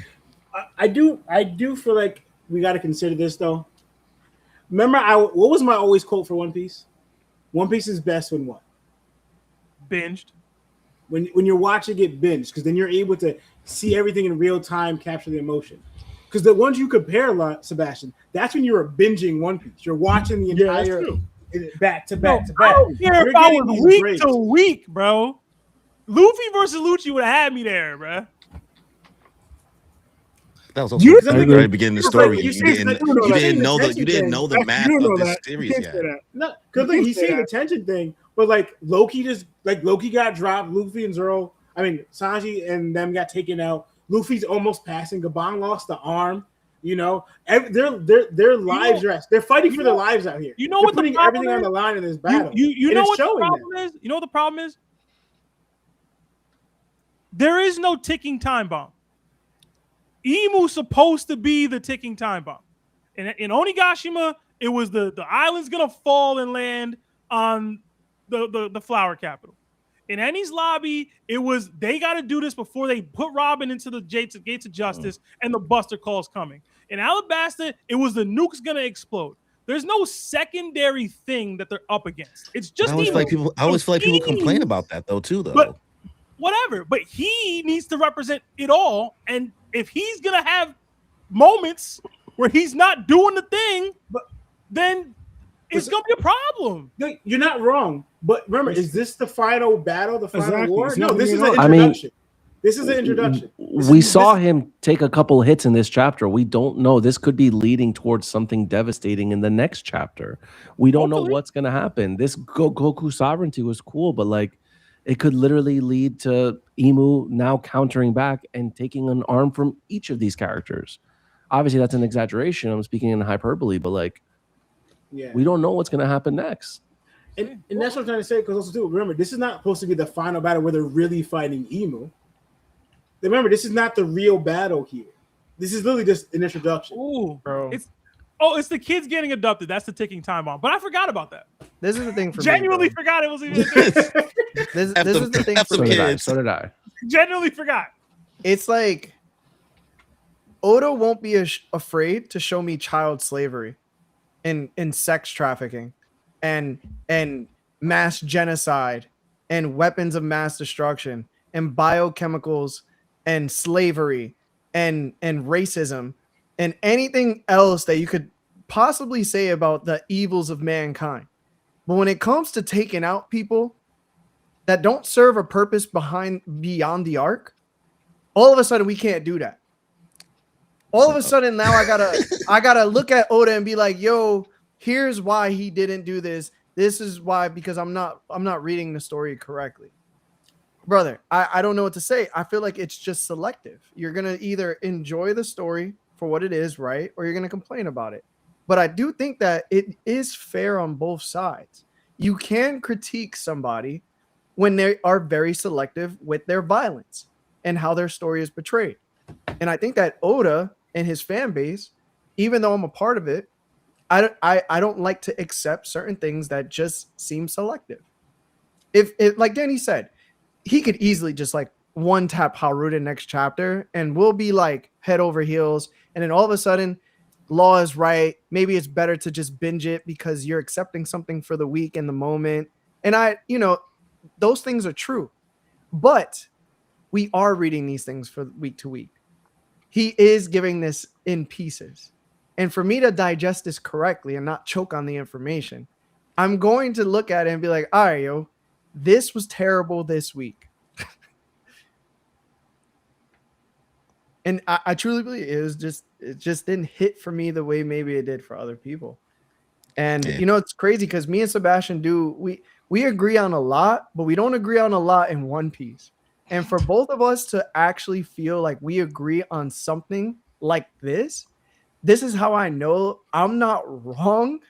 I do feel like we got to consider this though. Remember, what was my always quote for One Piece? One Piece is best when what? Binged. When you're watching it binged, because then you're able to see everything in real time, capture the emotion. Because the ones you compare, Sebastian, that's when you're binging One Piece. You're watching the entire back to back to back. I don't care if I was week to week, bro. Luffy versus Lucci would have had me there, bro. That was also the very beginning of the story. You didn't know the math of this series yet. No, because he's saying the tension thing, but like Loki got dropped. Luffy and Sanji and them got taken out. Luffy's almost passing. Gabon lost the arm. You know, their lives are they're fighting for their lives out here. You know what? They're putting everything on the line in this battle. You know what the problem is? You know what the problem is? There is no ticking time bomb. Imu's supposed to be the ticking time bomb. In Onigashima, it was the island's gonna fall and land on the flower capital. In Enies Lobby, it was they got to do this before they put Robin into the gates of justice and the Buster Call's coming. In Alabasta, it was the nuke's gonna explode. There's no secondary thing that they're up against. It's just I always feel like people complain about that though. But whatever. But he needs to represent it all, and if he's gonna have moments where he's not doing the thing, then it's gonna be a problem. No, you're not wrong. But remember, is this the final battle, the final war? No, this is an introduction. This is an introduction. We saw him take a couple hits in this chapter. We don't know. This could be leading towards something devastating in the next chapter. We don't know what's going to happen. This Goku sovereignty was cool, but like it could literally lead to Imu now countering back and taking an arm from each of these characters. Obviously, that's an exaggeration. I'm speaking in hyperbole, but like, we don't know what's going to happen next. And that's what I'm trying to say. Because also, too, remember, this is not supposed to be the final battle where they're really fighting Imu. Remember, this is not the real battle here. This is literally just an introduction. Ooh, bro. It's the kids getting abducted. That's the ticking time bomb. But I forgot about that. This is the thing for Genuinely me. forgot it was even this is the thing for me. So did I. Genuinely forgot. It's like Oda won't be afraid to show me child slavery and sex trafficking and mass genocide and weapons of mass destruction and biochemicals and slavery and racism and anything else that you could possibly say about the evils of mankind. But when it comes to taking out people that don't serve a purpose beyond the arc, all of a sudden we can't do that. All of a sudden now I gotta look at Oda and be like, yo, here's why he didn't do this. This is why, because I'm not reading the story correctly. Brother, I don't know what to say. I feel like it's just selective. You're gonna either enjoy the story for what it is, right? Or you're gonna complain about it. But I do think that it is fair on both sides. You can critique somebody when they are very selective with their violence and how their story is portrayed. And I think that Oda and his fan base, even though I'm a part of it, I don't like to accept certain things that just seem selective. If like Danny said, he could easily just like one tap Hajrudin next chapter and we'll be like head over heels. And then all of a sudden, Law is right. Maybe it's better to just binge it because you're accepting something for the week and the moment. And those things are true. But we are reading these things for week to week. He is giving this in pieces. And for me to digest this correctly and not choke on the information, I'm going to look at it and be like, all right, yo, this was terrible this week. And I truly believe it just didn't hit for me the way maybe it did for other people. And it's crazy because me and Sebastian we agree on a lot, but we don't agree on a lot in One Piece. And for both of us to actually feel like we agree on something like this is how I know I'm not wrong.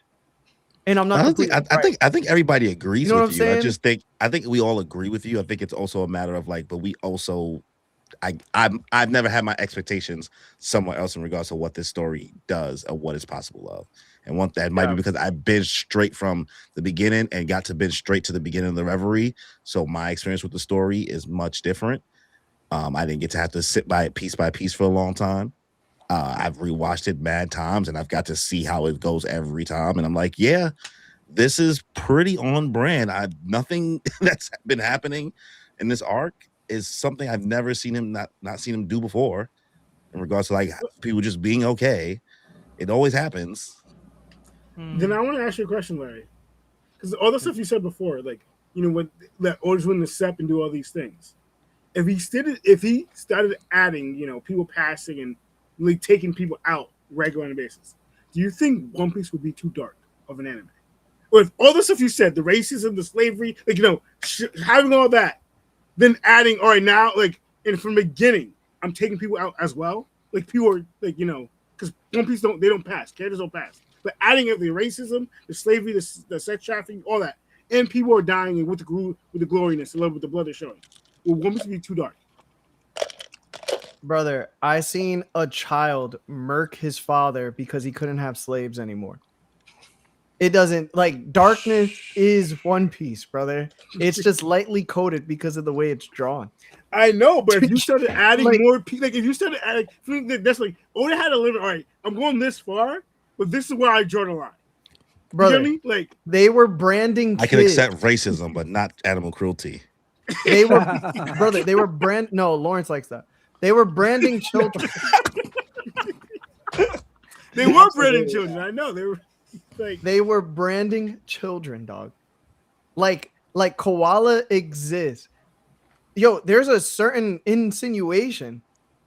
And I'm not. I think everybody agrees with you. Saying? I think we all agree with you. I think it's also a matter of like, but we also, I've never had my expectations somewhere else in regards to what this story does or what it's possible of. And one that might be because I binged straight from the beginning and got to binge straight to the beginning of the Reverie. So my experience with the story is much different. I didn't get to have to sit by it piece by piece for a long time. I've rewatched it mad times and I've got to see how it goes every time. And I'm like, yeah, this is pretty on brand. Nothing that's been happening in this arc is something I've never seen him not seen him do before in regards to like people just being okay. It always happens. Then I want to ask you a question, Larry, because all the stuff you said before, like when that orders win the SEP and do all these things. If he started adding, people passing and like taking people out regular on a basis, do you think One Piece would be too dark of an anime? With all the stuff you said, the racism, the slavery, like having all that, then adding all right now, like and from the beginning, I'm taking people out as well. Like people are like because One Piece they don't pass, characters don't pass. But adding up the racism, the slavery, the sex trafficking, all that, and people are dying with the gloriness, a little with the blood they're showing. Will One Piece be too dark? Brother, I seen a child murk his father because he couldn't have slaves anymore. It doesn't like darkness is One Piece, brother. It's just lightly coded because of the way it's drawn. I know, but if you started adding more people, like if you started adding, that's like Oda had a limit. All right, I'm going this far, but this is where I draw the line. Brother, you know what I mean? Like they were branding kids. I can accept racism, but not animal cruelty. They were brother, they were no, Lawrence likes that. They were branding children. They were branding children. I know. They were branding children, dog. Like koala exists. Yo, there's a certain insinuation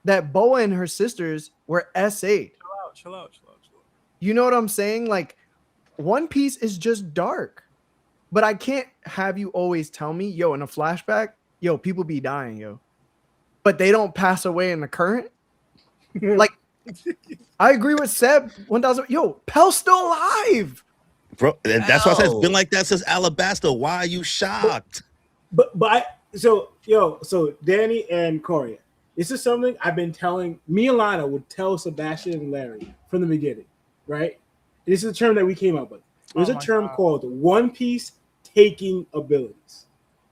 that Boa and her sisters were S8. Chill out. You know what I'm saying? Like, One Piece is just dark. But I can't have you always tell me, yo, in a flashback, yo, people be dying, yo. But they don't pass away in the current. Like, I agree with Seb. 1,000. Yo, Pel's still alive, bro. That's why I said it's been like that since Alabasta. Why are you shocked? So Danny and Corey, this is something I've been telling. Me and Lana would tell Sebastian and Larry from the beginning, right? This is a term that we came up with. There's a term called One Piece taking abilities,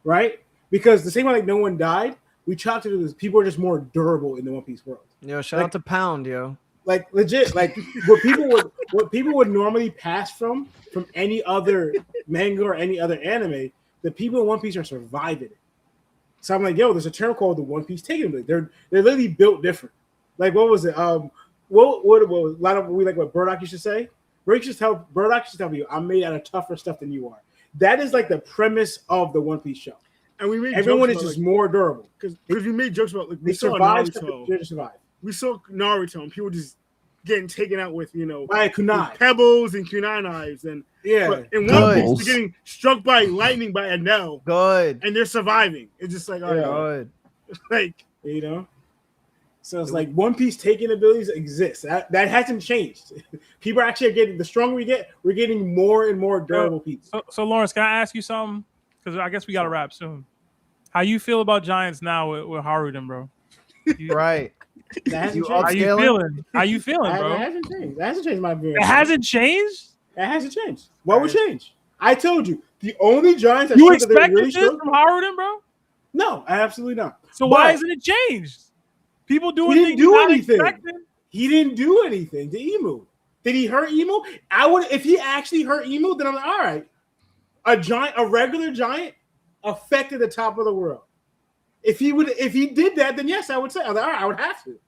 right? Because the same way like no one died, we chalked it as people are just more durable in the One Piece world. Yo, shout out to Pound, yo. Like legit, like what people would normally pass from any other manga or any other anime, the people in One Piece are surviving it. So I'm like, yo, there's a term called the One Piece taking ability. They're literally built different. Like what was it? What a lot of we like what Burdock used to say. Burdock used to tell you, I'm made out of tougher stuff than you are. That is like the premise of the One Piece show. And we made everyone is just more durable because we made jokes about like they survive. They survive. we saw Naruto and people just getting taken out with By kunai. with pebbles and kunai knives, and but in One Piece Pebbles. they're getting struck by lightning by Enel Good. and they're surviving. It's just like, all right, Good. like So it's like One Piece taking abilities exist. That hasn't changed. People actually are getting, the stronger we get, we're getting more and more durable pieces. So Lawrence, can I ask you something? Because I guess we got to wrap soon. How you feel about Giants now with Hajrudin, bro? Right. That hasn't You changed. How you Upscaling? feeling? How you feeling, That bro? hasn't changed. That hasn't changed my view. It hasn't changed. That hasn't changed. What would change? I told you the only Giants that You showed that they're expected really this strong. from Hajrudin, bro? No, absolutely not. So why But hasn't it changed? People doing He didn't things do you're not anything. expecting. He didn't do anything to Emu. Did he hurt Emu? I would. If he actually hurt Emu, then I'm like, all right. A regular giant affected the top of the world. If he did that, then yes, I would say, all right, I would have to.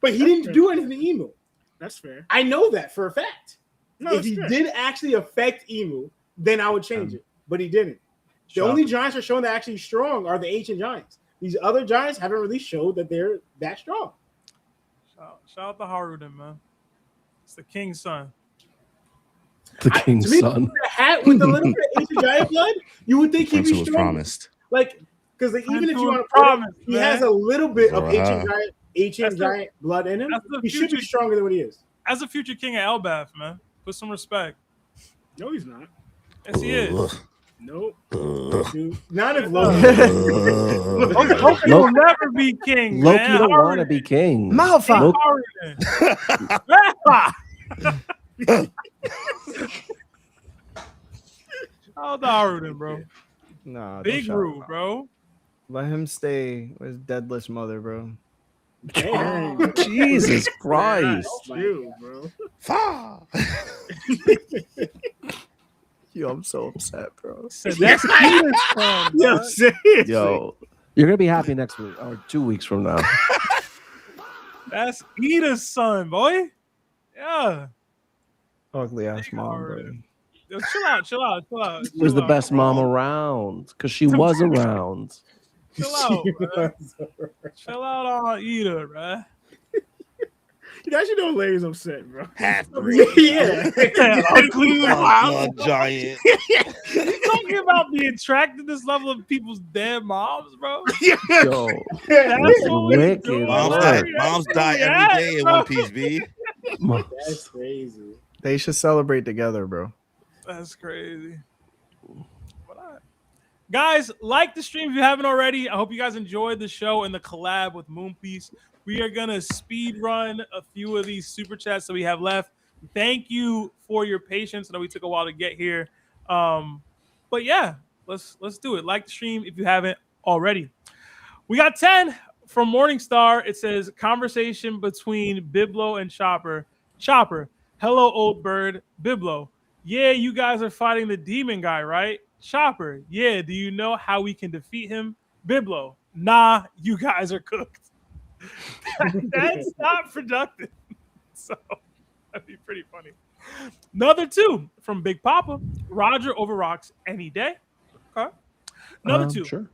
But he didn't do anything to Emu. that's fair. I know that for a fact. No, if it's he fair. did actually affect Emu, then I would change it. But he didn't. The only giants that are showing that actually strong are the ancient giants. These other giants haven't really showed that they're that strong. Shout out to Hajrudin, man. It's the king's son. The king's To me, son. the hat with the little bit of ancient giant blood, you would think he'd Prince be was strong. promised. Like, because even Prince if you was want to put it, promised, he man. has a little bit of Uh-huh. ancient That's the- giant blood in him. that's the He should be future- stronger than what he is. As a future king of Elbath, man. Put some respect. No, he's not. Yes, he is. Ugh. Nope. Dude. Not if Loki. Ugh. Loki will never be king, Loki man. don't want to be king. Malphite. Hajrudin. Shout out to Hajrudin, bro. Nah, don't Big shout Roo, him out. bro. Let him stay with his deadless mother, bro. Dang. Jesus Christ. Chill, bro. Fah. Yo, I'm so upset, bro. Said that's Peter's son, Yo, bro. seriously. Yo, you're gonna be happy next week or 2 weeks from now. That's Ida's son, boy. Yeah. Ugly ass Big mom, Hajrudin. bro. Yo, chill out. She was the best mom around because she was around. Chill out, bro. Chill out on Ida, bro. You actually know Larry's upset, bro. Half breed. Yeah. Ugly Blood giant. You talking about the attractiveness level of people's dead moms, bro? Yo, That's that's what we wicked. do. Moms Word. die. Moms die every day in One Piece, B. That's crazy. They should celebrate together, bro. That's crazy. But guys, like the stream if you haven't already. I hope you guys enjoyed the show and the collab with Moonpiece. We are gonna speed run a few of these super chats that we have left. Thank you for your patience. I know we took a while to get here. But yeah, let's do it. Like the stream if you haven't already. We got 10 from Morningstar. It says conversation between Biblo and Chopper. Chopper, hello, old bird. Biblo, yeah, you guys are fighting the demon guy, right? Chopper, yeah, do you know how we can defeat him? Biblo, nah, you guys are cooked. That's not productive. So that'd be pretty funny. Another 2 from Big Papa. Roger overrocks any day. Okay. Another 2 Sure.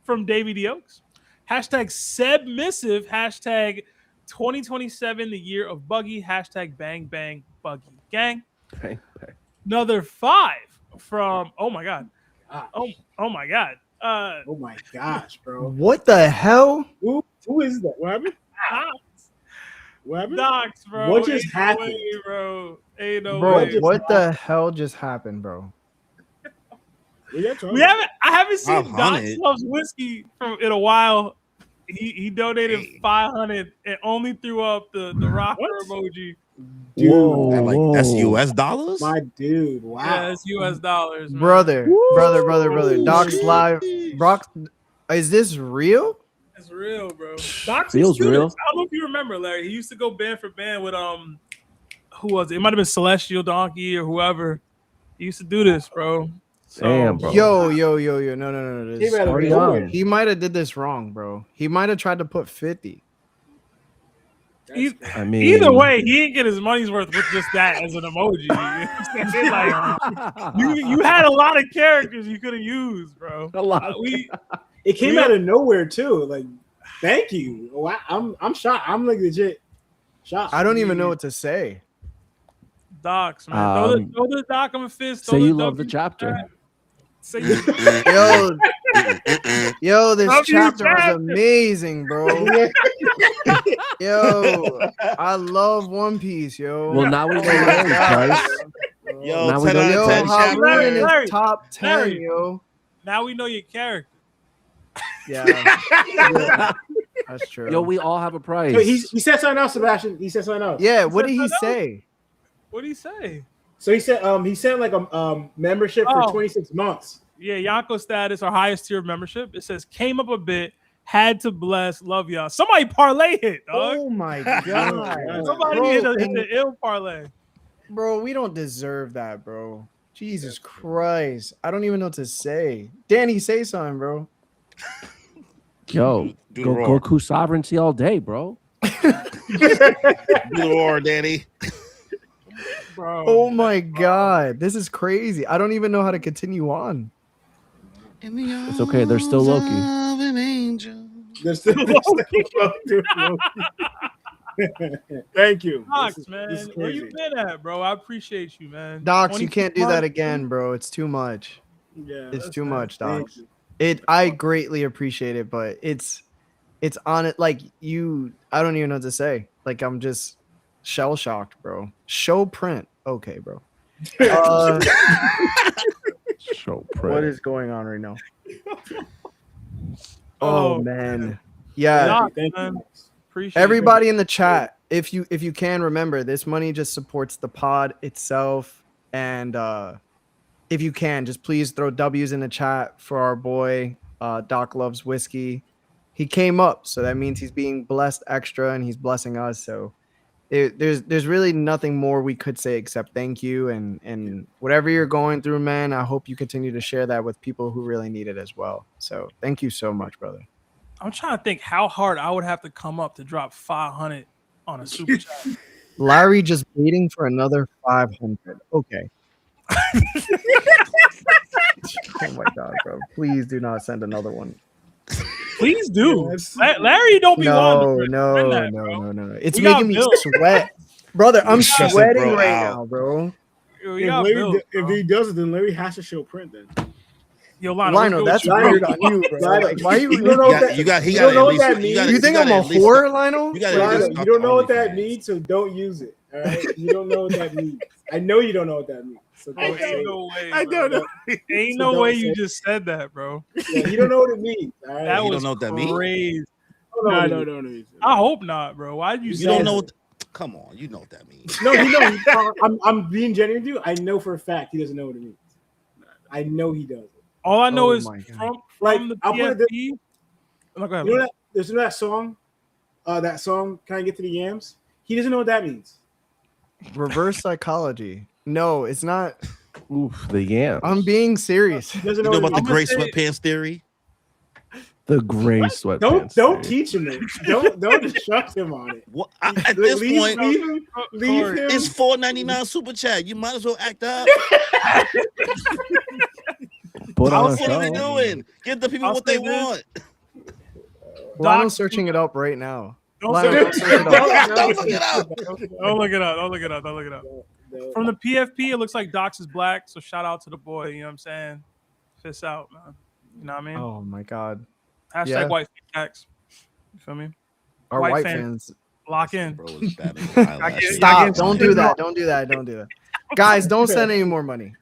from Davey D. Oaks. Hashtag Sebmissive. Hashtag 2027, the year of Buggy. Hashtag Bang Bang Buggy Gang. Bang, bang. Another 5 from, oh my God. Gosh. Oh my God. Oh my gosh, bro. What the hell? Who is that? What happened? Docs, What happened? Docs, bro. What just Ain't no happened? way, bro? Ain't no Bro, way. what the hell just happened, bro? What you talking We about? haven't. I haven't seen Doc 500. Loves Whiskey in a while. He donated 500 and only threw up the rocker What? emoji. Dude, Whoa, That's whoa. US dollars? my dude. Wow. Yeah, it's US dollars, man. Brother. Doc's live. Brock, is this real? It's real, bro. Doc Feels real. I don't know if you remember, Larry. He used to go band for band with who was it? It might have been Celestial Donkey or whoever. He used to do this, bro. So, Damn, bro. Yo. No. He better Party be on. over. He might have did this wrong, bro. He might have tried to put 50. I mean, either way, he didn't get his money's worth with just that as an emoji. You know what I'm saying? Like, you had a lot of characters you could have used, bro. a lot. It came out of nowhere too. Like Thank you. Oh, I'm shocked. I'm like legit shocked. I don't even know what to say. Docs, man. Throw the doc him a fist. Say you love the chapter. Say Yo, this Love you, chapter was chapter. amazing, bro. Yo, I love One Piece, yo. Well, now we know Larry's price. Yo, Now we 10 out know- of 10 Yo, chapter. Hajrudin Larry, is top 10, Larry. yo. now we know your character. Yeah. Yeah, that's true. Yo, we all have a price. So he said something else, Sebastian. He said something else. Yeah, what did he Something else? say? What did he say? So he said like a membership for Oh. 26 months. Yeah, Yonko status, our highest tier of membership. It says came up a bit, had to bless, love y'all. Somebody parlay hit, dog. Oh my god. Somebody Bro, hit the ill parlay. Bro, we don't deserve that, bro. Jesus Christ. I don't even know what to say. Danny, say something, bro. Yo, Do the go roar. Goku sovereignty all day, bro. Do the roar, Danny. Bro. Oh my god. This is crazy. I don't even know how to continue on. It's okay. There's still Loki. There's still Thank you. Docs, This is man. Where you crazy. been at, bro? I appreciate you, man. Docs, you 26 can't do that months. again, bro. It's too much. Yeah, It's that's too nice. much, Thank Docs. you. I greatly appreciate it, but it's on it like I don't even know what to say. Like I'm just shell shocked, bro. Show print. Okay, bro. Show What is going on right now? Oh, Oh man. Yeah. Docs, Thank you. man. Appreciate Everybody in the chat, if you can remember, this money just supports the pod itself. And if you can, just please throw W's in the chat for our boy Doc Loves Whiskey. He came up, so that means he's being blessed extra and he's blessing us. So there's really nothing more we could say except thank you, and whatever you're going through, man, I hope you continue to share that with people who really need it as well. So thank you so much, brother. I'm trying to think how hard I would have to come up to drop 500 on a super chat. Larry just waiting for another 500. Okay. Oh my god, bro! Please do not send another one. Please do. Yes. Larry, don't be No, wanting to no, send that, no, bro. no, no, no. It's We got making me bills. sweat, brother. I'm Stressing sweating bro right out. now, bro. We If, got Larry, bills, if bro. he does it, then Larry has to show print. Then Yo, Lionel, Lionel, what's that's good with weird on you, bro. Lionel, Like, why are you? you don't know what that- He got you don't know at what least. that means? You think I'm a whore, Lionel? You got Lionel, at you don't know what that OnlyFans. means, so don't use it. All right, you don't know what that means. I know you don't know what that means. So don't say Ain't it. no way. I bro. don't know. Ain't So no way don't you say- just said that, bro. Yeah, you don't know what it means. All right. That You was don't know what that means? crazy. No. I hope not, bro. Why did you You say You don't that? know what. Come on, you know what that means. No, he knows. I'm being genuine, dude. I know for a fact he doesn't know what it means. I know he doesn't. All I know Oh is my God. from Like, the I'll put it this- PFP. Oh, go ahead, You know bro. there's that song. That song. Can I get to the yams? He doesn't know what that means. Reverse psychology. No, it's not. Oof, the yam. I'm being serious. He doesn't You know, know what about it the means. gray say- sweatpants theory? The gray sweatpants. Don't dude. teach him it. Don't instruct him on it. What? At this leave, point, leave him. it's $4.99 super chat. You might as well act up. Put on a What are they show. doing? Give the people I'll what they say this. want. Lionel's searching it up right now. Don't Lionel, say don't search it up. Don't look it up. Don't look it up. Don't look it up. Don't look it up. From the PFP, it looks like Docs is black. So shout out to the boy. You know what I'm saying? Fist out, man. You know what I mean? Oh my god. Hashtag yeah. white tax. You feel me? Our White white fans. fans. Lock in. Bro is bad as an eyelash. Stop. Don't do that. Don't do that. Don't do that. Guys, don't send any more money.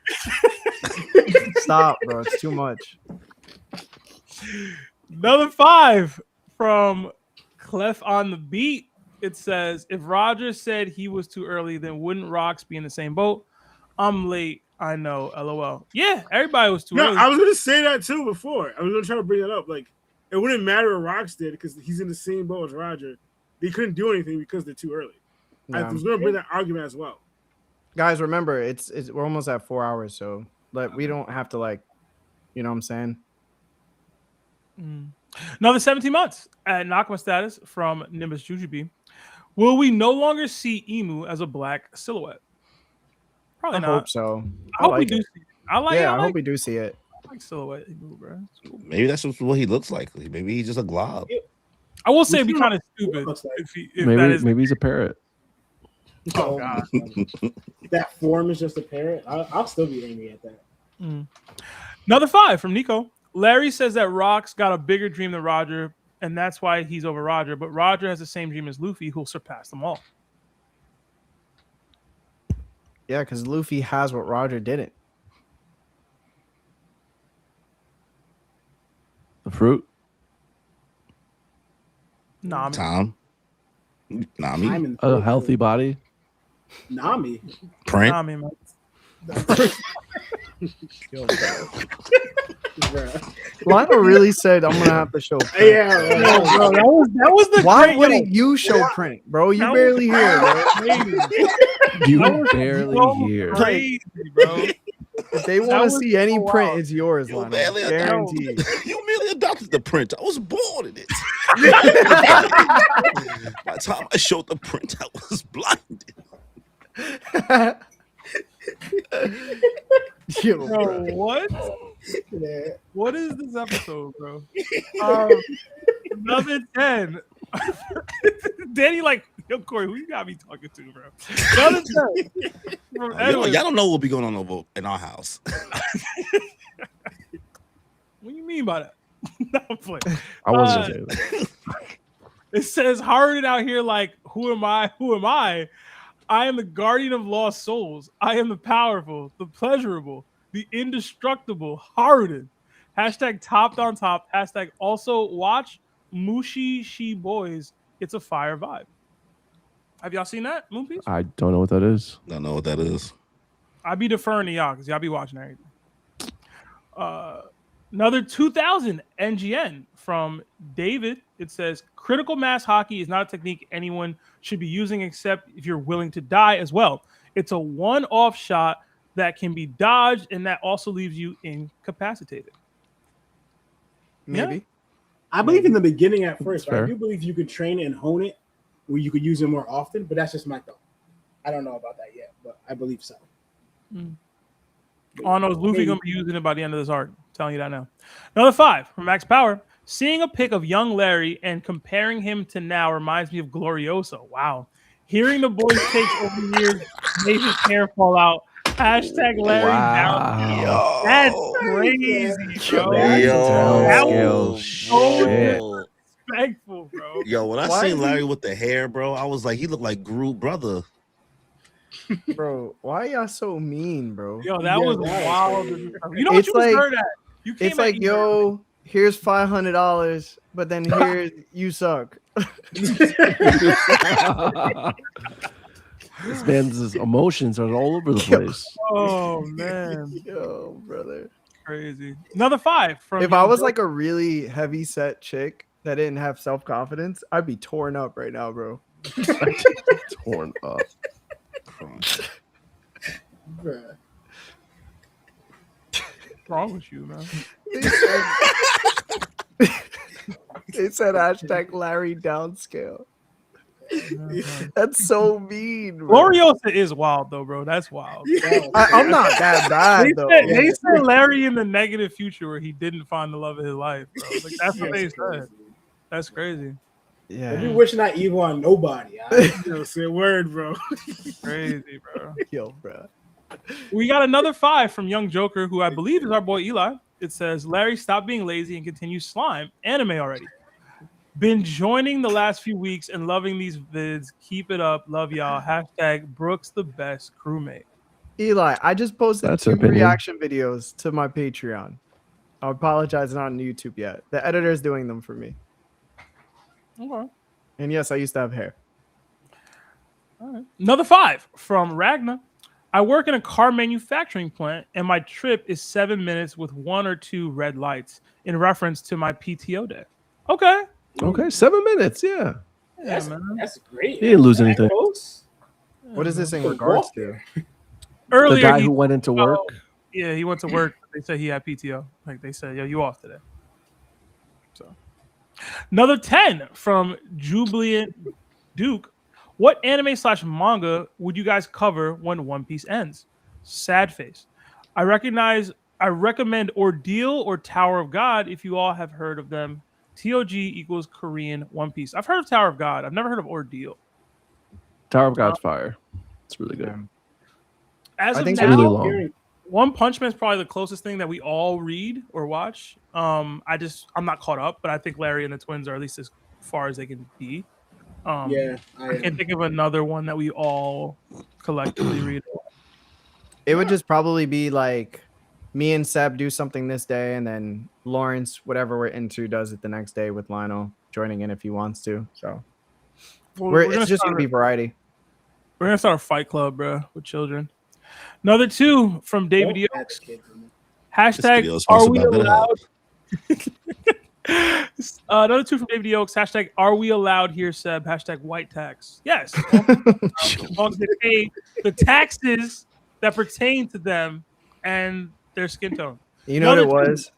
Stop, bro. It's too much. Another 5 from Clef on the Beat. It says, if Roger said he was too early, then wouldn't Rocks be in the same boat? I'm late. I know. LOL. Yeah, everybody was too No, early. I was gonna say that too before. I was gonna try to bring that up. Like, it wouldn't matter what Rocks did because he's in the same boat as Roger. They couldn't do anything because they're too early. I Yeah. was gonna bring that argument as well. Guys, remember, it's we're almost at 4 hours, so we don't have to you know what I'm saying? Another 17 months at Nakama status from Nimbus Jujubee. Will we no longer see Emu as a black silhouette? Probably I not. hope so. I hope we like do it. see it. I like it. Yeah, I I like, hope we do see it. I like silhouette Emu, bro. It's cool. Maybe that's just what he looks like. Maybe he's just a glob. I will say it'd be kind of stupid looks like. if that is. Maybe he's a parrot. Oh God. That form is just a parrot. I'll still be angry at that. Another 5 from Nico. Larry says that Rock's got a bigger dream than Roger, and that's why he's over Roger. But Roger has the same dream as Luffy, who'll surpass them all. Yeah, because Luffy has what Roger didn't. The fruit. Nami. Tom. Nami. I'm in A healthy body. Nami. Print. Nami, man. Lionel really said, "I'm gonna have to show." Print. Yeah, Bro, that was the Why great- wouldn't you show print, bro? You That barely was here, bro. You That was barely so hear. crazy, bro. If they That want to was see any so print, wild. it's yours, You Lionel. barely Guaranteed. You merely adopted the print. I was born in it. By the time I showed the print, I was blinded. Yo, Bro, bro. what? yeah. What is this episode, bro? Another 10. Danny, like, yo, Corey, who you got me talking to, bro? Another 10. From Y'all Edwin. don't know what'll be going on over in our house. What do you mean by that? No, I'm playing. I wasn't saying that. It says Hajrudin out here like, who am I? Who am I? I am the guardian of lost souls. I am the powerful, the pleasurable, the indestructible Hajrudin. Hashtag topped on top. Hashtag also watch Mushi She Boys. It's a fire vibe. Have y'all seen that, Moonpiece? I don't know what that is. Don't know what that is. I be deferring to y'all because y'all be watching everything. Another 2000 NGN from David. It says critical mass hockey is not a technique anyone should be using except if you're willing to die as well. It's a one-off shot that can be dodged and that also leaves you incapacitated. Maybe. I believe in the beginning at first, Fair. right? I do believe you could train it and hone it where you could use it more often, but that's just my thought. I don't know about that yet, but I believe so. Oh no, Luffy gonna be using it by the end of this arc. I'm telling you that now. Another 5 from Max Power. Seeing a pic of young Larry and comparing him to now reminds me of Glorioso. Wow. Hearing the boys' takes over the years made his hair fall out. Hashtag Larry down. Wow. That's crazy, bro. That was so disrespectful, bro. Yo, when I Why seen is Larry with the hair, bro, I was like, he looked like Groot brother. Bro, why y'all so mean, bro? Yo, that Yeah, was that wild. was You know what It's you was like- heard at? You came It's at like, Ethan. yo, here's $500, but then here you suck. This man's emotions are all over the place. Oh man, Yo, brother. crazy. Another 5 from. If I was like a really heavy set chick that didn't have self confidence, I'd be torn up right now, bro. Torn up. Bruh. What's wrong with you, man? They said hashtag Larry downscale. That's so mean, bro. Gloriosa is wild though, bro. That's wild. I'm not that bad They though. said Larry in the negative future where he didn't find the love of his life, bro. Like that's what they said. That's crazy. If Yeah, you wishing that evil on nobody, I say word, bro. Crazy, bro. yo, bro. We got another 5 from Young Joker, who I believe is our boy Eli. It says, Larry, stop being lazy and continue slime. Anime already. Been joining the last few weeks and loving these vids. Keep it up. Love y'all. Hashtag Brooks the best crewmate. Eli, I just posted That's 2 opinion. reaction videos to my Patreon. I apologize, not on YouTube yet. The editor is doing them for me. Okay. And yes, I used to have hair. All right. Another 5 from Ragna. I work in a car manufacturing plant, and my trip is 7 minutes with 1 or 2 red lights in reference to my PTO day. Okay. Okay, 7 minutes. Yeah. Yeah, man. That's great. He didn't lose anything. Close. What is this in regards to? Earlier, The guy he- who went into work. yeah, he went to work. They said he had PTO. Like they said, yo, you off today. So another 10 from Jubilant Duke. What anime / manga would you guys cover when One Piece ends? Sad face. I recommend Ordeal or Tower of God if you all have heard of them. TOG equals Korean One Piece. I've heard of Tower of God. I've never heard of Ordeal. Tower of God's fire. It's really good. As I of think now, really long. One Punch Man is probably the closest thing that we all read or watch. I'm not caught up, but I think Larry and the twins are at least as far as they can be. Yeah, I can't think of another one that we all collectively read. It would just probably be like me and Seb do something this day, and then Lawrence, whatever we're into, does it the next day with Lionel joining in if he wants to. So it's just gonna be variety. We're gonna start a fight club, bro, with children. Another 2 from David Yokes. Hashtag are we allowed? Another 2 from David Yokes. Hashtag are we allowed here, Seb? Hashtag white tax. Yes. As long as they pay the taxes that pertain to them and their skin tone. You know what it was?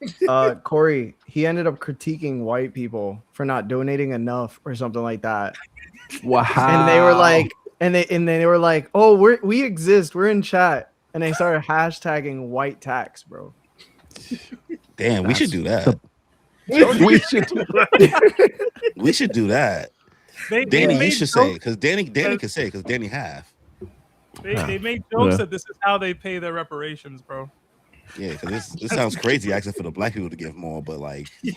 Corey, he ended up critiquing white people for not donating enough or something like that. Wow. And they were like, they were like, oh, we exist, we're in chat. And they started hashtagging white tax, bro. Damn, we should do that. We should do that. We should do that. Danny, you should say it because Danny can say it because Danny half. They made jokes that this is how they pay their reparations, bro. Yeah, because this sounds crazy asking for the black people to give more, but like, it's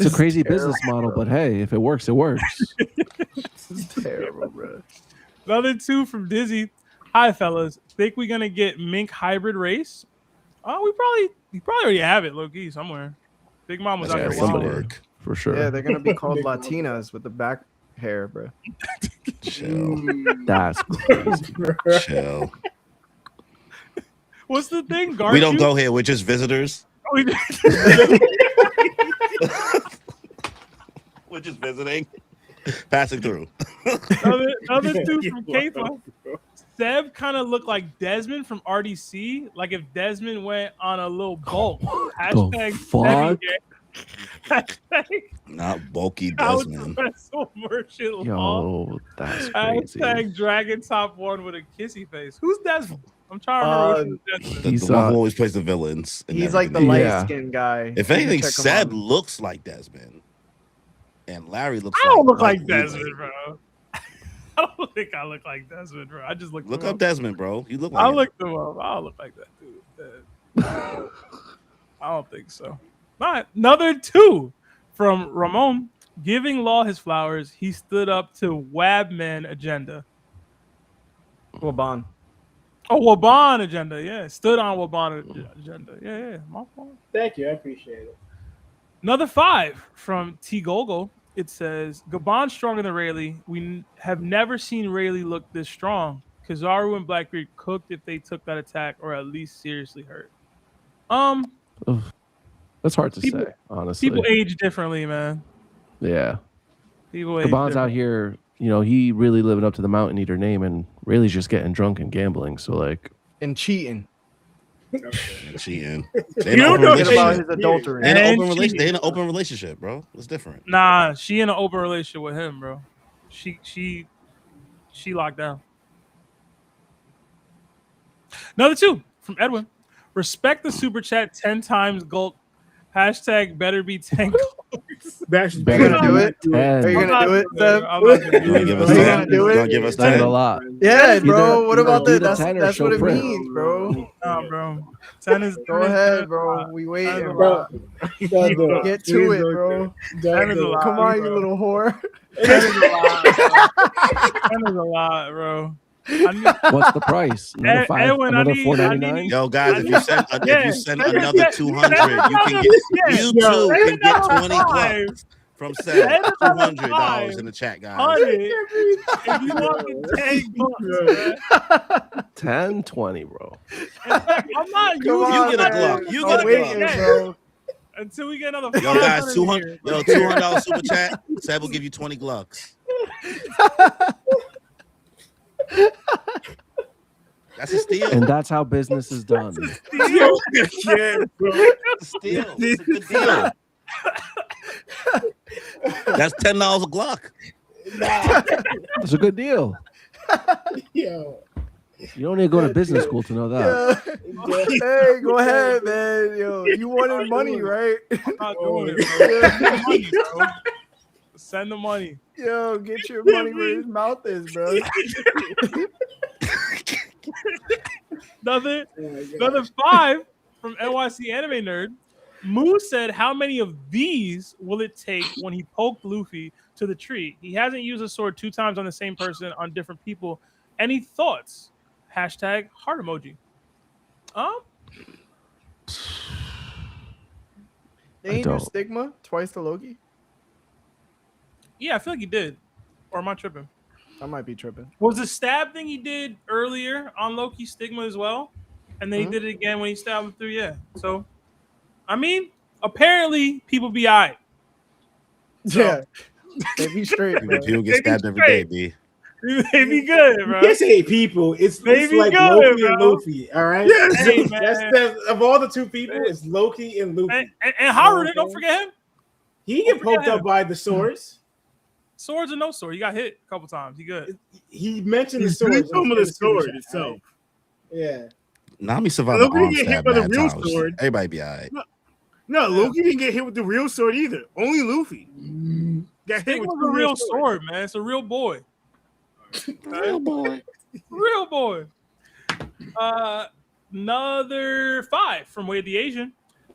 a crazy business model, but hey, if it works, it works. This is terrible, bro. Another 2 from Dizzy. Hi, fellas. Think we're gonna get mink hybrid race? Oh, we probably already have it, Loki, somewhere. Big Mom was out here. Somebody for sure. Yeah, they're gonna be called Latinas with the back hair, bro. Chill. That's crazy. Chill. What's the thing, We don't go here. We're just visitors. We're just visiting, passing through. Another 2 from Keitha. Seb kind of looked like Desmond from RDC, like if Desmond went on a little bulk. Hashtag fuck? Hashtag Not bulky Desmond. Yo, that's crazy. Hashtag Dragon Top 1 with a kissy face. Who's Desmond? I'm trying to remember which Desmond. The one who always plays the villains. He's like the light skinned guy. If anything, Seb looks like Desmond, and Larry looks. I don't look like Desmond, bro. I don't think I look like Desmond, bro. I just look up Desmond, bro. You look like. I looked him up. I don't look like that dude. I don't think so. All right, another 2 from Ramon. Giving Law his flowers, he stood up to Wabman agenda. Waban. Oh, Waban agenda. Yeah, stood on Waban agenda. Yeah. My fault. Thank you. I appreciate it. Another 5 from T Golgo. It says, Gabon's stronger than Rayleigh. We have never seen Rayleigh look this strong. Kizaru and Blackbeard cooked if they took that attack or at least seriously hurt. That's hard to say, honestly. People age differently, man. Yeah. Gabon's out here, he really living up to the Mountain Eater name, and Rayleigh's just getting drunk and gambling. So, like. And cheating. Cheating. They don't know about his adultery. They in an open relationship, bro. It's different. Nah, she in an open relationship with him, bro. She locked down. Another 2 from Edwin. Respect the super chat 10 times Gulp. Hashtag better be 10 goals. Are you gonna do it? Are you gonna do it, Seb? Gonna give us 10? A lot. Yeah, bro. What about that? That's what it print. means, bro. Nah, bro. 10 is. Go ahead, bro. We waiting, bro. Get to it, bro. 10 is a lot. Come on, you little whore. 10 is a lot. 10 is a lot, bro. What's the price? Another $4.99. Yo, guys, if you send another 200, you can get 20 bucks from Seb. $200 in the chat, guys. If you want the 10 bucks, 10, 20, bro. I'm not using. You get a Glock. You get a Glock, bro. Until we get another. Yo, guys, $200 super chat. Seb will give you 20 Glocks. That's a steal. And that's how business is done. Steal. Steal. It's a good deal. That's $10 a Glock. It's a good deal. Yo. You don't need to go to business school to know that. Hey, go ahead, man. Yo, you wanted money, right? I'm not doing it, bro. Send the money. Yo, get your money where his mouth is, bro. Another 5 from NYC Anime Nerd. Moose said, how many of these will it take when he poked Luffy to the tree? He hasn't used a sword 2 times on the same person on different people. Any thoughts? Hashtag heart emoji. They ain't do stigma twice to Loki? Yeah, I feel like he did. Or am I tripping? I might be tripping. Was the stab thing he did earlier on Loki stigma as well? And then he did it again when he stabbed him through, yeah. So, I mean, apparently people be all right. So, Yeah. They be straight, bro. People get stabbed every day, B. They be good, bro. You can't say people. It's like good, Loki bro. and Luffy. All right. Yes. Hey, That's of all the 2 people, it's Loki and Luffy. And Hajrudin, don't forget him. He get poked up by the swords. Swords or no sword, he got hit a couple times. He good. He mentioned the He's sword. some of the sword itself. Yeah. Nami survived Loki the arm didn't get hit stab by the mad real times. sword. Everybody be all right. No, Loki didn't get hit with the real sword either. Only Luffy got hit It with was the a real sword, man. It's a real boy. Real boy. Real boy. Another 5 from Wade the Asian.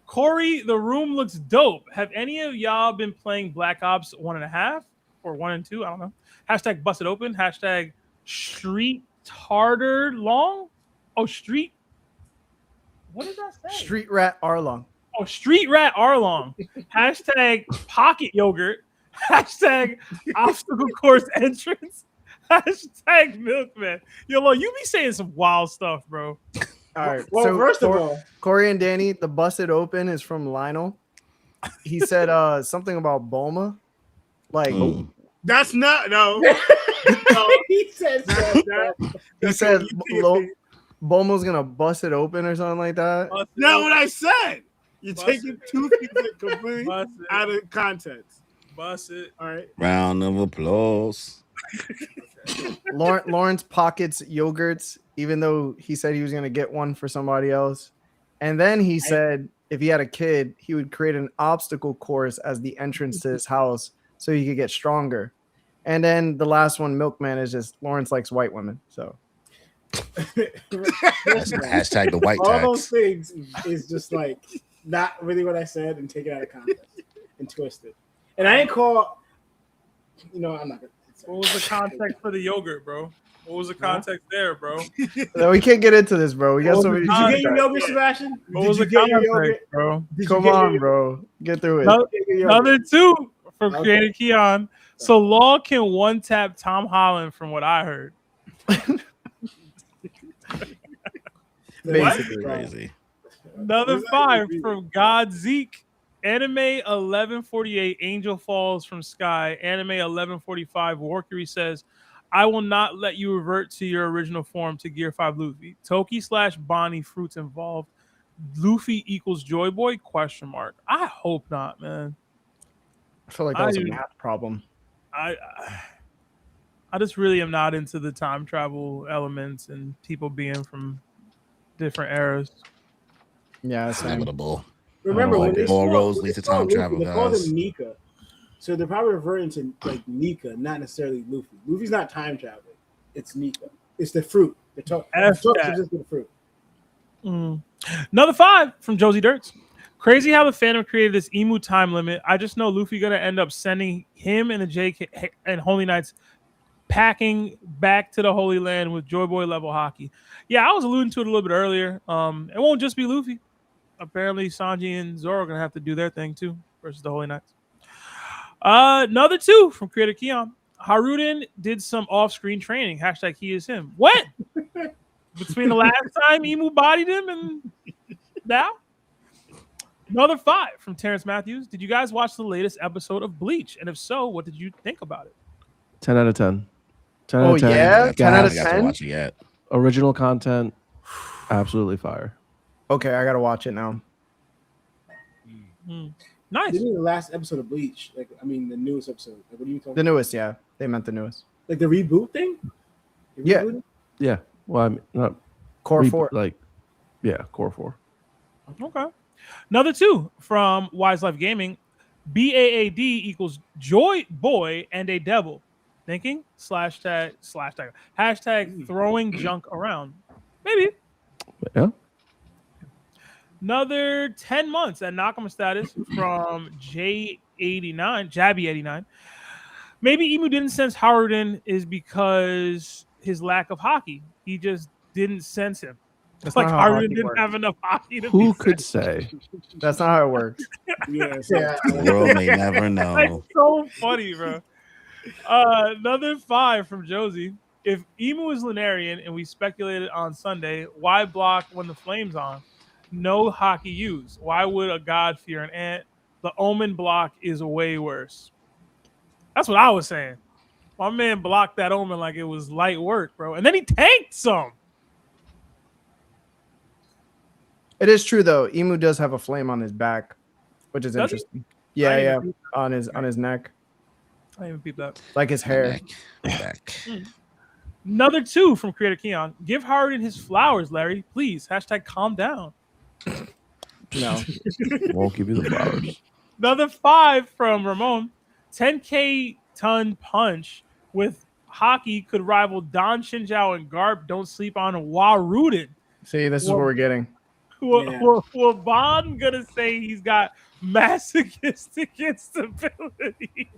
Corey, the room looks dope. Have any of y'all been playing Black Ops 1.5 or 1 and 2? I don't know. Hashtag bust it open. Hashtag street tartar long. Oh, street. What did that say? Street rat Arlong. Oh, street rat Arlong. Hashtag pocket yogurt. Hashtag obstacle course entrance. Hashtag milkman. Yo, Lo, you be saying some wild stuff, bro. All right. Well, so first of all, Corey and Danny, the busted open is from Lionel. He said something about Bulma. Like That's not no. he said that. he said Bulma's gonna bust it open or something like that. Not what I said. You're Bust taking it. 2 people completely Bust it. out of context. Bust it. All right. Round of applause. Lawrence pockets yogurts, even though he said he was gonna get one for somebody else. And then he said if he had a kid, he would create an obstacle course as the entrance to his house so he could get stronger. And then the last one, Milkman, is just Lawrence likes white women. So Hashtag the white All tax. those things is just like not really what I said and take it out of context and twist it. And I ain't call. I'm not gonna. What was the context for the yogurt, bro? What was the context there, bro? no, we can't get into this, bro. We got so many. Did you get your yogurt, Sebastian? What was the Did you get your context, yogurt? bro? Did you Come get on, your- bro. Get through it. No- Did you get your yogurt? Another 2 from Okay. Creator Keon. So Law can one tap Tom Holland, from what I heard. Basically. Crazy. Another What does that 5 mean? from God Zeke. Anime 1148 Angel Falls from Sky. Anime 1145 Warkery says, I will not let you revert to your original form to Gear 5 Luffy. Toki / Bonnie fruits involved. Luffy equals Joy Boy? ? I hope not, man. I feel like that was a I- math problem. I just really am not into the time travel elements and people being from different eras. Yeah, It's same. inevitable. Remember when they More saw- roads when lead they to saw time Luffy, travel, They called guys. him Nika, so they're probably referring to like Nika, not necessarily Luffy. Luffy's not time traveling. It's Nika. It's the fruit. They're talking F just that. the fruit. Another 5 from Josie Dirts. Crazy how the fandom created this emu time limit. I just know Luffy gonna end up sending him and the JK and Holy Knights packing back to the Holy Land with Joy Boy level hockey. Yeah, I was alluding to it a little bit earlier. It won't just be Luffy. Apparently, Sanji and Zoro are gonna have to do their thing too versus the Holy Knights. Another 2 from Creator Keon. Hajrudin did some off-screen training. Hashtag he is him. When? Between the last time Emu bodied him and now? Another 5 from Terrence Matthews. Did you guys watch the latest episode of Bleach? And if so, what did you think about it? 10 out of 10. 10 out Oh, of 10. yeah? 10 out I of haven't got to 10? watch it yet. Original content, absolutely fire. Okay, I gotta watch it now. Nice. Didn't the last episode of Bleach? The newest episode. Like, what are you talking? The newest, yeah. They meant the newest. Like the reboot thing? They Yeah. rebooted? Yeah. Well, I mean, not Core 4. Like, yeah, Core 4. Okay. Another 2 from Wise Life Gaming. BAAD equals joy boy and a devil. Thinking /tag throwing junk around. Maybe. Yeah. Another 10 months at Nakama status from J89, Jabby89. Maybe Emu didn't sense Hajrudin is because his lack of hockey. He just didn't sense him. That's Like not how Hajrudin hockey didn't works. have enough hockey to Who be could sensed. say? That's not how it works. Yes. Yeah. The world may never know. That's so funny, bro. Another 5 from Josie. If Emu is Lunarian and we speculated on Sunday, why block when the flame's on? No hockey used. Why would a god fear an ant? The omen block is way worse. That's what I was saying. My man blocked that omen like it was light work, bro. And then he tanked some. It is true though. Emu does have a flame on his back, which is Does he? interesting. I Yeah, didn't yeah, even on his neck, I didn't even peep that. like his hair. Back. Another 2 from Creator Keon. Give Hajrudin his flowers, Larry. Please. # calm down. No, Won't give you the flowers. Another 5 from Ramon. 10K ton punch with hockey could rival Don Shinjao and Garp. Don't sleep on Hajrudin. see, this is what we're getting. Yeah. Well, Bond gonna say he's got masochistic instability.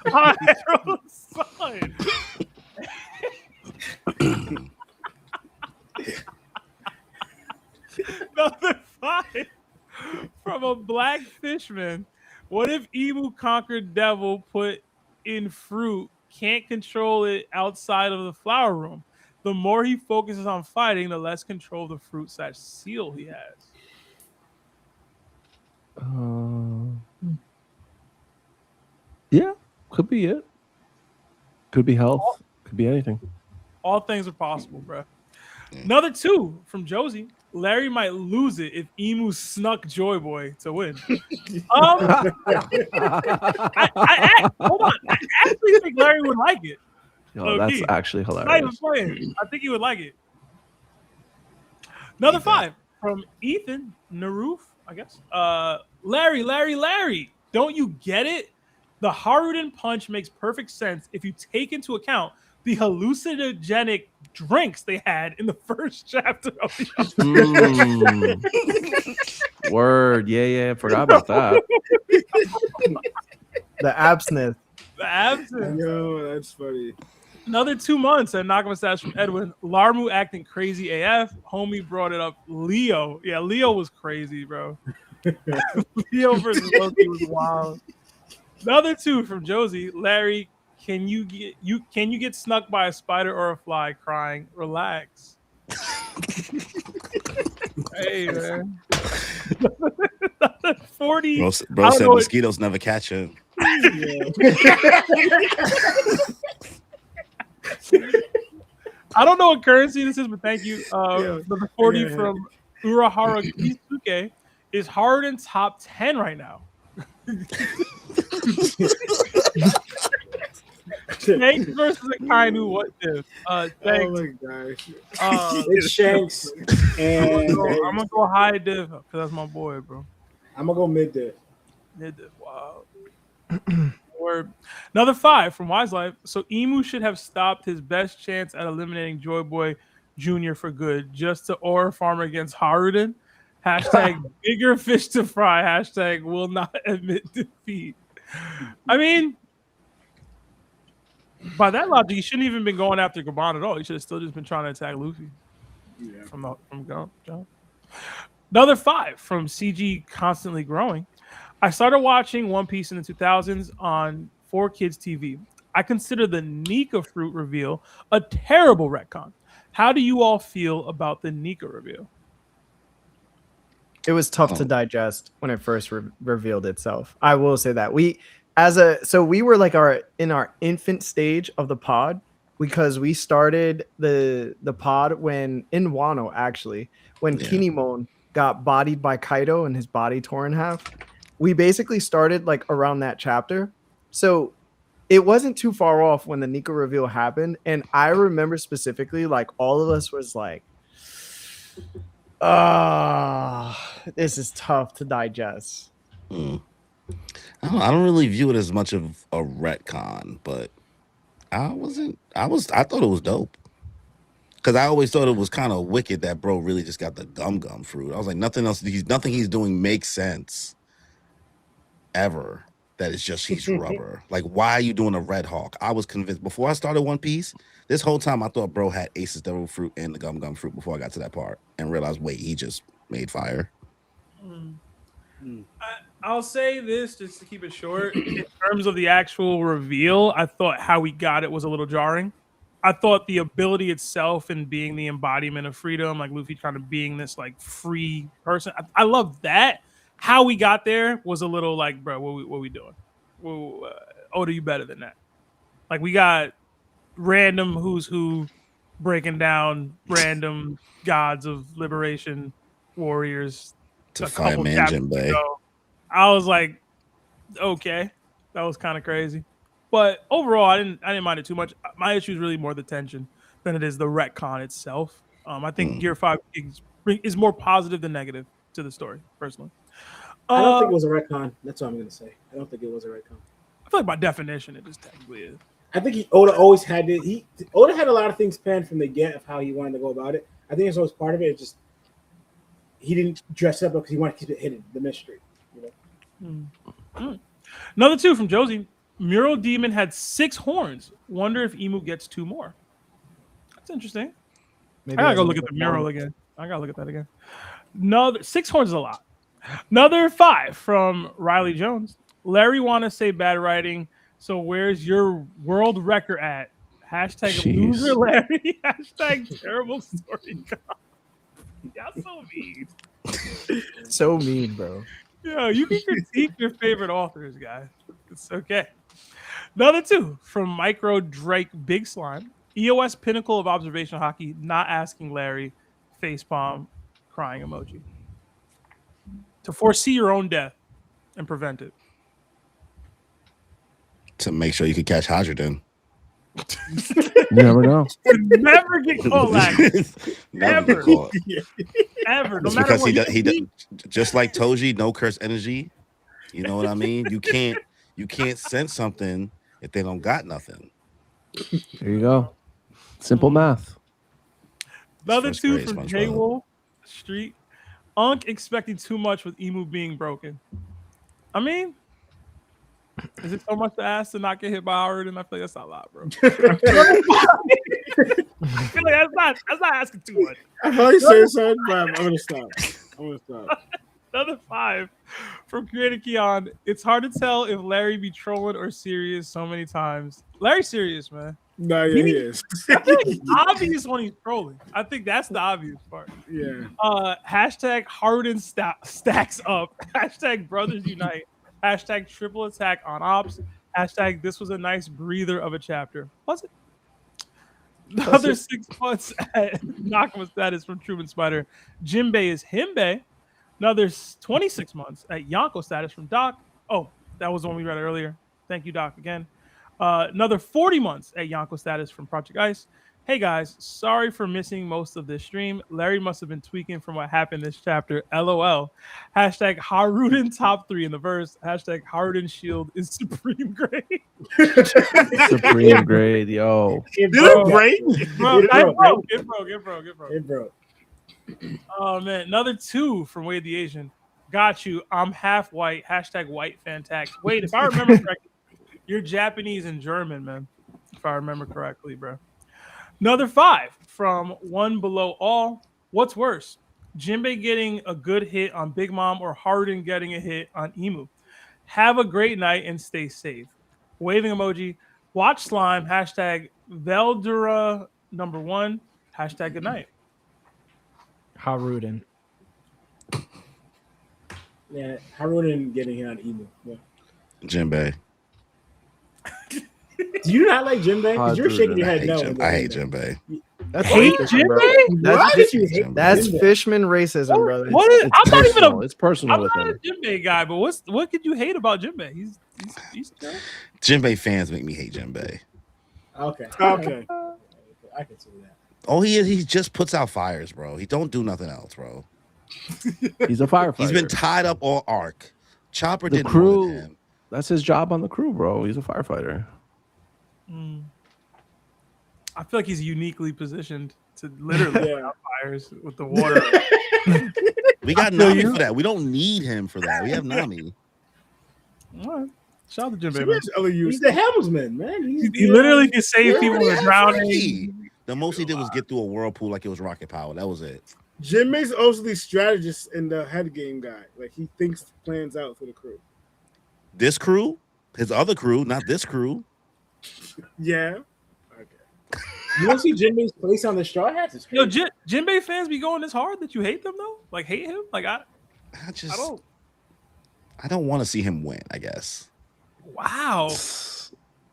Pyro's son. Number 5 from a black fishman. What if Emu conquered devil put in fruit, can't control it outside of the flower room? The more he focuses on fighting, the less control of the fruit / seal he has. Yeah, could be it. Could be health. Could be anything. All things are possible, bro. Another 2 from Josie. Larry might lose it if Emu snuck Joy Boy to win. Hold on. I actually think Larry would like it. Yo, that's Low-key. actually Not even hilarious. playing. I think he would like it. Another 5 from Ethan Naroof, I guess. Larry, don't you get it? The Hajrudin punch makes perfect sense if you take into account the hallucinogenic drinks they had in the first chapter of the Word. Yeah. Forgot about that. The absinthe. The absence. Yo, that's funny. Another 2 months at Nakama Stats from Edwin. Larmu acting crazy AF. Homie brought it up. Leo. Yeah, Leo was crazy, bro. Leo versus Loki was wild. Another 2 from Josie. Larry, can you get snuck by a spider or a fly? Crying. Relax. Hey, man. 40. Bro I said don't know mosquitoes never catch him. I don't know what currency this is, but thank you. Number 40 from Urahara Kisuke is Hajrudin top 10 right now. Shanks versus Akainu. What if? Thanks. Oh my gosh. It's Shanks. And I'm gonna go high div because that's my boy, bro. I'm going to go mid div. Mid div. Wow. Word. Another 5 from Wise Life. So Emu should have stopped his best chance at eliminating Joy Boy Jr. for good, just to aura farm against Hajrudin. # bigger fish to fry. # will not admit defeat. I mean, by that logic, he shouldn't even been going after Gabon at all. He should have still just been trying to attack Luffy. Yeah. From John. Another 5 from CG Constantly Growing. I started watching One Piece in the 2000s on 4Kids TV. I consider the Nika fruit reveal a terrible retcon. How do you all feel about the Nika reveal? It was tough to digest when it first revealed itself. I will say that we were like in our infant stage of the pod because we started the pod when in Wano actually when Kinemon got bodied by Kaido and his body torn in half. We basically started like around that chapter. So it wasn't too far off when the Nico reveal happened, and I remember specifically, like all of us was like, this is tough to digest. I don't really view it as much of a retcon, but I thought it was dope. Because I always thought it was kind of wicked that bro really just got the gum fruit. I was like, nothing he's doing makes sense ever. That it's just he's rubber. Like, why are you doing a Red Hawk? I was convinced before I started One Piece. This whole time I thought bro had Ace's Devil Fruit and the gum fruit before I got to that part and realized, wait, he just made fire. I'll say this just to keep it short. In terms of the actual reveal, I thought how we got it was a little jarring. I thought the ability itself and being the embodiment of freedom, like Luffy kind of being this like free person. I love that. How we got there was a little like, bro, what we doing? Oda, you better than that. Like we got random who's who breaking down random gods of liberation warriors To Fireman Jinbei. I was like, okay, that was kind of crazy. But overall, I didn't mind it too much. My issue is really more the tension than it is the retcon itself. I think Gear 5 is more positive than negative to the story, personally. I don't think it was a retcon. That's what I'm going to say. I don't think it was a retcon. I feel like by definition, it just technically is. I think Oda always had it. Oda had a lot of things planned from the get of how he wanted to go about it. I think it's always part of it. It's just he didn't dress it up because he wanted to keep it hidden, the mystery. You know? Another 2 from Josie. Mural Demon had 6 horns. Wonder if Emu gets 2 more. That's interesting. Maybe I gotta go look at the mural again. I gotta look at that again. Another 6 horns is a lot. Another 5 from Riley Jones. Larry wanna say bad writing. So where's your world record at? Hashtag Jeez. loser Larry. Hashtag terrible story. Y'all so mean. So mean, bro. Yeah, you can critique your favorite authors, guys. It's okay. Another 2 from Micro Drake Big Slime. EOS Pinnacle of Observation Hockey, not asking Larry, facepalm, crying emoji. To foresee your own death and prevent it. To make sure you could catch Hajrudin. You never know. Never get caught like Never Ever. get caught. ever. No It's matter because what he does, just like Toji, no curse energy. You know what I mean? You can't sense something if they don't got nothing. There you go. Simple math. Another First 2 grade, from SpongeBob. J Wolf Street. Unk expecting too much with Emu being broken. I mean, is it so much to ask to not get hit by Howard? And I feel like that's not a lot, bro. I feel like that's not asking too much. I thought you said something, but I'm gonna stop. Another 5 from Creator Keon. It's hard to tell if Larry be trolling or serious so many times. Larry's serious, man. No, yeah, he is. I feel like it's obvious when he's trolling. I think that's the obvious part. Yeah. Hashtag Hajrudin stacks up. Hashtag Brothers Unite. Hashtag Triple Attack on Ops. Hashtag This was a nice breather of a chapter. Was it? Another 6 months at Nakama status from Truman Spider. Jinbei is Himbe. Another 26 months at Yonko status from Doc. Oh, that was the one we read earlier. Thank you, Doc, again. Another 40 months at Yonko status from Project Ice. Hey guys, sorry for missing most of this stream. Larry must have been tweaking from what happened this chapter. LOL. Hashtag Hajrudin top 3 in the verse. Hashtag Hajrudin shield is supreme grade. Supreme grade, yo. Did it break? It broke. Oh man, another 2 from Wade the Asian. Got you. I'm half white. Hashtag white fantax. Wait, if I remember correctly, you're Japanese and German, man. If I remember correctly, bro. Another 5 from One Below All. What's worse? Jinbei getting a good hit on Big Mom or Hajrudin getting a hit on Emu? Have a great night and stay safe. Waving emoji. Watch Slime. Hashtag Veldura #1. Hashtag good night. Hajrudin. Yeah, Hajrudin getting hit on Emu. Yeah. Jinbei. Do you not like Jinbei? Because you're shaking your head no. I hate Jinbei. That's Hate racism, bro. Jinbei? That's What? fishman racism, brother. What is, It's I'm not even personal. a It's personal I'm with not a him. Jinbei guy, but what could you hate about Jinbei? He's chill. Jinbei fans make me hate Jinbei. Okay. Okay. I can see that. Oh, he just puts out fires, bro. He don't do nothing else, bro. He's a firefighter. He's been tied up all arc. Chopper The did more crew. than him. That's his job on the crew, bro. He's a firefighter. I feel like he's uniquely positioned to literally put out fires with the water. We got feel Nami you. for that. We don't need him for that. We have Nami. All right. Shout out to So Jinbei, man. there's other He's use. the helmsman, man. He literally can save We people already from have drowning. Frankie. The most he did was get through a whirlpool like it was rocket power. That was it. Jinbei's also the strategist and the head game guy. Like he thinks plans out for the crew. This crew, his other crew, not this crew. Yeah. You don't see Jimmy's place on the Straw Hats? It's Yo, crazy. Jinbei fans be going this hard that you hate them though? Like hate him? Like I don't want to see him win, I guess. wow.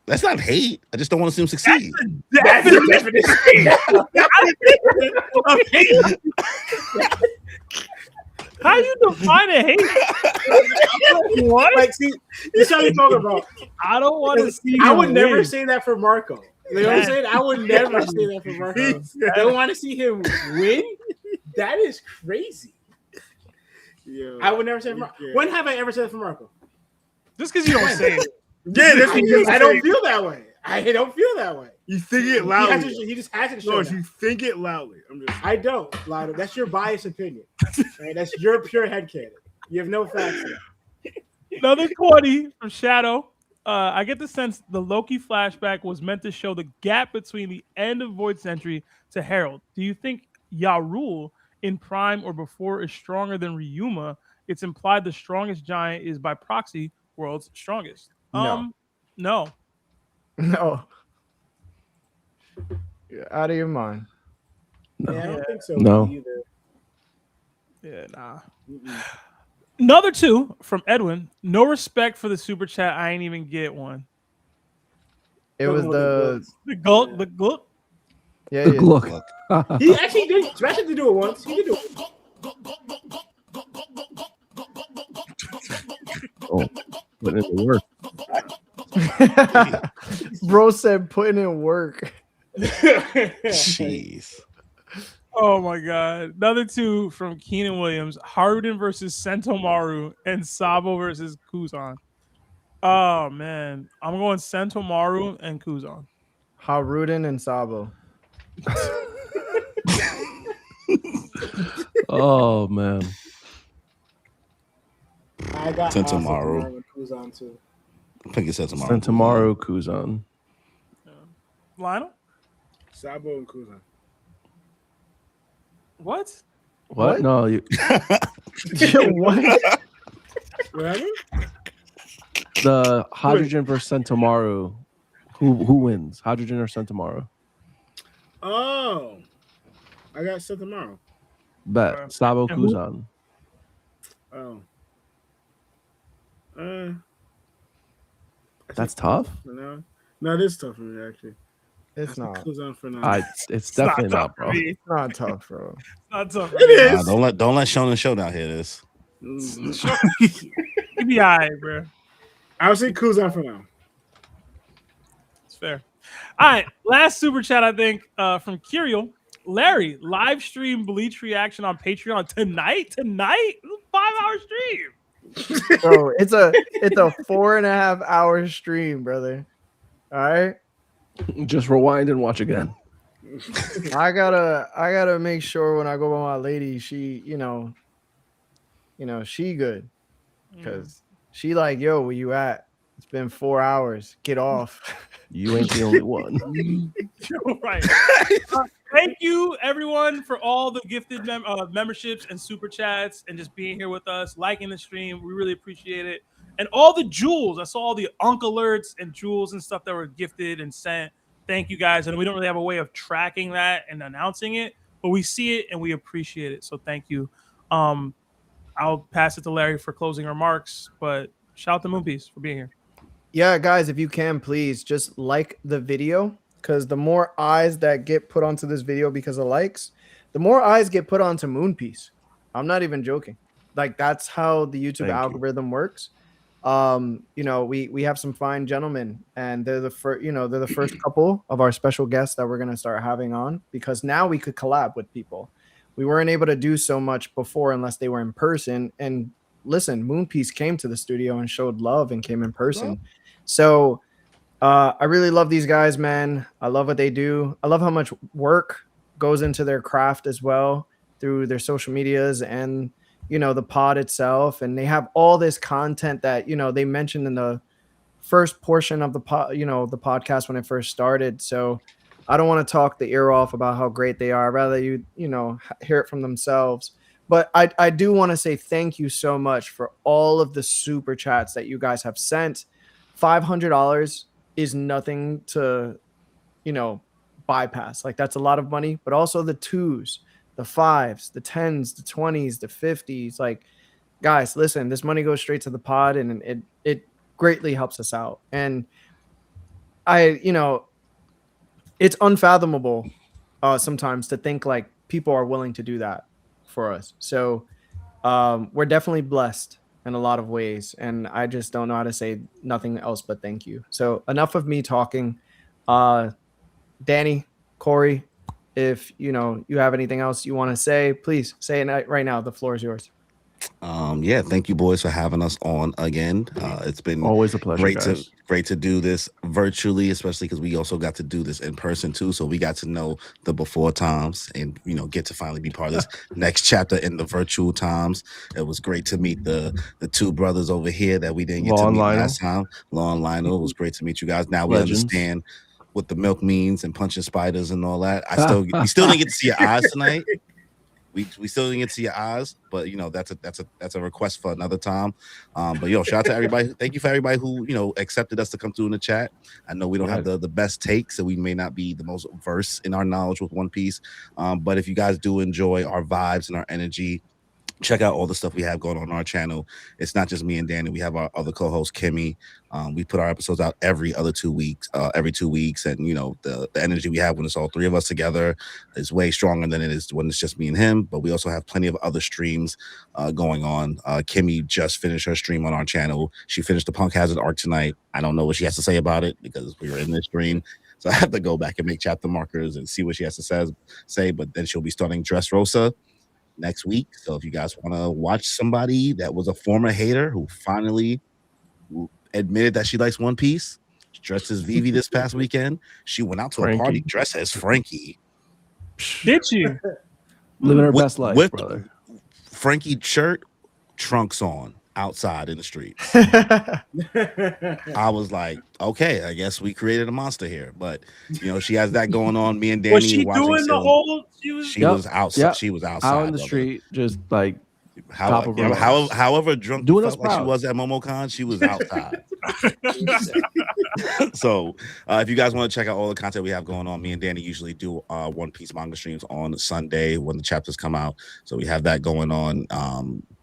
That's not hate. I just don't want to see him succeed. That's the definition. How you define a hate? What? Like, see, this is how you talk about. I don't want to see. I him would never win. say that for Marco. You know what I'm saying? I would never say that for Marco. I don't want to see him win. That is crazy. Yeah. I would never say it for Marco. Yeah. When have I ever said it for Marco? Just because you don't say it. Yeah, that's what you I don't feel that way. I don't feel that way. You think it He, loudly. he just hasn't No, shown if that. you think it loudly. I'm just. I don't, Lotto. That's your biased opinion. Right? That's your pure headcanon. You have no facts. Another 20 from Shadow. I get the sense the Loki flashback was meant to show the gap between the end of Void Century to Herald. Do you think Yarul in Prime or before is stronger than Ryuma? It's implied the strongest giant is by proxy world's strongest. No. No. No. You're out of your mind. Yeah, I don't think so. No. Either. Yeah, nah. Another 2 from Edwin. No respect for the super chat. I ain't even get one. It was the The gulp, the gulp. yeah. The yeah. Glook. He actually did. Sebastian did do it once. He did do it. Oh, put it to work. Bro said putting in work. Jeez. Oh my god. Another 2 from Keenan Williams. Hajrudin versus Sentomaru and Sabo versus Kuzan. Oh man. I'm going Sentomaru and Kuzan. Hajrudin and Sabo. Oh man. I got Sentomaru. and Kuzan too. I think it said tomorrow. Sentomaru Kuzan. Lionel? Sabo and Kuzan. What? What? No, you, What? Whatever. the Hydrogen versus Sentomaru. Who wins? Hydrogen or Sentomaru? Oh, I got set tomorrow. Bet. Sabo And who? Kuzan. Oh. I That's think tough. for now. No, it is tough for me actually. It's not. Kuzan for now. It's definitely not, bro. It's It's not tough, bro. not tough. It is. Don't let Shonen Showdown hear this. You be all right, bro. I'll say Kuzan for now. It's fair. All right. Last super chat, I think, from Kirill. Larry, live stream Bleach reaction on Patreon tonight? Tonight? It's a 5-hour stream. Bro, it's a 4.5 hour stream, brother. All right. Just rewind and watch again. I gotta make sure when I go by my lady, she, she good. Because she like, yo, where you at? It's been 4 hours. Get off. You ain't the only one. Right. Thank you, everyone, for all the gifted memberships and super chats and just being here with us, liking the stream. We really appreciate it. And all the jewels. I saw all the Unk alerts and jewels and stuff that were gifted and sent. Thank you, guys. And we don't really have a way of tracking that and announcing it, but we see it and we appreciate it. So thank you. I'll pass it to Larry for closing remarks, but shout out to Moonpiece for being here. Yeah, guys, if you can, please just like the video because the more eyes that get put onto this video because of likes, the more eyes get put onto Moon Piece. I'm not even joking. Like, that's how the YouTube algorithm works. We have some fine gentlemen, and they're the first couple of our special guests that we're going to start having on, because now we could collab with people. We weren't able to do so much before unless they were in person. And listen, Moon Piece came to the studio and showed love and came in person. So I really love these guys, man. I love what they do. I love how much work goes into their craft as well through their social medias and the pod itself. And they have all this content that they mentioned in the first portion of the the podcast when it first started. So I don't want to talk the ear off about how great they are. I'd rather you hear it from themselves. But I do want to say thank you so much for all of the super chats that you guys have sent. $500 is nothing to bypass. Like, that's a lot of money. But also the 2s, the 5s, the 10s, the 20s, the 50s. Like, guys, listen, this money goes straight to the pod, and it greatly helps us out. And it's unfathomable sometimes to think like people are willing to do that for us. So we're definitely blessed in a lot of ways, and I just don't know how to say nothing else but thank you. So enough of me talking. Danny, Corey, if you have anything else you want to say, please say it right now. The floor is yours. Thank you, boys, for having us on again. It's been always a pleasure. Great to do this virtually, especially because we also got to do this in person too. So we got to know the before times, and get to finally be part of this next chapter in the virtual times. It was great to meet the two brothers over here that we didn't get to meet last time. Law and Lionel. It was great to meet you guys. Now we understand what the milk means and punching spiders and all that. We still didn't get to see your eyes tonight. We still didn't get to see your eyes, but that's a request for another time. But shout out to everybody. Thank you for everybody who accepted us to come through in the chat. I know we don't have the best takes, so we may not be the most versed in our knowledge with One Piece. But if you guys do enjoy our vibes and our energy, check out all the stuff we have going on our channel. It's not just me and Danny. We have our other co-host Kimmy. We put our episodes out every 2 weeks, and the energy we have when it's all three of us together is way stronger than it is when it's just me and him. But we also have plenty of other streams going on. Kimmy just finished her stream on our channel. She finished the Punk Hazard arc tonight. I don't know what she has to say about it because we were in this stream. So I have to go back and make chapter markers and see what she has to say. But then she'll be starting Dressrosa next week. So if you guys want to watch somebody that was a former hater who finally admitted that she likes One Piece, she dressed as Vivi this past weekend. She went out to a party dressed as Frankie. Did she? Living her best life, brother. Frankie shirt, trunks on, outside in the streets. I was like, okay, I guess we created a monster here. But she has that going on. Me and Danny was she doing the whole? She was outside. Yep. She was outside out in the street, just like however drunk doing felt like she was at MomoCon, she was outside. So if you guys want to check out all the content we have going on, me and Danny usually do One Piece manga streams on Sunday when the chapters come out. So we have that going on.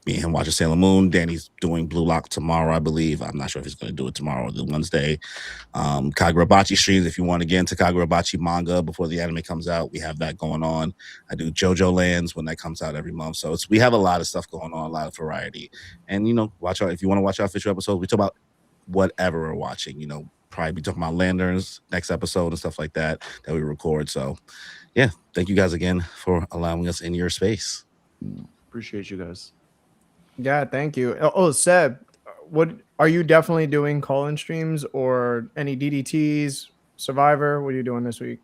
Me and him watching Sailor Moon. Danny's doing Blue Lock tomorrow, I believe. I'm not sure if he's going to do it tomorrow or the Wednesday. Kagurabachi streams. If you want to get into Kagurabachi manga before the anime comes out, we have that going on. I do JoJo Lands when that comes out every month. So we have a lot of stuff going on, a lot of variety. And watch out if you want to watch our official episodes. We talk about whatever we're watching. Probably be talking about Lanterns next episode and stuff like that we record. So yeah, thank you guys again for allowing us in your space. Appreciate you guys. Yeah, thank you. Oh, Seb, what are you definitely doing call-in streams or any DDTs, Survivor? What are you doing this week?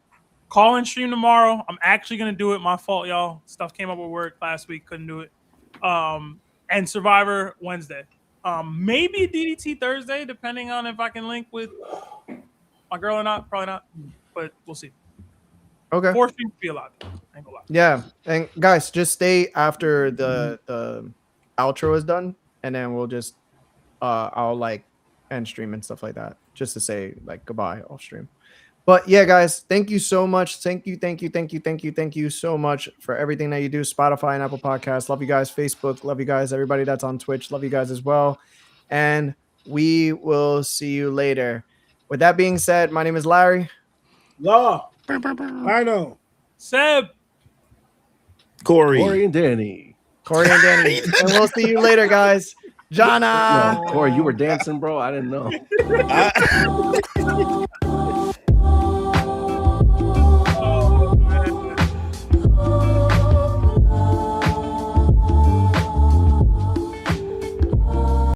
Call-in stream tomorrow. I'm actually gonna do it. My fault, y'all. Stuff came up with work last week, couldn't do it. And Survivor Wednesday. Maybe DDT Thursday, depending on if I can link with my girl or not. Probably not, but we'll see. Okay. 4 streams would be a lot. I ain't gonna lie. Yeah, and guys, just stay after the outro is done, and then we'll just I'll end stream and stuff like that, just to say goodbye off stream. But yeah, guys, thank you so much. Thank you so much for everything that you do. Spotify and Apple Podcasts. Love you guys. Facebook. Love you guys. Everybody that's on Twitch. Love you guys as well. And we will see you later. With that being said, my name is Larry. Law. I know. Seb. Corey and Danny. Corey and Danny. And we'll see you later, guys. Jana. No, Corey, you were dancing, bro. I didn't know.